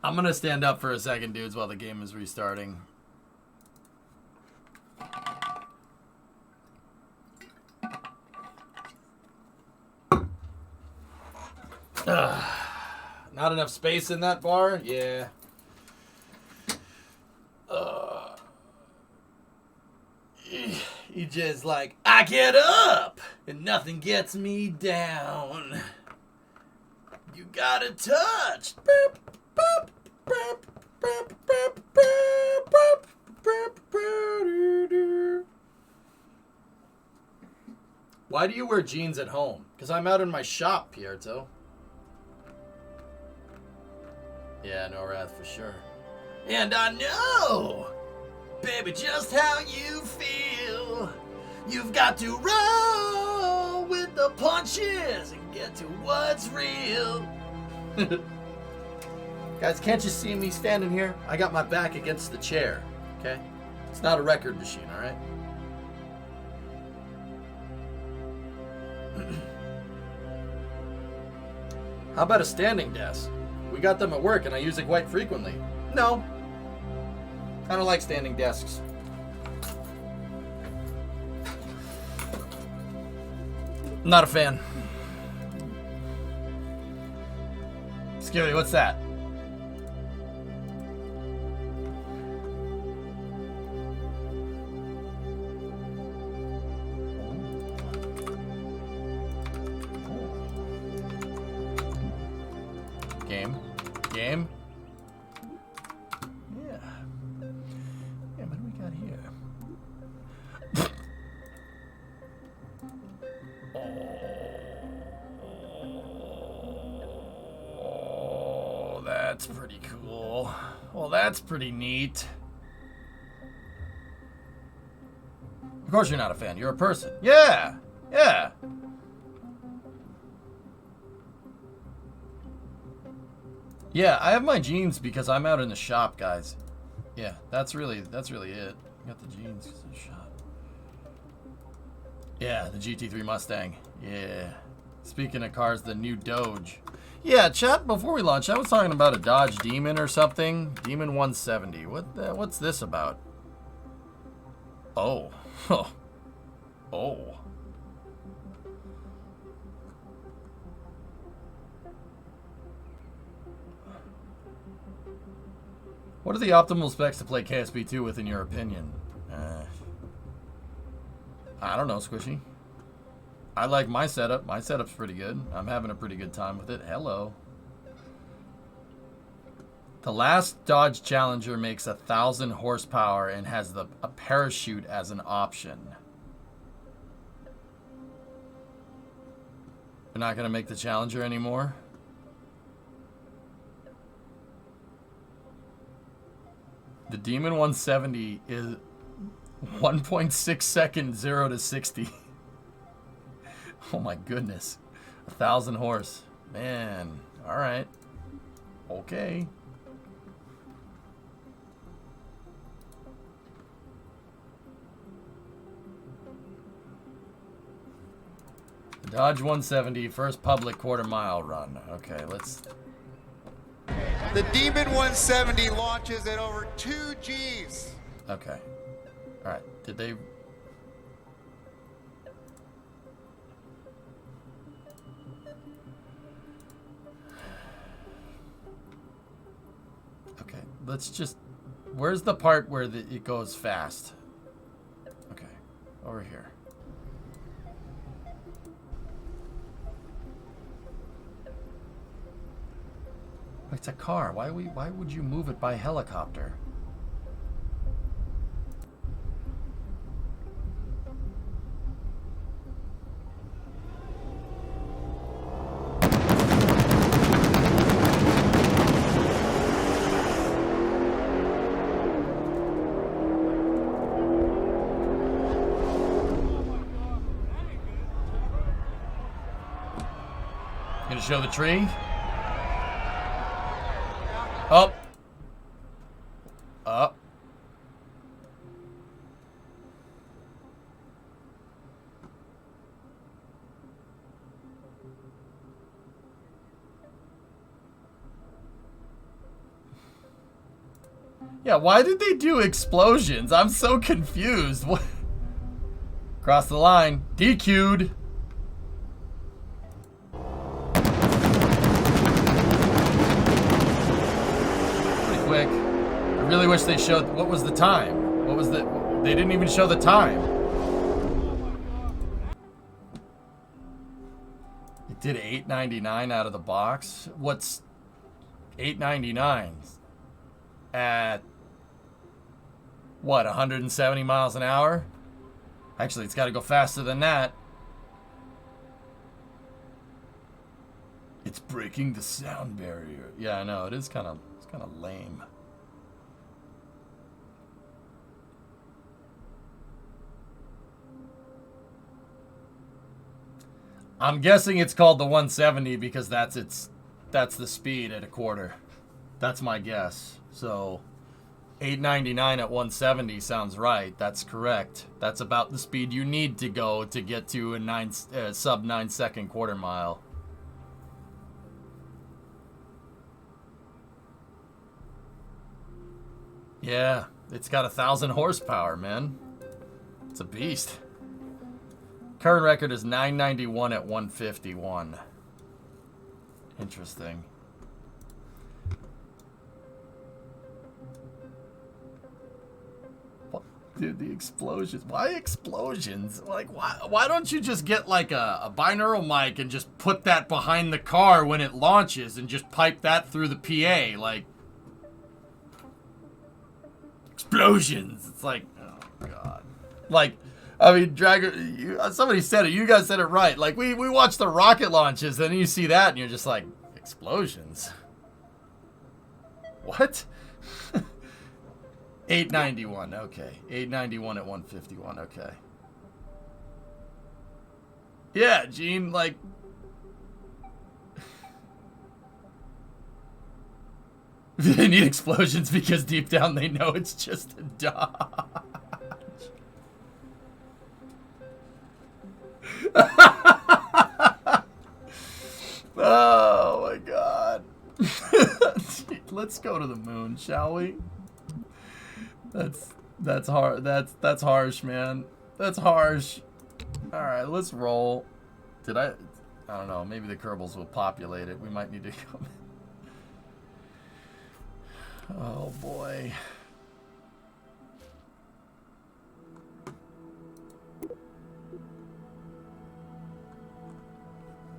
I'm gonna stand up for a second, dudes, while the game is restarting. Not enough space in that bar? Yeah. You just like, I get up and nothing gets me down. You gotta touch. Boop, boop, boop, boop, boop, boop, boop, boop, boop. Why do you wear jeans at home? Because I'm out in my shop, Pierto. Yeah, no wrath for sure. And I know, baby, just how you feel. You've got to roll with the punches and get to what's real. Guys, can't you see me standing here? I got my back against the chair, okay? It's not a record machine, all right? How about a standing desk? We got them at work and I use it quite frequently. No. I don't like standing desks. Not a fan. Scary, what's that? Game. Yeah. Yeah, what do we got here? Oh, that's pretty cool. Well, that's pretty neat. Of course you're not a fan. You're a person. Yeah. Yeah. Yeah, I have my jeans because I'm out in the shop, guys. Yeah, that's really it. I got the jeans because of the shop. Yeah, the GT3 Mustang. Yeah. Speaking of cars, the new Doge. Yeah, chat, before we launch, I was talking about a Dodge Demon or something. Demon 170. What's this about? Oh. Oh. What are the optimal specs to play KSP2 with, in your opinion? I don't know, Squishy. I like my setup. My setup's pretty good. I'm having a pretty good time with it. Hello. The last Dodge Challenger makes 1,000 horsepower and has a parachute as an option. They're not going to make the Challenger anymore? The Demon 170 is 1.6 seconds 0 to 60. Oh my goodness. 1,000 horse. Man. Alright. Okay. The Dodge 170 first public quarter-mile run. Okay, let's... The Demon 170 launches at over 2 Gs. Okay. Alright. Did they... Okay. Let's just... Where's the part where it goes fast? Okay. Over here. It's a car. Why would you move it by helicopter? Gonna show the tree. Up. Up. Yeah, why did they do explosions? I'm so confused. What? Cross the line. DQ'd. Pretty quick. I really wish they showed... What was the time? What was the... They didn't even show the time. It did $8.99 out of the box. What's $8.99 at... What, 170 miles an hour? Actually, it's got to go faster than that. It's breaking the sound barrier. Yeah, I know. It is kind of lame. I'm guessing it's called the 170 because that's the speed at a quarter. That's my guess. So $8.99 at 170 sounds right. That's correct. That's about the speed you need to go to get to a sub 9 second quarter mile. Yeah, it's got 1,000 horsepower, man. It's a beast. Current record is 991 at 151. Interesting. Dude, the explosions. Why explosions? Like, why don't you just get like a binaural mic and just put that behind the car when it launches and just pipe that through the PA? Like, explosions. It's like, oh god. Like, I mean, somebody said it. You guys said it right. Like, we watch the rocket launches, and then you see that, and you're just like, explosions. What? 891, okay. 891 at 151, okay. Yeah, Gene, like... They need explosions because deep down they know it's just a Dodge. Oh my god. Let's go to the moon, shall we? That's hard. That's harsh, man. That's harsh. All right, let's roll. I don't know. Maybe the Kerbals will populate it. We might need to come. Oh boy.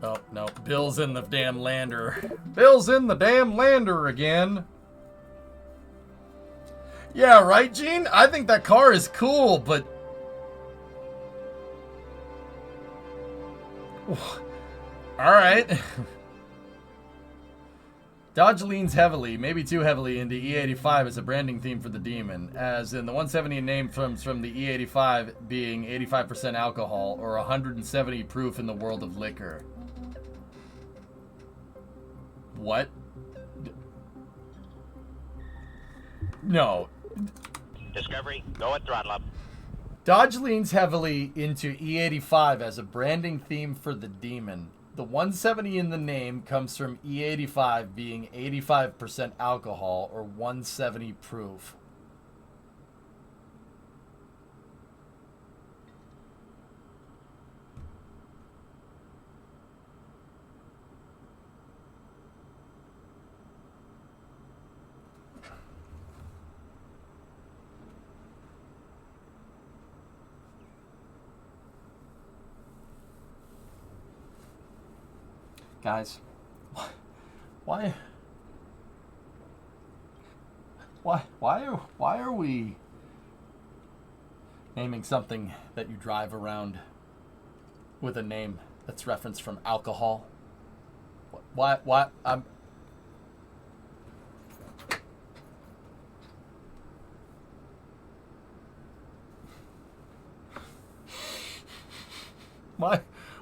Oh no, Bill's in the damn lander. Bill's in the damn lander again. Yeah, right, Gene? I think that car is cool, but... Alright. Dodge leans heavily, maybe too heavily, into E85 as a branding theme for the Demon, as in the 170 name comes from the E85 being 85% alcohol, or 170 proof in the world of liquor. What? No. Discovery, go at throttle up. Dodge leans heavily into E85 as a branding theme for the Demon. The 170 in the name comes from E85 being 85% alcohol or 170 proof. Guys, why are we naming something that you drive around with a name that's referenced from alcohol? Why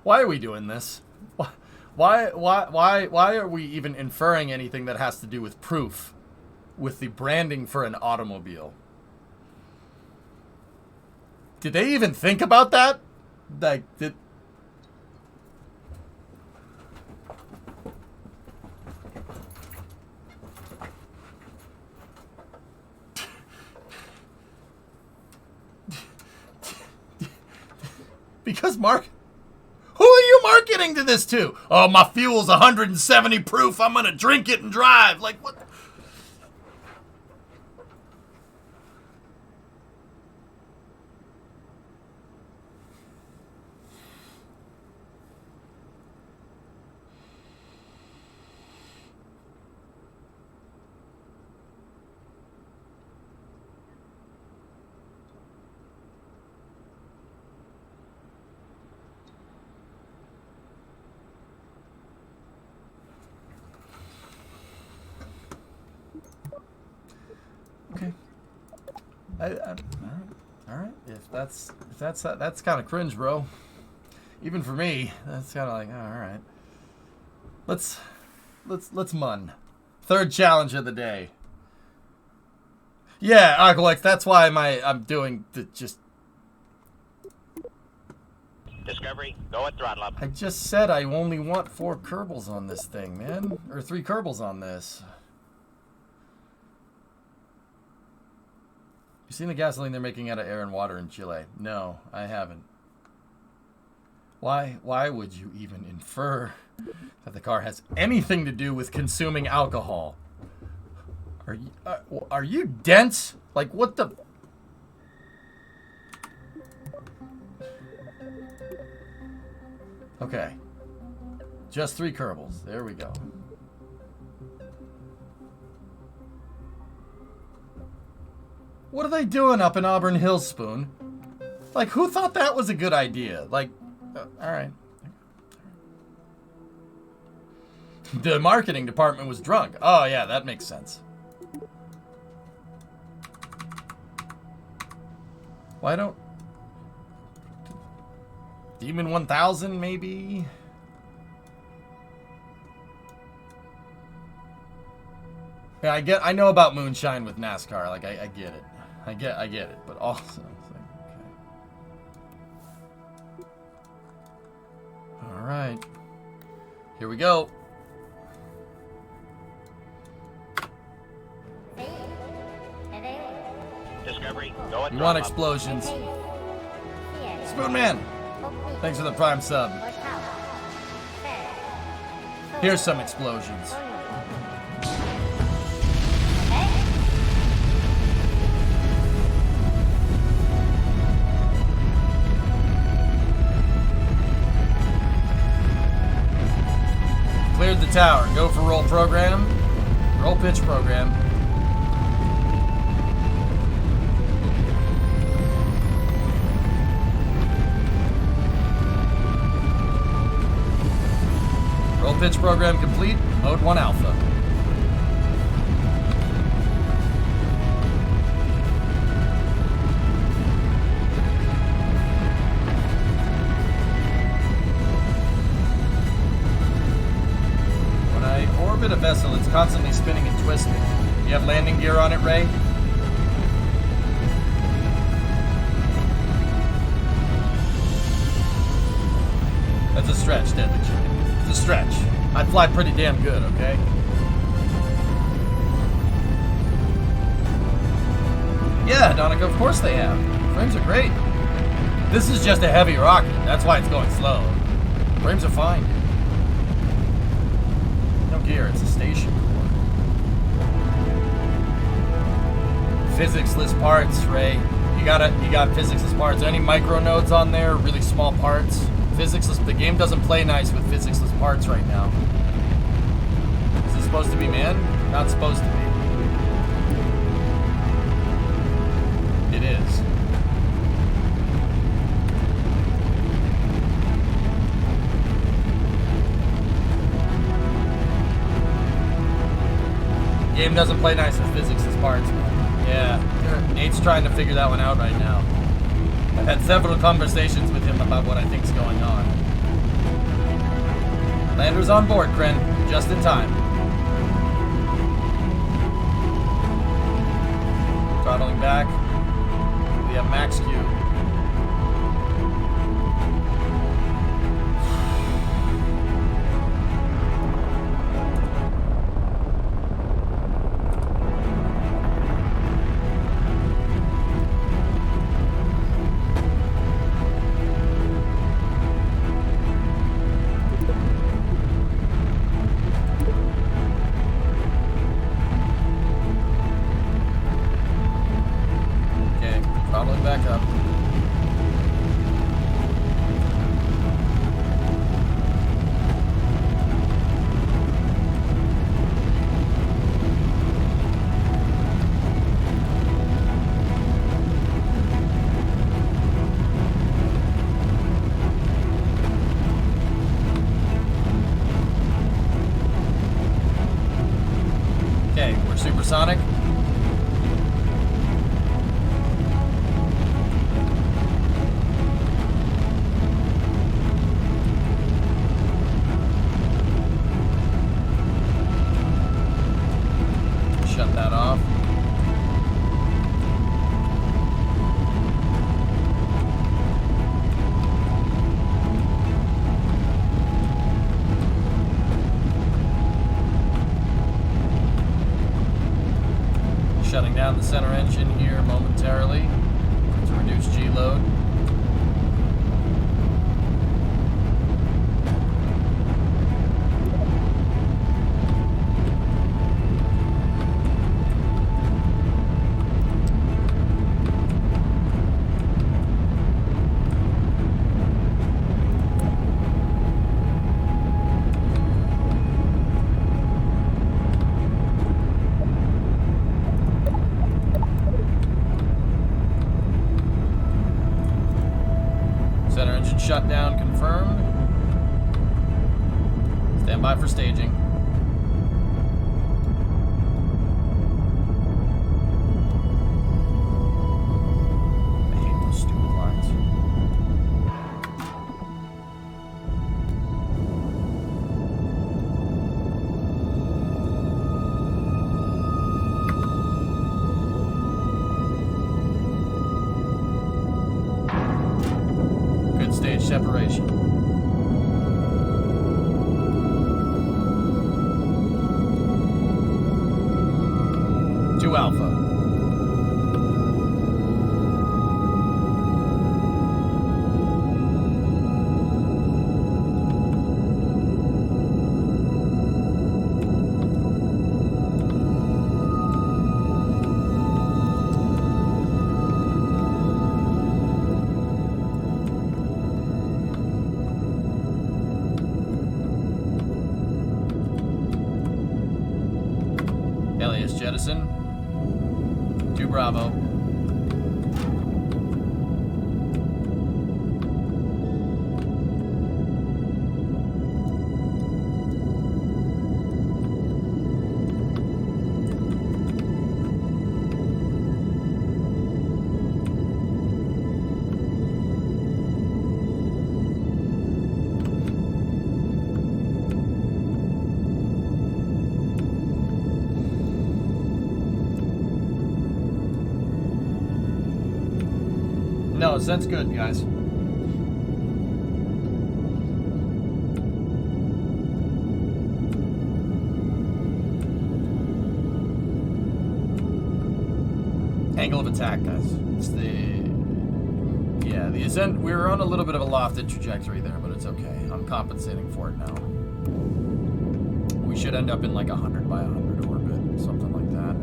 why are we doing this? Why are we even inferring anything that has to do with proof with the branding for an automobile? Did they even think about that? Like, did... Because Mark... Who are you marketing to this to? Oh, my fuel's 170 proof. I'm going to drink it and drive. Like, what? Okay. All right. If that's kind of cringe, bro. Even for me, that's kind of like, oh, all right. Let's mun. Third challenge of the day. Yeah, Arcolex, that's why I'm doing the just. Discovery, go at throttle up. I just said I only want 4 Kerbals on this thing, man, or 3 Kerbals on this. You seen the gasoline they're making out of air and water in Chile? No, I haven't. Why would you even infer that the car has anything to do with consuming alcohol? Are you dense? Like, what the... Okay. Just 3 Kerbals. There we go. What are they doing up in Auburn Hills, Spoon? Like, who thought that was a good idea? Like, all right. The marketing department was drunk. Oh, yeah, that makes sense. Why don't... Demon 1000, maybe? Yeah, I know about moonshine with NASCAR. Like, I get it. I get it. But also, it's like, okay. All right. Here we go. Discovery, go at You want explosions. Spoonman, thanks for the prime sub. Here's some explosions. Cleared the tower. Go for roll program. Roll pitch program. Roll pitch program complete. Mode 1 alpha. When I orbit a vessel, it's constantly spinning and twisting. You have landing gear on it, Ray? That's a stretch, Deadly Chicken. It's a stretch. I'd fly pretty damn good, okay? Yeah, Donica, of course they have. Frames are great. This is just a heavy rocket. That's why it's going slow. Frames are fine. No gear, it's a station core. Physics-less parts, Ray. You got physics-less parts. Any micro nodes on there? Really small parts? Physics-less. The game doesn't play nice with physics-less parts right now. Is it supposed to be man? Not supposed to be. It is. Game doesn't play nice with physics-less parts. Yeah, Nate's trying to figure that one out right now. I've had several conversations with him about what I think's going on. Lander's on board, Kren. Just in time. Throttling back. We have max Q. Throttling back up. Okay, we're supersonic. Shut that off. Shutting down the center engine here momentarily to reduce G load. Center engine shutdown confirmed. Stand by for staging. I hate those stupid lines. Good stage separation. 2 Alpha. Alias jettison. 2 Bravo. No, that's good, guys. Angle of attack, guys. It's the ascent. We were on a little bit of a lofted trajectory there, but it's okay. I'm compensating for it now. We should end up in like 100 by 100 orbit, something like that.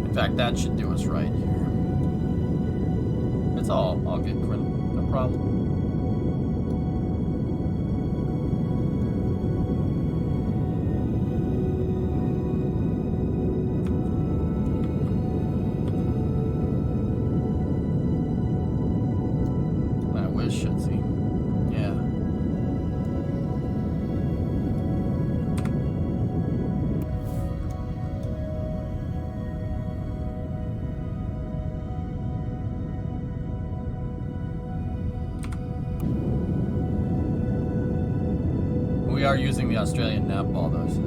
In fact, that should do us right here. It's all good, Quinn. No problem. I wish, Shitzy. Yeah. We are using the Australian nav ball though, so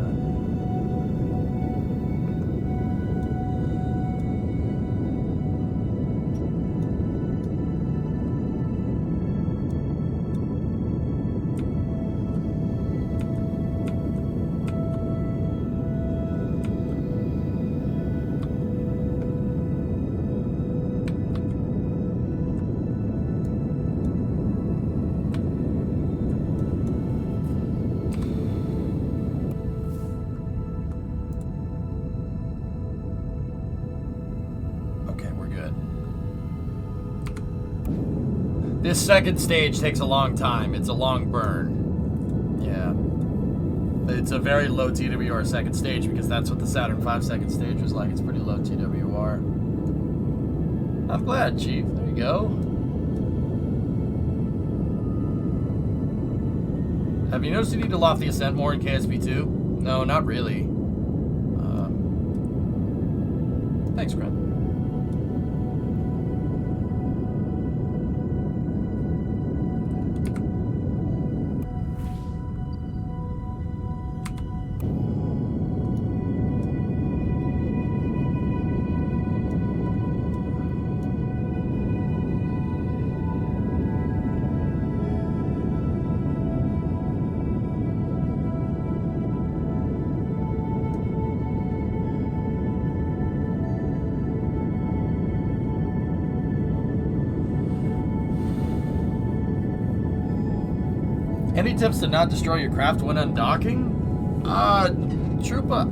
this second stage takes a long time. It's a long burn. Yeah. It's a very low TWR second stage because that's what the Saturn V second stage was like. It's pretty low TWR. I'm glad, Chief. There you go. Have you noticed you need to loft the ascent more in KSP2? No, not really. Thanks, Grant. Any tips to not destroy your craft when undocking? Troopa,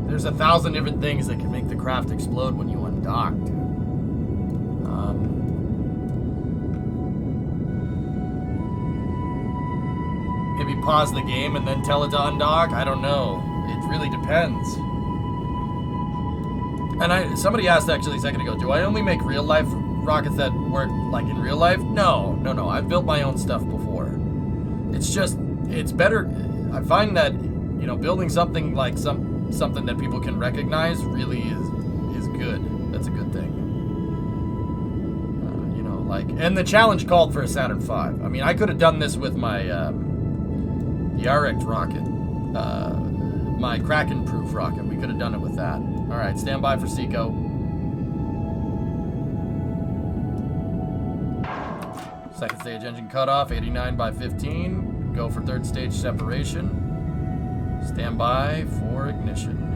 there's 1,000 different things that can make the craft explode when you undock, dude. Maybe pause the game and then tell it to undock? I don't know. It really depends. And somebody asked actually a second ago, do I only make real life rockets that work like in real life? No. I've built my own stuff before. It's just, it's better. I find that, you know, building something like something that people can recognize really is good. That's a good thing. You know, like, and the challenge called for a Saturn V. I mean, I could have done this with my Yarek rocket, my Kraken-proof rocket. We could have done it with that. All right, stand by for Seco. Second stage engine cutoff, 89 by 15. Go for third stage separation. Stand by for ignition.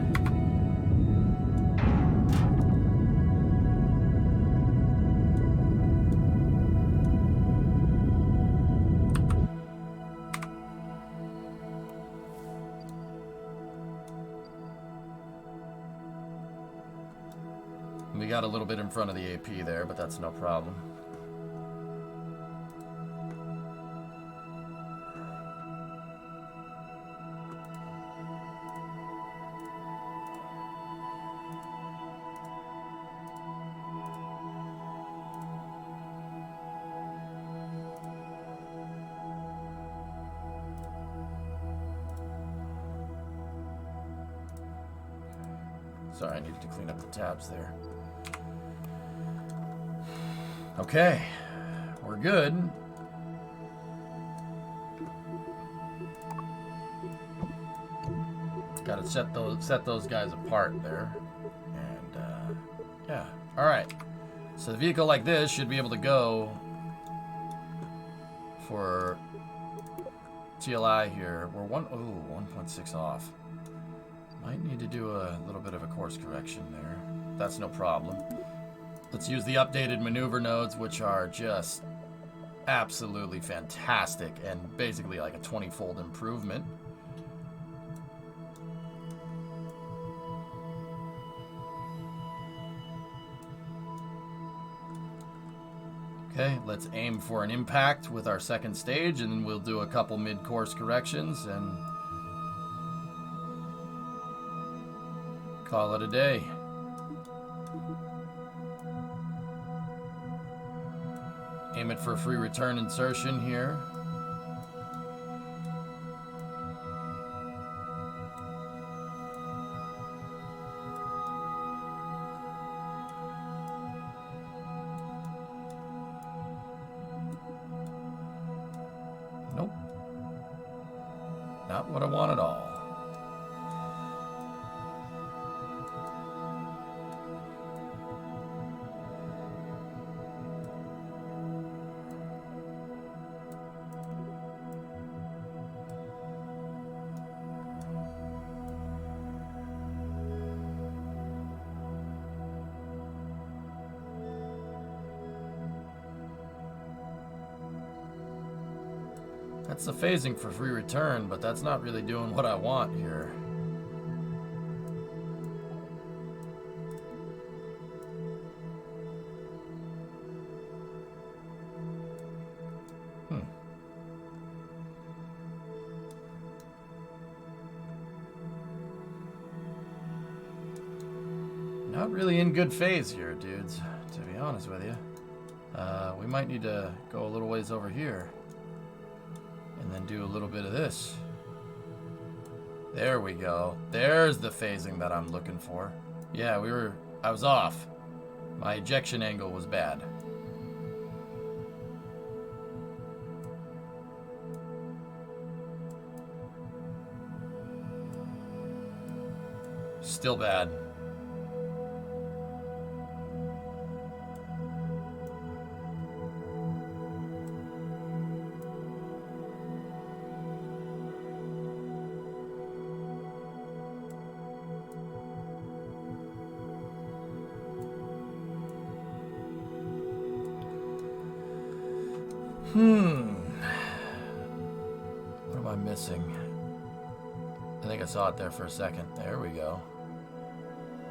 We got a little bit in front of the AP there, but that's no problem. Sorry, I needed to clean up the tabs there. Okay, we're good. Got to set those guys apart there, and yeah. All right. So the vehicle like this should be able to go for TLI here. We're 1.6 off. Might need to do a little bit of a course correction there. That's no problem. Let's use the updated maneuver nodes, which are just absolutely fantastic and basically like a 20-fold improvement. Okay, let's aim for an impact with our second stage, and then we'll do a couple mid-course corrections and call it a day. Aim it for a free return insertion here. Nope. Not what I want at all. That's the phasing for free return, but that's not really doing what I want here. Not really in good phase here, dudes, to be honest with you. We might need to go a little ways over here. And then do a little bit of this. There we go. There's the phasing that I'm looking for. Yeah, I was off. My ejection angle was bad. Still bad. What am I missing? I think I saw it there for a second. There we go.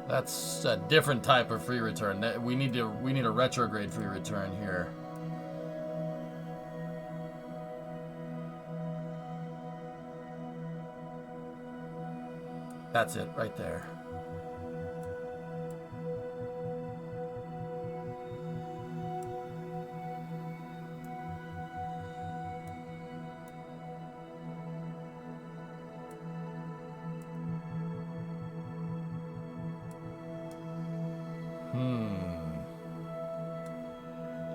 That's a different type of free return. We need a retrograde free return here. That's it right there.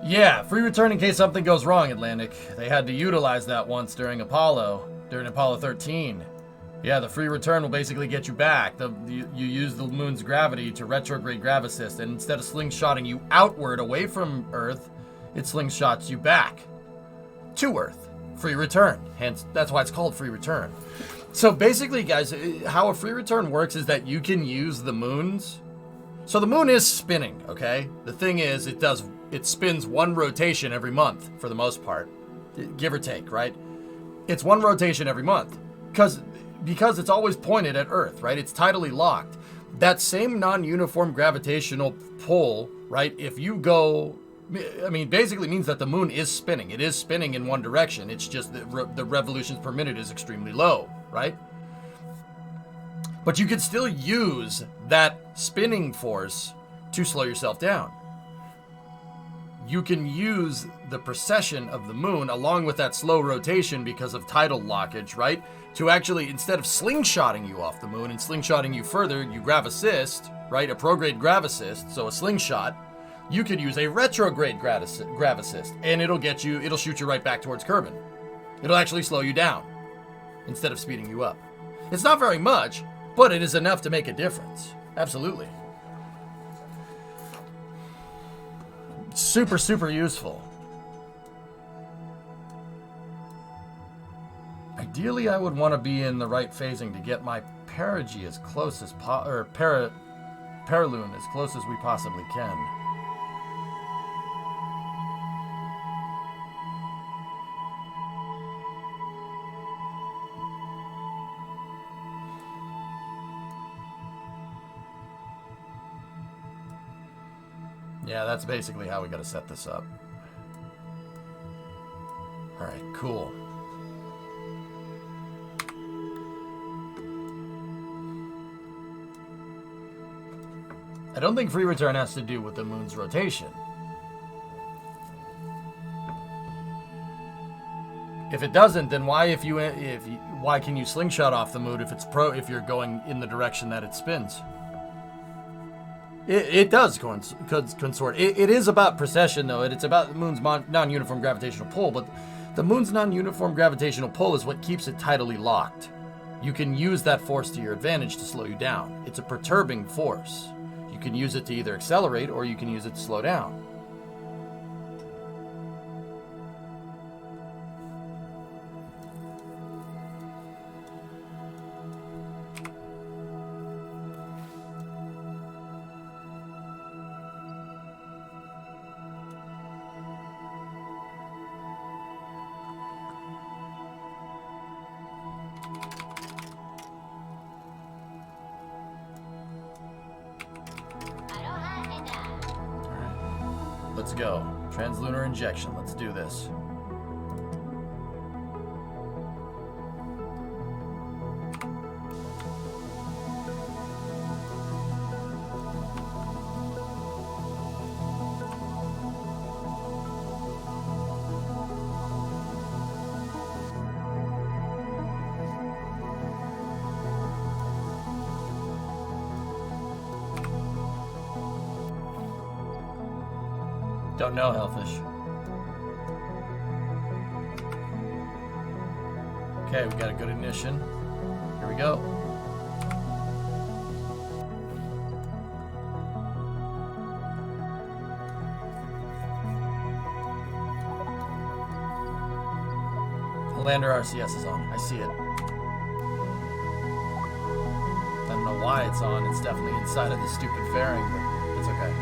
Yeah, free return in case something goes wrong, Atlantic. They had to utilize that once during Apollo 13. Yeah, the free return will basically get you back. You use the moon's gravity to retrograde graviassist, and instead of slingshotting you outward away from Earth, it slingshots you back to Earth. Free return. Hence, that's why it's called free return. So basically, guys, how a free return works is that you can use the moons. So the moon is spinning, okay? The thing is, it spins one rotation every month for the most part, give or take, right? It's one rotation every month because it's always pointed at Earth, right? It's tidally locked. That same non-uniform gravitational pull, right? If you go, I mean, basically means that the moon is spinning. It is spinning in one direction. It's just that the revolutions per minute is extremely low, right? But you could still use that spinning force to slow yourself down. You can use the precession of the moon along with that slow rotation because of tidal lockage, right? To actually, instead of slingshotting you off the moon and slingshotting you further, you grav assist, right? A prograde grav assist, so a slingshot. You could use a retrograde grav assist, and it'll shoot you right back towards Kerbal. It'll actually slow you down instead of speeding you up. It's not very much, but it is enough to make a difference. Absolutely. Super, super useful. Ideally, I would want to be in the right phasing to get my perigee as close as paraloon as close as we possibly can. Yeah, that's basically how we got to set this up. All right, cool. I don't think free return has to do with the moon's rotation. If it doesn't, then why why can you slingshot off the moon if you're going in the direction that it spins? It does consort. It is about precession, though. It's about the moon's non-uniform gravitational pull, but the moon's non-uniform gravitational pull is what keeps it tidally locked, you can use that force to your advantage to slow you down. It's a perturbing force. You can use it to either accelerate or you can use it to slow down. Let's go. Translunar injection. Let's do this. Don't know, Hellfish. Okay, we got a good ignition. Here we go. The lander RCS is on. I see it. I don't know why it's on. It's definitely inside of the stupid fairing, but it's okay.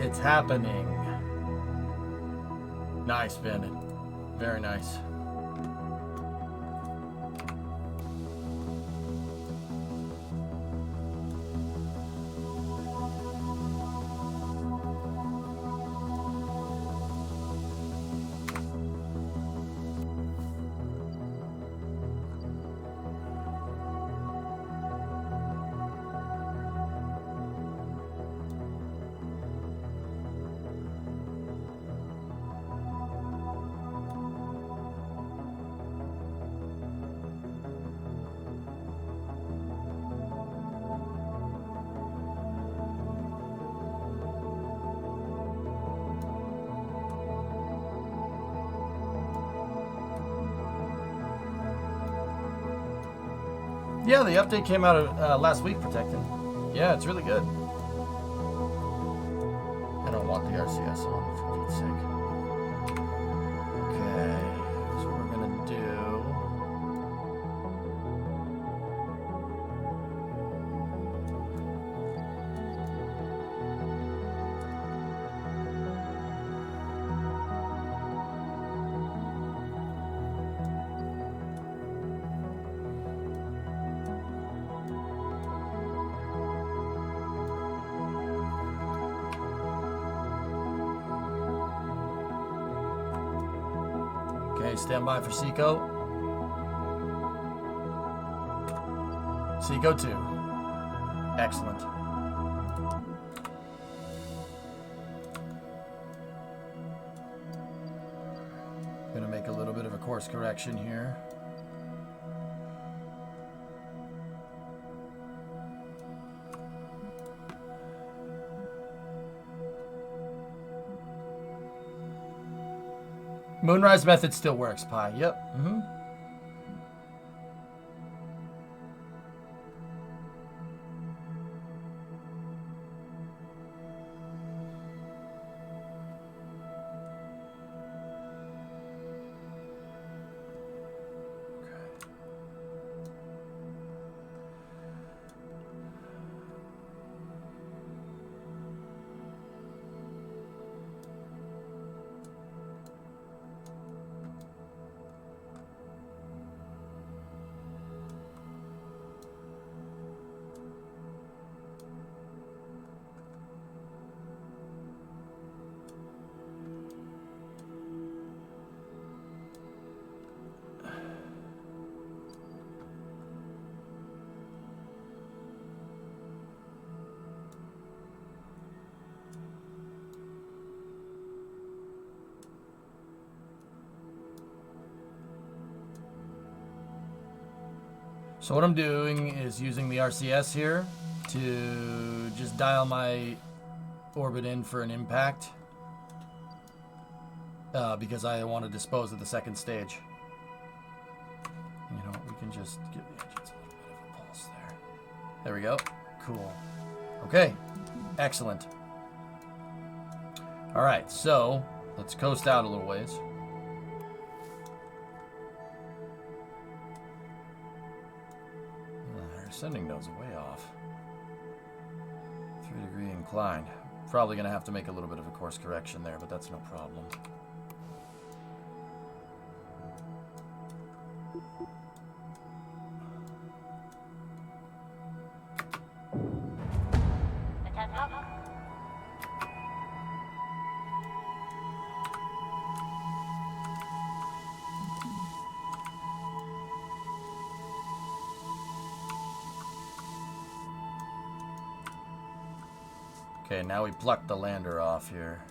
It's happening. Nice, Bandit. Very nice. Yeah, the update came out last week, Protecting. Yeah, it's really good. I don't want the RCS on, for Pete's sake. Okay, so what we're gonna do. Okay, stand by for Seco. Seco 2. Excellent. Gonna make a little bit of a course correction here. Moonrise method still works, Pi. Yep. Mm-hmm. So what I'm doing is using the RCS here to just dial my orbit in for an impact. Because I want to dispose of the second stage. You know, we can just give the engines a little bit of a pulse there. There we go. Cool. Okay. Excellent. All right, so let's coast out a little ways. Our ascending node's way off. 3-degree inclined. Probably going to have to make a little bit of a course correction there, but that's no problem. Okay, now we plucked the lander off here.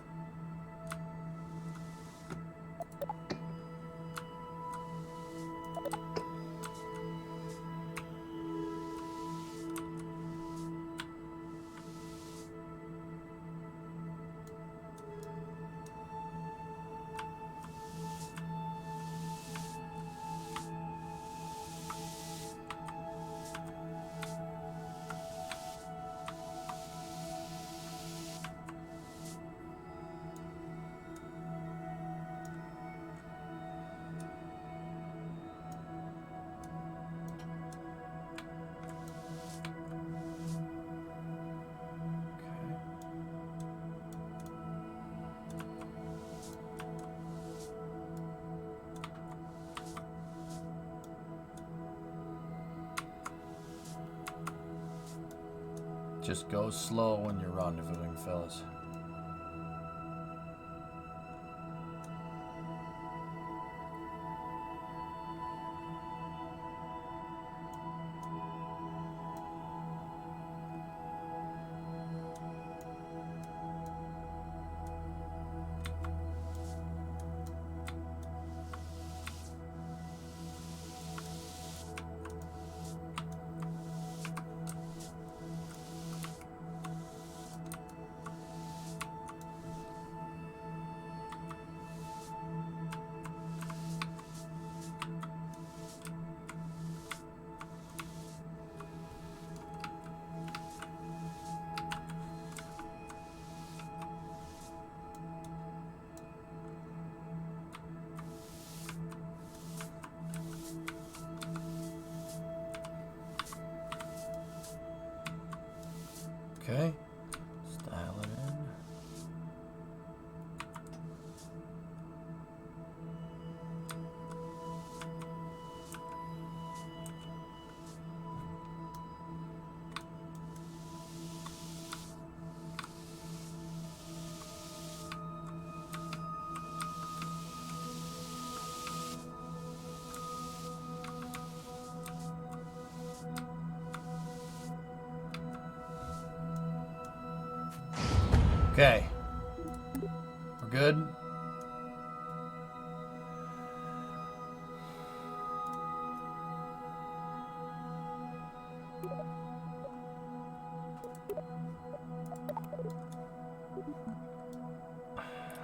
Just go slow when you're rendezvousing, fellas. Okay, let's dial it in. Okay. We're good.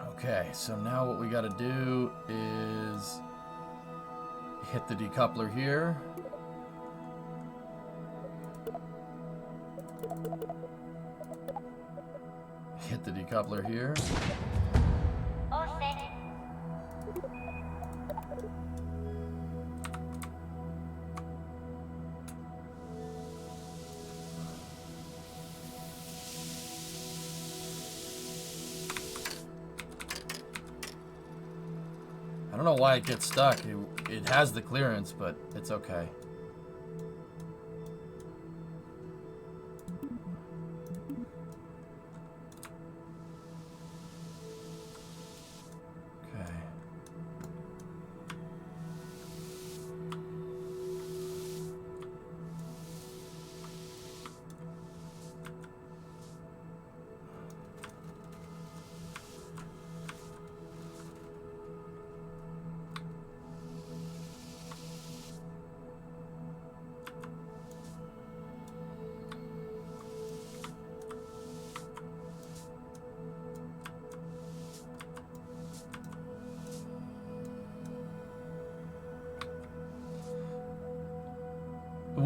Okay, so now what we got to do is hit the decoupler here. Hit the decoupler here. I don't know why it gets stuck. It has the clearance, but it's okay.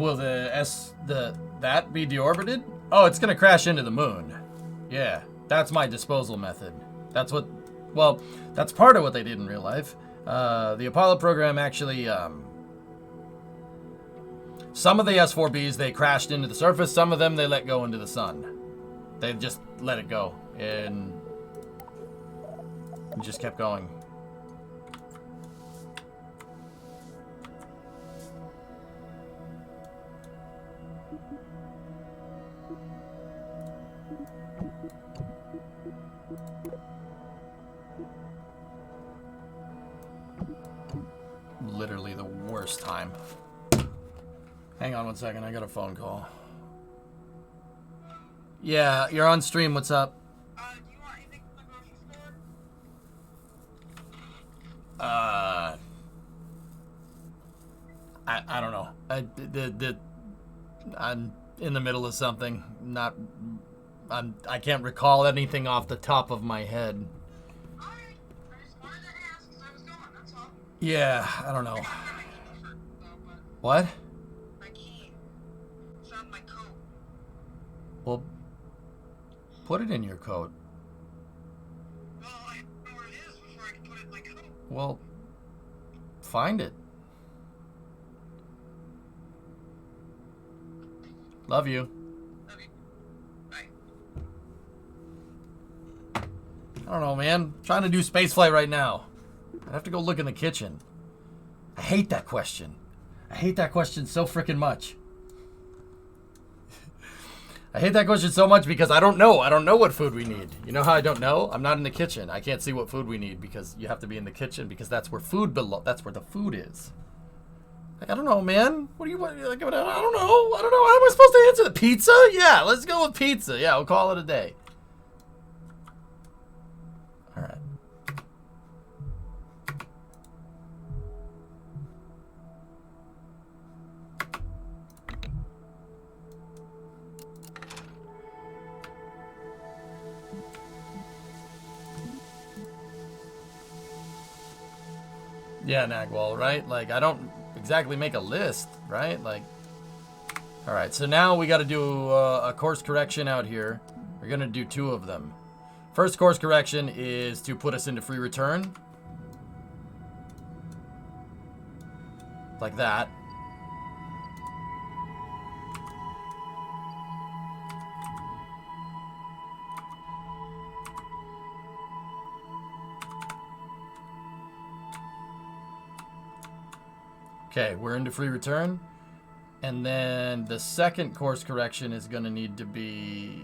Will that be deorbited? Oh, it's gonna crash into the moon. Yeah, that's my disposal method. That's what, well, that's part of what they did in real life. The Apollo program actually, some of the S-4Bs, they crashed into the surface. Some of them, they let go into the sun. They just let it go. And it just kept going. Literally the worst time. Hang on one second, I got a phone call. Yeah, you're on stream, what's up? Do you want anything from the grocery store? I don't know. I'm in the middle of something. I can't recall anything off the top of my head. Alright, I just wanted to ask because I was gone, that's all. Yeah, I don't know. I don't have my shirt, though, but What? my key. It's on my coat. Well, put it in your coat. Well, I don't know where it is before I can put it in my coat. Well, find it. Love you. Love you. Bye. I don't know, man. I'm trying to do spaceflight right now. I have to go look in the kitchen. I hate that question. I hate that question so freaking much. I hate that question so much because I don't know. I don't know what food we need. You know how I don't know? I'm not in the kitchen. I can't see what food we need because you have to be in the kitchen because that's where food that's where the food is. Like, I don't know, man. What do you want? Like, I don't know. I don't know. How am I supposed to answer the pizza? Yeah, let's go with pizza. Yeah, we'll call it a day. All right. Yeah, Nagwal, right? Like, I don't exactly make a list, right? Like, all right, so now we got to do a course correction out here. We're going to do 2 of them. First course correction is to put us into free return. Like that. Okay, we're into free return. And then the second course correction is going to need to be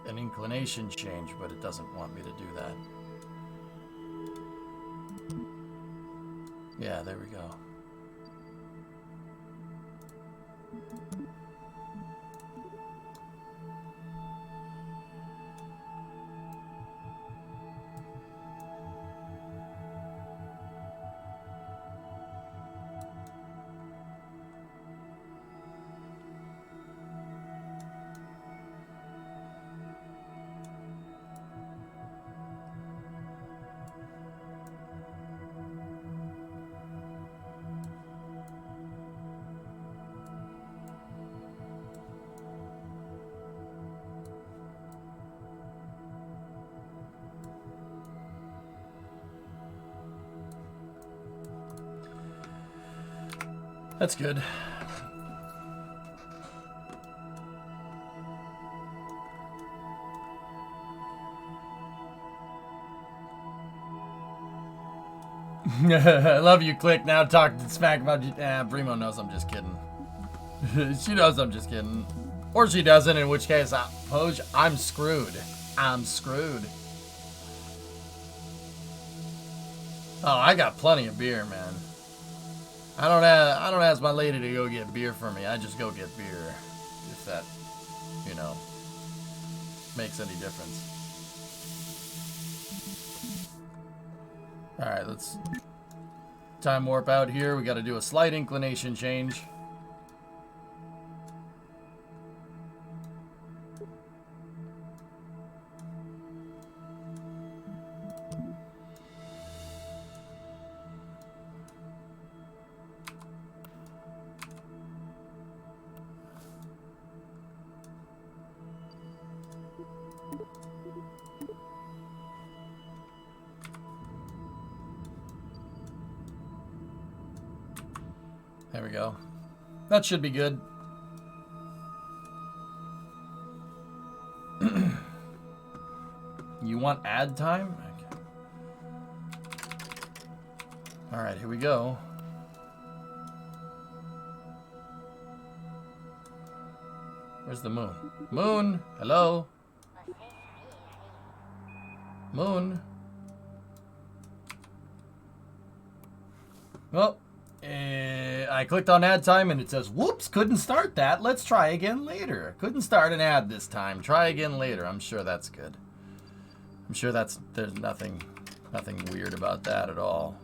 an inclination change, but it doesn't want me to do that. Yeah, there we go. That's good. I love you, Click. Now talk smack about you. Brimo knows I'm just kidding. She knows I'm just kidding. Or she doesn't, in which case, Poj, I'm screwed. I'm screwed. Oh, I got plenty of beer, man. I don't ask my lady to go get beer for me. I just go get beer. If that, you know, makes any difference. Alright, let's time warp out here. We got to do a slight inclination change. There we go. That should be good. You want add time? Okay. All right, here we go. Where's the moon? Moon, hello? Moon. Well, I clicked on add time and it says, whoops, couldn't start that. Let's try again later. Couldn't start an ad this time. Try again later. I'm sure that's good. I'm sure there's nothing weird about that at all.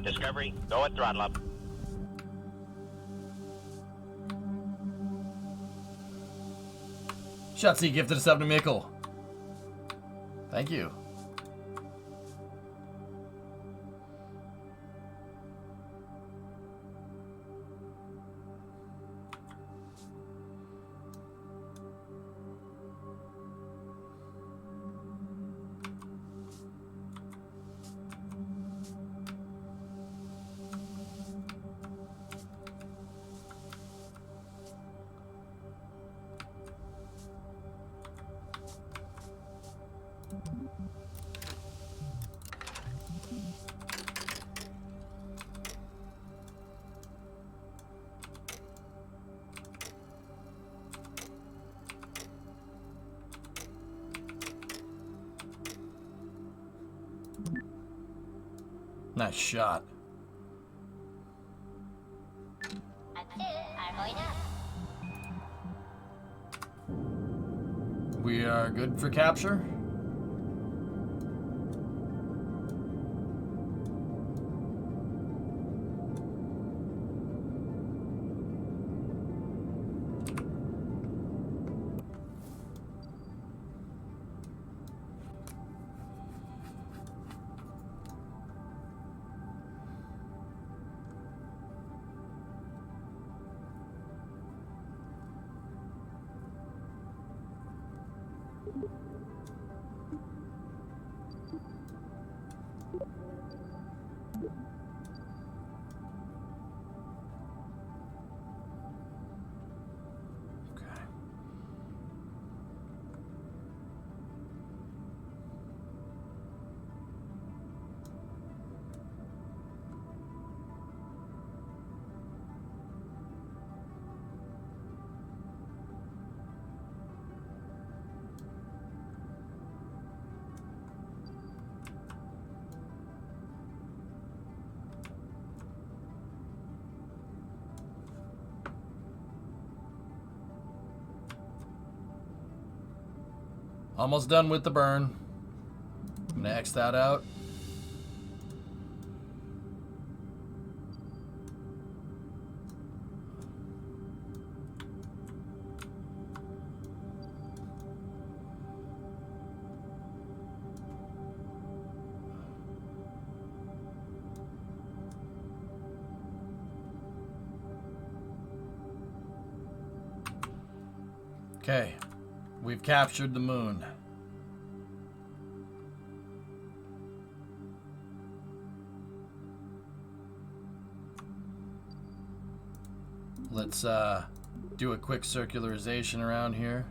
Discovery, go at throttle up. Shotzi gifted us up to Mickle. Thank you. Nice shot. We are good for capture. Almost done with the burn. I'm gonna X that out. Okay, we've captured the moon. Let's do a quick circularization around here.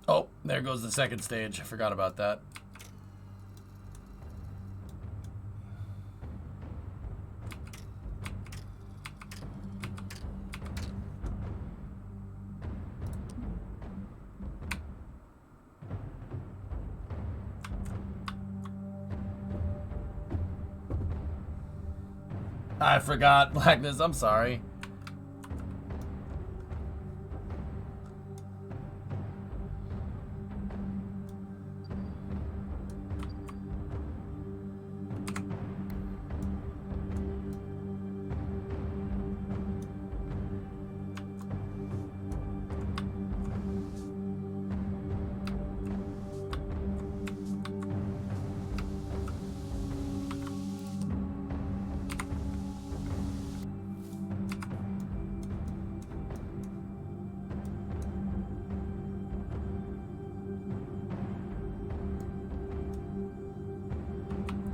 Oh, there goes the second stage. I forgot about that. I forgot, Blackness. I'm sorry.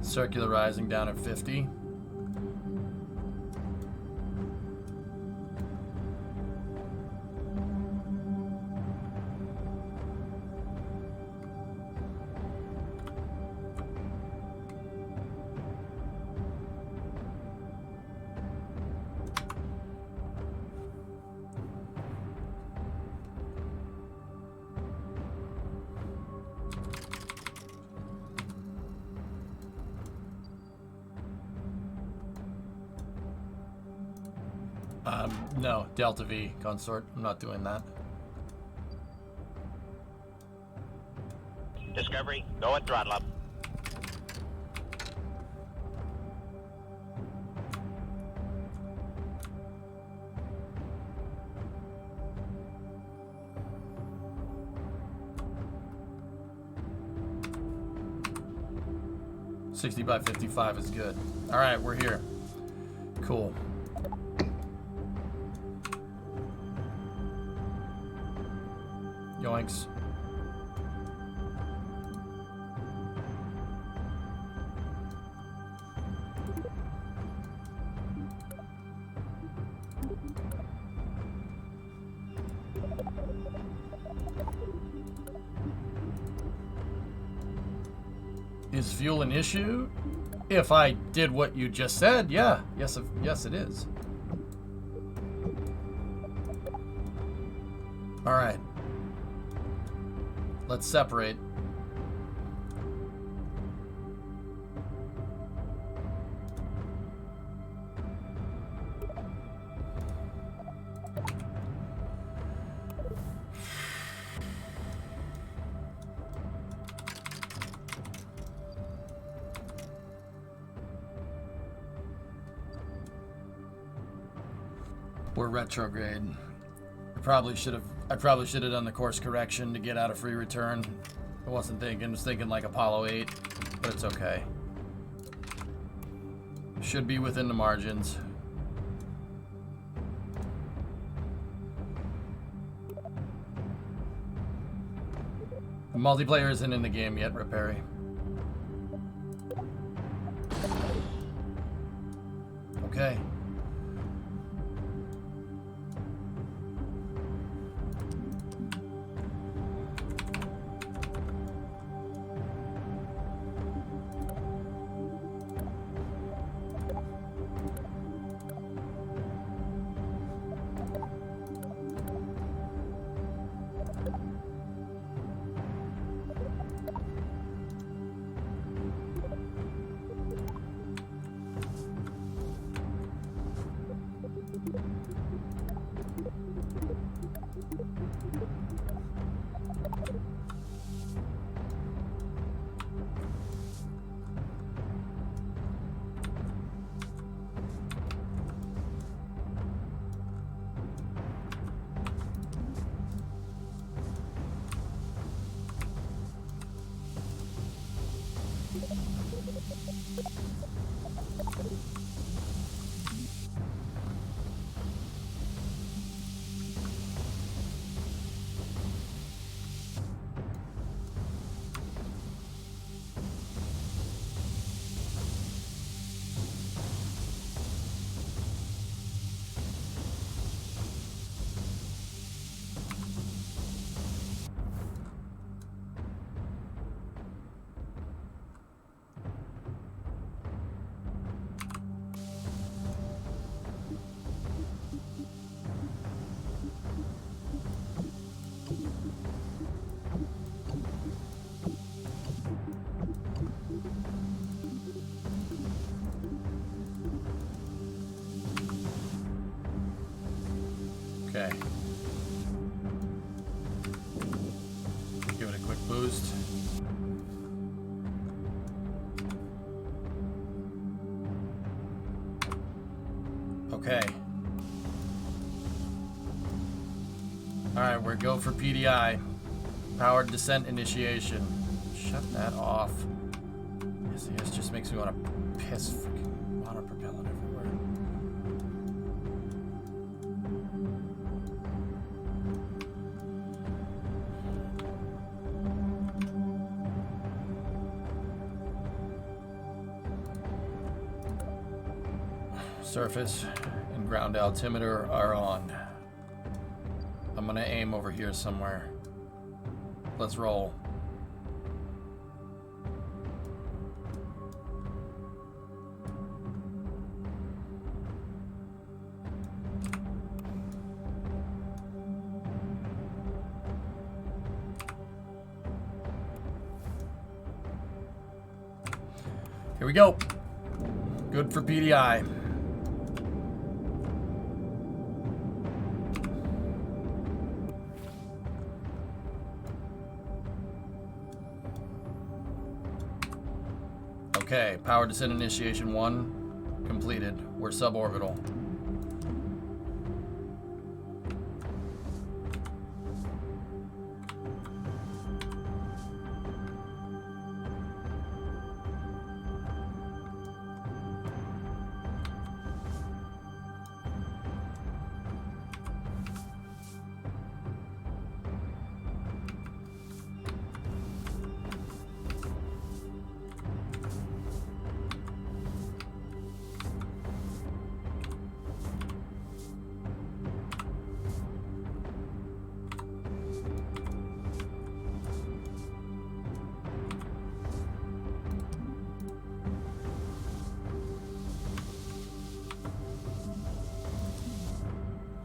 Circularizing down at 50. No, Delta V, consort. I'm not doing that. Discovery, go at throttle up. $60 by 55 is good. All right, we're here. Cool. Yoinks. Is fuel an issue? If I did what you just said, yeah. Yes, it is. All right. Let's separate. We're retrograde. I probably should have done the course correction to get out of free return. I wasn't thinking, I was thinking like Apollo 8, but it's okay. Should be within the margins. The multiplayer isn't in the game yet, Repairy. Okay. Okay. Give it a quick boost. Okay. Alright, we're go for PDI. Powered descent initiation. Shut that off. Yes, just makes me want to piss freaking water propellant everywhere. Surface and ground altimeter are on. I'm gonna aim over here somewhere. Let's roll. Here we go. Good for PDI. Okay, power descent initiation 1 completed. We're suborbital.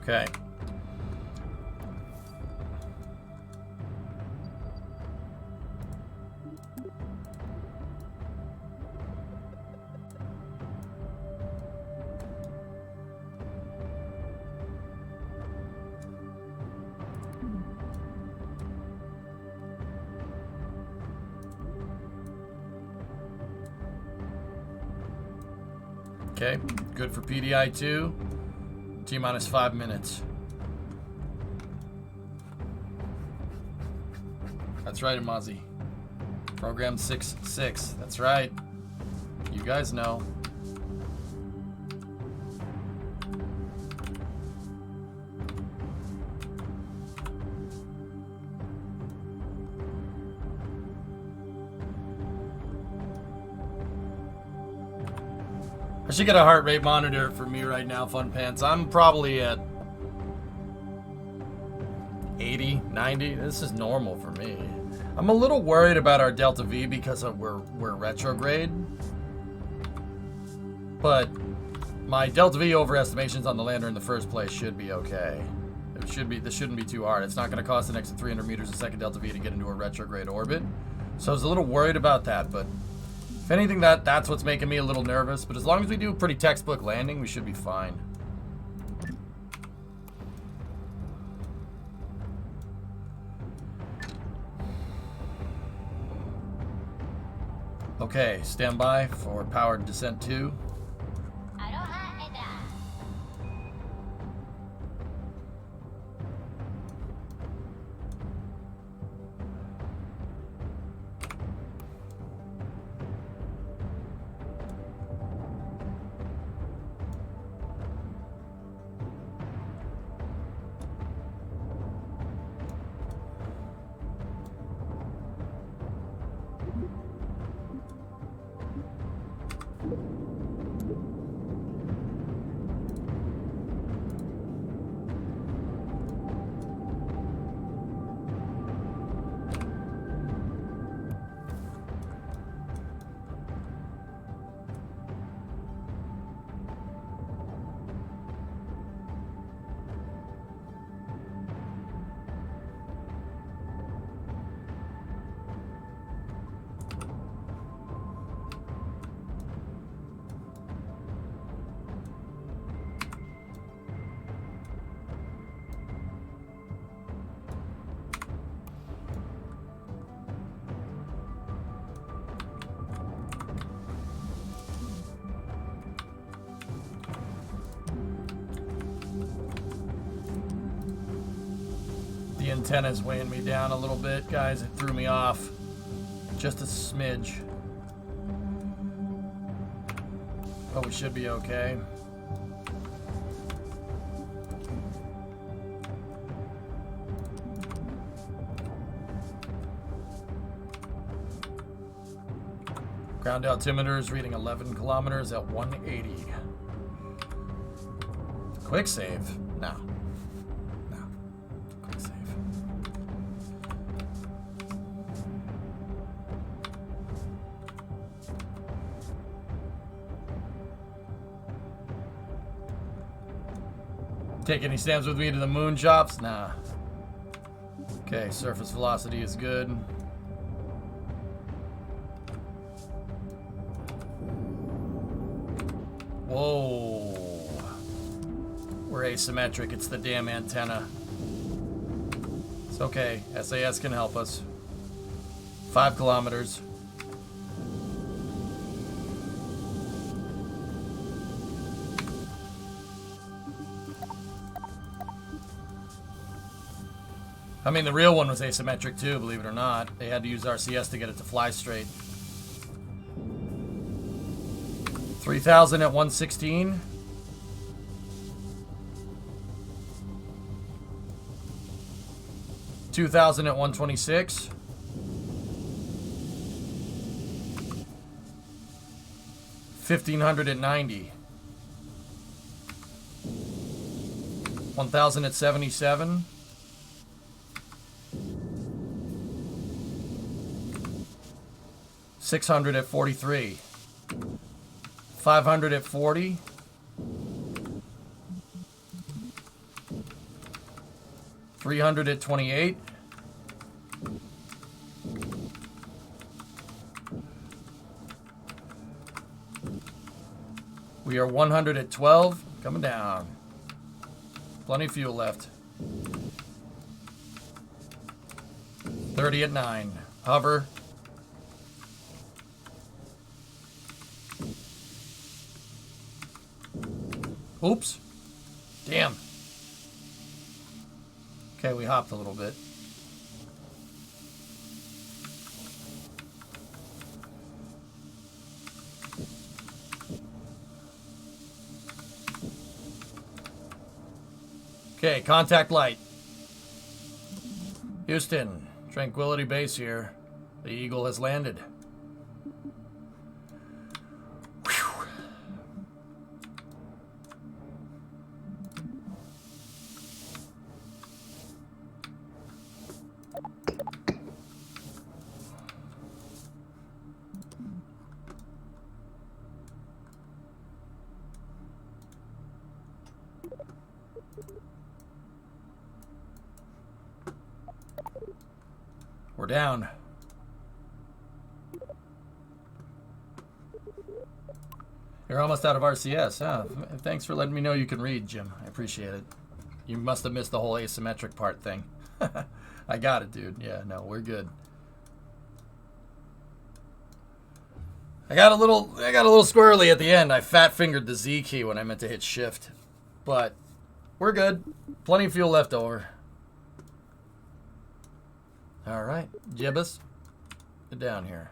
Okay. Okay, good for PDI 2. T-minus 5 minutes. That's right, Amazi. Program 6-6. That's right. You guys know. I should get a heart rate monitor for me right now, Fun Pants. I'm probably at 80, 90. This is normal for me. I'm a little worried about our Delta V because we're retrograde. But my Delta V overestimations on the lander in the first place should be okay. This shouldn't be too hard. It's not going to cost an extra 300 meters a second Delta V to get into a retrograde orbit. So I was a little worried about that, but if anything, that's what's making me a little nervous. But as long as we do a pretty textbook landing, we should be fine. Okay, stand by for powered descent 2. antenna's weighing me down a little bit, guys. It threw me off. Just a smidge. But we should be okay. Ground altimeter is reading 11 kilometers at 180. Quick save? No. No. Quick save. Take any stamps with me to the moon shops? Nah. Okay, surface velocity is good. Whoa. We're asymmetric. It's the damn antenna. It's okay. SAS can help us. 5 kilometers. I mean, the real one was asymmetric too, believe it or not. They had to use RCS to get it to fly straight. 3,000 at 116. $2,000 at 126. $1,500 at 90. 1,000 at 77. $600 at 43. 500 at 40. $300 at 28. We are 100 at 12. Coming down. Plenty of fuel left. 30 at 9. Hover. Oops. Damn. Okay, we hopped a little bit. Okay, contact light. Houston, Tranquility Base here. The Eagle has landed. We're down. You're almost out of RCS. Thanks for letting me know you can read, Jim. I appreciate it. You must have missed the whole asymmetric part thing. I got it, dude. Yeah, no, we're good. I got a little squirrely at the end. I fat fingered the Z key when I meant to hit shift. But we're good. Plenty of fuel left over. All right, Jibbus, get down here.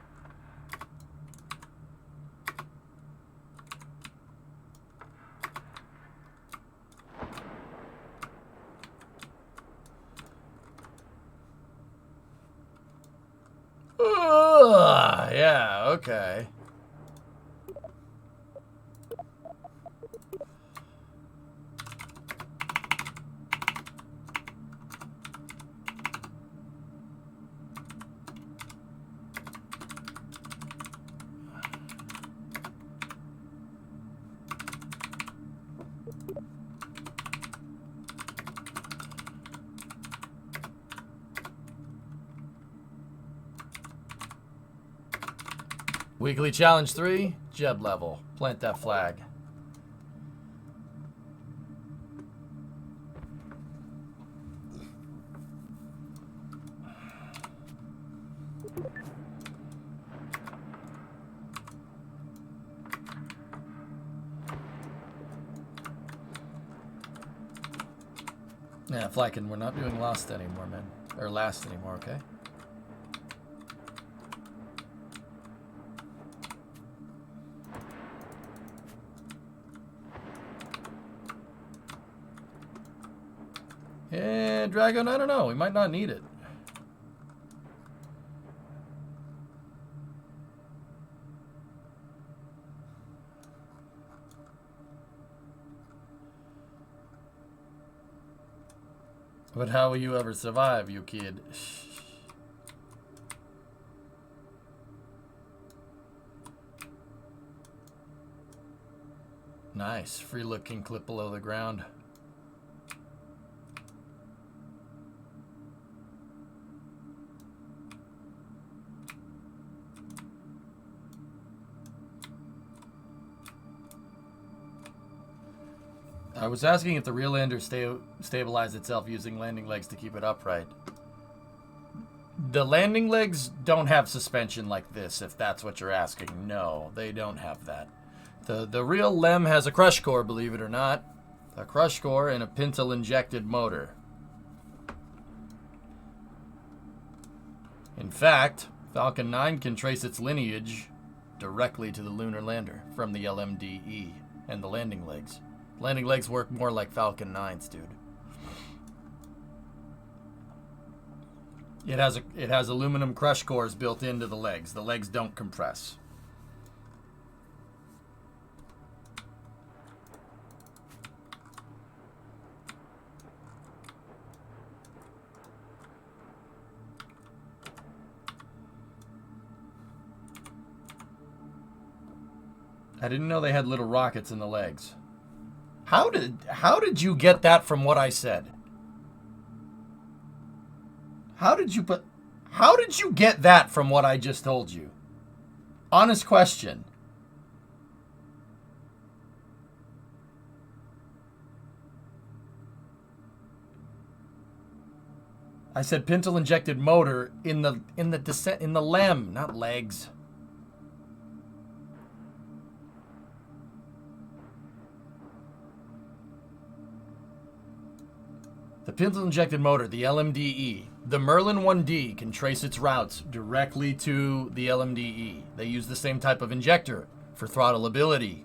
Yeah, okay. Weekly Challenge 3, Jeb level. Plant that flag. Yeah, Flykin, we're not doing Lost anymore, man. Or Last anymore, okay? Yeah, Dragon, I don't know. We might not need it. But how will you ever survive, you kid? Nice. Free looking clip below the ground. I was asking if the rear lander stabilized itself using landing legs to keep it upright. The landing legs don't have suspension like this, if that's what you're asking. No, they don't have that. The real LEM has a crush core, believe it or not. A crush core and a pintle-injected motor. In fact, Falcon 9 can trace its lineage directly to the lunar lander from the LMDE and the landing legs. Landing legs work more like Falcon 9's, dude. It has aluminum crush cores built into the legs. The legs don't compress. I didn't know they had little rockets in the legs. How did you get that from what I said? How did you get that from what I just told you? Honest question. I said pintle injected motor in the LEM, not legs. The pintle-injected motor, the LMDE. The Merlin 1D can trace its routes directly to the LMDE. They use the same type of injector for throttle ability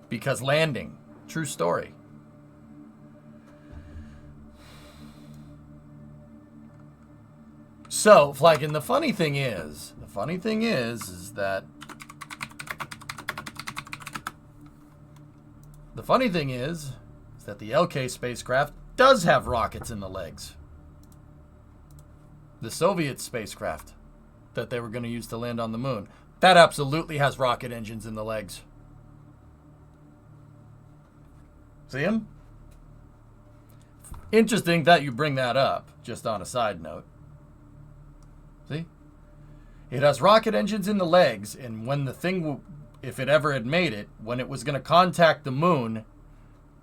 because landing. True story. So, Flykin, the funny thing is that the LK spacecraft does have rockets in the legs. The Soviet spacecraft that they were going to use to land on the moon, that absolutely has rocket engines in the legs. See them? Interesting that you bring that up, just on a side note. See? It has rocket engines in the legs, and when the thing, if it ever had made it, when it was going to contact the moon,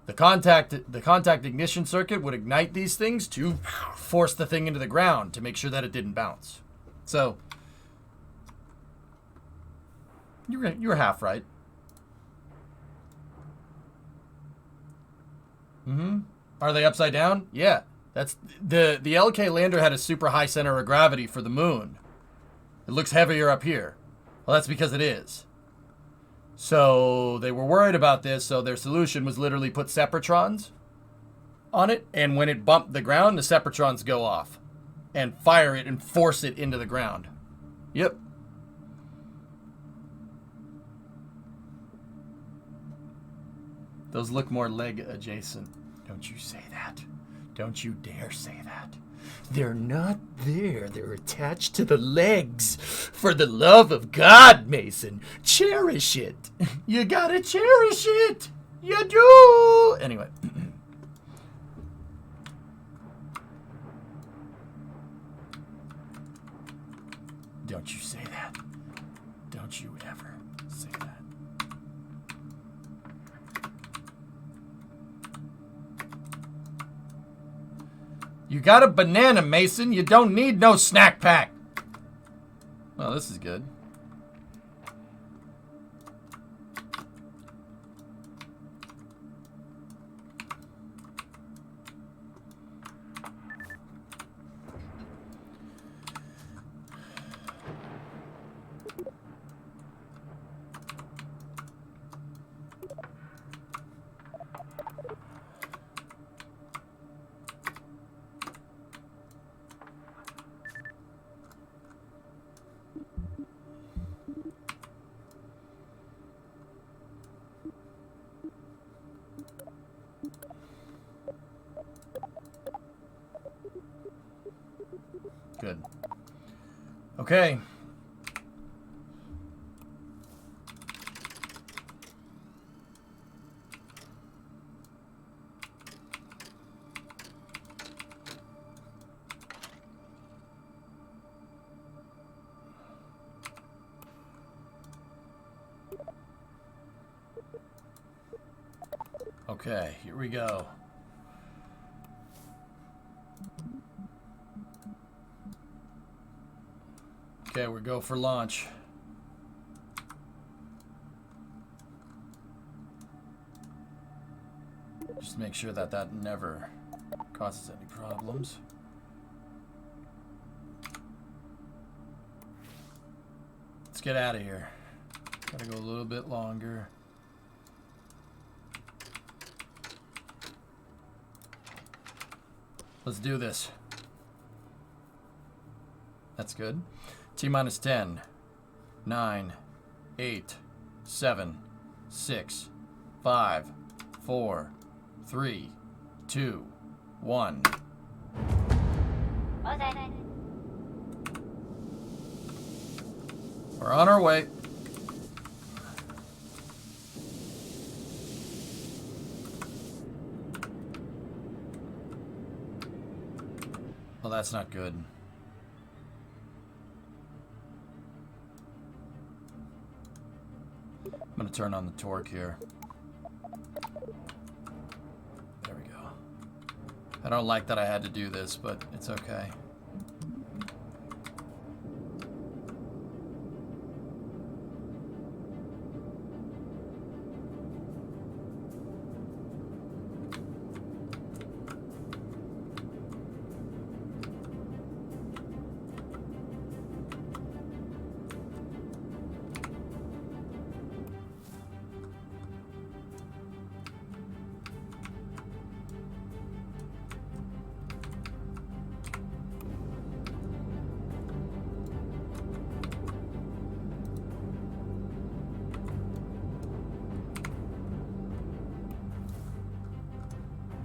the contact ignition circuit would ignite these things to force the thing into the ground to make sure that it didn't bounce. So, you were half right. Are they upside down? Yeah. That's the LK lander had a super high center of gravity for the moon. It looks heavier up here. Well, that's because it is. So they were worried about this, so their solution was literally put separatrons on it, and when it bumped the ground, the separatrons go off and fire it and force it into the ground. Yep. Those look more leg adjacent. Don't you say that. Don't you dare say that. They're not there. They're attached to the legs. For the love of God, Mason, cherish it. You gotta cherish it. You do. Anyway. Don't you say that. Don't you ever say that. You got a banana, Mason. You don't need no snack pack. Well, this is good. Okay. Okay, here we go. Okay, we go for launch. Just make sure that that never causes any problems. Let's get out of here. Gotta go a little bit longer. Let's do this. That's good. T-minus 10, 9, 8, 7, 6, 5, 4, 3, 2, 1. We're on our way. Well, that's not good. I'm going to turn on the torque here. There we go. I don't like that I had to do this, but it's okay.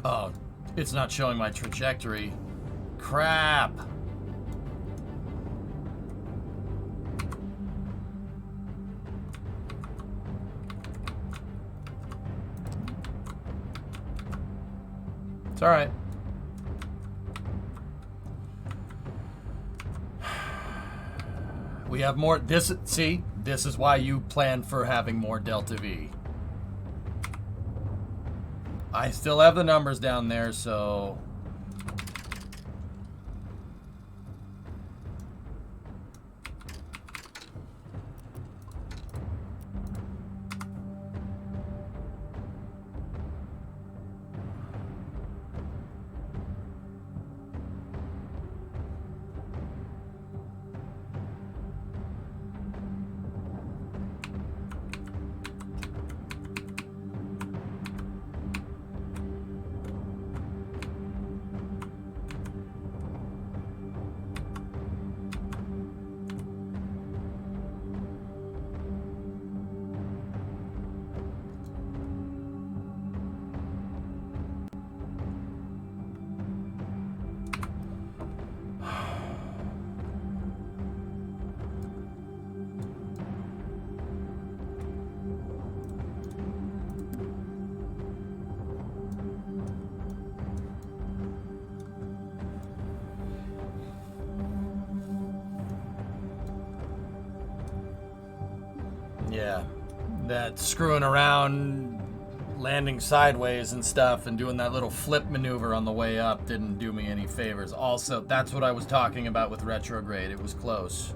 Oh, it's not showing my trajectory. Crap. It's all right. We have more. See, this is why you plan for having more Delta V. I still have the numbers down there, so... Yeah, that screwing around, landing sideways and stuff, and doing that little flip maneuver on the way up didn't do me any favors. Also, that's what I was talking about with retrograde. It was close.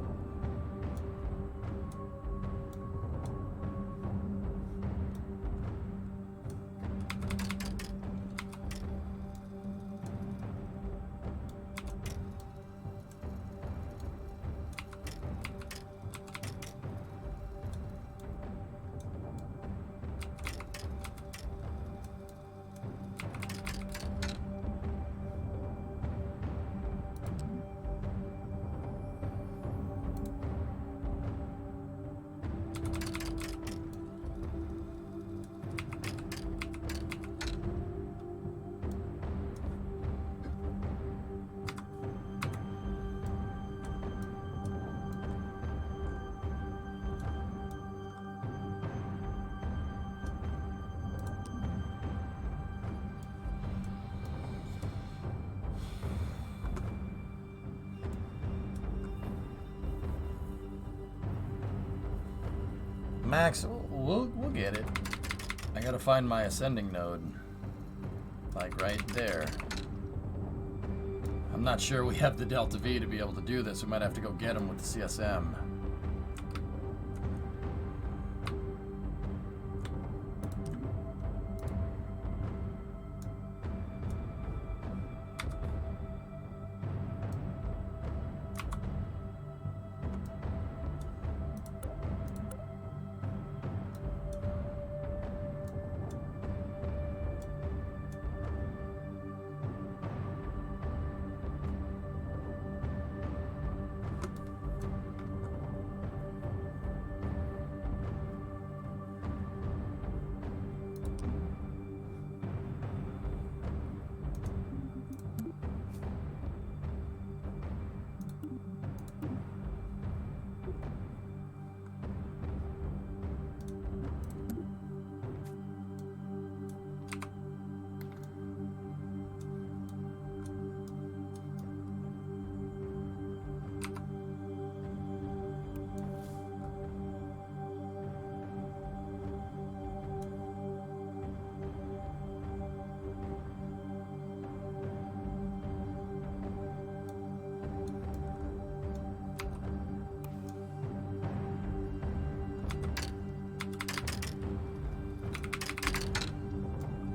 Max, we'll get it. I gotta find my ascending node. Like right there. I'm not sure we have the Delta V to be able to do this. We might have to go get him with the CSM.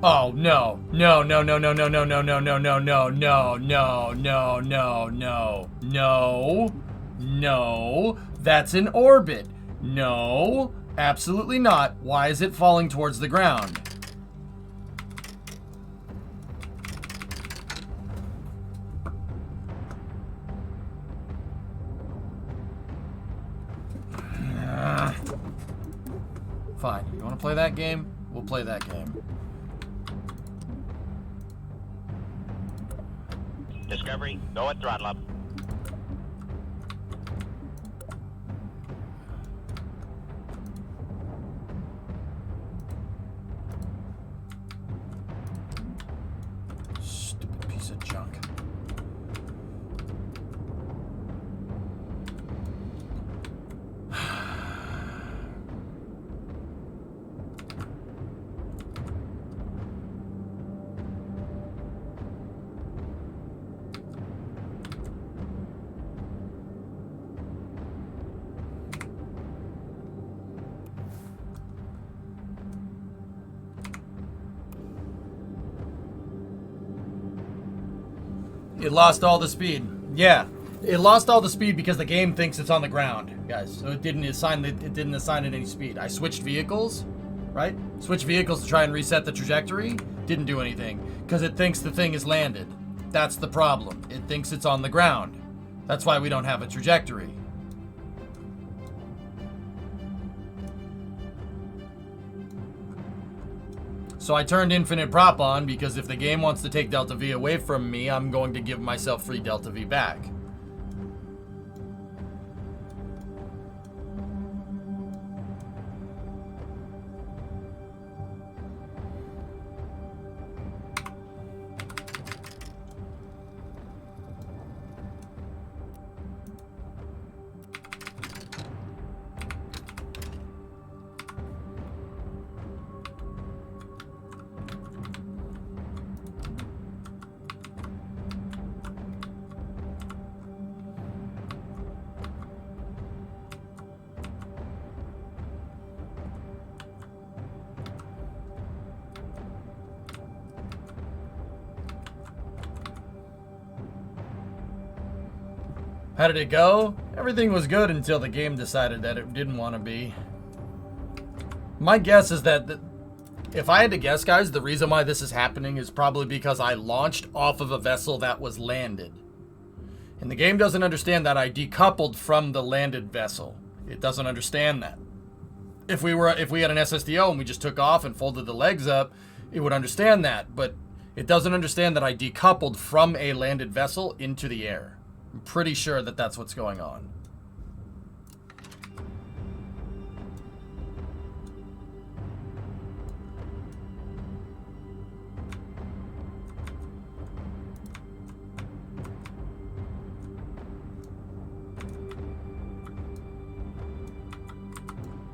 Oh no. No, no, no, no, no, no, no, no, no, no, no, no, no, no, no, no, no, no. That's an orbit. No, absolutely not. Why is it falling towards the ground? Fine. You want to play that game? We'll play that game. Discovery, go at throttle up. Stupid piece of junk. It lost all the speed. Yeah, it lost all the speed because the game thinks it's on the ground, guys. So it didn't assign it any speed. I switched vehicles, right? Switched vehicles to try and reset the trajectory. Didn't do anything because it thinks the thing is landed. That's the problem. It thinks it's on the ground. That's why we don't have a trajectory. So I turned infinite prop on because if the game wants to take Delta V away from me, I'm going to give myself free Delta V back. How did it go? Everything was good until the game decided that it didn't want to be. My guess is that, if I had to guess, guys, the reason why this is happening is probably because I launched off of a vessel that was landed. And the game doesn't understand that I decoupled from the landed vessel. It doesn't understand that. If we had an SSDO and we just took off and folded the legs up, it would understand that. But it doesn't understand that I decoupled from a landed vessel into the air. I'm pretty sure that that's what's going on.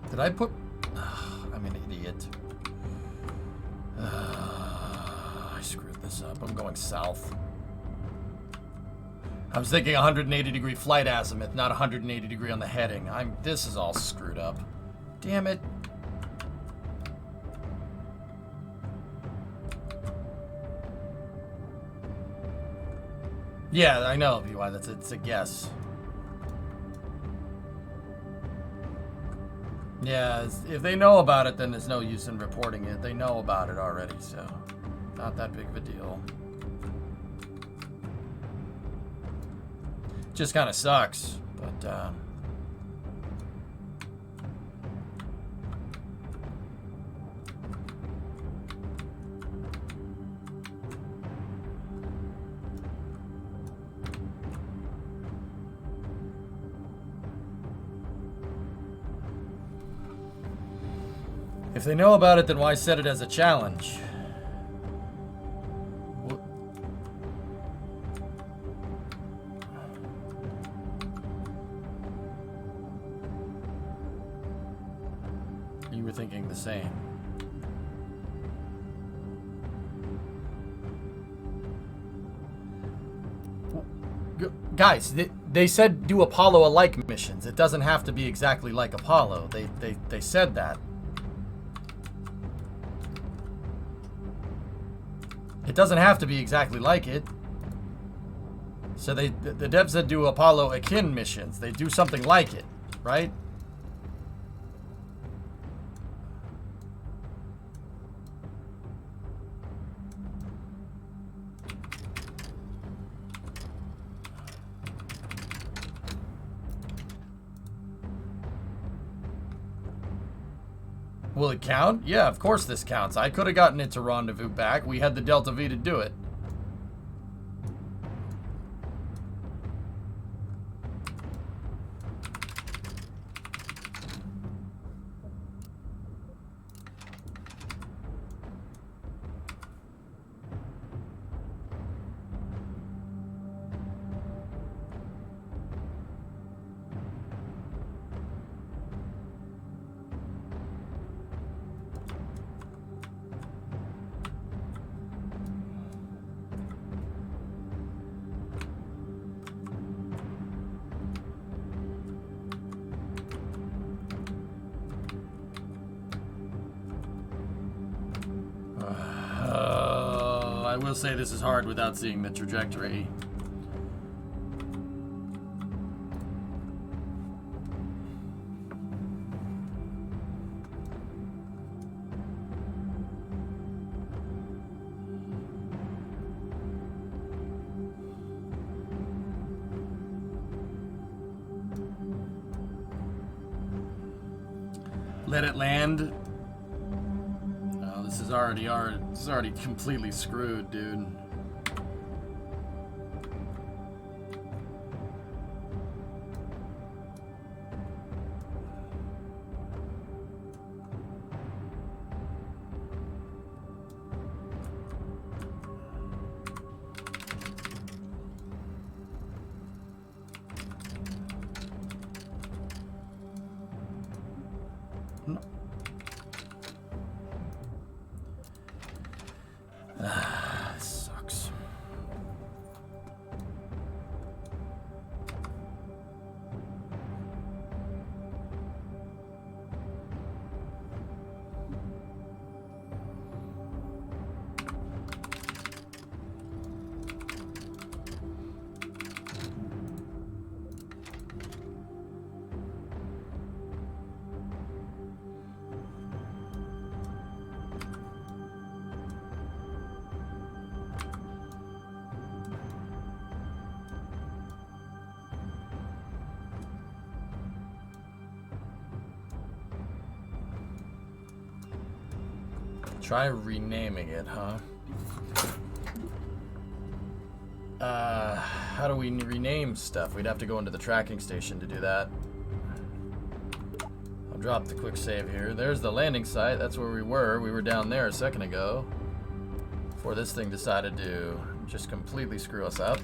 Did I put idiot. I screwed this up. I'm going south. I was thinking 180 degree flight azimuth, not 180 degree on the heading. This is all screwed up. Damn it. Yeah, I know, BY. It's a guess. Yeah, if they know about it, then there's no use in reporting it. They know about it already, so not that big of a deal. Just kind of sucks, but if they know about it, then why set it as a challenge? You were thinking the same. Guys, they said do Apollo-alike missions. It doesn't have to be exactly like Apollo. They said that. It doesn't have to be exactly like it. So the devs that do Apollo akin missions, they do something like it, right? Will it count? Yeah, of course this counts. I could have gotten it to rendezvous back. We had the Delta V to do it. I will say this is hard without seeing the trajectory. Let it land. Oh, this is already completely screwed, dude. Sucks. Try renaming it, huh? How do we rename stuff? We'd have to go into the tracking station to do that. I'll drop the quick save here. There's the landing site. That's where we were. We were down there a second ago before this thing decided to just completely screw us up.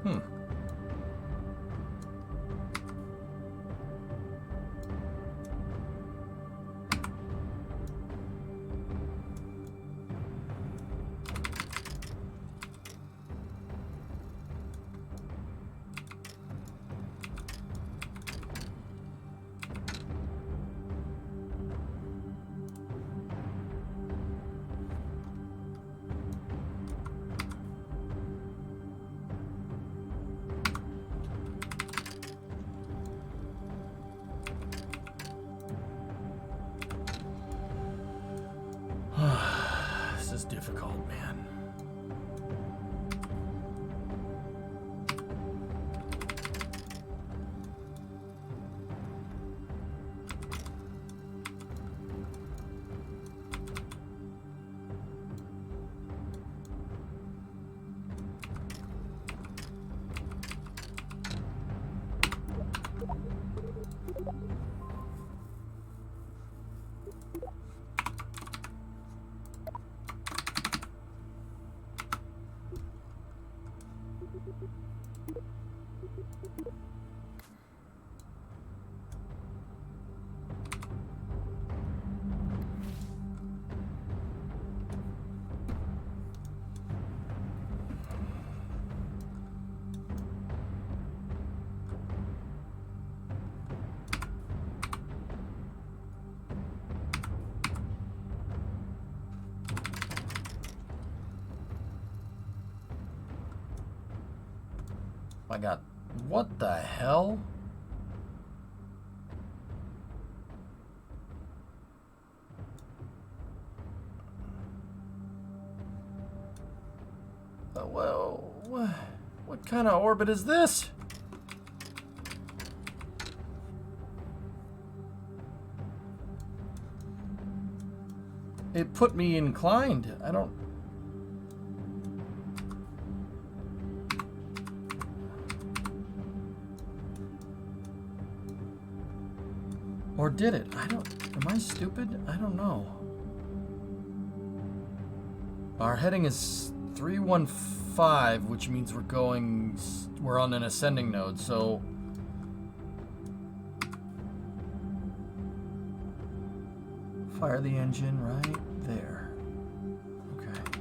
Hmm. This is difficult, man. My God, what the hell? Well, what kind of orbit is this? It put me inclined. I don't... Or did it? I don't... Am I stupid? I don't know. Our heading is 315, which means we're on an ascending node, so... Fire the engine right there. Okay.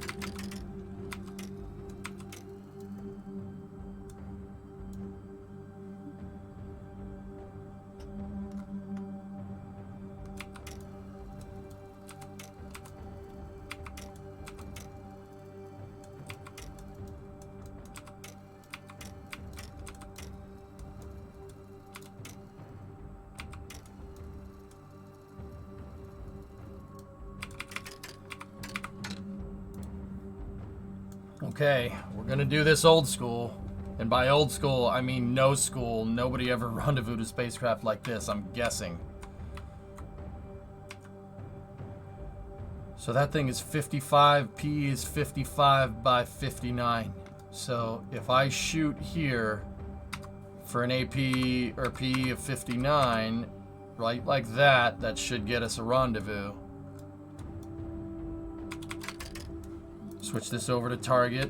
Okay, we're gonna do this old school. And by old school, I mean no school. Nobody ever rendezvoused a spacecraft like this, I'm guessing. So that thing is 55, P is 55 by 59. So if I shoot here for an AP or P of 59, right like that, that should get us a rendezvous. Switch this over to target.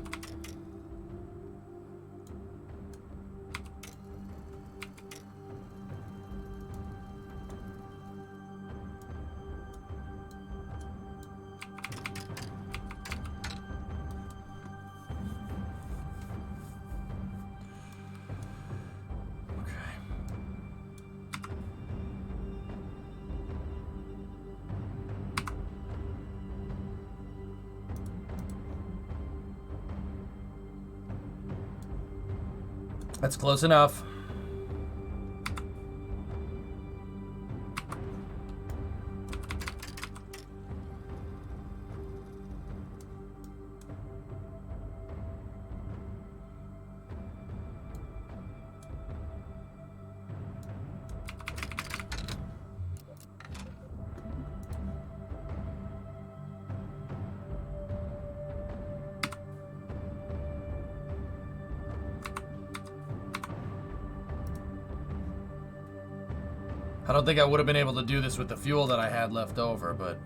That's close enough. I don't think I would have been able to do this with the fuel that I had left over, but...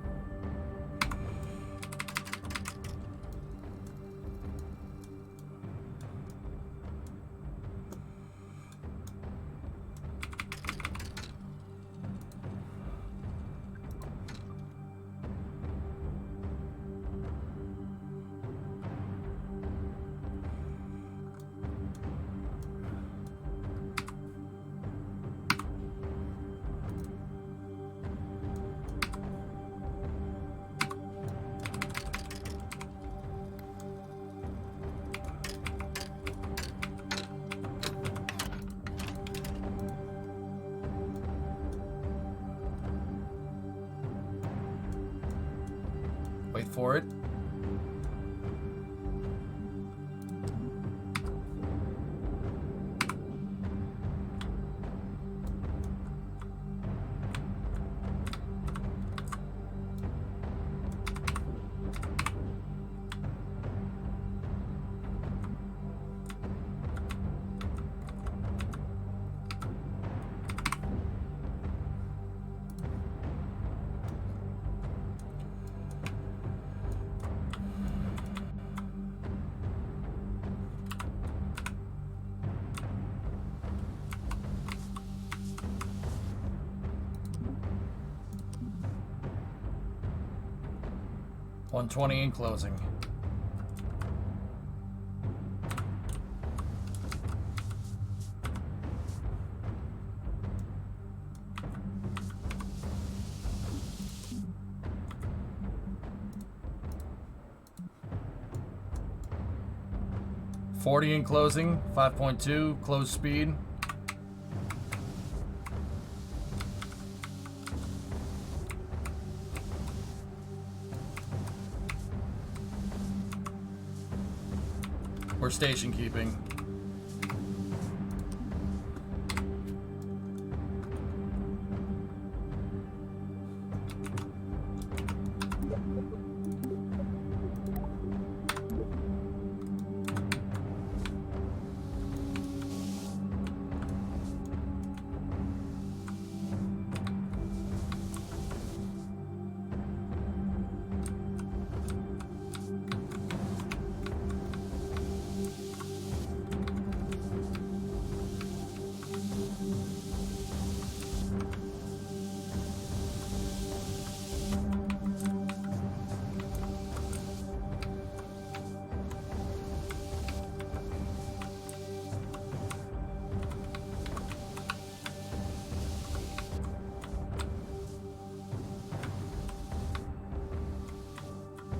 for it. $120 in closing. $40 in closing, 5.2 close speed. We're station keeping.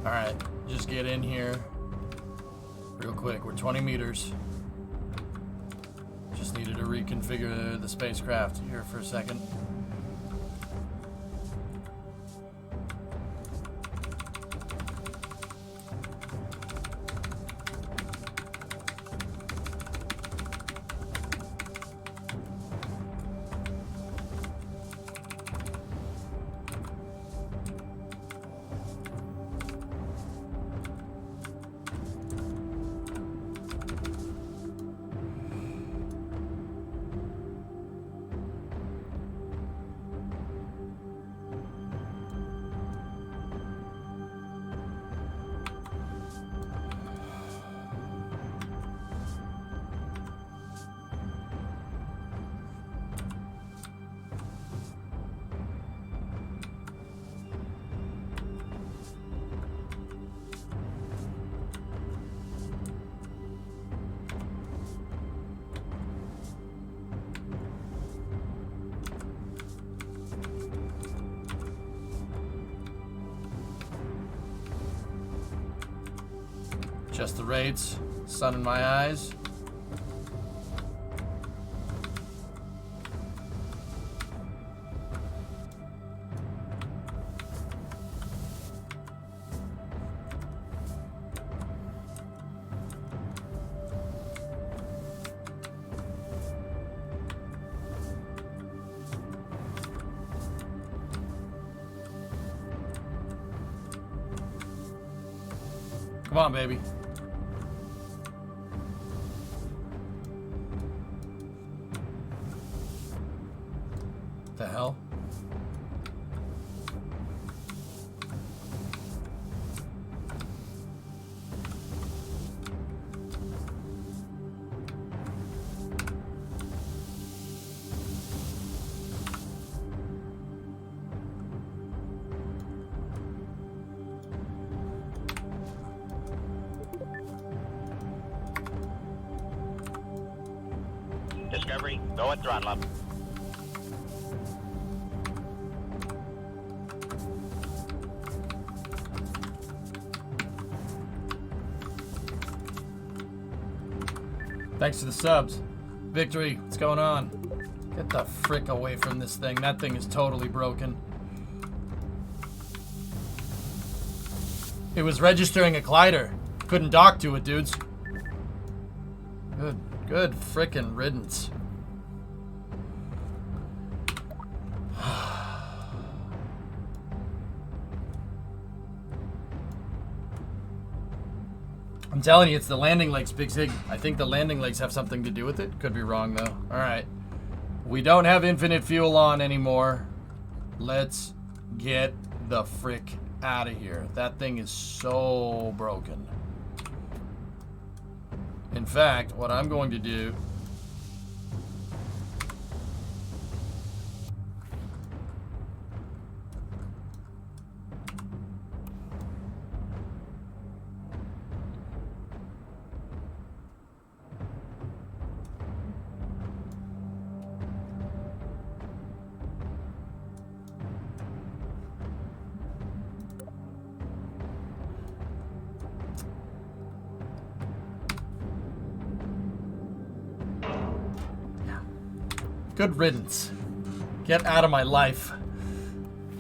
Alright, just get in here real quick. We're 20 meters. Just needed to reconfigure the spacecraft here for a second. Just the rates, sun in my eyes. Come on, baby. The hell? Discovery, go at throttle up. Thanks to the subs. Victory, what's going on? Get the frick away from this thing. That thing is totally broken. It was registering a glider. Couldn't dock to it, dudes. Good frickin' riddance. I'm telling you, it's the landing legs, Big Sig. I think the landing legs have something to do with it. Could be wrong, though. Alright. We don't have infinite fuel on anymore. Let's get the frick out of here. That thing is so broken. In fact, what I'm going to do... Good riddance. Get out of my life.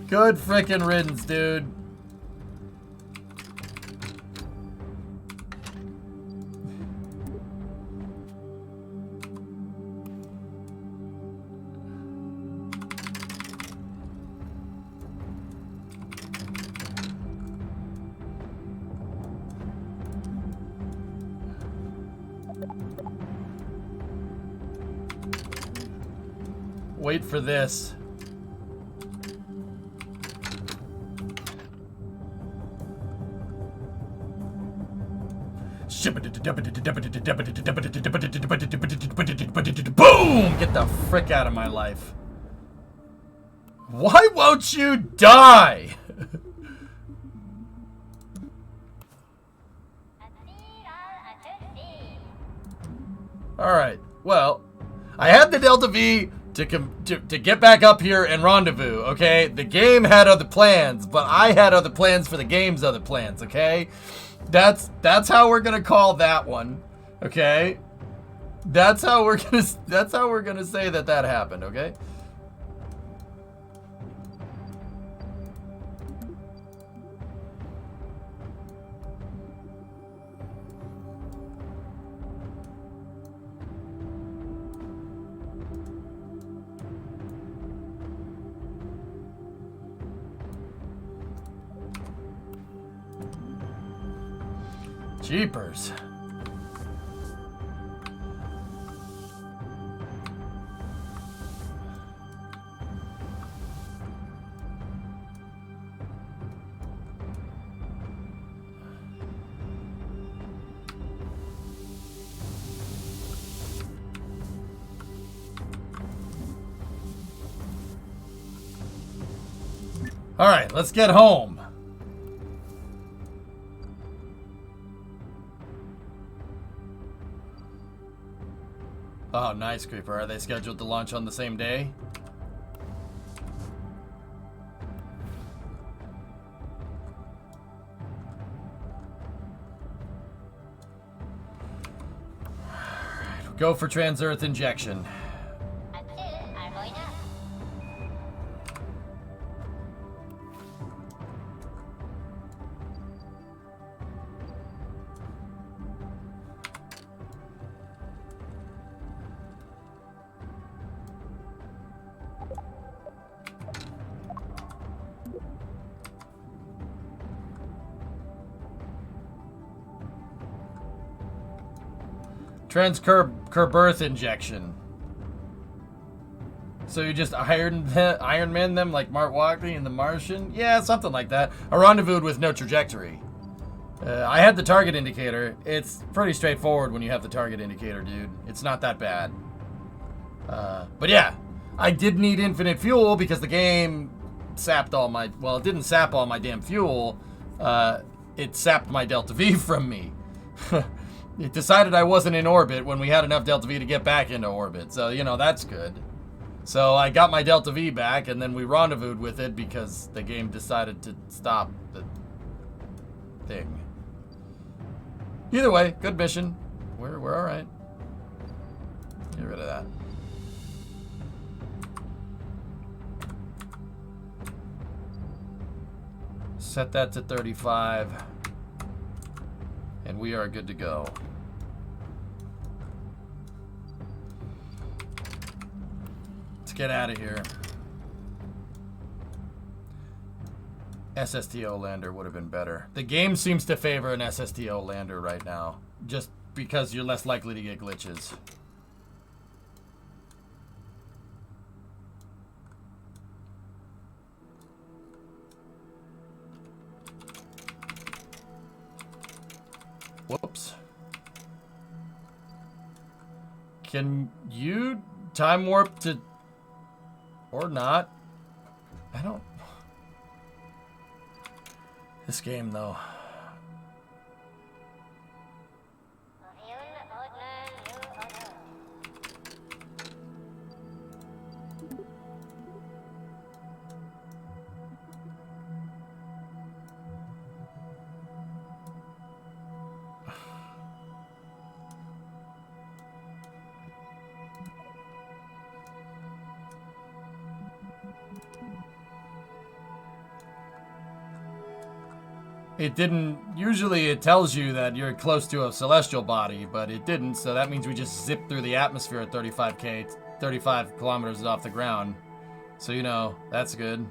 Good frickin' riddance, dude. Wait for this. Boom! Get the frick out of my life. Why won't you die? Alright, well, I had the Delta V to get back up here and rendezvous, okay? The game had other plans, but I had other plans for the game's other plans, okay? That's how we're gonna call that one, okay? That's how we're gonna say that happened, okay? Jeepers. All right, let's get home. Oh, nice, Creeper. Are they scheduled to launch on the same day? Alright, go for trans-earth injection. Kerbal injection. So you just Iron Man them like Mark Wahlberg in The Martian? Yeah, something like that. A rendezvous with no trajectory. I had the target indicator. It's pretty straightforward when you have the target indicator, dude. It's not that bad. But yeah, I did need infinite fuel because the game sapped all my... Well, it didn't sap all my damn fuel. It sapped my Delta V from me. It decided I wasn't in orbit when we had enough Delta V to get back into orbit. So, you know, that's good. So I got my Delta V back, and then we rendezvoused with it because the game decided to stop the thing. Either way, good mission. We're all right. Get rid of that. Set that to 35. we are good to go. Let's get out of here. SSTO lander would have been better. The game seems to favor an SSTO lander right now, just because you're less likely to get glitches. Whoops. Can you time warp to... or not? I don't... This game, though. It didn't, usually it tells you that you're close to a celestial body, but it didn't, so that means we just zipped through the atmosphere at 35 kilometers off the ground. So, you know, that's good.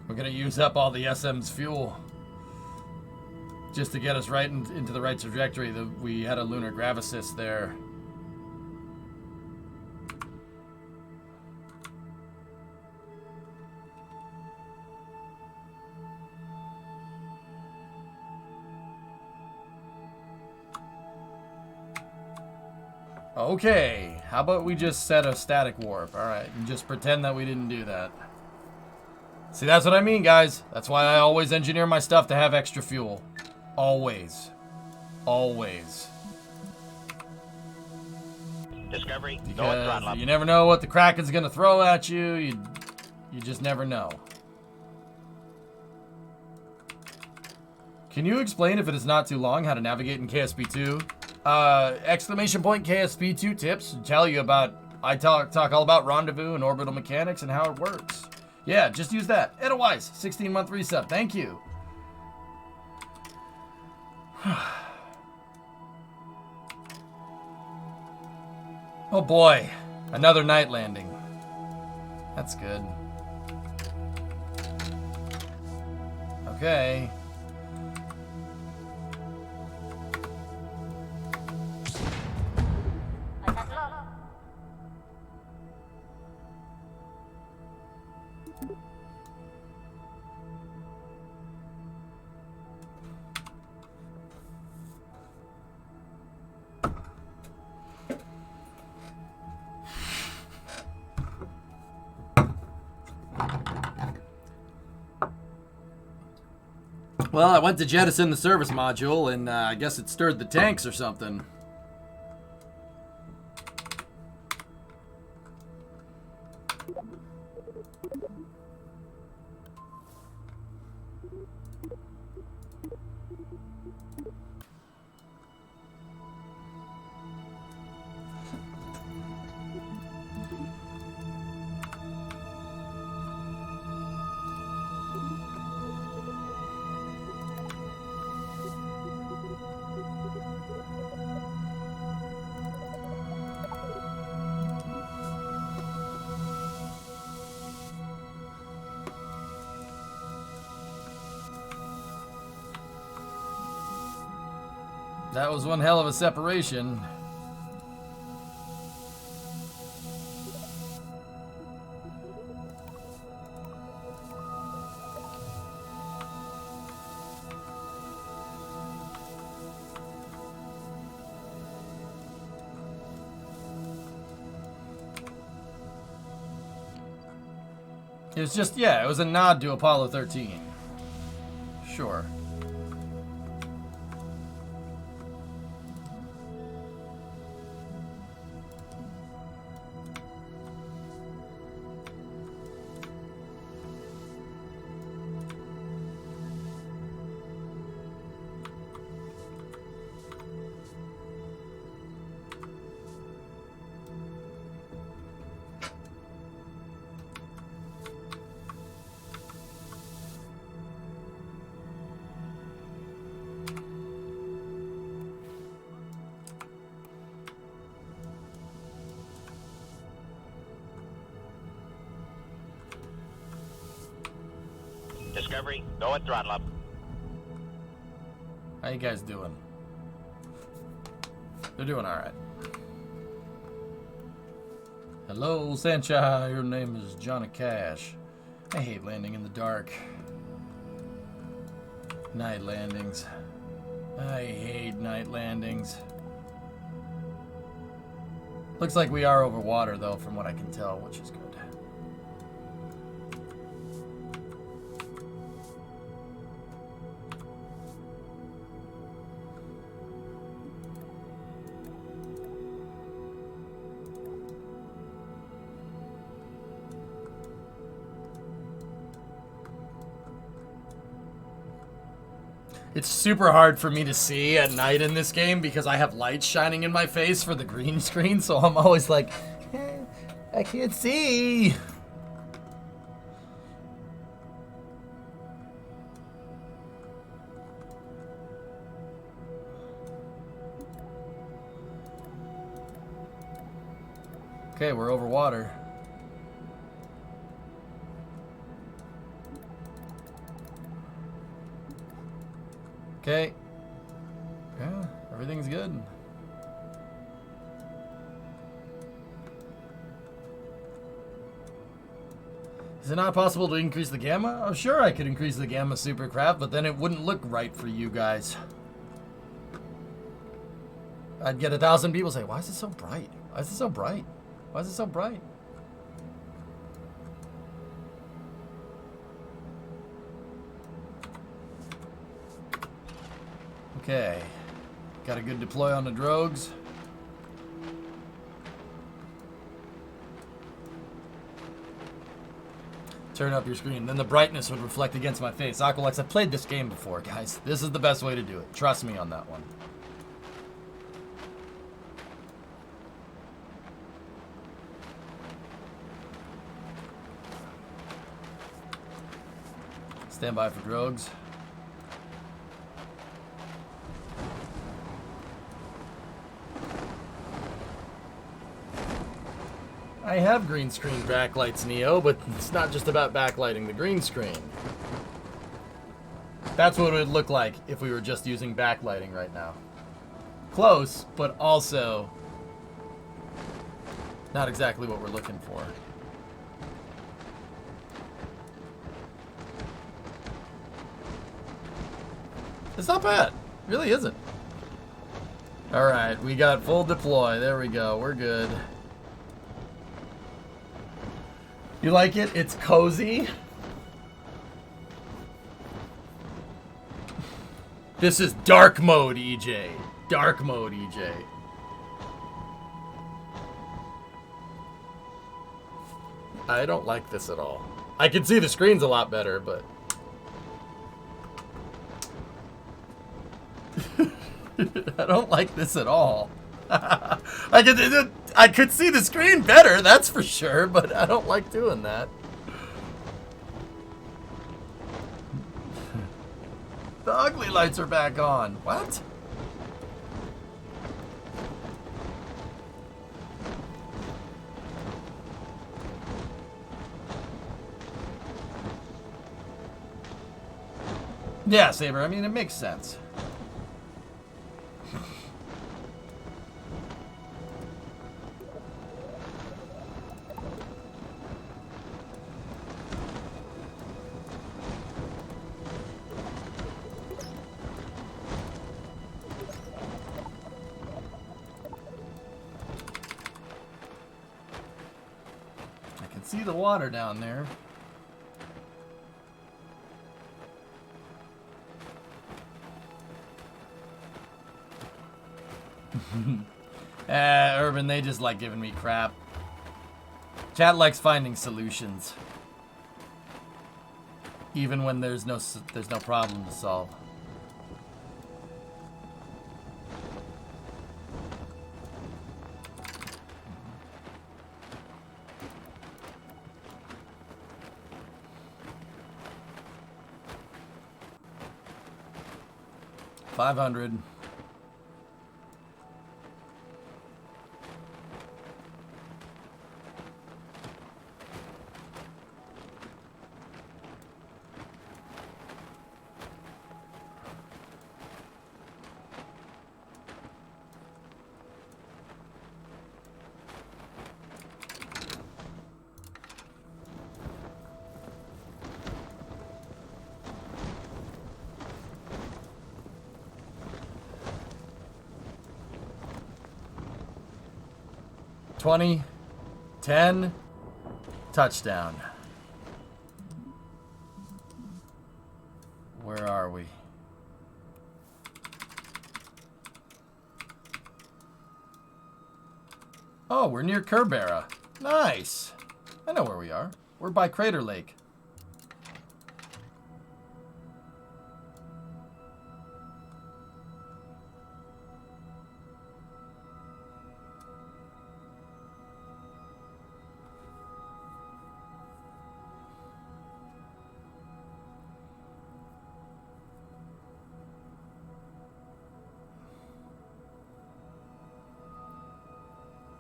We're gonna use up all the SM's fuel just to get us right into the right trajectory. We had a lunar grav assist there. Okay, how about we just set a static warp? Alright, and just pretend that we didn't do that. See, that's what I mean, guys. That's why I always engineer my stuff to have extra fuel. Always. Always. Discovery, go at Because throttle up. you never know what the Kraken's gonna throw at you. You just never know. Can you explain, if it is not too long, how to navigate in KSP2? Exclamation point KSP2 tips tell you about... I talk all about rendezvous and orbital mechanics and how it works. Yeah, just use that. Edawise, 16-month resub. Thank you. Oh boy, another night landing. That's good. Okay. Well, I went to jettison the service module, and I guess it stirred the tanks or something. That was one hell of a separation. It was just, yeah, it was a nod to Apollo 13. Sure. Discovery, go at throttle up. How you guys doing? They're doing all right. Hello, Sancha. Your name is Johnny Cash. I hate landing in the dark. Night landings. I hate night landings. Looks like we are over water, though, from what I can tell, which is good. It's super hard for me to see at night in this game because I have lights shining in my face for the green screen, so I'm always like, I can't see. Okay, we're over water. Okay. Yeah, everything's good. Is it not possible to increase the gamma? Oh, sure I could increase the gamma supercraft, but then it wouldn't look right for you guys. I'd get 1,000 people say, why is it so bright? Why is it so bright? Why is it so bright? Okay, got a good deploy on the drogues. Turn up your screen, then the brightness would reflect against my face. Aqualex, I've played this game before, guys. This is the best way to do it. Trust me on that one. Stand by for drogues. I have green screen backlights, Neo, but it's not just about backlighting the green screen. That's what it would look like if we were just using backlighting right now. Close, but also not exactly what we're looking for. It's not bad. It really isn't. Alright, we got full deploy. There we go. We're good. You like it? It's cozy. This is dark mode, EJ. Dark mode, EJ. I don't like this at all. I can see the screens a lot better, but... I don't like this at all. I could see the screen better, that's for sure, but I don't like doing that. The ugly lights are back on. What? Yeah, Saber, I mean, it makes sense. See the water down there. Urban, they just like giving me crap. Chat likes finding solutions. Even when there's no problem to solve. $500. $20, $10, touchdown. Where are we? Oh, we're near Kerbal. Nice. I know where we are. We're by Crater Lake.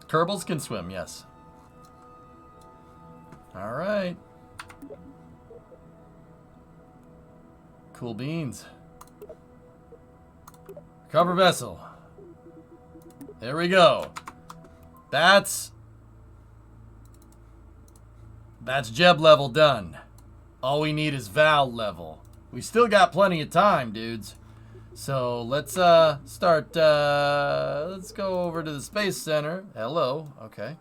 Kerbals can swim, yes. All right. Cool beans. Cover vessel. There we go. That's Jeb level done. All we need is Val level. We still got plenty of time, dudes. So let's start. Let's go over to the Space Center. Hello. Okay.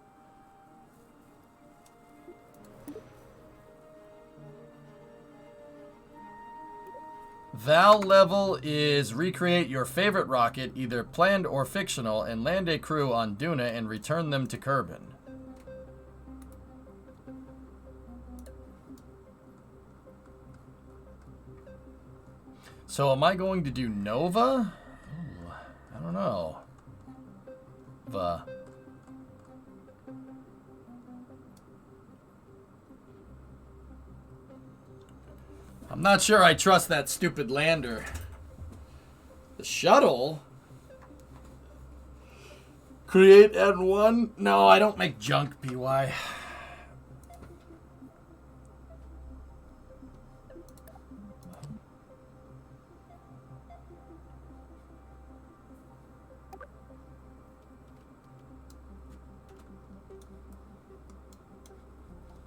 Val level is recreate your favorite rocket, either planned or fictional, and land a crew on Duna and return them to Kerbal. So am I going to do Nova? Ooh, I don't know. I'm not sure I trust that stupid lander. The shuttle? Create N1? No, I don't make junk, PY.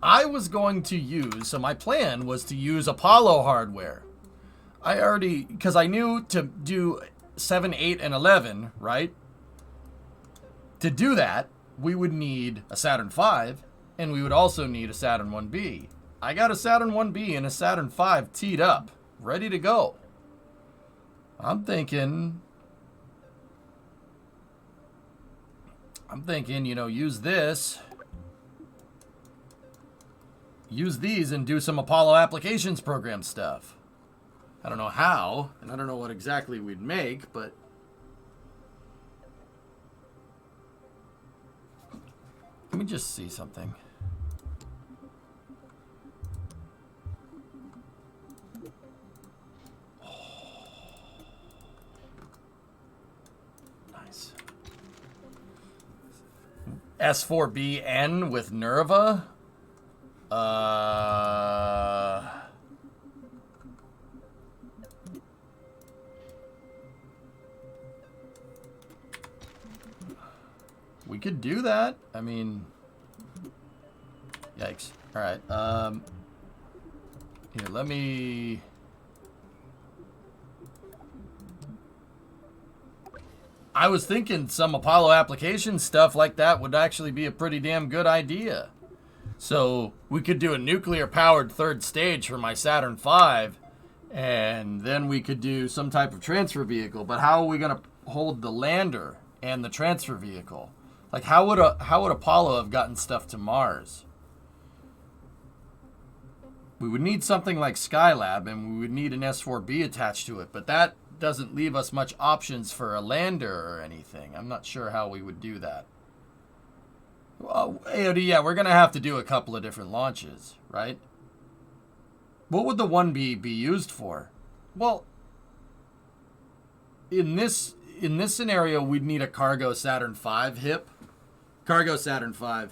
I was going to use, so my plan was to use Apollo hardware. I already, because I knew to do 7, 8, and 11, right? To do that, we would need a Saturn V, and we would also need a Saturn 1B. I got a Saturn 1B and a Saturn V teed up, ready to go. I'm thinking, you know, use this. Use these and do some Apollo applications program stuff. I don't know how, and I don't know what exactly we'd make, but let me just see something. Nice. S4BN with Nerva. We could do that. I mean, yikes. All right. Here, let me. I was thinking some Apollo application stuff like that would actually be a pretty damn good idea. So we could do a nuclear-powered third stage for my Saturn V, and then we could do some type of transfer vehicle. But how are we going to hold the lander? and the transfer vehicle. Like, how would Apollo have gotten stuff to Mars? We would need something like Skylab, and we would need an S4B attached to it, but that doesn't leave us much options for a lander or anything. I'm not sure how we would do that. Well, AOD, yeah, we're going to have to do a couple of different launches, right? What would the 1B be used for? Well, in this scenario, we'd need a cargo Saturn V hip. Cargo Saturn V.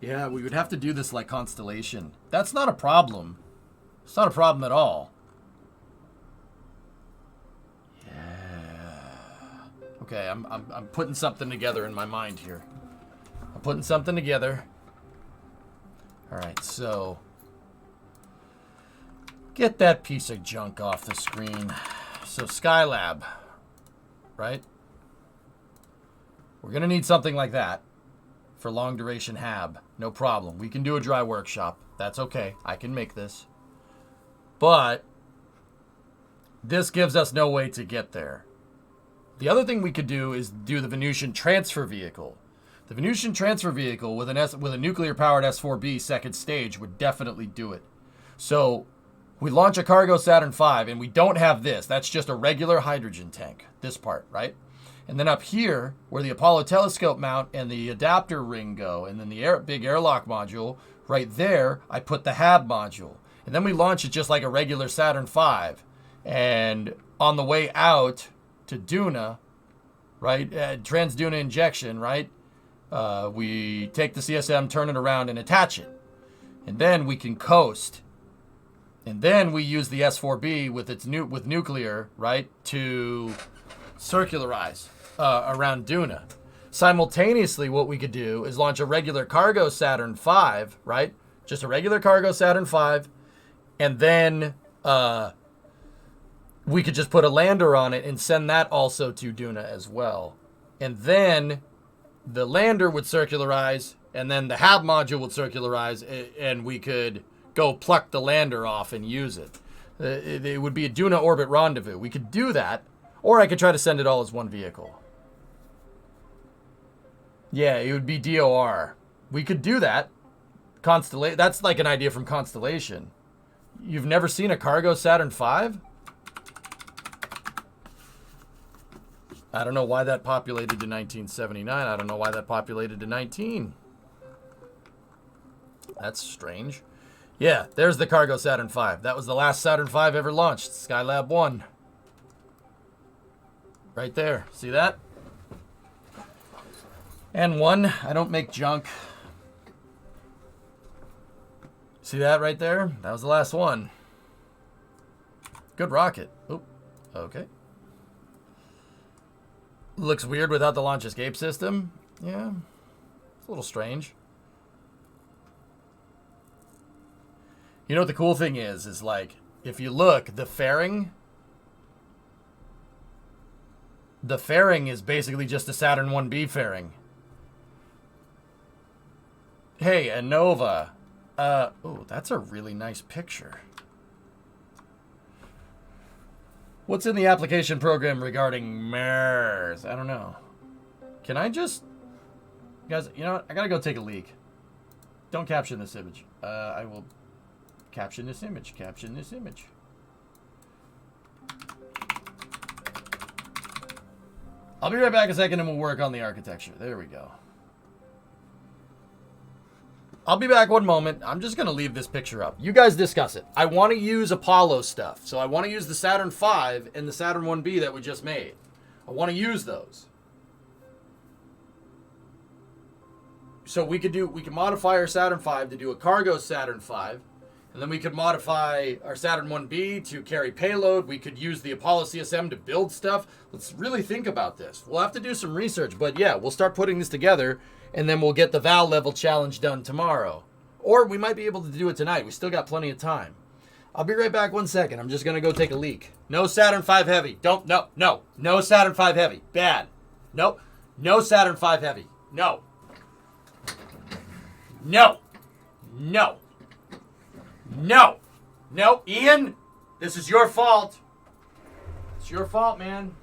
Yeah, we would have to do this like Constellation. That's not a problem. It's not a problem at all. Yeah. Okay, I'm putting something together in my mind here. I'm putting something together. All right, so get that piece of junk off the screen. So Skylab, right? We're gonna need something like that for long duration HAB. No problem. We can do a dry workshop. That's okay. I can make this. But this gives us no way to get there. The other thing we could do is do the Venusian transfer vehicle. The Venusian transfer vehicle with a nuclear-powered S4B second stage would definitely do it. So we launch a cargo Saturn V, and we don't have this. That's just a regular hydrogen tank, this part, right? And then up here, where the Apollo telescope mount and the adapter ring go, and then the big airlock module, right there, I put the HAB module. And then we launch it just like a regular Saturn V. And on the way out to Duna, right, trans-Duna injection, right, we take the CSM, turn it around, and attach it. And then we can coast. And then we use the S4B with nuclear, right, to circularize around Duna. Simultaneously, what we could do is launch a regular cargo Saturn V, right? Just a regular cargo Saturn V, and then we could just put a lander on it and send that also to Duna as well. And then the lander would circularize, and then the HAB module would circularize, and we could go pluck the lander off and use it. It would be a Duna orbit rendezvous. We could do that, or I could try to send it all as one vehicle. Yeah, it would be DOR. We could do that. Constellation. That's like an idea from Constellation. You've never seen a cargo Saturn V? I don't know why that populated to 1979. I don't know why that populated to 19. That's strange. Yeah, there's the cargo Saturn V. That was the last Saturn V ever launched. Skylab 1. Right there. See that? And 1. I don't make junk. See that right there? That was the last one. Good rocket. Oop. Okay. Looks weird without the launch escape system. Yeah. It's a little strange. You know what the cool thing is like, if you look, the fairing is basically just a Saturn 1B fairing. Hey, ANOVA. Oh, that's a really nice picture. What's in the application program regarding Mars? I don't know. Can I just... Guys, you know what? I gotta go take a leak. Don't caption this image. I will caption this image. Caption this image. I'll be right back a second and we'll work on the architecture. There we go. I'll be back one moment. I'm just going to leave this picture up. You guys discuss it. I want to use Apollo stuff. So I want to use the Saturn V and the Saturn 1B that we just made. I want to use those. So we could modify our Saturn V to do a cargo Saturn V. And then we could modify our Saturn 1B to carry payload. We could use the Apollo CSM to build stuff. Let's really think about this. We'll have to do some research. But yeah, we'll start putting this together. And then we'll get the Val level challenge done tomorrow. Or we might be able to do it tonight. We still got plenty of time. I'll be right back one second. I'm just going to go take a leak. No Saturn V Heavy. No Saturn V Heavy. Bad. Nope. No Saturn V Heavy. No. No. No. No, Ian, this is your fault. It's your fault, man.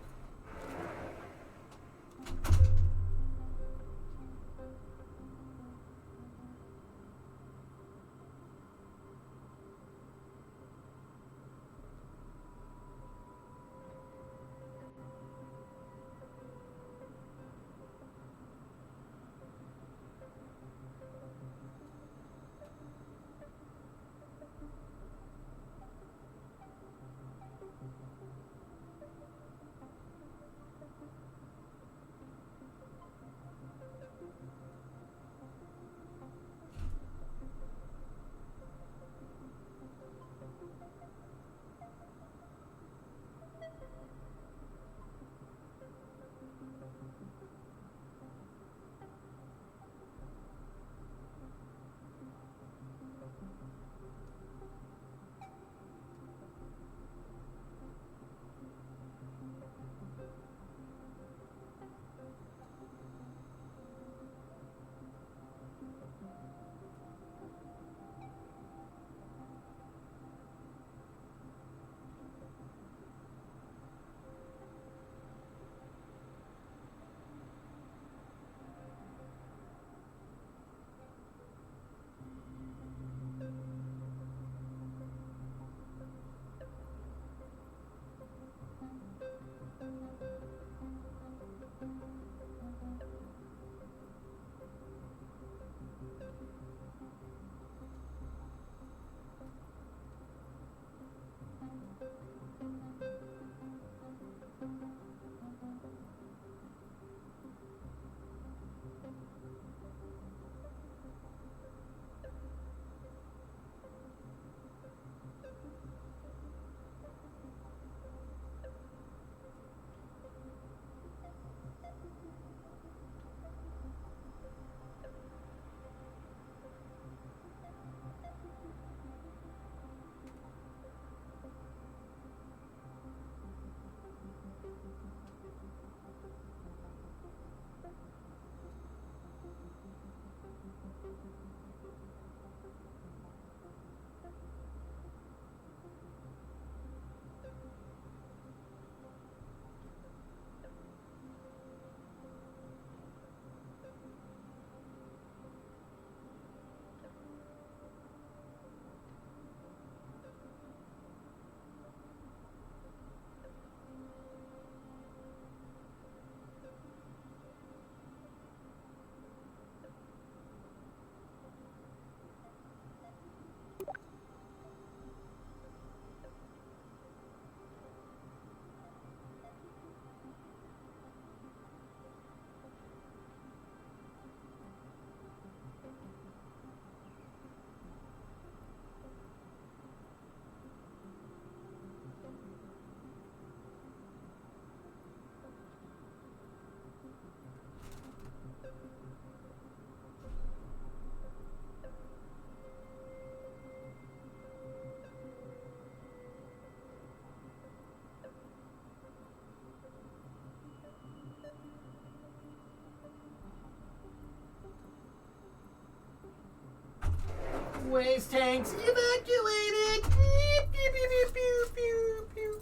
Waste tanks evacuated. Pew, pew, pew, pew, pew, pew.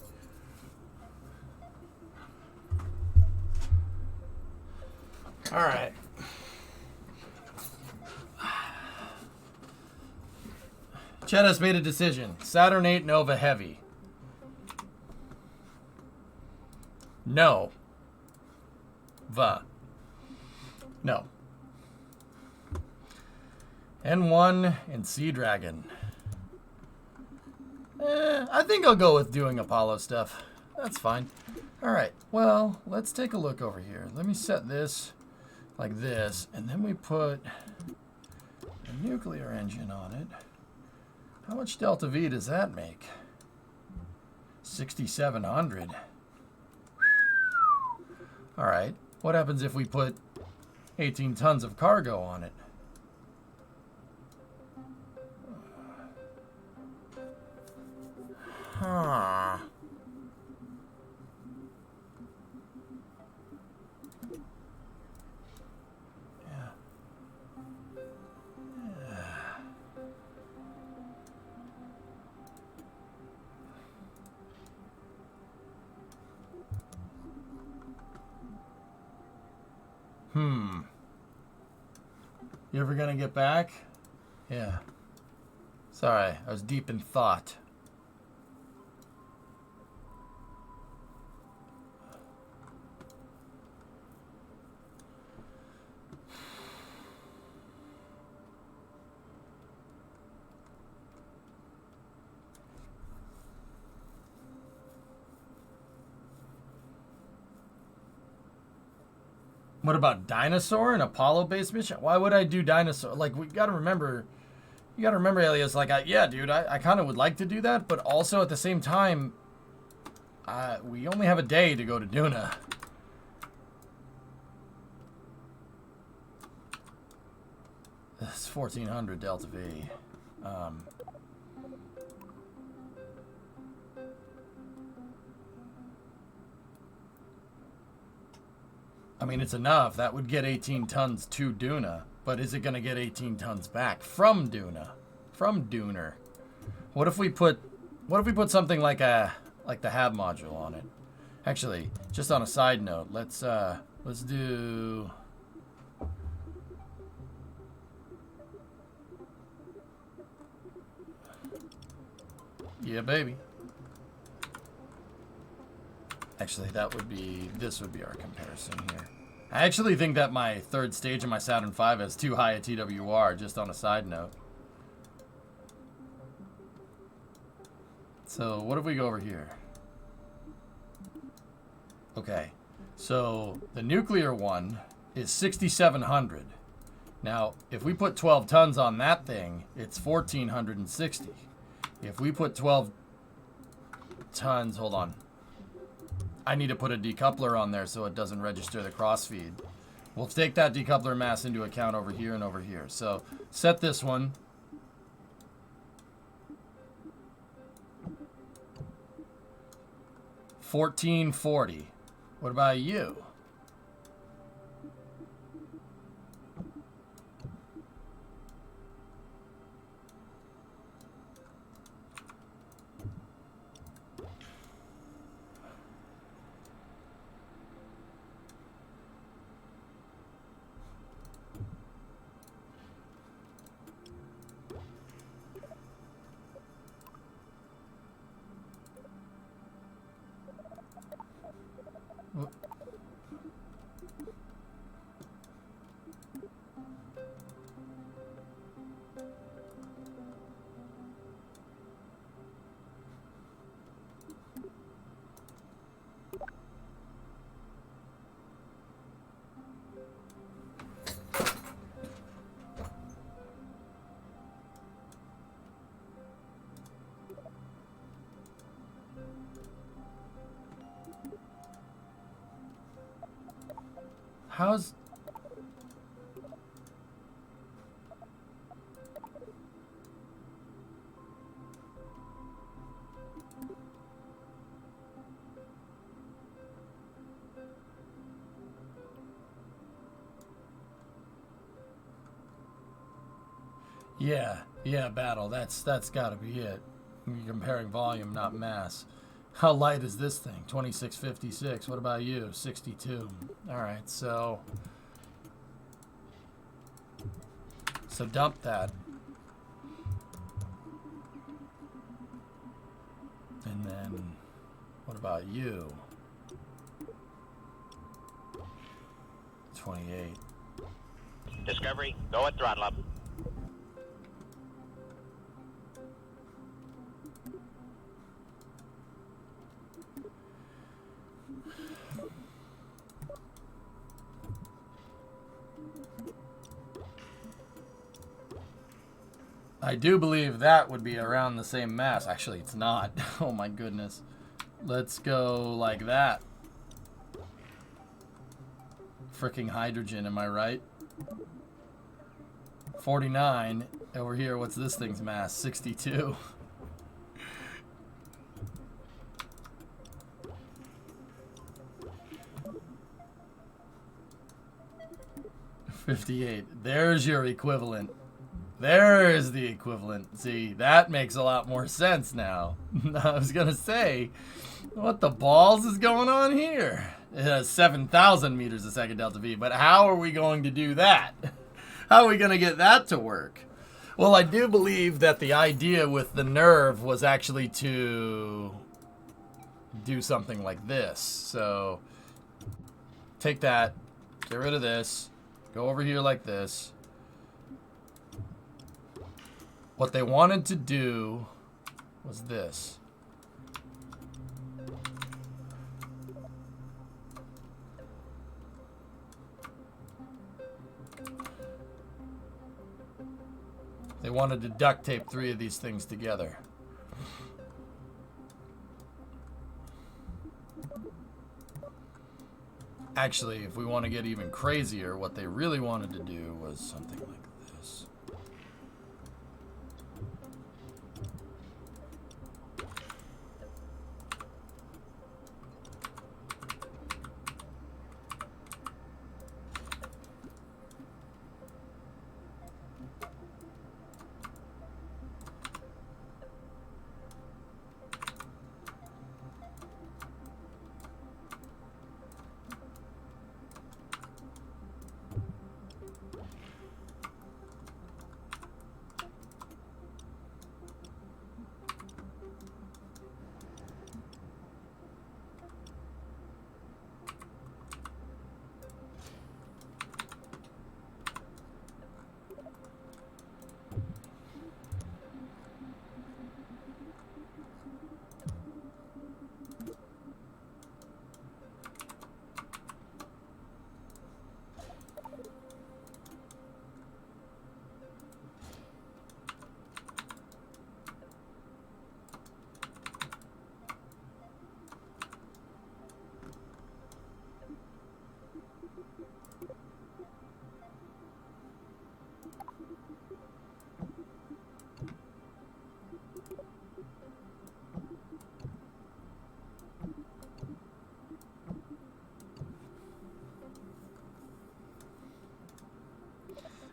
All right. Chet has made a decision. Saturn 8 Nova Heavy. No. No. N1 and Sea Dragon. I think I'll go with doing Apollo stuff. That's fine. Alright, well, let's take a look over here. Let me set this like this, and then we put a nuclear engine on it. How much delta V does that make? 6,700. Alright, what happens if we put 18 tons of cargo on it? Huh. Yeah. You ever gonna get back? Yeah. Sorry, I was deep in thought. What about Dinosaur, an Apollo-based mission? Why would I do Dinosaur? Like, we gotta remember, Alias, like, yeah, dude, I kind of would like to do that, but also at the same time, we only have a day to go to Duna. It's 1400 Delta V. I mean, it's enough. That would get 18 tons to Duna. But is it going to get 18 tons back from Duna? From Duner? What if we put something like the hab module on it? Actually, just on a side note, let's do yeah, baby. Actually, this would be our comparison here. I actually think that my third stage of my Saturn V has too high a TWR, just on a side note. So, what if we go over here? Okay, so the nuclear one is 6,700. Now, if we put 12 tons on that thing, it's 1,460. If we put 12 tons, hold on. I need to put a decoupler on there so it doesn't register the crossfeed. We'll take that decoupler mass into account over here and over here. So set this one. $1,440. What about you? How's... Yeah, battle. That's gotta be it. You're comparing volume, not mass. How light is this thing? 2656. What about you? 62. Alright, so dump that. And then what about you? 28. Discovery, go at throttle up. I do believe that would be around the same mass. Actually, it's not. Oh my goodness. Let's go like that. Fricking hydrogen, am I right? 49. Over here, what's this thing's mass? 62. $58. There's your equivalent. There's the equivalent. See, that makes a lot more sense now. I was gonna say, what the balls is going on here? It has 7,000 meters a second delta V. But how are we going to do that? How are we going to get that to work? Well, I do believe that the idea with the nerve was actually to do something like this. So take that, get rid of this, go over here like this. What they wanted to do was this. They wanted to duct tape 3 of these things together. Actually, if we want to get even crazier, what they really wanted to do was something like this.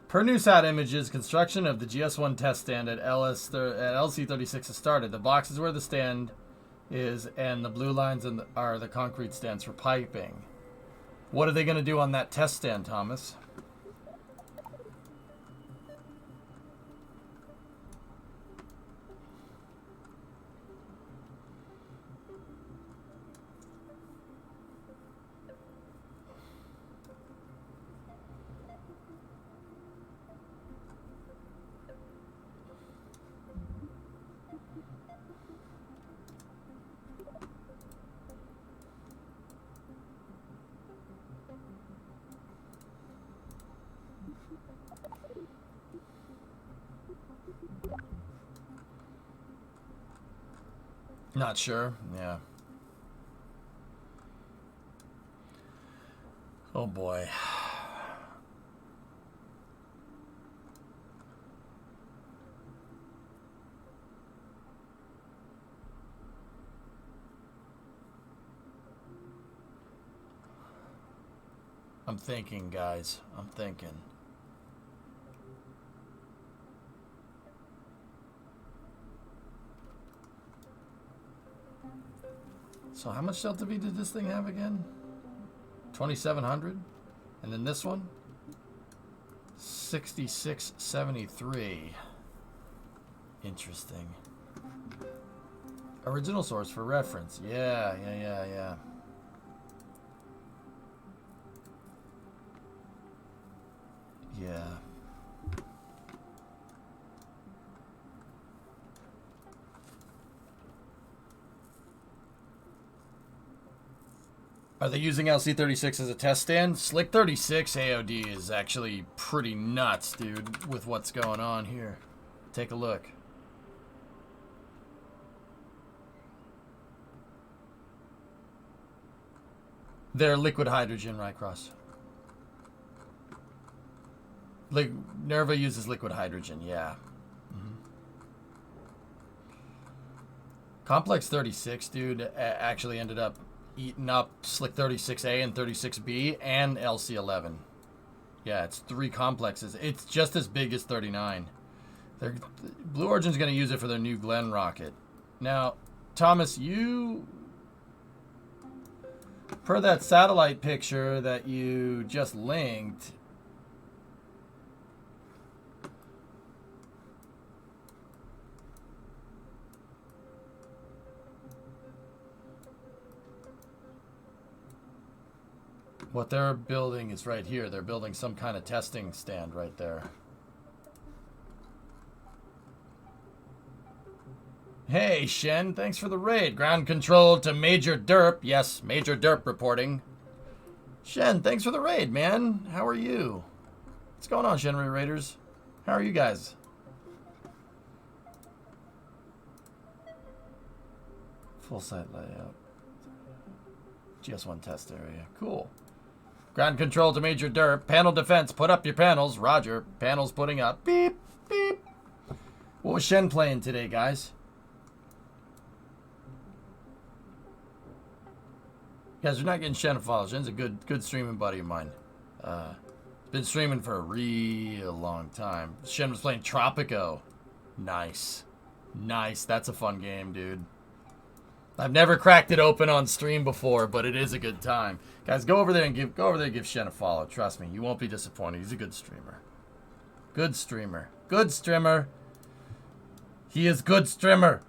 Per NewSat images, construction of the GS1 test stand at LC36 has started. The box is where the stand is, and the blue lines are the concrete stands for piping. What are they going to do on that test stand, Thomas? Not sure. Yeah. Oh boy. I'm thinking, guys. I'm thinking. So how much delta V did this thing have again? 2,700? And then this one? 6673. Interesting. Original source for reference. Yeah. Yeah. Are they using LC36 as a test stand? Slick 36 AOD is actually pretty nuts, dude, with what's going on here. Take a look. They're liquid hydrogen, right, Cross? Nerva uses liquid hydrogen, yeah. Complex 36, dude, actually ended up eating up Slick 36A and 36B and LC11. Yeah, it's 3 complexes. It's just as big as 39. Blue Origin's going to use it for their new Glenn rocket. Now, Thomas, Per that satellite picture that you just linked, what they're building is right here. They're building some kind of testing stand right there. Hey, Shen, thanks for the raid. Ground control to Major Derp. Yes, Major Derp reporting. Shen, thanks for the raid, man. How are you? What's going on, Shenry Raiders? How are you guys? Full site layout. GS1 test area. Cool. Ground control to Major Derp. Panel defense. Put up your panels. Roger. Panels putting up. Beep, beep. What was Shen playing today, guys? Guys, we're not getting Shen to follow. Shen's a good streaming buddy of mine. Been streaming for a real long time. Shen was playing Tropico. Nice. Nice. That's a fun game, dude. I've never cracked it open on stream before, but it is a good time. Guys, go over there and give Shen a follow. Trust me, you won't be disappointed. He's a good streamer. Good streamer. Good streamer. He is good streamer.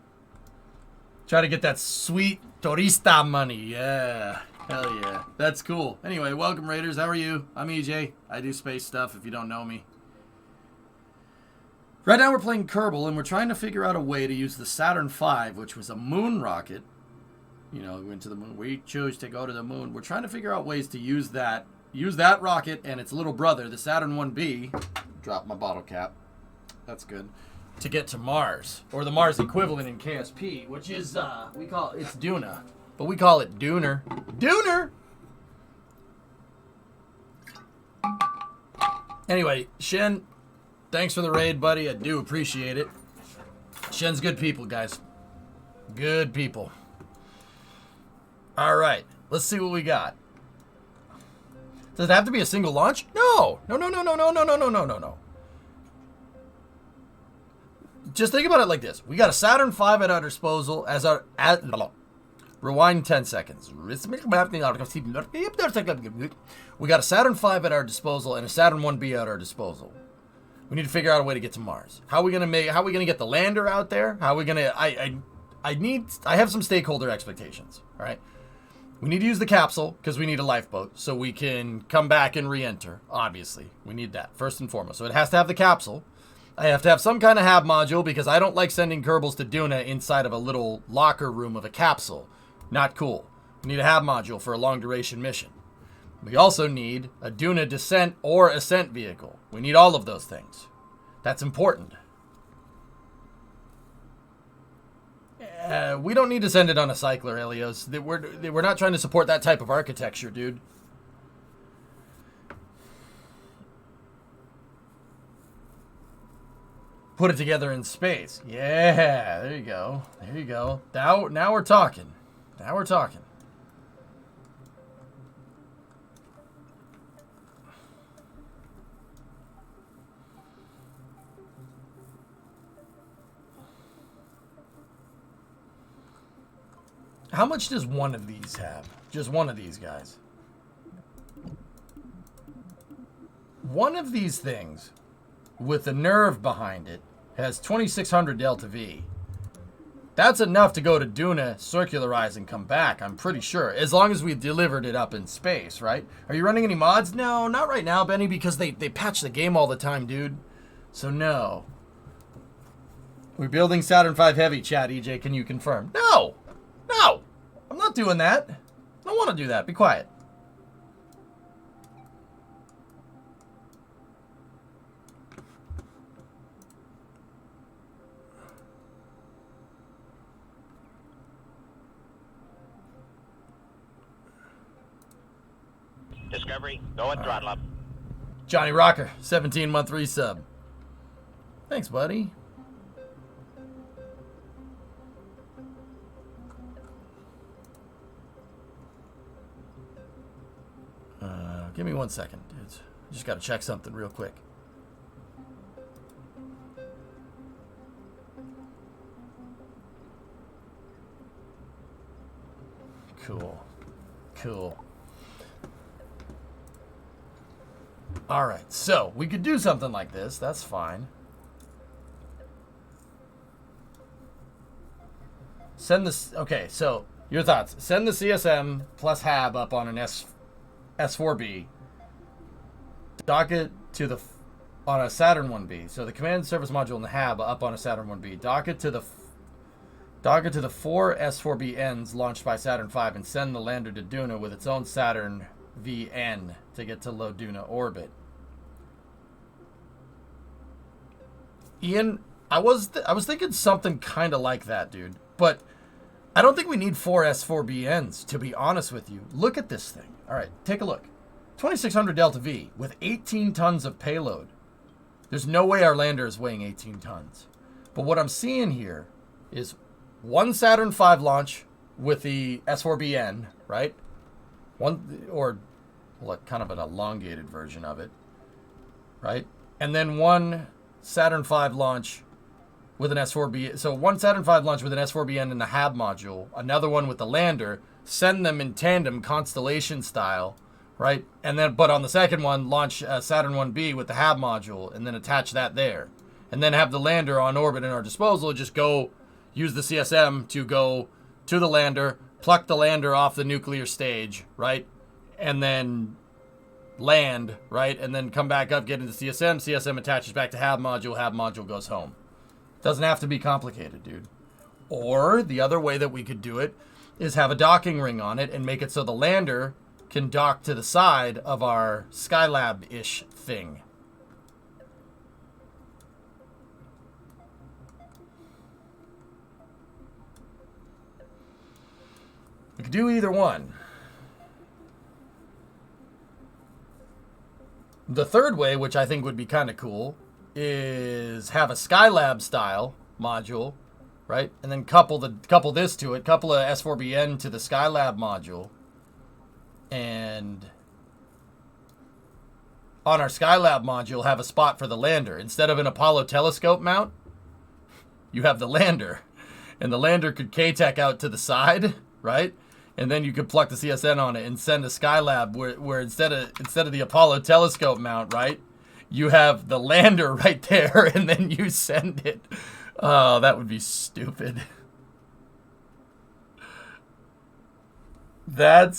Try to get that sweet turista money. Yeah. Hell yeah. That's cool. Anyway, welcome, Raiders. How are you? I'm EJ. I do space stuff if you don't know me. Right now we're playing Kerbal, and we're trying to figure out a way to use the Saturn V, which was a moon rocket. You know, we went to the moon. We chose to go to the moon. We're trying to figure out ways to use that rocket and its little brother, the Saturn 1B. Drop my bottle cap. That's good. To get to Mars, or the Mars equivalent in KSP, which is, it's Duna. But we call it Dooner. Dooner! Anyway, Shen, thanks for the raid, buddy. I do appreciate it. Shen's good people, guys. Good people. All right, let's see what we got. Does it have to be a single launch? No. No. Just think about it like this. We got a Saturn V at our disposal as our... rewind 10 seconds. We got a Saturn V at our disposal and a Saturn 1B at our disposal. We need to figure out a way to get to Mars. How are we gonna get the lander out there? How are we gonna... I have some stakeholder expectations. All right. We need to use the capsule because we need a lifeboat so we can come back and re-enter. Obviously, we need that first and foremost. So it has to have the capsule. I have to have some kind of hab module because I don't like sending Kerbals to Duna inside of a little locker room of a capsule. Not cool. We need a hab module for a long duration mission. We also need a Duna descent or ascent vehicle. We need all of those things. That's important. We don't need to send it on a cycler, Helios. We're not trying to support that type of architecture, dude. Put it together in space. Yeah, there you go. There you go. Now we're talking. Now we're talking. How much does one of these have? Just one of these guys. One of these things with the nerve behind it has 2600 delta V. That's enough to go to Duna, circularize, and come back, I'm pretty sure. As long as we delivered it up in space, right? Are you running any mods? No, not right now, Benny, because they patch the game all the time, dude. So no. We're building Saturn V Heavy, chat, EJ, can you confirm? No! No! I'm not doing that. I don't want to do that. Be quiet. Discovery, go and throttle up. Johnny Rocker, 17-month resub. Thanks, buddy. Give me 1 second, dudes. Just got to check something real quick. Cool. Cool. All right, so we could do something like this. That's fine. Send this. Okay, so your thoughts. Send the CSM plus HAB up on an S4B. Dock it to the on a Saturn 1B. So the command service module and the HAB up on a Saturn 1B. Dock it to the 4 S4B ends launched by Saturn V and send the lander to Duna with its own Saturn VN to get to low Duna orbit. Ian, I was thinking something kind of like that, dude. But I don't think we need 4 S4BNs, to be honest with you. Look at this thing. All right, take a look. 2600 Delta V with 18 tons of payload. There's no way our lander is weighing 18 tons. But what I'm seeing here is one Saturn V launch with the S4BN, right? One, or what, kind of an elongated version of it, right? And then one Saturn V launch with an S4B. So one Saturn V launch with an S4BN and the HAB module, another one with the lander, send them in tandem constellation style, right? And then, but on the second one, launch Saturn 1B with the HAB module and then attach that there. And then have the lander on orbit in our disposal, just go use the CSM to go to the lander, pluck the lander off the nuclear stage, right? And then land, right? And then come back up, get into CSM. CSM attaches back to HAB module goes home. Doesn't have to be complicated, dude. Or the other way that we could do it is have a docking ring on it and make it so the lander can dock to the side of our Skylab-ish thing. We could do either one. The third way, which I think would be kind of cool, is have a Skylab style module, right? And then couple this to it, couple a S4BN to the Skylab module. And on our Skylab module, have a spot for the lander. Instead of an Apollo telescope mount, you have the lander. And the lander could K-Tech out to the side, right? And then you could pluck the CSN on it and send a Skylab where instead of the Apollo telescope mount, right, you have the lander right there, and then you send it. Oh, that would be stupid. I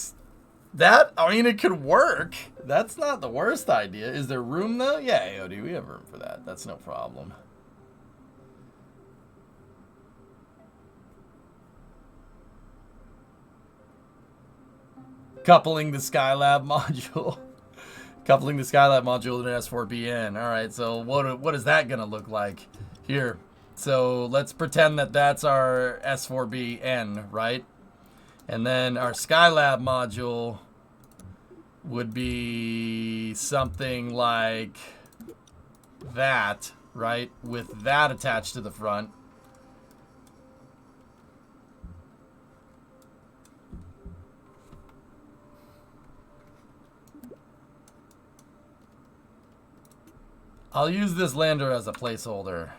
mean, it could work. That's not the worst idea. Is there room, though? Yeah, AOD, we have room for that. That's no problem. Coupling the Skylab module. Coupling the Skylab module with an S4BN. All right, so what is that going to look like? Here. So let's pretend that that's our S4BN, right? And then our Skylab module would be something like that, right? With that attached to the front. I'll use this lander as a placeholder.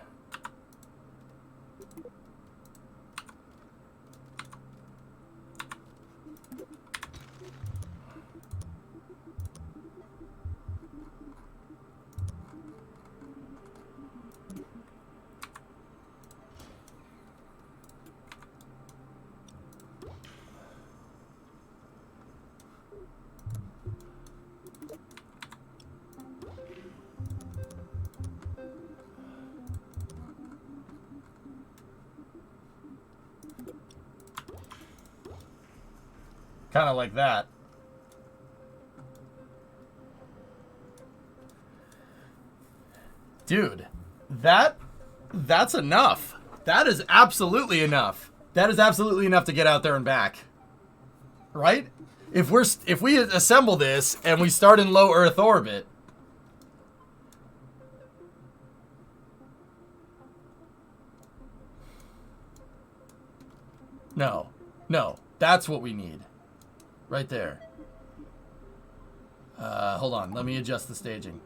Kind of like that. Dude, that's enough. That is absolutely enough. That is absolutely enough to get out there and back. Right? If we assemble this and we start in low Earth orbit, no, that's what we need. Right there. Hold on. Let me adjust the staging.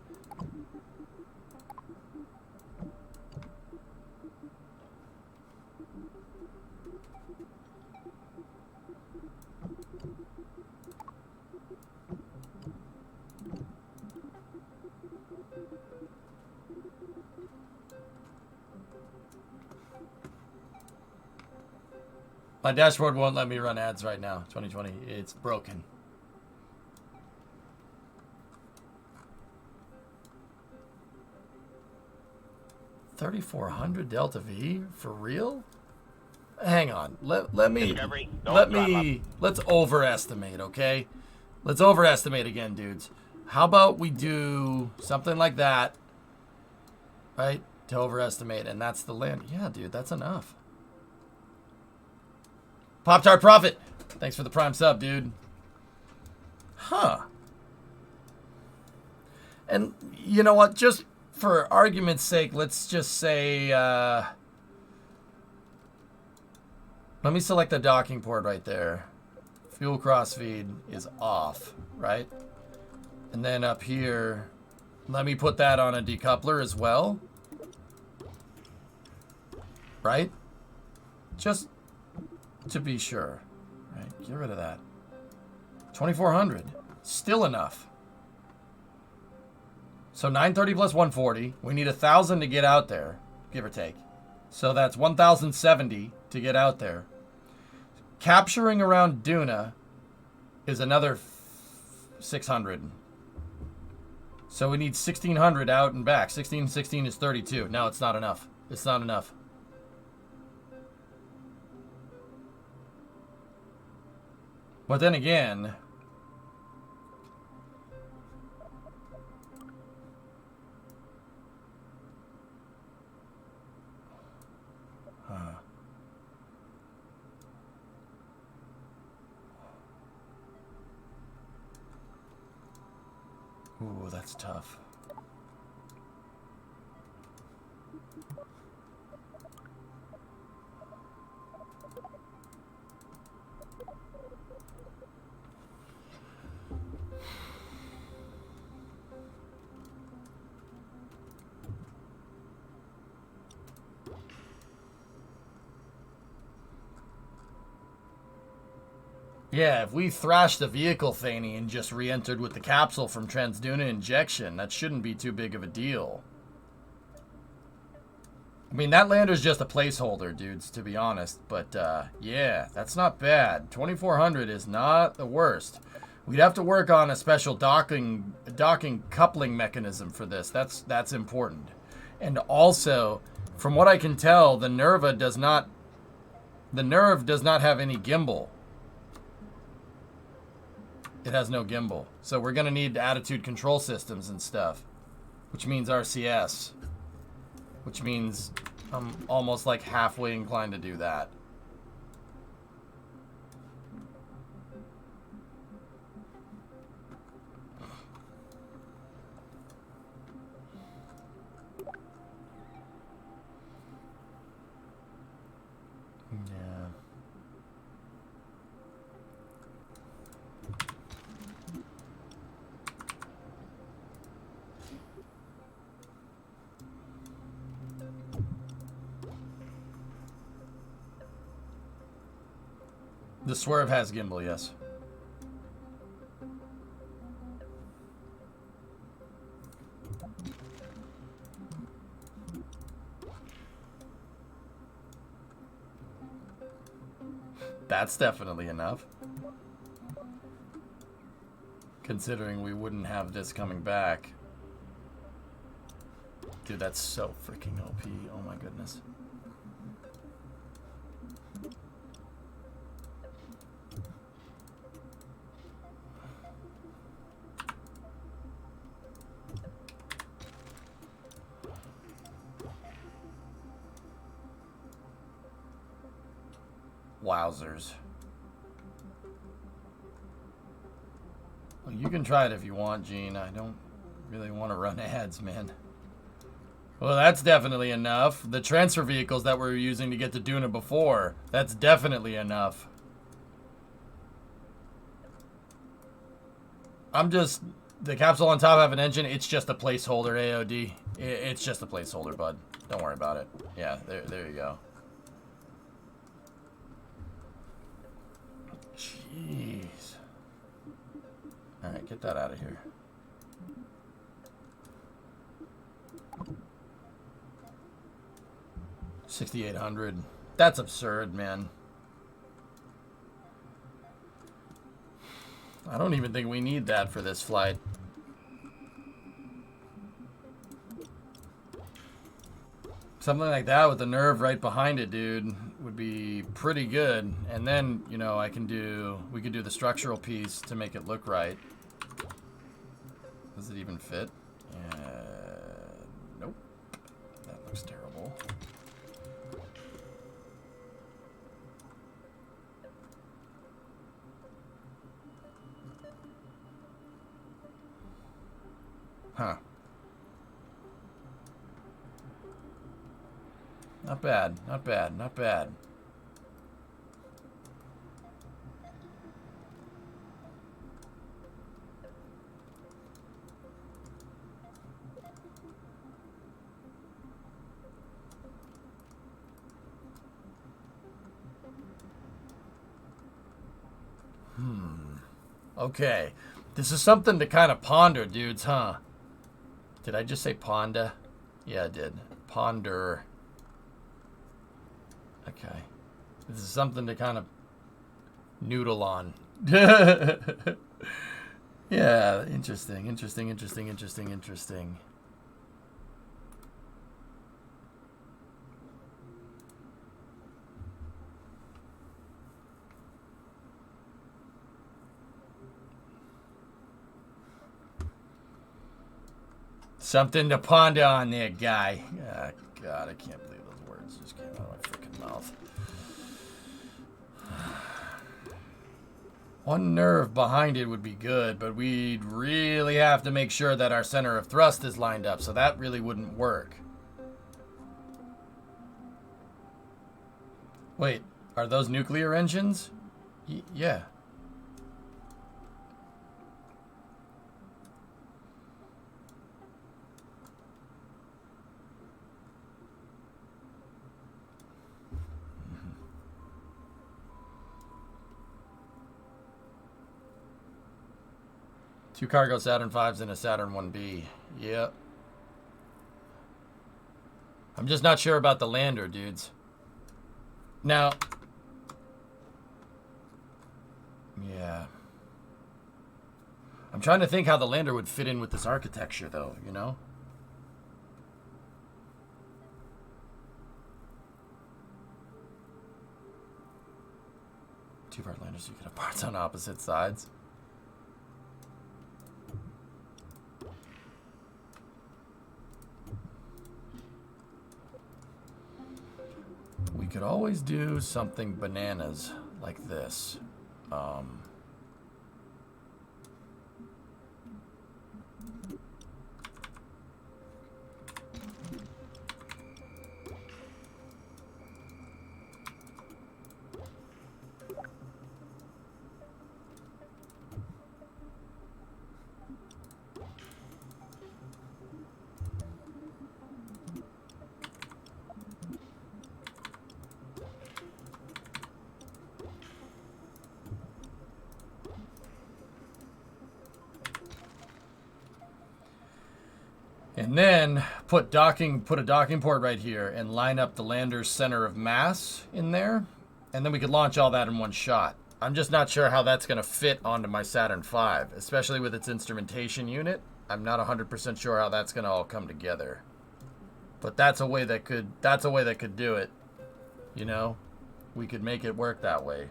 My dashboard won't let me run ads right now. 2020. It's broken. $3,400 Delta V? For real? Hang on. Let's overestimate, okay? Let's overestimate again, dudes. How about we do something like that, right? To overestimate, and that's the land. Yeah, dude, that's enough. Pop-Tart Profit. Thanks for the prime sub, dude. Huh. And you know what? Just for argument's sake, let's just say, let me select the docking port right there. Fuel crossfeed is off, right? And then up here, let me put that on a decoupler as well. Right? Just to be sure. Right? Get rid of that. 2,400. Still enough. So 930 plus 140. We need 1,000 to get out there, give or take. So that's 1,070 to get out there. Capturing around Duna is another 600. So we need 1,600 out and back. 16 is 32. No, it's not enough. It's not enough. But then again, ooh, that's tough. Yeah, if we thrashed the vehicle thingy and just re-entered with the capsule from Transduna injection, that shouldn't be too big of a deal. I mean, that lander's just a placeholder, dudes, to be honest. But, yeah, that's not bad. 2,400 is not the worst. We'd have to work on a special docking coupling mechanism for this. That's important. And also, from what I can tell, the Nerve does not have any gimbal. It has no gimbal. So we're going to need attitude control systems and stuff, which means RCS, which means I'm almost like halfway inclined to do that. Yeah. The Swerve has gimbal, yes. That's definitely enough. Considering we wouldn't have this coming back. Dude, that's so freaking OP. Oh my goodness. Wowzers. Well, you can try it if you want, Gene. I don't really want to run ads, man. Well, that's definitely enough. The transfer vehicles that we were using to get to Duna before, that's definitely enough. The capsule on top have an engine. It's just a placeholder, AOD. It's just a placeholder, bud. Don't worry about it. Yeah, there you go. Jeez. Alright, get that out of here. $6,800. That's absurd, man. I don't even think we need that for this flight. Something like that with the nerve right behind it, dude, would be pretty good. And then, you know, we could do the structural piece to make it look right. Does it even fit? Nope. That looks terrible. Huh. Not bad, not bad, not bad. Okay. This is something to kind of ponder, dudes, huh? Did I just say ponder? Yeah, I did. Ponder. Okay. This is something to kind of noodle on. Yeah, interesting, interesting, interesting, interesting, interesting. Something to ponder on there, guy. Oh, God, I can't believe those words just came out of my freaking mouth. One nerve behind it would be good, but we'd really have to make sure that our center of thrust is lined up, so that really wouldn't work. Wait, are those nuclear engines? Yeah. Two cargo Saturn V's and a Saturn 1B. Yep. I'm just not sure about the lander, dudes. Now. Yeah. I'm trying to think how the lander would fit in with this architecture, though, you know? Two-part landers, you could have parts on opposite sides. We could always do something bananas like this. And then put a docking port right here and line up the lander's center of mass in there. And then we could launch all that in one shot. I'm just not sure how that's going to fit onto my Saturn V, especially with its instrumentation unit. I'm not 100% sure how that's going to all come together. But that's a way that could do it. You know? We could make it work that way.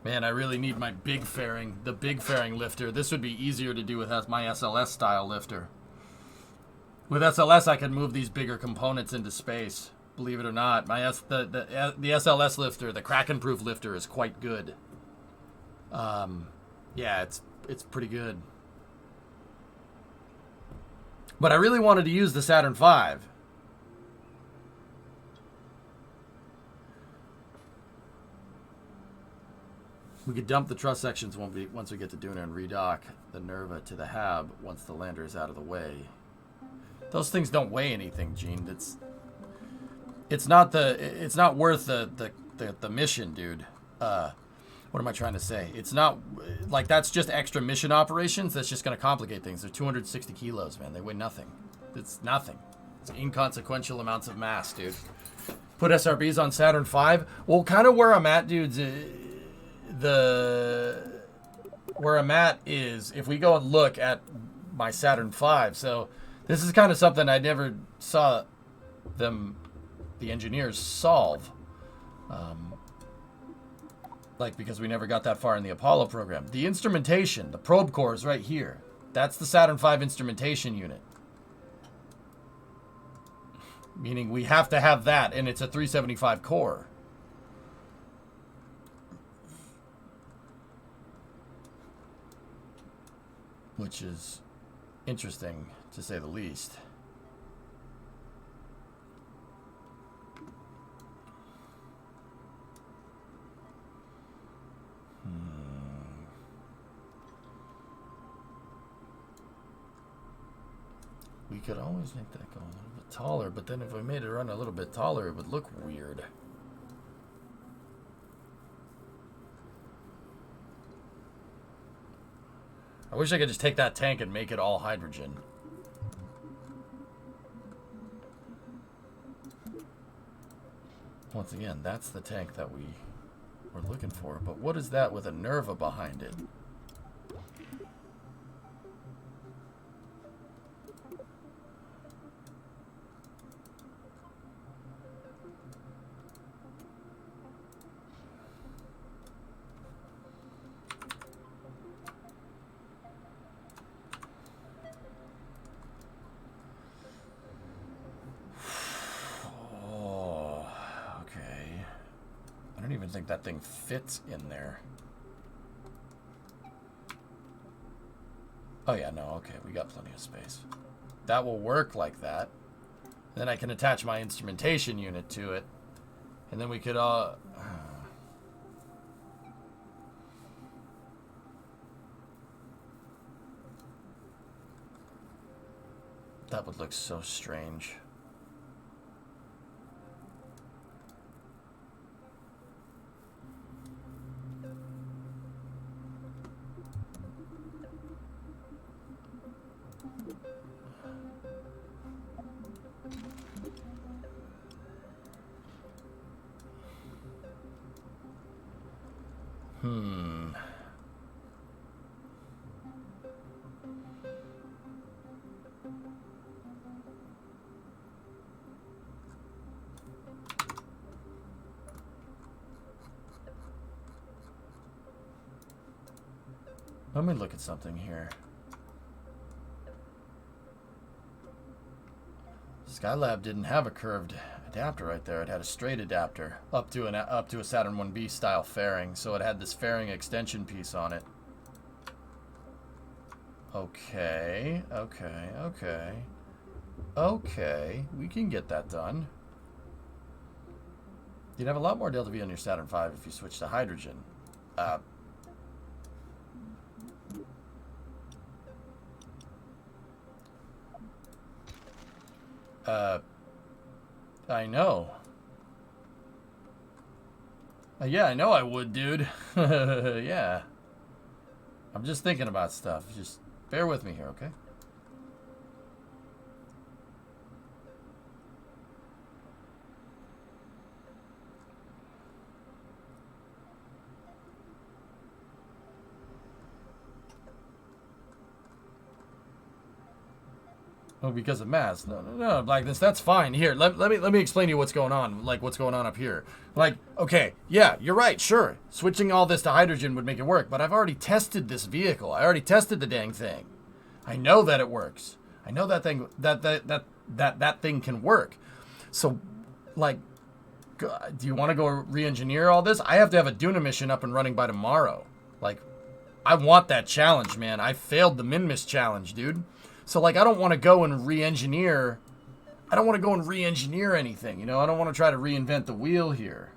Man, I really need my big fairing, the big fairing lifter. This would be easier to do with my SLS style lifter. With SLS, I can move these bigger components into space. Believe it or not, the SLS lifter, the Kraken-proof lifter, is quite good. Yeah, it's pretty good. But I really wanted to use the Saturn V. We could dump the truss sections once we get to Lunar and redock the Nerva to the Hab once the lander is out of the way. Those things don't weigh anything, Gene. It's not worth the mission, dude. What am I trying to say? It's not like that's just extra mission operations. That's just going to complicate things. They're 260 kilos, man. They weigh nothing. It's nothing. It's inconsequential amounts of mass, dude. Put SRBs on Saturn V. Well, kind of where I'm at, dudes. Where I'm at is if we go and look at my Saturn V. So this is kind of something I never saw the engineers solve. Like, because we never got that far in the Apollo program. The instrumentation, the probe core is right here. That's the Saturn V instrumentation unit. Meaning we have to have that, and it's a 375 core. Which is interesting, to say the least. We could always make that go a little bit taller, but then if we made it run a little bit taller, it would look weird. I wish I could just take that tank and make it all hydrogen. Once again, that's the tank that we were looking for, but what is that with a Nerva behind it? I think that thing fits in there. Oh yeah, no, okay, we got plenty of space. That will work like that. Then I can attach my instrumentation unit to it. And then we could that would look so strange. Let me look at something here. Skylab didn't have a curved adapter right there. It had a straight adapter up to a Saturn 1B style fairing, so it had this fairing extension piece on it. Okay, we can get that done. You'd have a lot more delta V on your Saturn V if you switched to hydrogen. I know. Yeah, I know I would, dude. Yeah. I'm just thinking about stuff. Just bear with me here, okay? Oh, because of mass. No, Blackness, that's fine. Here, let me explain to you what's going on, like what's going on up here. Like, okay, yeah, you're right, sure. Switching all this to hydrogen would make it work, but I've already tested this vehicle. I already tested the dang thing. I know that it works. I know that thing that thing can work. So, like, do you want to go re-engineer all this? I have to have a Duna mission up and running by tomorrow. Like, I want that challenge, man. I failed the Minmus challenge, dude. So, like, I don't want to go and re-engineer. I don't want to go and re-engineer anything, you know? I don't want to try to reinvent the wheel here.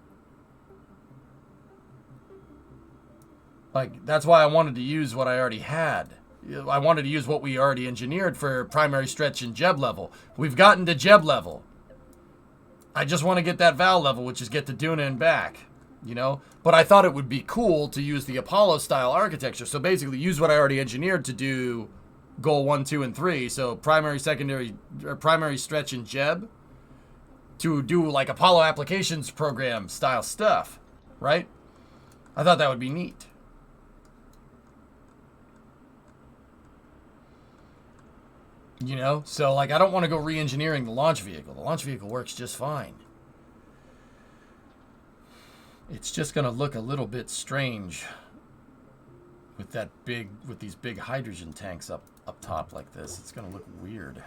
Like, that's why I wanted to use what I already had. I wanted to use what we already engineered for primary stretch and Jeb level. We've gotten to Jeb level. I just want to get that Val level, which is get to Duna and back. you know? But I thought it would be cool to use the Apollo-style architecture. So basically use what I already engineered to do goal 1, 2, and 3. So primary, secondary, or primary, stretch, and Jeb to do like Apollo applications program style stuff, right? I thought that would be neat. You know, so like I don't want to go re-engineering the launch vehicle. The launch vehicle works just fine. It's just going to look a little bit strange with these big hydrogen tanks up top like this. It's going to look weird.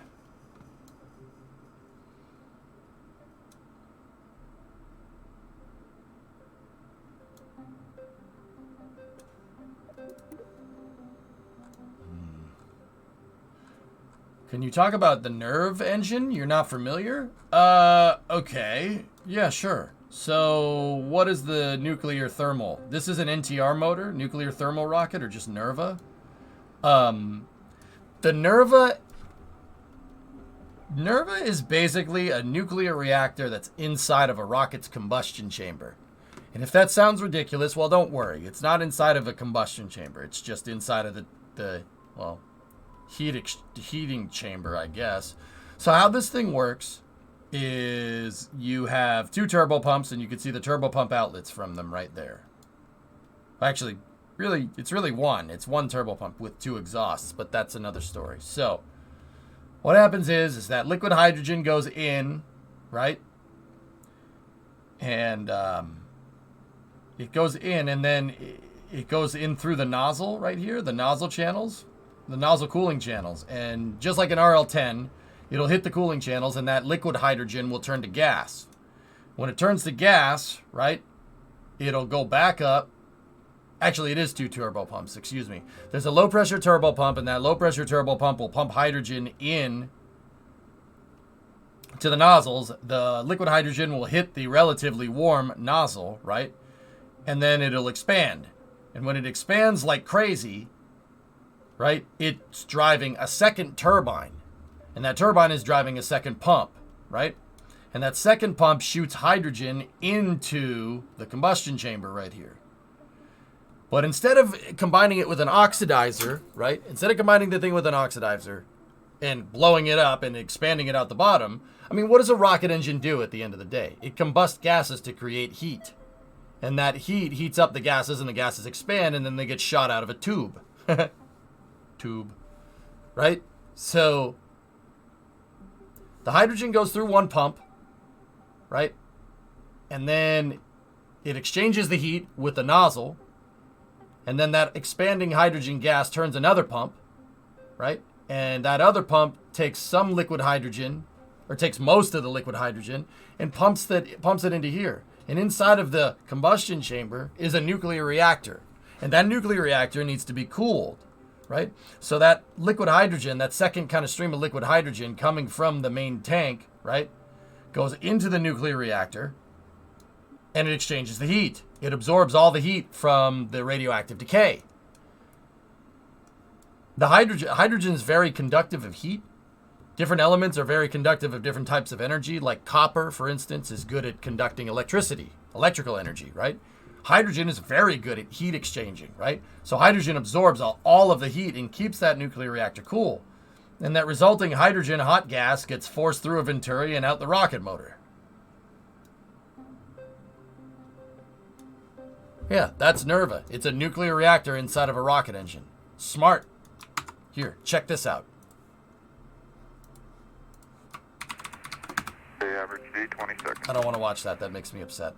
Can you talk about the Nerve engine? You're not familiar? Okay. Yeah, sure. So, what is the nuclear thermal? This is an NTR motor, nuclear thermal rocket, or just NERVA? The NERVA is basically a nuclear reactor that's inside of a rocket's combustion chamber. And if that sounds ridiculous, well, don't worry. It's not inside of a combustion chamber. It's just inside of the well, heating chamber, I guess. So how this thing works is you have 2 turbo pumps, and you can see the turbo pump outlets from them right there. Actually, really, it's really one. It's 1 turbo pump with 2 exhausts, but that's another story. So what happens is that liquid hydrogen goes in, right? And it goes in, and then it goes in through the nozzle right here, the nozzle channels, the nozzle cooling channels. And just like an RL-10, it'll hit the cooling channels, and that liquid hydrogen will turn to gas. When it turns to gas, right, it'll go back up. Actually, it is 2 turbo pumps, excuse me. There's a low-pressure turbo pump, and that low-pressure turbo pump will pump hydrogen in to the nozzles. The liquid hydrogen will hit the relatively warm nozzle, right, and then it'll expand. And when it expands like crazy, right, it's driving a second turbine. And that turbine is driving a second pump, right? And that second pump shoots hydrogen into the combustion chamber right here. But instead of combining it with an oxidizer, right? Instead of combining the thing with an oxidizer and blowing it up and expanding it out the bottom, I mean, what does a rocket engine do at the end of the day? It combusts gases to create heat. And that heat heats up the gases, and the gases expand, and then they get shot out of a tube. Tube. Right? So the hydrogen goes through 1 pump, right? And then it exchanges the heat with the nozzle. And then that expanding hydrogen gas turns another pump, right? And that other pump takes some liquid hydrogen, or takes most of the liquid hydrogen, and pumps it into here. And inside of the combustion chamber is a nuclear reactor. And that nuclear reactor needs to be cooled, right? So that liquid hydrogen, that second kind of stream of liquid hydrogen coming from the main tank, right, goes into the nuclear reactor, and it exchanges the heat. It absorbs all the heat from the radioactive decay. The hydrogen is very conductive of heat. Different elements are very conductive of different types of energy. Like copper, for instance, is good at conducting electricity, electrical energy, right? Hydrogen is very good at heat exchanging, right? So hydrogen absorbs all of the heat and keeps that nuclear reactor cool. And that resulting hydrogen hot gas gets forced through a venturi and out the rocket motor. Yeah, that's NERVA. It's a nuclear reactor inside of a rocket engine. Smart. Here, check this out. Average D, 20 seconds. I don't want to watch that. That makes me upset.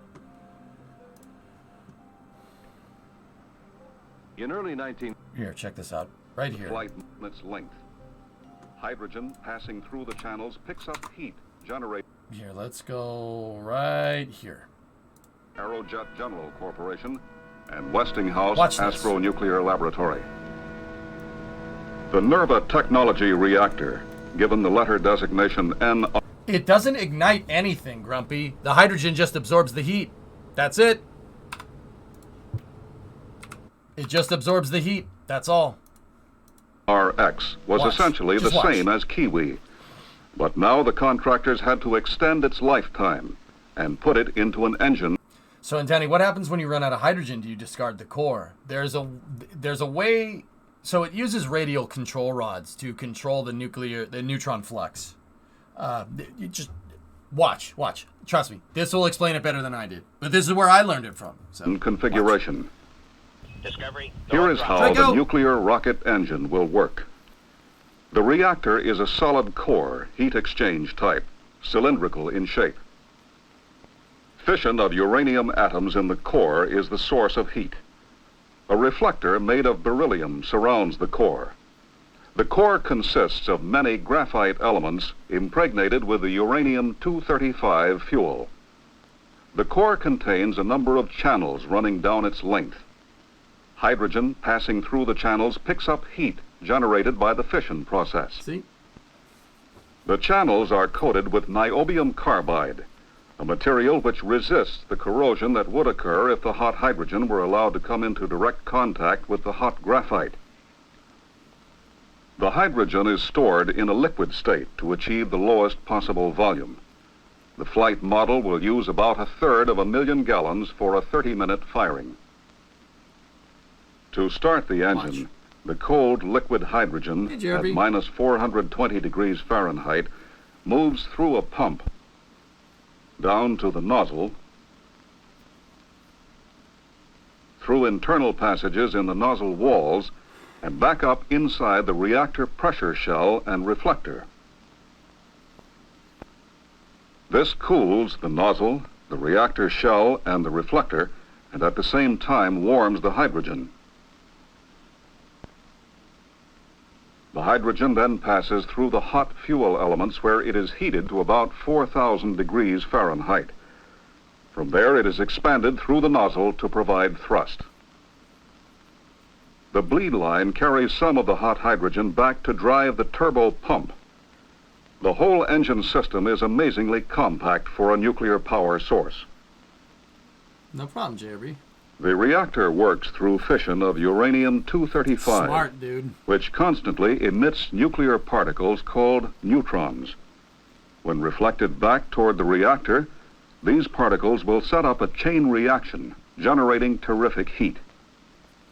In early 19... Here, check this out. Right here. Flight its length. Hydrogen passing through the channels picks up heat, generate... Here, let's go right here. Aerojet General Corporation and Westinghouse Watch this. Astro-Nuclear Laboratory. The NERVA technology reactor, given the letter designation N... It doesn't ignite anything, Grumpy. The hydrogen just absorbs the heat. That's it. It just absorbs the heat. That's all. RX was essentially the same as Kiwi. But now the contractors had to extend its lifetime and put it into an engine. So, Antani, what happens when you run out of hydrogen? Do you discard the core? There's a way. So it uses radial control rods to control the neutron flux. You just watch. Trust me, this will explain it better than I did. But this is where I learned it from. So, configuration. Discovery. Here is how the nuclear rocket engine will work. The reactor is a solid core, heat exchange type, cylindrical in shape. Fission of uranium atoms in the core is the source of heat. A reflector made of beryllium surrounds the core. The core consists of many graphite elements impregnated with the uranium-235 fuel. The core contains a number of channels running down its length. Hydrogen passing through the channels picks up heat generated by the fission process. See? The channels are coated with niobium carbide, a material which resists the corrosion that would occur if the hot hydrogen were allowed to come into direct contact with the hot graphite. The hydrogen is stored in a liquid state to achieve the lowest possible volume. The flight model will use about 1/3 of a million gallons for a 30-minute firing. To start the engine, the cold liquid hydrogen at minus 420 degrees Fahrenheit moves through a pump down to the nozzle, through internal passages in the nozzle walls, and back up inside the reactor pressure shell and reflector. This cools the nozzle, the reactor shell, and the reflector, and at the same time warms the hydrogen. The hydrogen then passes through the hot fuel elements where it is heated to about 4,000 degrees Fahrenheit. From there it is expanded through the nozzle to provide thrust. The bleed line carries some of the hot hydrogen back to drive the turbo pump. The whole engine system is amazingly compact for a nuclear power source. No problem, JRB. The reactor works through fission of uranium-235, Smart, dude, which constantly emits nuclear particles called neutrons. When reflected back toward the reactor, these particles will set up a chain reaction, generating terrific heat.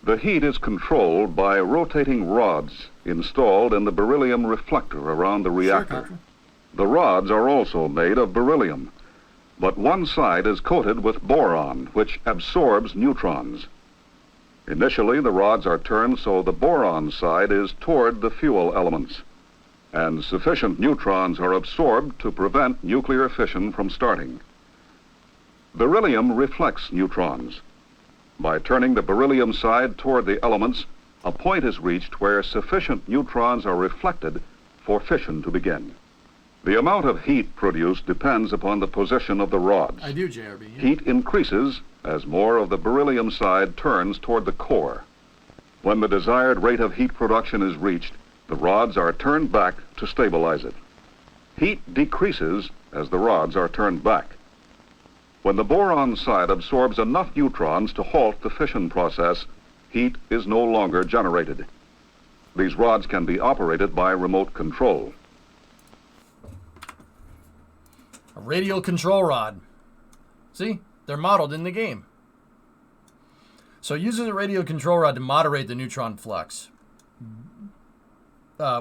The heat is controlled by rotating rods installed in the beryllium reflector around the reactor. The rods are also made of beryllium, but one side is coated with boron, which absorbs neutrons. Initially, the rods are turned so the boron side is toward the fuel elements, and sufficient neutrons are absorbed to prevent nuclear fission from starting. Beryllium reflects neutrons. By turning the beryllium side toward the elements, a point is reached where sufficient neutrons are reflected for fission to begin. The amount of heat produced depends upon the position of the rods. I do, JRB. Yeah. Heat increases as more of the beryllium side turns toward the core. When the desired rate of heat production is reached, the rods are turned back to stabilize it. Heat decreases as the rods are turned back. When the boron side absorbs enough neutrons to halt the fission process, heat is no longer generated. These rods can be operated by remote control. A radial control rod. See? They're modeled in the game. So it uses a radial control rod to moderate the neutron flux.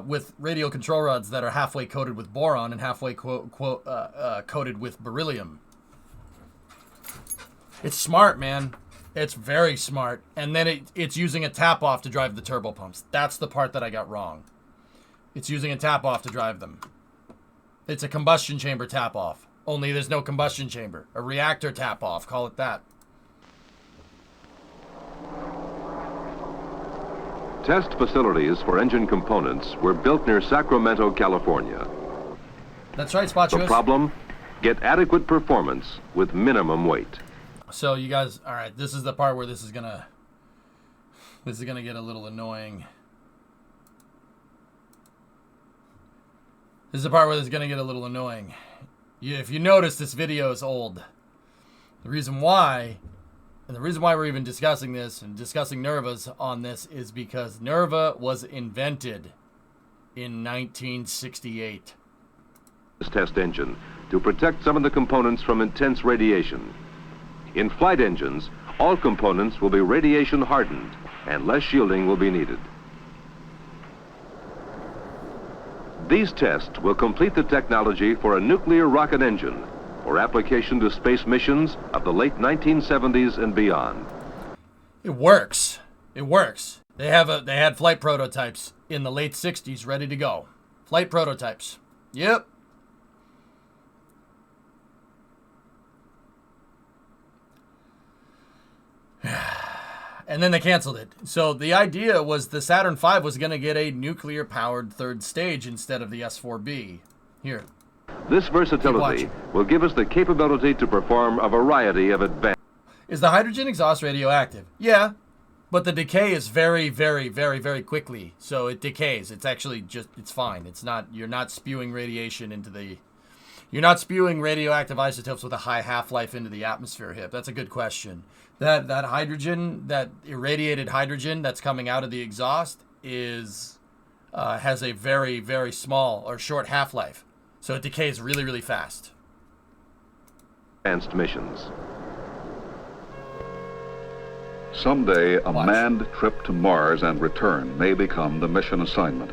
With radial control rods that are halfway coated with boron and halfway coated with beryllium. It's smart, man. It's very smart. And then it's using a tap-off to drive the turbo pumps. That's the part that I got wrong. It's using a tap-off to drive them. It's a combustion chamber tap-off. Only there's no combustion chamber. A reactor tap-off. Call it that. Test facilities for engine components were built near Sacramento, California. That's right, Spot The problem? Get adequate performance with minimum weight. So you guys, all right, this is the part where this is gonna get a little annoying. This is the part where this is gonna get a little annoying. If you notice, this video is old. The reason why we're even discussing this and discussing NERVAs on this is because NERVA was invented in 1968. This test engine to protect some of the components from intense radiation. In flight engines, all components will be radiation hardened and less shielding will be needed. These tests will complete the technology for a nuclear rocket engine for application to space missions of the late 1970s and beyond. It works. It works. They had flight prototypes in the late 60s ready to go. Flight prototypes. Yep. And then they canceled it. So the idea was the Saturn V was going to get a nuclear-powered third stage instead of the S-4B. Here. This versatility will give us the capability to perform a variety of advanced... Is the hydrogen exhaust radioactive? Yeah. But the decay is very, very, very, very quickly. So it decays. It's actually just, it's fine. It's not, you're not spewing radiation into the... You're not spewing radioactive isotopes with a high half-life into the atmosphere, Hip. That's a good question. That hydrogen, that irradiated hydrogen that's coming out of the exhaust is has a very, very small or short half-life. So it decays really, really fast. Advanced missions. Someday, a manned trip to Mars and return may become the mission assignment.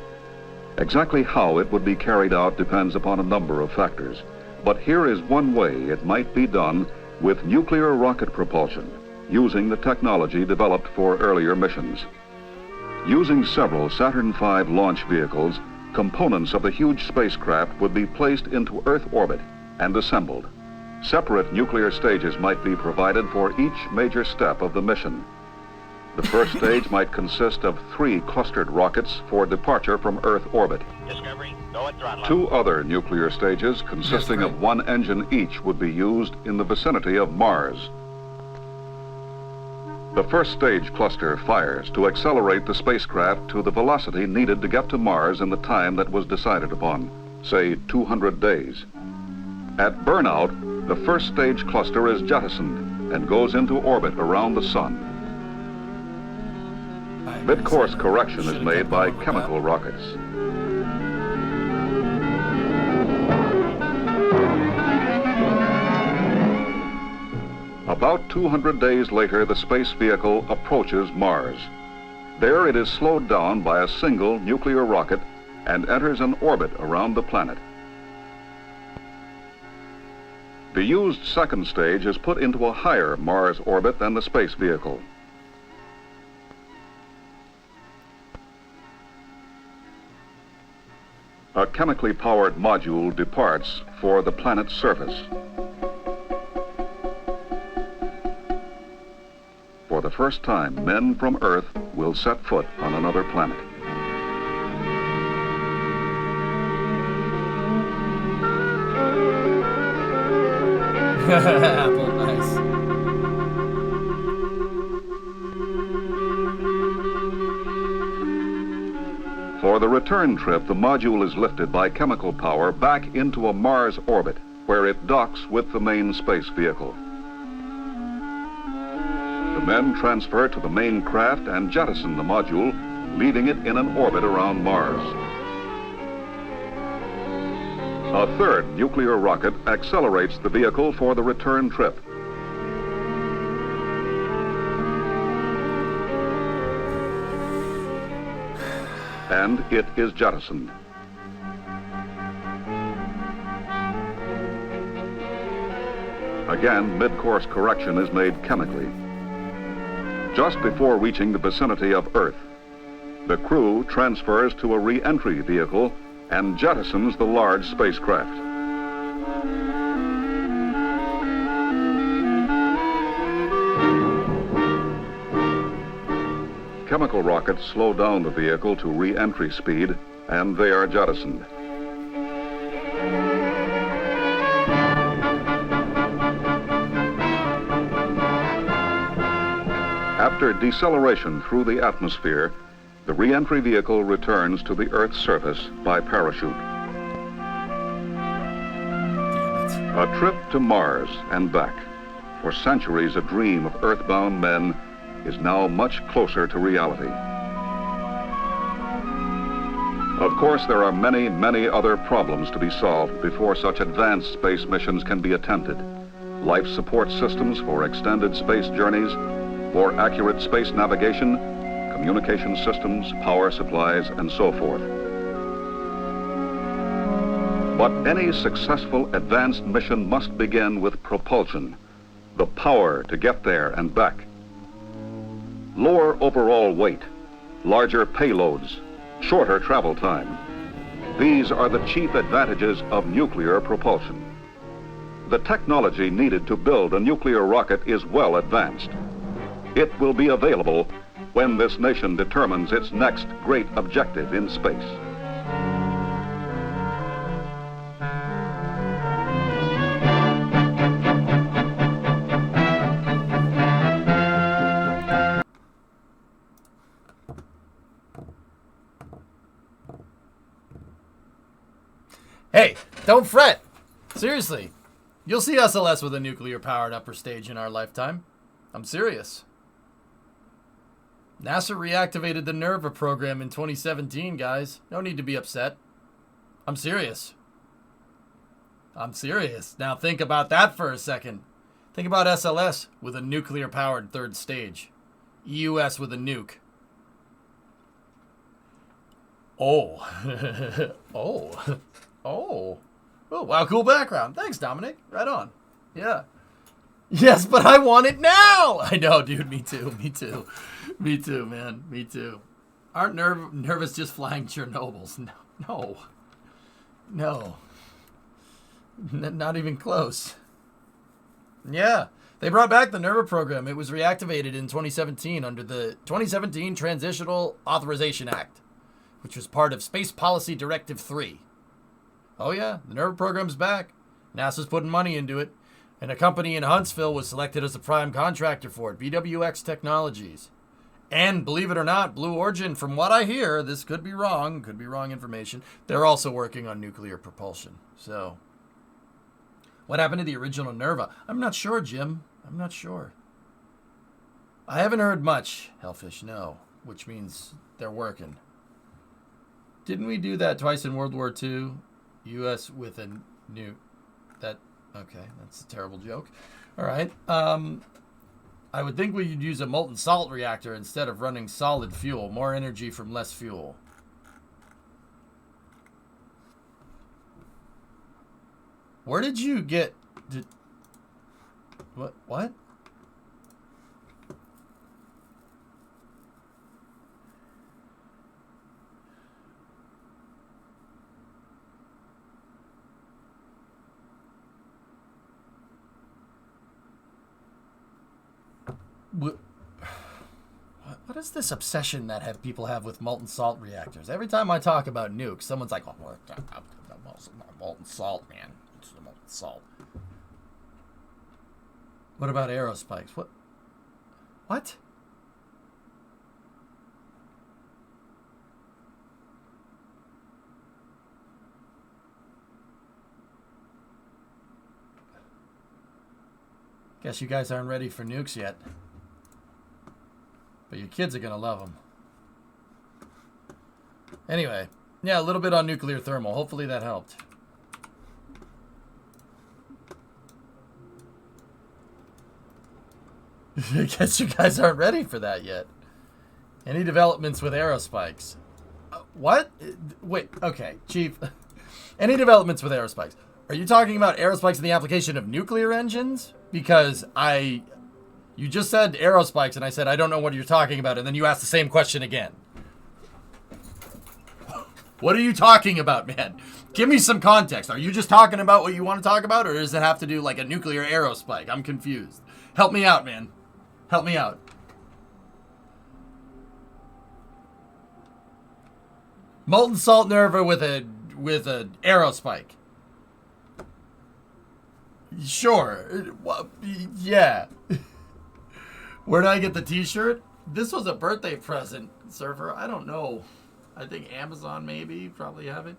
Exactly how it would be carried out depends upon a number of factors. But here is one way it might be done with nuclear rocket propulsion, using the technology developed for earlier missions. Using several Saturn V launch vehicles, components of the huge spacecraft would be placed into Earth orbit and assembled. Separate nuclear stages might be provided for each major step of the mission. The first stage might consist of 3 clustered rockets for departure from Earth orbit. Discovery, go at throttle. 2 other nuclear stages consisting of 1 engine each would be used in the vicinity of Mars. The first stage cluster fires to accelerate the spacecraft to the velocity needed to get to Mars in the time that was decided upon, say 200 days. At burnout, the first stage cluster is jettisoned and goes into orbit around the Sun. Mid-course correction is made by chemical rockets. About 200 days later, the space vehicle approaches Mars. There it is slowed down by a single nuclear rocket and enters an orbit around the planet. The used second stage is put into a higher Mars orbit than the space vehicle. A chemically powered module departs for the planet's surface. For the first time, men from Earth will set foot on another planet. Apple, nice. For the return trip, the module is lifted by chemical power back into a Mars orbit, where it docks with the main space vehicle. The men transfer to the main craft and jettison the module, leaving it in an orbit around Mars. A third nuclear rocket accelerates the vehicle for the return trip. And it is jettisoned. Again, mid-course correction is made chemically. Just before reaching the vicinity of Earth, the crew transfers to a re-entry vehicle and jettisons the large spacecraft. Chemical rockets slow down the vehicle to re-entry speed, and they are jettisoned. After deceleration through the atmosphere, the re-entry vehicle returns to the Earth's surface by parachute. A trip to Mars and back, for centuries a dream of earthbound men, is now much closer to reality. Of course, there are many other problems to be solved before such advanced space missions can be attempted, life support systems for extended space journeys, more accurate space navigation, communication systems, power supplies, and so forth. But any successful advanced mission must begin with propulsion, the power to get there and back. Lower overall weight, larger payloads, shorter travel time. These are the chief advantages of nuclear propulsion. The technology needed to build a nuclear rocket is well advanced. It will be available when this nation determines its next great objective in space. Hey, don't fret. Seriously, you'll see SLS with a nuclear-powered upper stage in our lifetime. I'm serious. NASA reactivated the NERVA program in 2017, guys. No need to be upset. I'm serious. I'm serious. Now think about that for a second. Think about SLS with a nuclear-powered third stage. EUS with a nuke. Oh. Oh. Oh. Oh, wow, cool background. Thanks, Dominic. Right on. Yeah. Yes, but I want it now. I know, dude. Me too. Me too. Me too, man. Me too. Aren't nervous just flying Chernobyls? No. No. No. Not even close. Yeah. They brought back the NERVA program. It was reactivated in 2017 under the 2017 Transitional Authorization Act, which was part of Space Policy Directive 3. Oh yeah, the NERVA program's back. NASA's putting money into it. And a company in Huntsville was selected as a prime contractor for it, BWX Technologies. And believe it or not, Blue Origin, from what I hear, this could be wrong information, they're also working on nuclear propulsion. So, what happened to the original NERVA? I'm not sure, Jim. I'm not sure. I haven't heard much, Hellfish, no, which means they're working. Didn't we do that twice in World War II? U.S. with a nuke. Okay, that's a terrible joke. All right. I would think we'd use a molten salt reactor instead of running solid fuel. More energy from less fuel. Where did you get... What? What is this obsession that people have with molten salt reactors? Every time I talk about nukes, someone's like, "Oh, molten salt, man. It's the molten salt." What about aerospikes? What? Guess you guys aren't ready for nukes yet. But your kids are going to love them. Anyway, yeah, a little bit on nuclear thermal. Hopefully that helped. I guess you guys aren't ready for that yet. Any developments with aerospikes? What? Wait, okay, Chief. Any developments with aerospikes? Are you talking about aerospikes in the application of nuclear engines? Because you just said aerospikes, and I said, I don't know what you're talking about, and then you asked the same question again. What are you talking about, man? Give me some context. Are you just talking about what you want to talk about, or does it have to do like a nuclear aerospike? I'm confused. Help me out, man. Help me out. Molten salt NERVA with a aerospike. Sure. Well, yeah. Where did I get the t-shirt? This was a birthday present, Surfer. I don't know. I think Amazon maybe. Probably have it.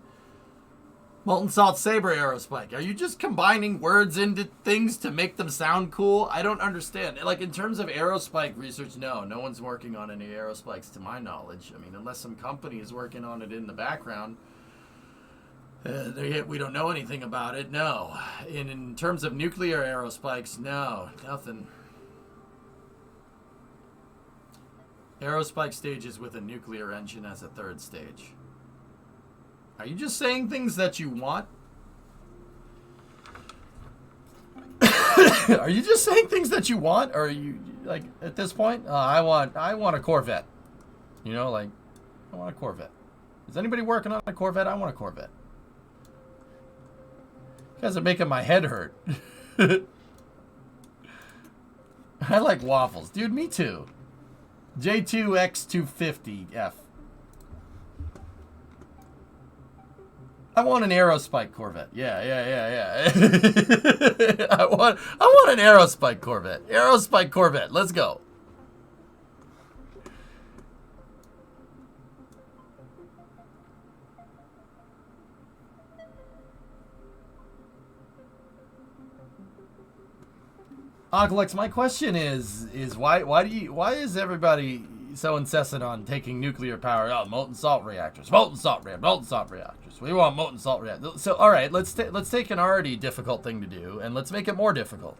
Molten salt saber aerospike. Are you just combining words into things to make them sound cool? I don't understand. Like, in terms of aerospike research, no one's working on any aerospikes to my knowledge. I mean, unless some company is working on it in the background. We don't know anything about it, no. In terms of nuclear aerospikes, no, nothing. Aerospike stages with a nuclear engine as a third stage. Are you just saying things that you want? Are you just saying things that you want? Or are you, like, at this point? I want a Corvette. You know, like, I want a Corvette. Is anybody working on a Corvette? I want a Corvette. You guys are making my head hurt. I like waffles. Dude, me too. J2X250F. I want an Aerospike Corvette. Yeah. I want an Aerospike Corvette. Aerospike Corvette. Let's go. Oglex, my question is why is everybody so incessant on taking nuclear power? Oh, molten salt reactors, molten salt reactors. We want molten salt reactors. So, all right, let's take an already difficult thing to do and let's make it more difficult.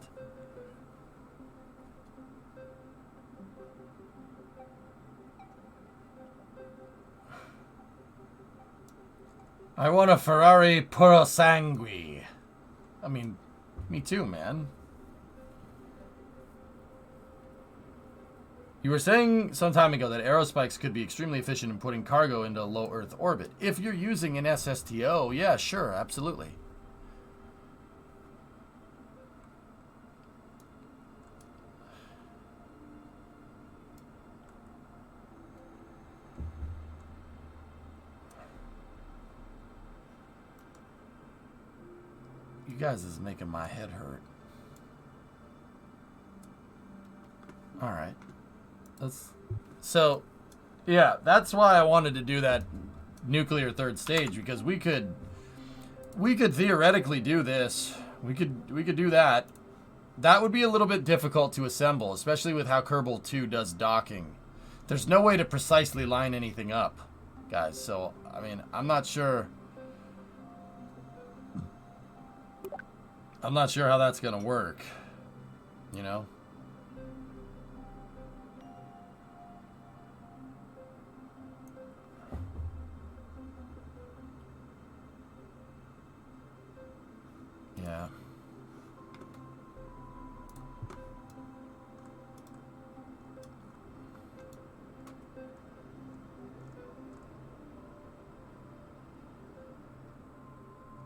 I want a Ferrari Puro Sangue. I mean, me too, man. You were saying some time ago that aerospikes could be extremely efficient in putting cargo into low Earth orbit. If you're using an SSTO, yeah, sure, absolutely. You guys is making my head hurt. All right. So, yeah, that's why I wanted to do that nuclear third stage, because we could theoretically do this. We could do that. That would be a little bit difficult to assemble, especially with how Kerbal 2 does docking. There's no way to precisely line anything up, guys. So, I mean, I'm not sure how that's gonna work, you know? Yeah.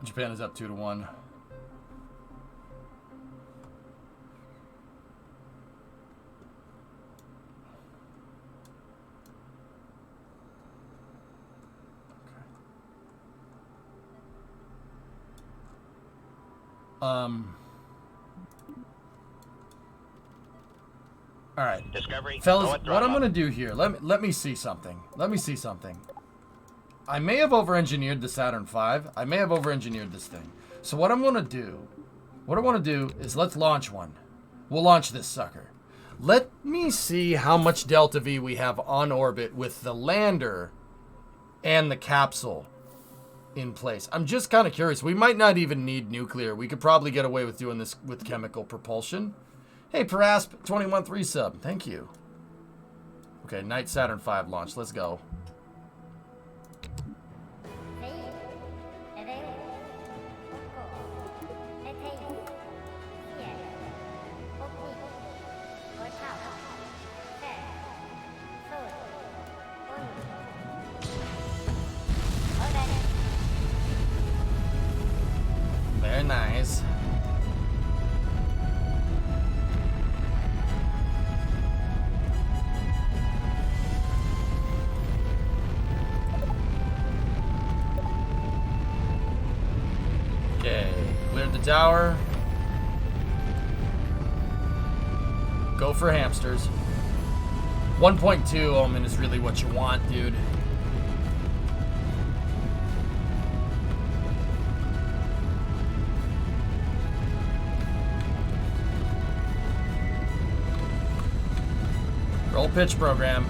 Japan is up 2-1. All right, Discovery, fellas, what I'm gonna do here, let me see something. I may have over-engineered the Saturn V. I may have over-engineered this thing. So what I want to do is let's launch one. We'll launch this sucker. Let me see how much Delta V we have on orbit with the lander and the capsule in place. I'm just kind of curious. We might not even need nuclear. We could probably get away with doing this with chemical propulsion. Hey, Parasp 21-3 sub. Thank you. Okay, Night Saturn V launch. Let's go. Very nice. Okay, cleared the tower. Go for hamsters. 1.2 omen is really what you want, dude. Roll pitch program.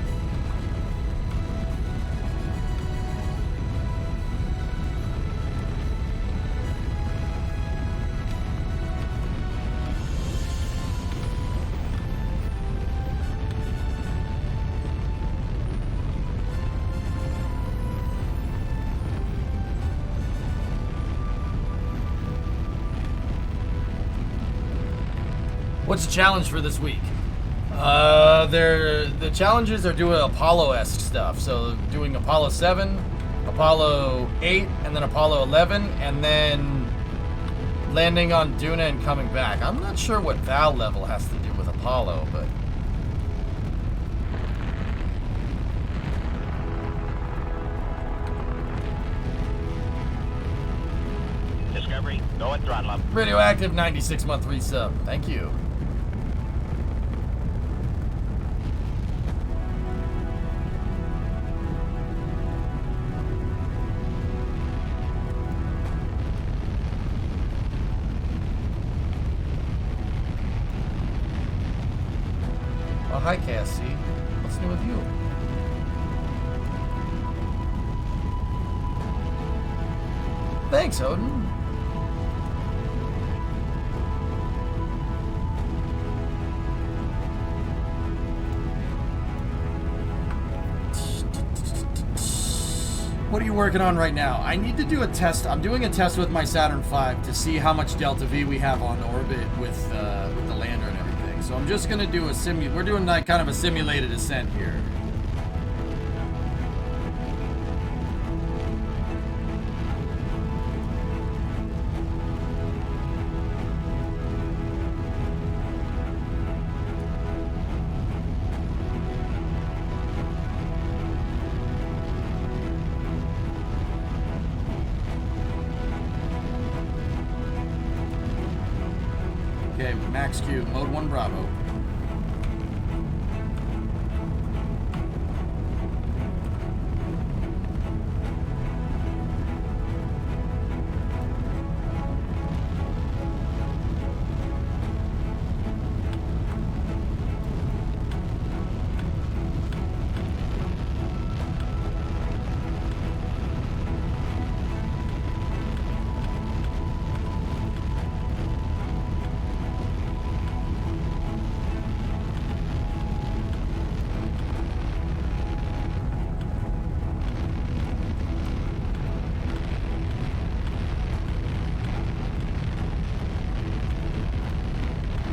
What's the challenge for this week? The challenges are doing Apollo-esque stuff. So doing Apollo 7, Apollo 8, and then Apollo 11, and then landing on Duna and coming back. I'm not sure what Val level has to do with Apollo, but... Discovery, go and throttle up. Radioactive 96-month resub. Thank you. Oh, hi, Cassie. What's new with you? Thanks, Odin. What are you working on right now? I need to do a test. I'm doing a test with my Saturn V to see how much delta V we have on orbit with the lander and everything. So I'm just gonna do a we're doing like kind of a simulated ascent here. Okay, Max Q, Mode 1 Bravo.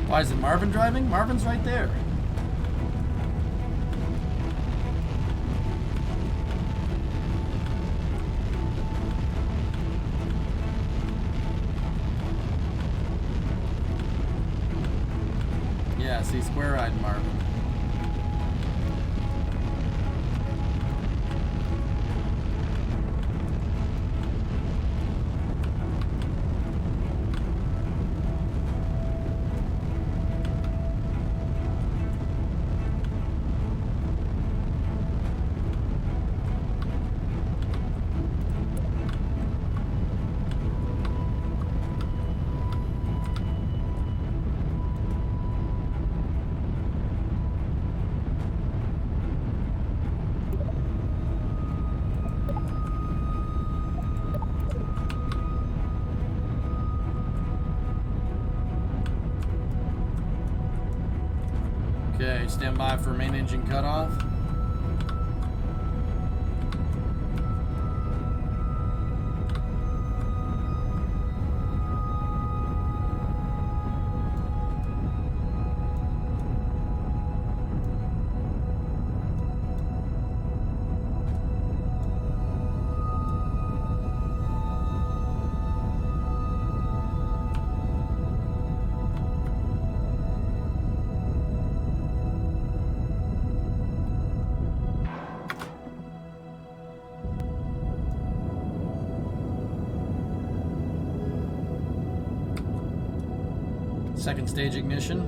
Why is it Marvin driving? Marvin's right there. Yeah, see, square-eyed Marvin. Okay, stand by for main engine cutoff. Second stage ignition.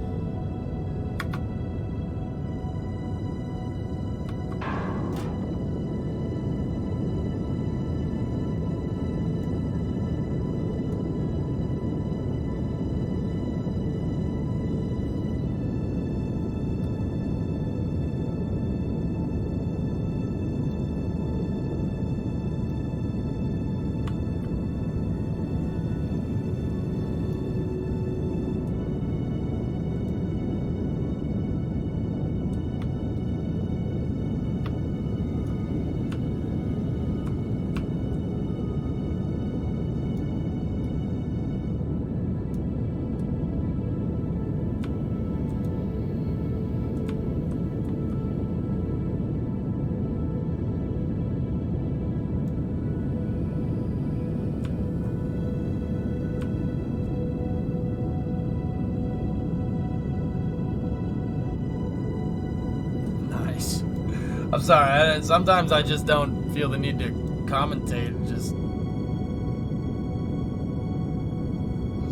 I'm sorry. Sometimes I just don't feel the need to commentate. Just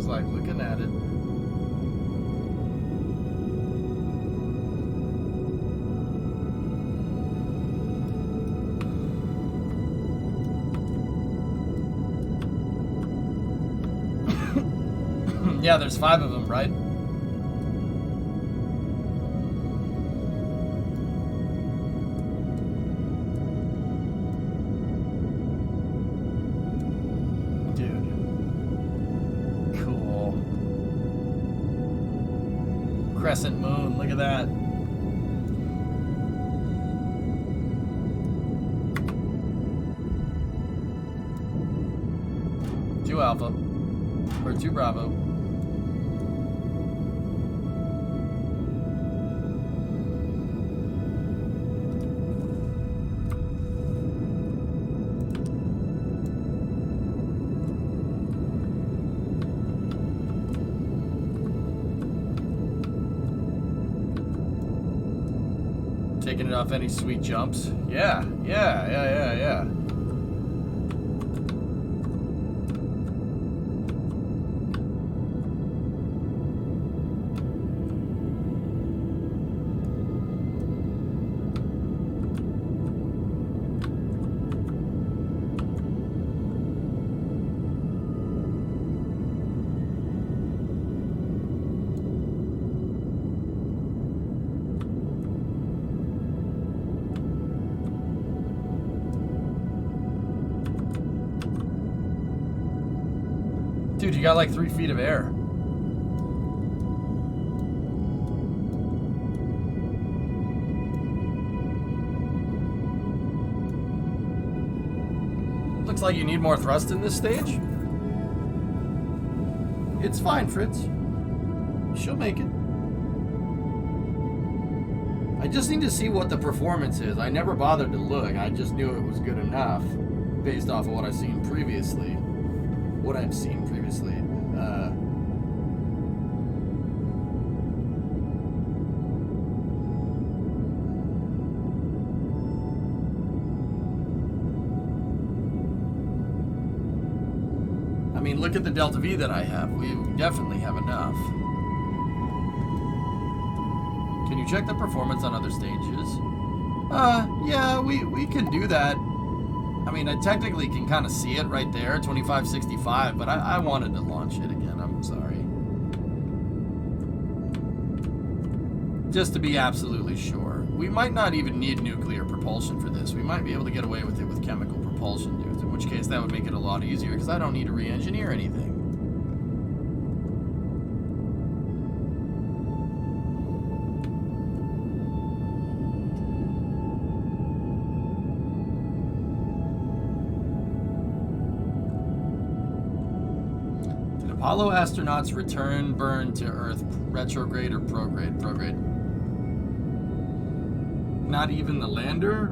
like looking at it. Yeah, there's 5 of them, right? Dude. Cool. Crescent moon, look at that. Two Alpha. Or 2 Bravo. Taking it off any sweet jumps. Yeah. Dude, you got like 3 feet of air. Looks like you need more thrust in this stage. It's fine, Fritz. She'll make it. I just need to see what the performance is. I never bothered to look. I just knew it was good enough based off of what I've seen previously. I mean, look at the Delta V that I have. We definitely have enough. Can you check the performance on other stages? Yeah, we can do that. I mean, I technically can kind of see it right there, 2565, but I wanted to launch it again. I'm sorry. Just to be absolutely sure. We might not even need nuclear propulsion for this. We might be able to get away with it with chemical propulsion, dudes, in which case that would make it a lot easier because I don't need to re-engineer anything. Apollo astronauts return burn to Earth retrograde or prograde? Prograde. Not even the lander?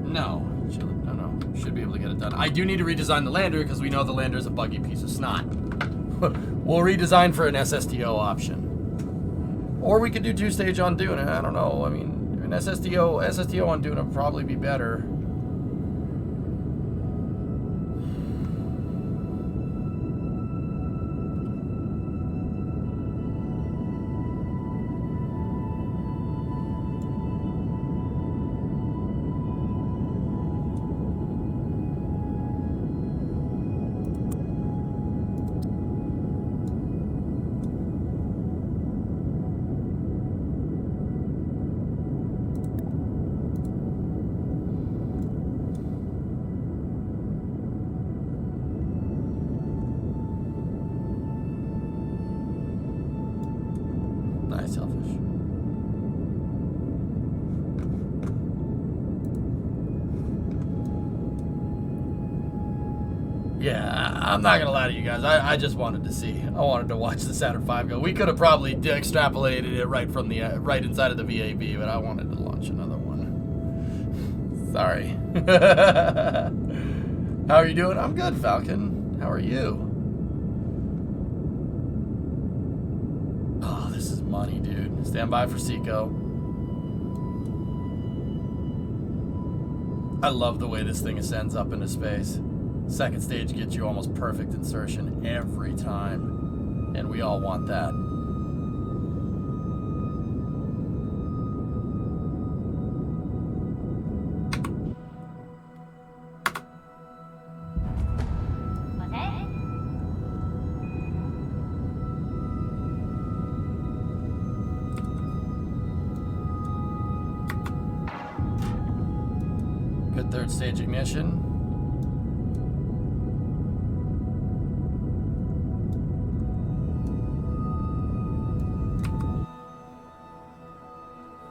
No. No. Should be able to get it done. I do need to redesign the lander because we know the lander is a buggy piece of snot. We'll redesign for an SSTO option. Or we could do 2-stage on Dune. I don't know. I mean, an SSTO on Dune would probably be better. Yeah, I'm not gonna lie to you guys. I just wanted to see. I wanted to watch the Saturn V go. We could have probably extrapolated it right from the right inside of the VAB, but I wanted to launch another one. Sorry. How are you doing? I'm good, Falcon. How are you? Oh, this is money, dude. Stand by for Seco. I love the way this thing ascends up into space. Second stage gets you almost perfect insertion every time. And we all want that. Good third stage ignition.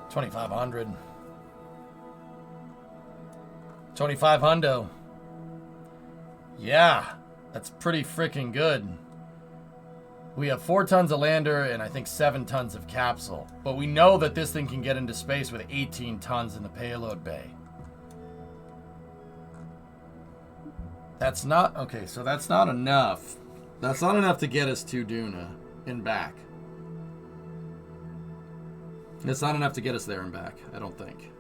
$2,500. 25 hundo. Yeah, that's pretty freaking good. We have 4 tons of lander and I think 7 tons of capsule. But we know that this thing can get into space with 18 tons in the payload bay. That's not, okay, so that's not enough. That's not enough to get us to Duna and back. It's not enough to get us there and back, I don't think.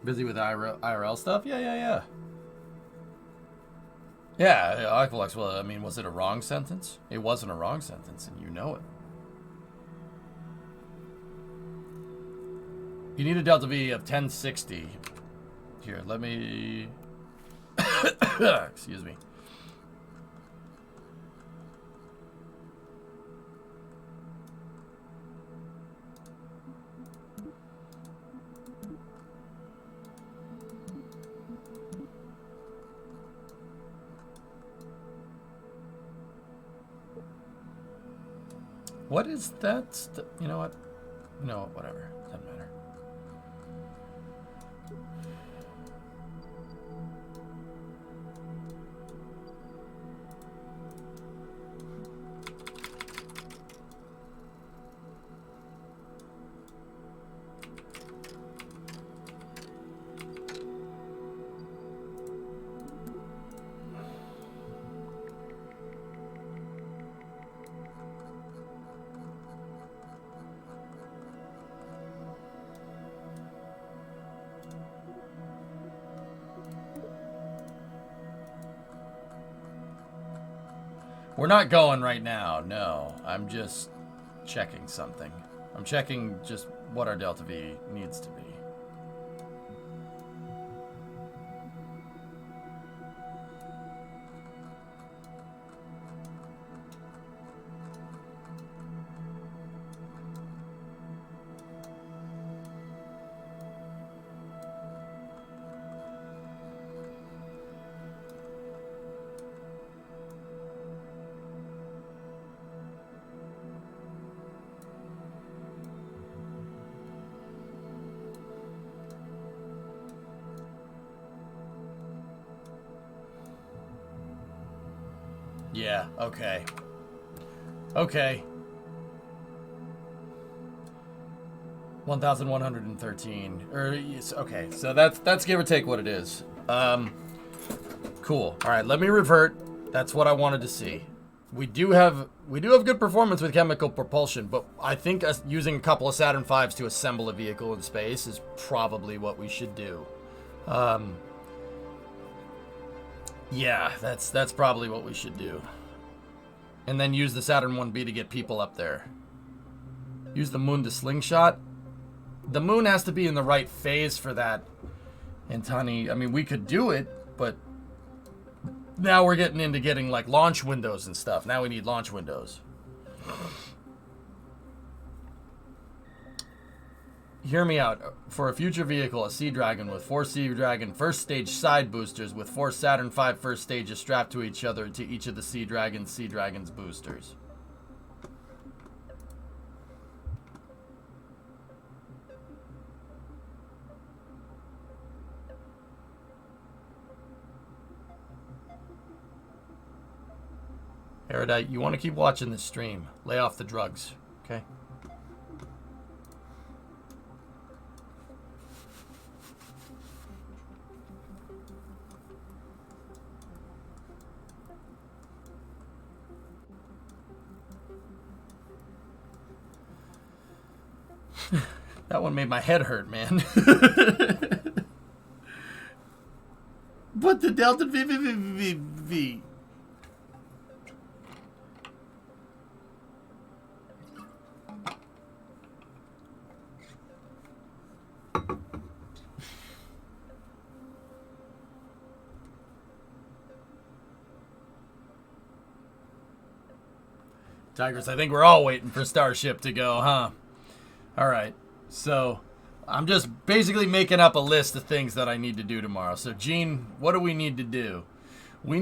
Busy with IRL stuff? Yeah. Yeah, Aqualex, well, I mean, was it a wrong sentence? It wasn't a wrong sentence, and you know it. You need a delta V of 1060. Here, let me... Excuse me. What is that? You know what? No, whatever. Doesn't matter. We're not going right now, no. I'm just checking something. I'm checking just what our delta V needs to be. Yeah, okay. Okay. 1,113. Okay, so that's give or take what it is. Cool. All right, let me revert. That's what I wanted to see. We do have good performance with chemical propulsion, but I think using a couple of Saturn V's to assemble a vehicle in space is probably what we should do. Yeah, that's probably what we should do. And then use the Saturn 1B to get people up there. Use the moon to slingshot. The moon has to be in the right phase for that. And Tani, I mean, we could do it, but now we're getting into getting like launch windows and stuff. Now we need launch windows. Hear me out. For a future vehicle, a Sea Dragon with 4 Sea Dragon first stage side boosters with 4 Saturn V first stages strapped to each other to each of the Sea Dragon's boosters. Erudite, you want to keep watching this stream. Lay off the drugs, okay? That one made my head hurt, man. put the Delta V. Tigers, I think we're all waiting for Starship to go, huh? All right. So, I'm just basically making up a list of things that I need to do tomorrow. So, Gene, what do we need to do? We're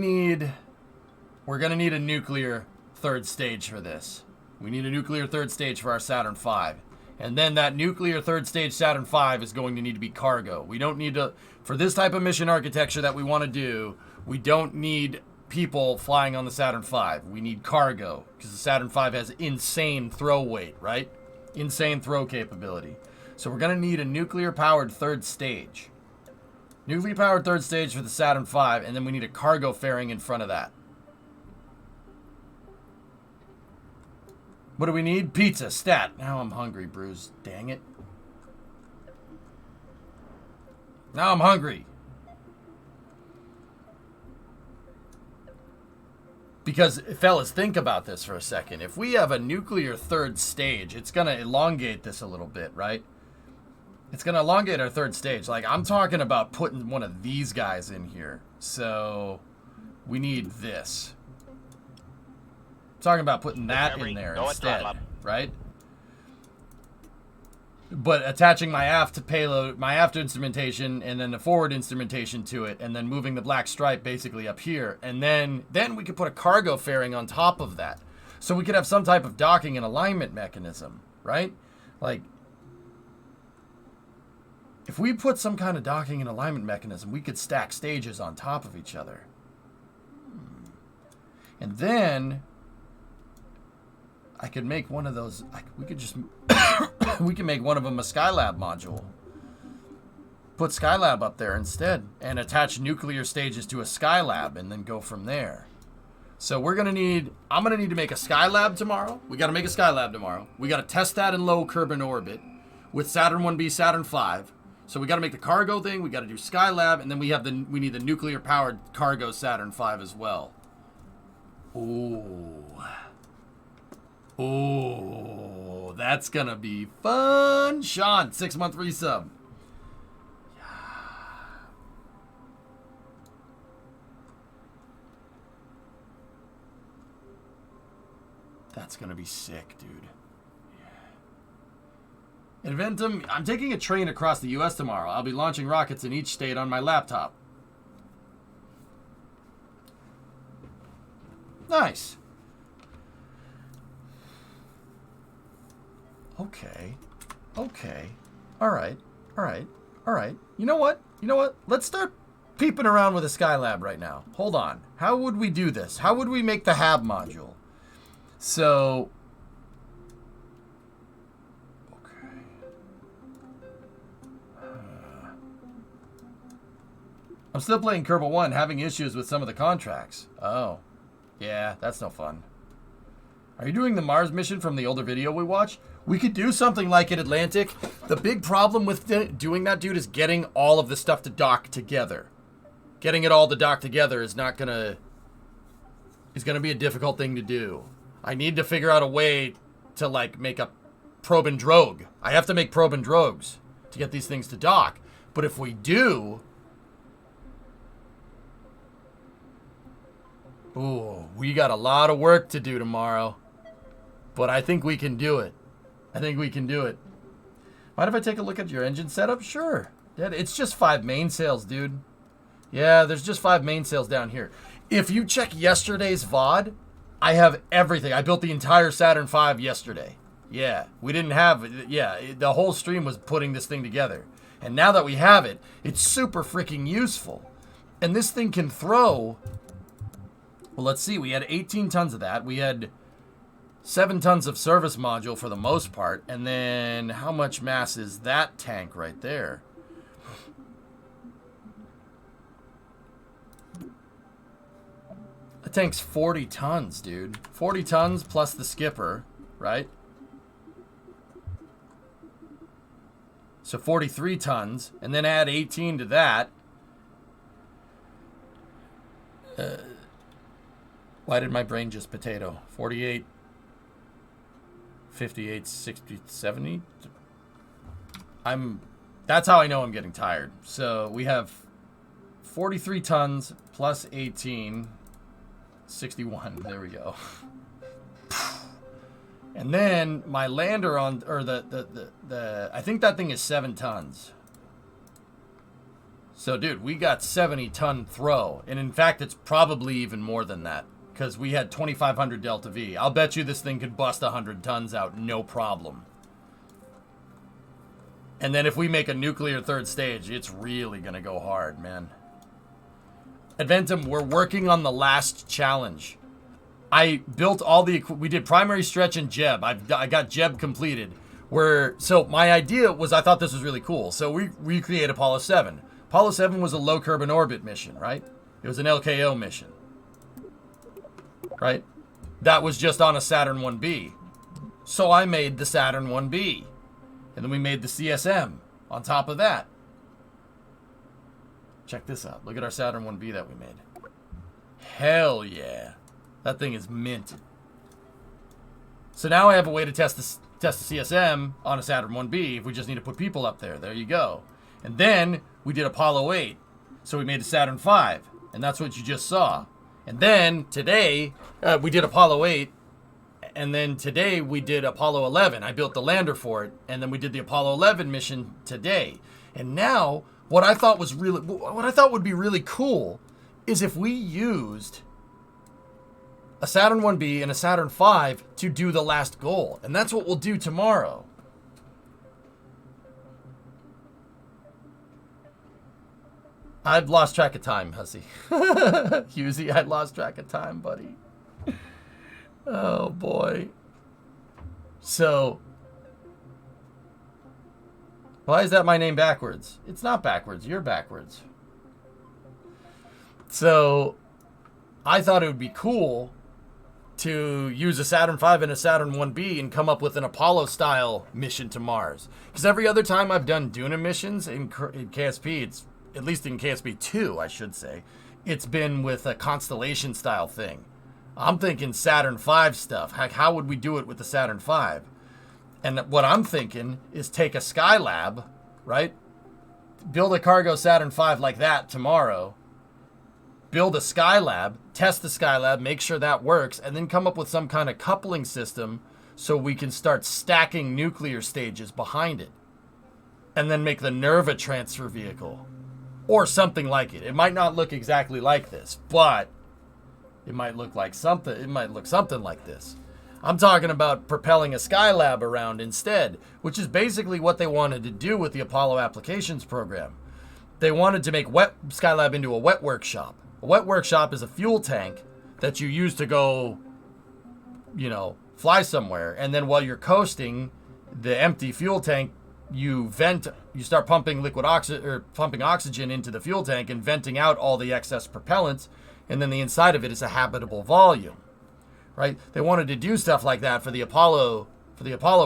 going to need a nuclear third stage for this. We need a nuclear third stage for our Saturn V. And then that nuclear third stage Saturn V is going to need to be cargo. We don't need to, for this type of mission architecture that we want to do, we don't need people flying on the Saturn V. We need cargo because the Saturn V has insane throw weight, right? Insane throw capability. So we're going to need a nuclear powered third stage. Nuclear powered third stage for the Saturn V, and then we need a cargo fairing in front of that. What do we need? Pizza, stat. Now I'm hungry, Bruce. Dang it. Now I'm hungry. Because, fellas, think about this for a second. If we have a nuclear third stage, it's going to elongate this a little bit, right? It's going to elongate our third stage. Like, I'm talking about putting one of these guys in here. So, we need this. I'm talking about putting that in there instead, right? But attaching my aft payload, my aft instrumentation, and then the forward instrumentation to it, and then moving the black stripe basically up here, and then we could put a cargo fairing on top of that, so we could have some type of docking and alignment mechanism, right? Like, if we put some kind of docking and alignment mechanism, we could stack stages on top of each other, and then I could make one of those. We could just. We can make one of them a Skylab module. Put Skylab up there instead and attach nuclear stages to a Skylab and then go from there. So I'm going to need to make a Skylab tomorrow. We got to make a Skylab tomorrow. We got to test that in low Kerbal orbit with Saturn 1B, Saturn 5. So we got to make the cargo thing. We got to do Skylab, and then we need the nuclear powered cargo Saturn 5 as well. Ooh. Oh, that's gonna be fun. Sean, 6-month resub. Yeah. That's gonna be sick, dude. Yeah. Inventum, I'm taking a train across the US tomorrow. I'll be launching rockets in each state on my laptop. Nice. Okay. All right. You know what? Let's start peeping around with a Skylab right now. Hold on. How would we do this? How would we make the HAB module? So, okay. I'm still playing Kerbal 1, having issues with some of the contracts. Oh, yeah, that's no fun. Are you doing the Mars mission from the older video we watched? We could do something like it, Atlantic. The big problem with doing that, dude, is getting all of the stuff to dock together. Getting it all to dock together is gonna be a difficult thing to do. I need to figure out a way to, like, make a probe and drogue. I have to make probe and drogues to get these things to dock. But if we do... Ooh, we got a lot of work to do tomorrow. But I think we can do it. Mind if I take a look at your engine setup? Sure. It's just 5 mainsails, dude. Yeah, there's just 5 mainsails down here. If you check yesterday's VOD, I have everything. I built the entire Saturn V yesterday. Yeah, we didn't have it. Yeah, the whole stream was putting this thing together. And now that we have it, it's super freaking useful. And this thing can throw... Well, let's see. We had 18 tons of that. We had 7 tons of service module for the most part. And then how much mass is that tank right there? The tank's 40 tons, dude. 40 tons plus the skipper, right? So 43 tons. And then add 18 to that. Why did my brain just potato? 48, 58, 60, 70? That's how I know I'm getting tired. So we have 43 tons plus 18, 61. There we go. And then my lander on, or I think that thing is 7 tons. So, dude, we got 70-ton throw. And in fact, it's probably even more than that. Because we had 2,500 Delta V. I'll bet you this thing could bust 100 tons out, no problem. And then if we make a nuclear third stage, it's really going to go hard, man. Adventum, we're working on the last challenge. I built all the... We did primary stretch and Jeb. I got Jeb completed. So my idea was I thought this was really cool. So we recreate Apollo 7. Apollo 7 was a low Kerbal orbit mission, right? It was an LKO mission. Right? That was just on a Saturn 1B. So I made the Saturn 1B. And then we made the CSM on top of that. Check this out. Look at our Saturn 1B that we made. Hell yeah. That thing is mint. So now I have a way to test the CSM on a Saturn 1B if we just need to put people up there. There you go. And then we did Apollo 8. So we made a Saturn 5. And that's what you just saw. And then today, we did Apollo 8. And then today we did Apollo 11. I built the lander for it. And then we did the Apollo 11 mission today. And now, what I thought would be really cool is if we used a Saturn 1B and a Saturn 5 to do the last goal. And that's what we'll do tomorrow. I've lost track of time, hussy. Husey, I lost track of time, buddy. Oh, boy. So, why is that my name backwards? It's not backwards. You're backwards. So, I thought it would be cool to use a Saturn 5 and a Saturn 1B and come up with an Apollo-style mission to Mars. Because every other time I've done Duna missions in KSP, it's, at least in KSP 2, I should say, it's been with a Constellation-style thing. I'm thinking Saturn 5 stuff. Heck, how would we do it with the Saturn 5? And what I'm thinking is take a Skylab, right? Build a cargo Saturn 5 like that tomorrow. Build a Skylab, test the Skylab, make sure that works, and then come up with some kind of coupling system so we can start stacking nuclear stages behind it. And then make the Nerva transfer vehicle. Or something like it. It might not look exactly like this, but it might look like something. It might look something like this. I'm talking about propelling a Skylab around instead, which is basically what they wanted to do with the Apollo applications program. They wanted to make Skylab into a wet workshop. A wet workshop is a fuel tank that you use to go, fly somewhere. And then while you're coasting, the empty fuel tank, you start pumping pumping oxygen into the fuel tank and venting out all the excess propellants. And then the inside of it is a habitable volume, right? They wanted to do stuff like that for the Apollo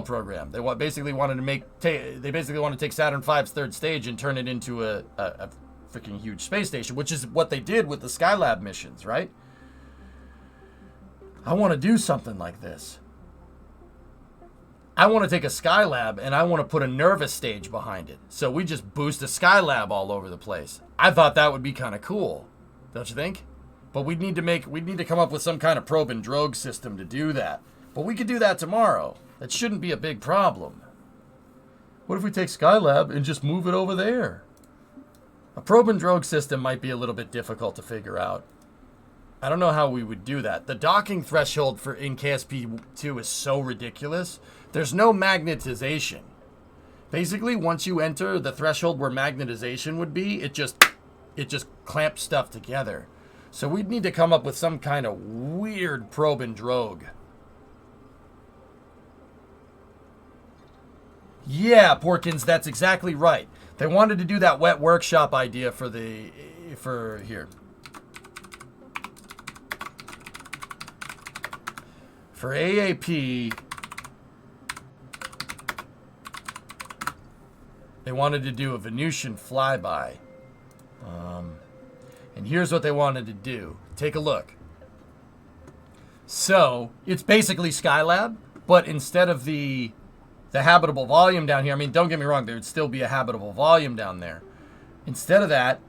program. They basically wanted to take Saturn V's third stage and turn it into a freaking huge space station, which is what they did with the Skylab missions, right? I want to do something like this. I want to take a Skylab and I want to put a Nerva stage behind it. So we just boost a Skylab all over the place. I thought that would be kind of cool. Don't you think? But we'd need to come up with some kind of probe and drogue system to do that. But we could do that tomorrow. That shouldn't be a big problem. What if we take Skylab and just move it over there? A probe and drogue system might be a little bit difficult to figure out. I don't know how we would do that. The docking threshold in KSP2 is so ridiculous. There's no magnetization. Basically, once you enter the threshold where magnetization would be, it just clamps stuff together. So we'd need to come up with some kind of weird probe and drogue. Yeah, Porkins, that's exactly right. They wanted to do that wet workshop idea for here. For AAP, they wanted to do a Venusian flyby. And here's what they wanted to do. Take a look. So, it's basically Skylab, but instead of the habitable volume down here, I mean, don't get me wrong, there would still be a habitable volume down there. Instead of that,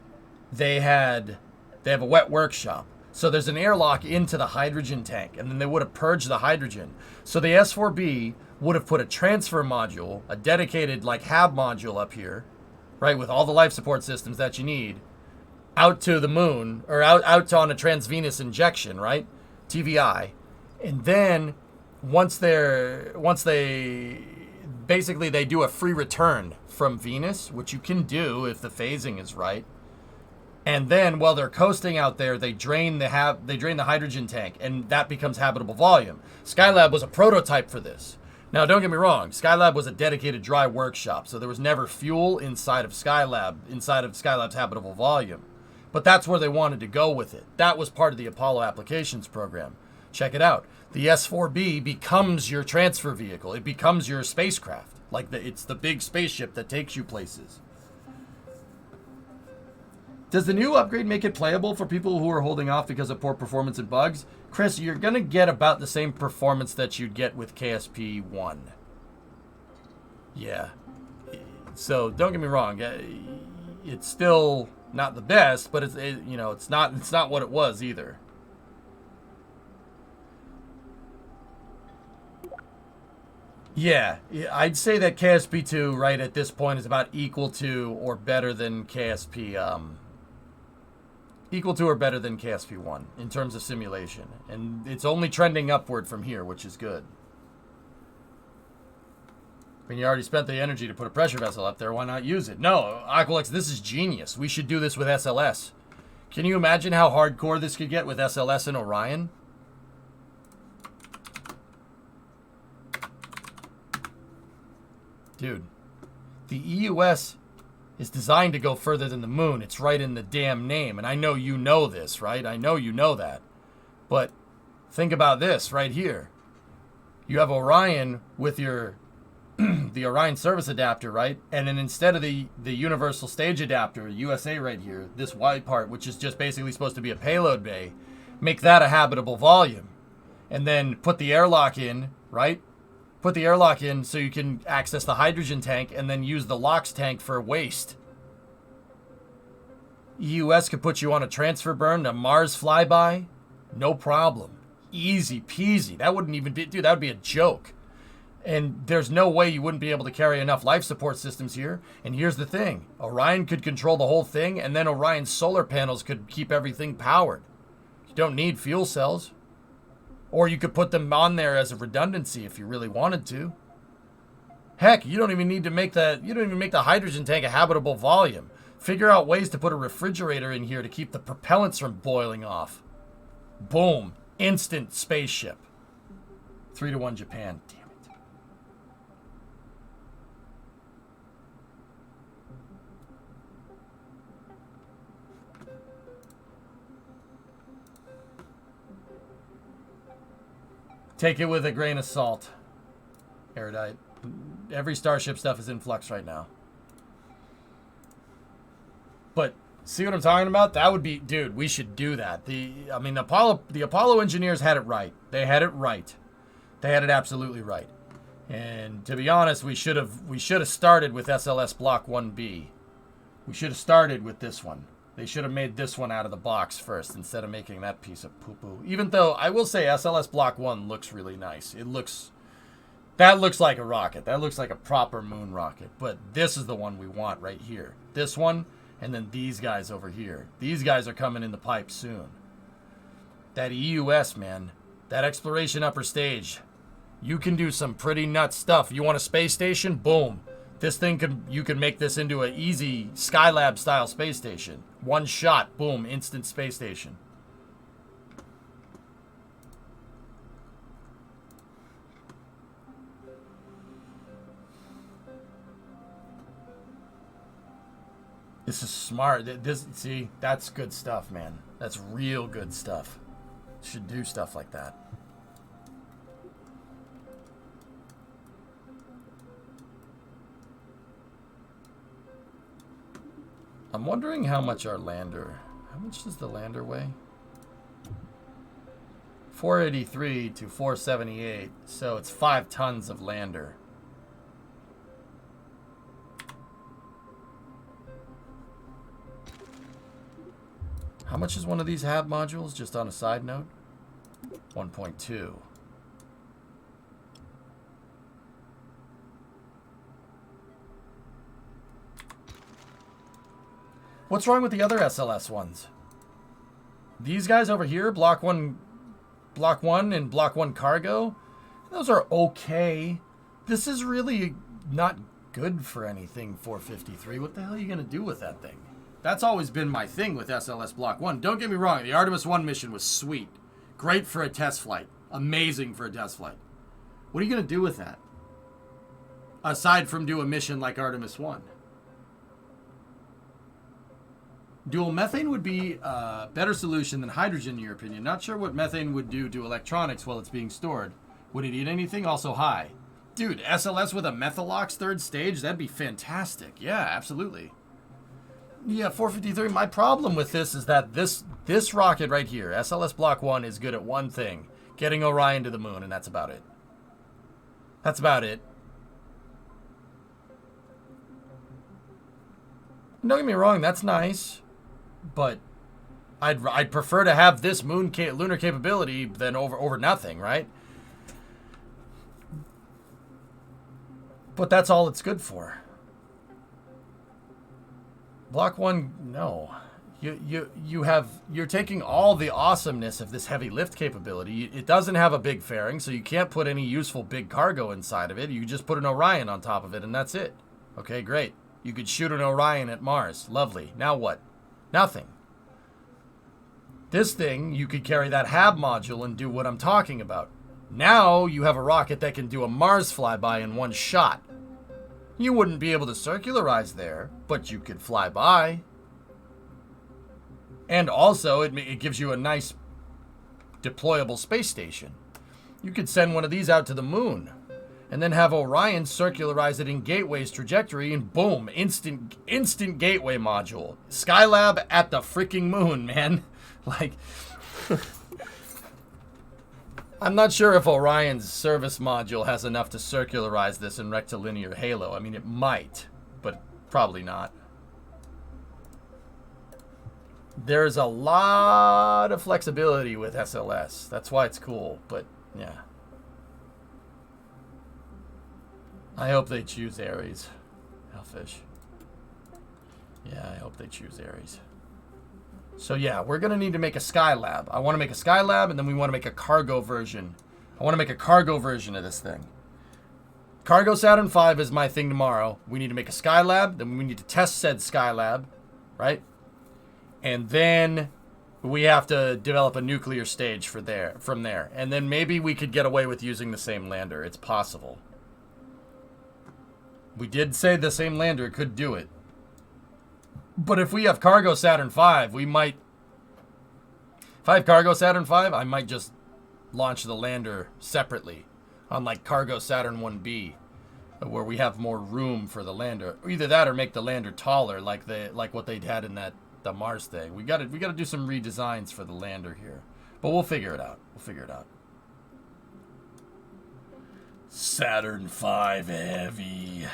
they have a wet workshop. So there's an airlock into the hydrogen tank, and then they would have purged the hydrogen. So the S4B would have put a transfer module, a dedicated like HAB module up here, right, with all the life support systems that you need, out to the moon, or out on a transvenous injection, right, TVI. And then once they basically they do a free return from Venus, which you can do if the phasing is right. And then while they're coasting out there, they drain the hydrogen tank, and that becomes habitable volume. Skylab was a prototype for this. Now, don't get me wrong, Skylab was a dedicated dry workshop, so there was never fuel inside of Skylab's habitable volume. But that's where they wanted to go with it. That was part of the Apollo applications program. Check it out. The S4B becomes your transfer vehicle. It becomes your spacecraft. It's the big spaceship that takes you places. Does the new upgrade make it playable for people who are holding off because of poor performance and bugs? Chris, you're going to get about the same performance that you'd get with KSP-1. Yeah. So, don't get me wrong. It's still not the best, but it's not what it was either. Yeah, I'd say that KSP-2 right at this point is about equal to or better than KSP-1 in terms of simulation, and it's only trending upward from here, which is good. When you already spent the energy to put a pressure vessel up there, why not use it? No, Aqualex, this is genius. We should do this with SLS. Can you imagine how hardcore this could get with SLS and Orion? Dude, the EUS is designed to go further than the moon. It's right in the damn name. And I know you know this, right? I know you know that. But think about this right here. You have Orion with your the Orion service adapter, right? And then instead of the universal stage adapter, USA right here, this white part, which is just basically supposed to be a payload bay, make that a habitable volume. And then put the airlock in, right? Put the airlock in so you can access the hydrogen tank and then use the LOX tank for waste. EUS could put you on a transfer burn to Mars flyby. No problem. Easy peasy. That wouldn't even be, dude, that would be a joke. And there's no way you wouldn't be able to carry enough life support systems here. And here's the thing. Orion could control the whole thing, and then Orion's solar panels could keep everything powered. You don't need fuel cells. Or you could put them on there as a redundancy if you really wanted to. Heck, you don't even need to make the hydrogen tank a habitable volume. Figure out ways to put a refrigerator in here to keep the propellants from boiling off. Boom. Instant spaceship. 3-1 Japan. Damn it. Take it with a grain of salt. Erudite. Every Starship stuff is in flux right now. But see what I'm talking about? That would be, dude, we should do that. The Apollo engineers had it right. They had it right. They had it absolutely right. And to be honest, we should have started with SLS Block 1B. We should have started with this one. They should have made this one out of the box first instead of making that piece of poo-poo. Even though I will say SLS Block 1 looks really nice. That looks like a rocket. That looks like a proper moon rocket. But this is the one we want right here. This one, and then these guys over here. These guys are coming in the pipe soon. That EUS, man. That exploration upper stage. You can do some pretty nuts stuff. You want a space station? Boom. This thing you can make this into an easy Skylab style space station. One shot, boom, instant space station. This is smart. See, that's good stuff, man. That's real good stuff. Should do stuff like that. I'm wondering how much our lander How much does the lander weigh? 483 to 478, so it's 5 tons of lander. How much is one of these HAB modules, just on a side note? 1.2. What's wrong with the other SLS ones? These guys over here, Block 1 and Block 1 cargo, those are okay. This is really not good for anything, 453. What the hell are you going to do with that thing? That's always been my thing with SLS Block 1. Don't get me wrong, the Artemis 1 mission was sweet. Great for a test flight. Amazing for a test flight. What are you going to do with that? Aside from do a mission like Artemis 1. Dual methane would be a better solution than hydrogen in your opinion. Not sure what methane would do to electronics while it's being stored. Would it eat anything? Also high. Dude, SLS with a Methalox third stage? That'd be fantastic. Yeah, absolutely. Yeah, 453. My problem with this is that this rocket right here, SLS Block 1, is good at one thing. Getting Orion to the moon, and that's about it. That's about it. Don't get me wrong, that's nice. But I'd prefer to have this lunar capability than over nothing, right? But that's all it's good for. Block 1, no. You're taking all the awesomeness of this heavy lift capability. It doesn't have a big fairing, so you can't put any useful big cargo inside of it. You just put an Orion on top of it, and that's it. Okay, great. You could shoot an Orion at Mars. Lovely. Now what? Nothing. This thing, you could carry that HAB module and do what I'm talking about. Now you have a rocket that can do a Mars flyby in one shot. You wouldn't be able to circularize there, but you could fly by. And also, it gives you a nice deployable space station. You could send one of these out to the moon, and then have Orion circularize it in Gateway's trajectory, and boom, instant Gateway module. Skylab at the freaking moon, man. Like, I'm not sure if Orion's service module has enough to circularize this in rectilinear halo. I mean, it might, but probably not. There's a lot of flexibility with SLS. That's why it's cool, but yeah. I hope they choose Ares. Hellfish. Yeah, I hope they choose Ares. So yeah, we're going to need to make a Skylab. I want to make a Skylab, and then we want to make a cargo version. I want to make a cargo version of this thing. Cargo Saturn V is my thing tomorrow. We need to make a Skylab, then we need to test said Skylab, right? And then we have to develop a nuclear stage from there. And then maybe we could get away with using the same lander. It's possible. We did say the same lander could do it. But if we have Cargo Saturn V, we might... If I have Cargo Saturn V, I might just launch the lander separately. Unlike Cargo Saturn 1B, where we have more room for the lander. Either that or make the lander taller, like what they had in the Mars thing. We gotta do some redesigns for the lander here. But we'll figure it out. Saturn V Heavy.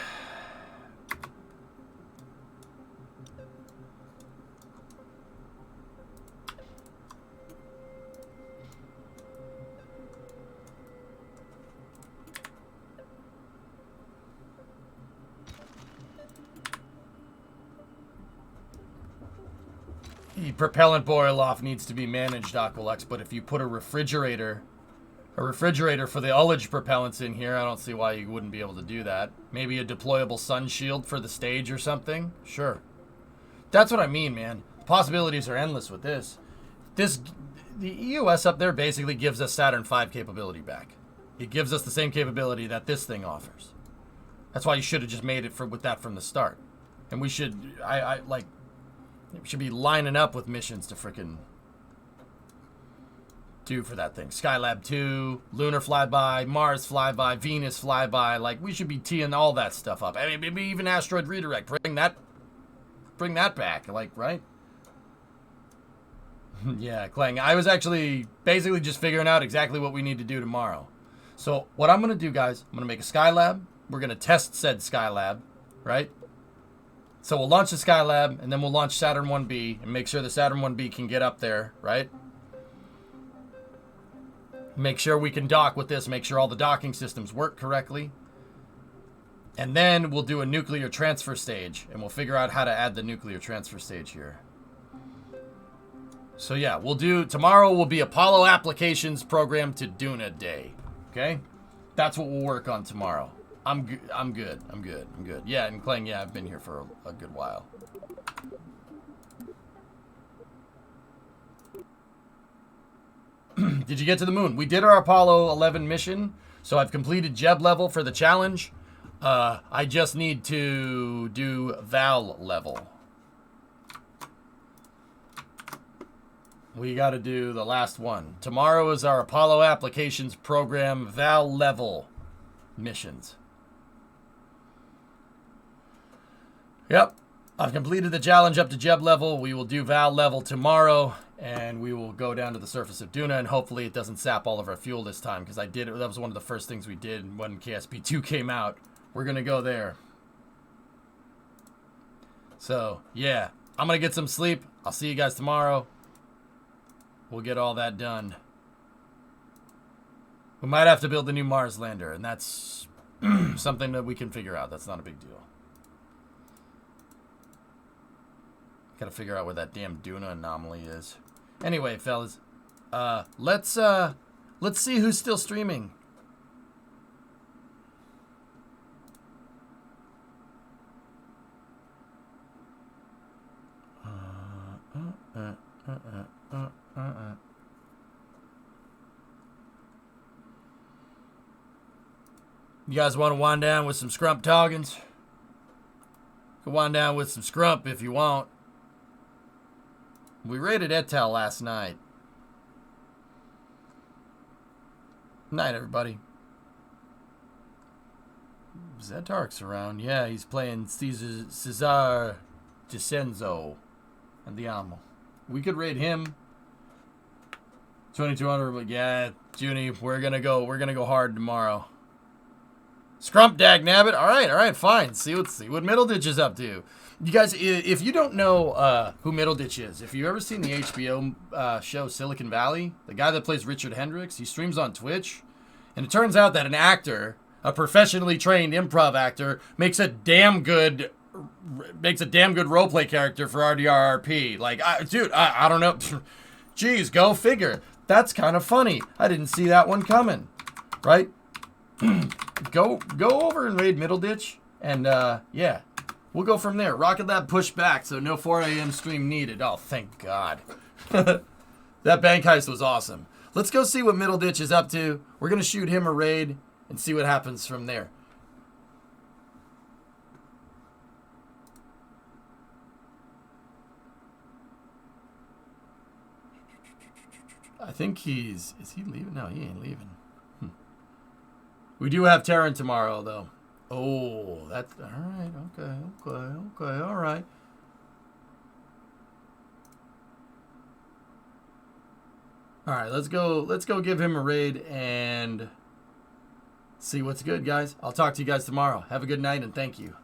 The propellant boil-off needs to be managed, Aqualux, but if you put a refrigerator for the ullage propellants in here, I don't see why you wouldn't be able to do that. Maybe a deployable sun shield for the stage or something? Sure. That's what I mean, man. The possibilities are endless with this. The EOS up there basically gives us Saturn V capability back. It gives us the same capability that this thing offers. That's why you should have just made it with that from the start. And we should, we should be lining up with missions to frickin' do for that thing. Skylab 2, Lunar flyby, Mars flyby, Venus flyby. Like, we should be teeing all that stuff up. I mean, maybe even asteroid redirect. Bring that back. Like, right? Yeah, Clang. I was actually basically just figuring out exactly what we need to do tomorrow. So what I'm going to do, guys, I'm going to make a Skylab. We're going to test said Skylab, right? So we'll launch the Skylab, and then we'll launch Saturn 1B and make sure the Saturn 1B can get up there, right? Make sure we can dock with this, make sure all the docking systems work correctly. And then we'll do a nuclear transfer stage, and we'll figure out how to add the nuclear transfer stage here. So yeah, tomorrow will be Apollo Applications Program to Duna Day. Okay? That's what we'll work on tomorrow. I'm good. Yeah, and Clang, yeah, I've been here for a good while. Did you get to the moon? We did our Apollo 11 mission, so I've completed Jeb level for the challenge. I just need to do Val level. We got to do the last one. Tomorrow is our Apollo Applications Program Val level missions. Yep. I've completed the challenge up to Jeb level. We will do Val level tomorrow, and we will go down to the surface of Duna, and hopefully it doesn't sap all of our fuel this time, because that was one of the first things we did when KSP2 came out. We're going to go there. So, yeah. I'm going to get some sleep. I'll see you guys tomorrow. We'll get all that done. We might have to build a new Mars lander, and that's something that we can figure out. That's not a big deal. Gotta figure out where that damn Duna anomaly is. Anyway, fellas, let's see who's still streaming. You guys want to wind down with some Scrump Toggins? Go wind down with some Scrump if you want. We raided Etel last night. Night, everybody. Zetark's around. Yeah, he's playing Cesar Dicenzo and the Amo. We could raid him. 2200, but yeah, Junie, we're gonna go hard tomorrow. Scrump Dagnabbit. All right, fine. See what Middleditch is up to. You guys, if you don't know who Middleditch is, if you've ever seen the HBO show Silicon Valley, the guy that plays Richard Hendricks, he streams on Twitch, and it turns out that an actor, a professionally trained improv actor, makes a damn good roleplay character for RDRRP. Like, dude, I don't know. Jeez, go figure. That's kind of funny. I didn't see that one coming, right? Go over and raid Middleditch, and yeah, we'll go from there. Rocket Lab pushed back, so no 4 a.m. stream needed. Oh, thank God. That bank heist was awesome. Let's go see what Middleditch is up to. We're gonna shoot him a raid and see what happens from there. I think is he leaving? No, he ain't leaving. We do have Terran tomorrow, though. Oh, that's all right. Okay, all right. All right, let's go give him a raid and see what's good, guys. I'll talk to you guys tomorrow. Have a good night, and thank you.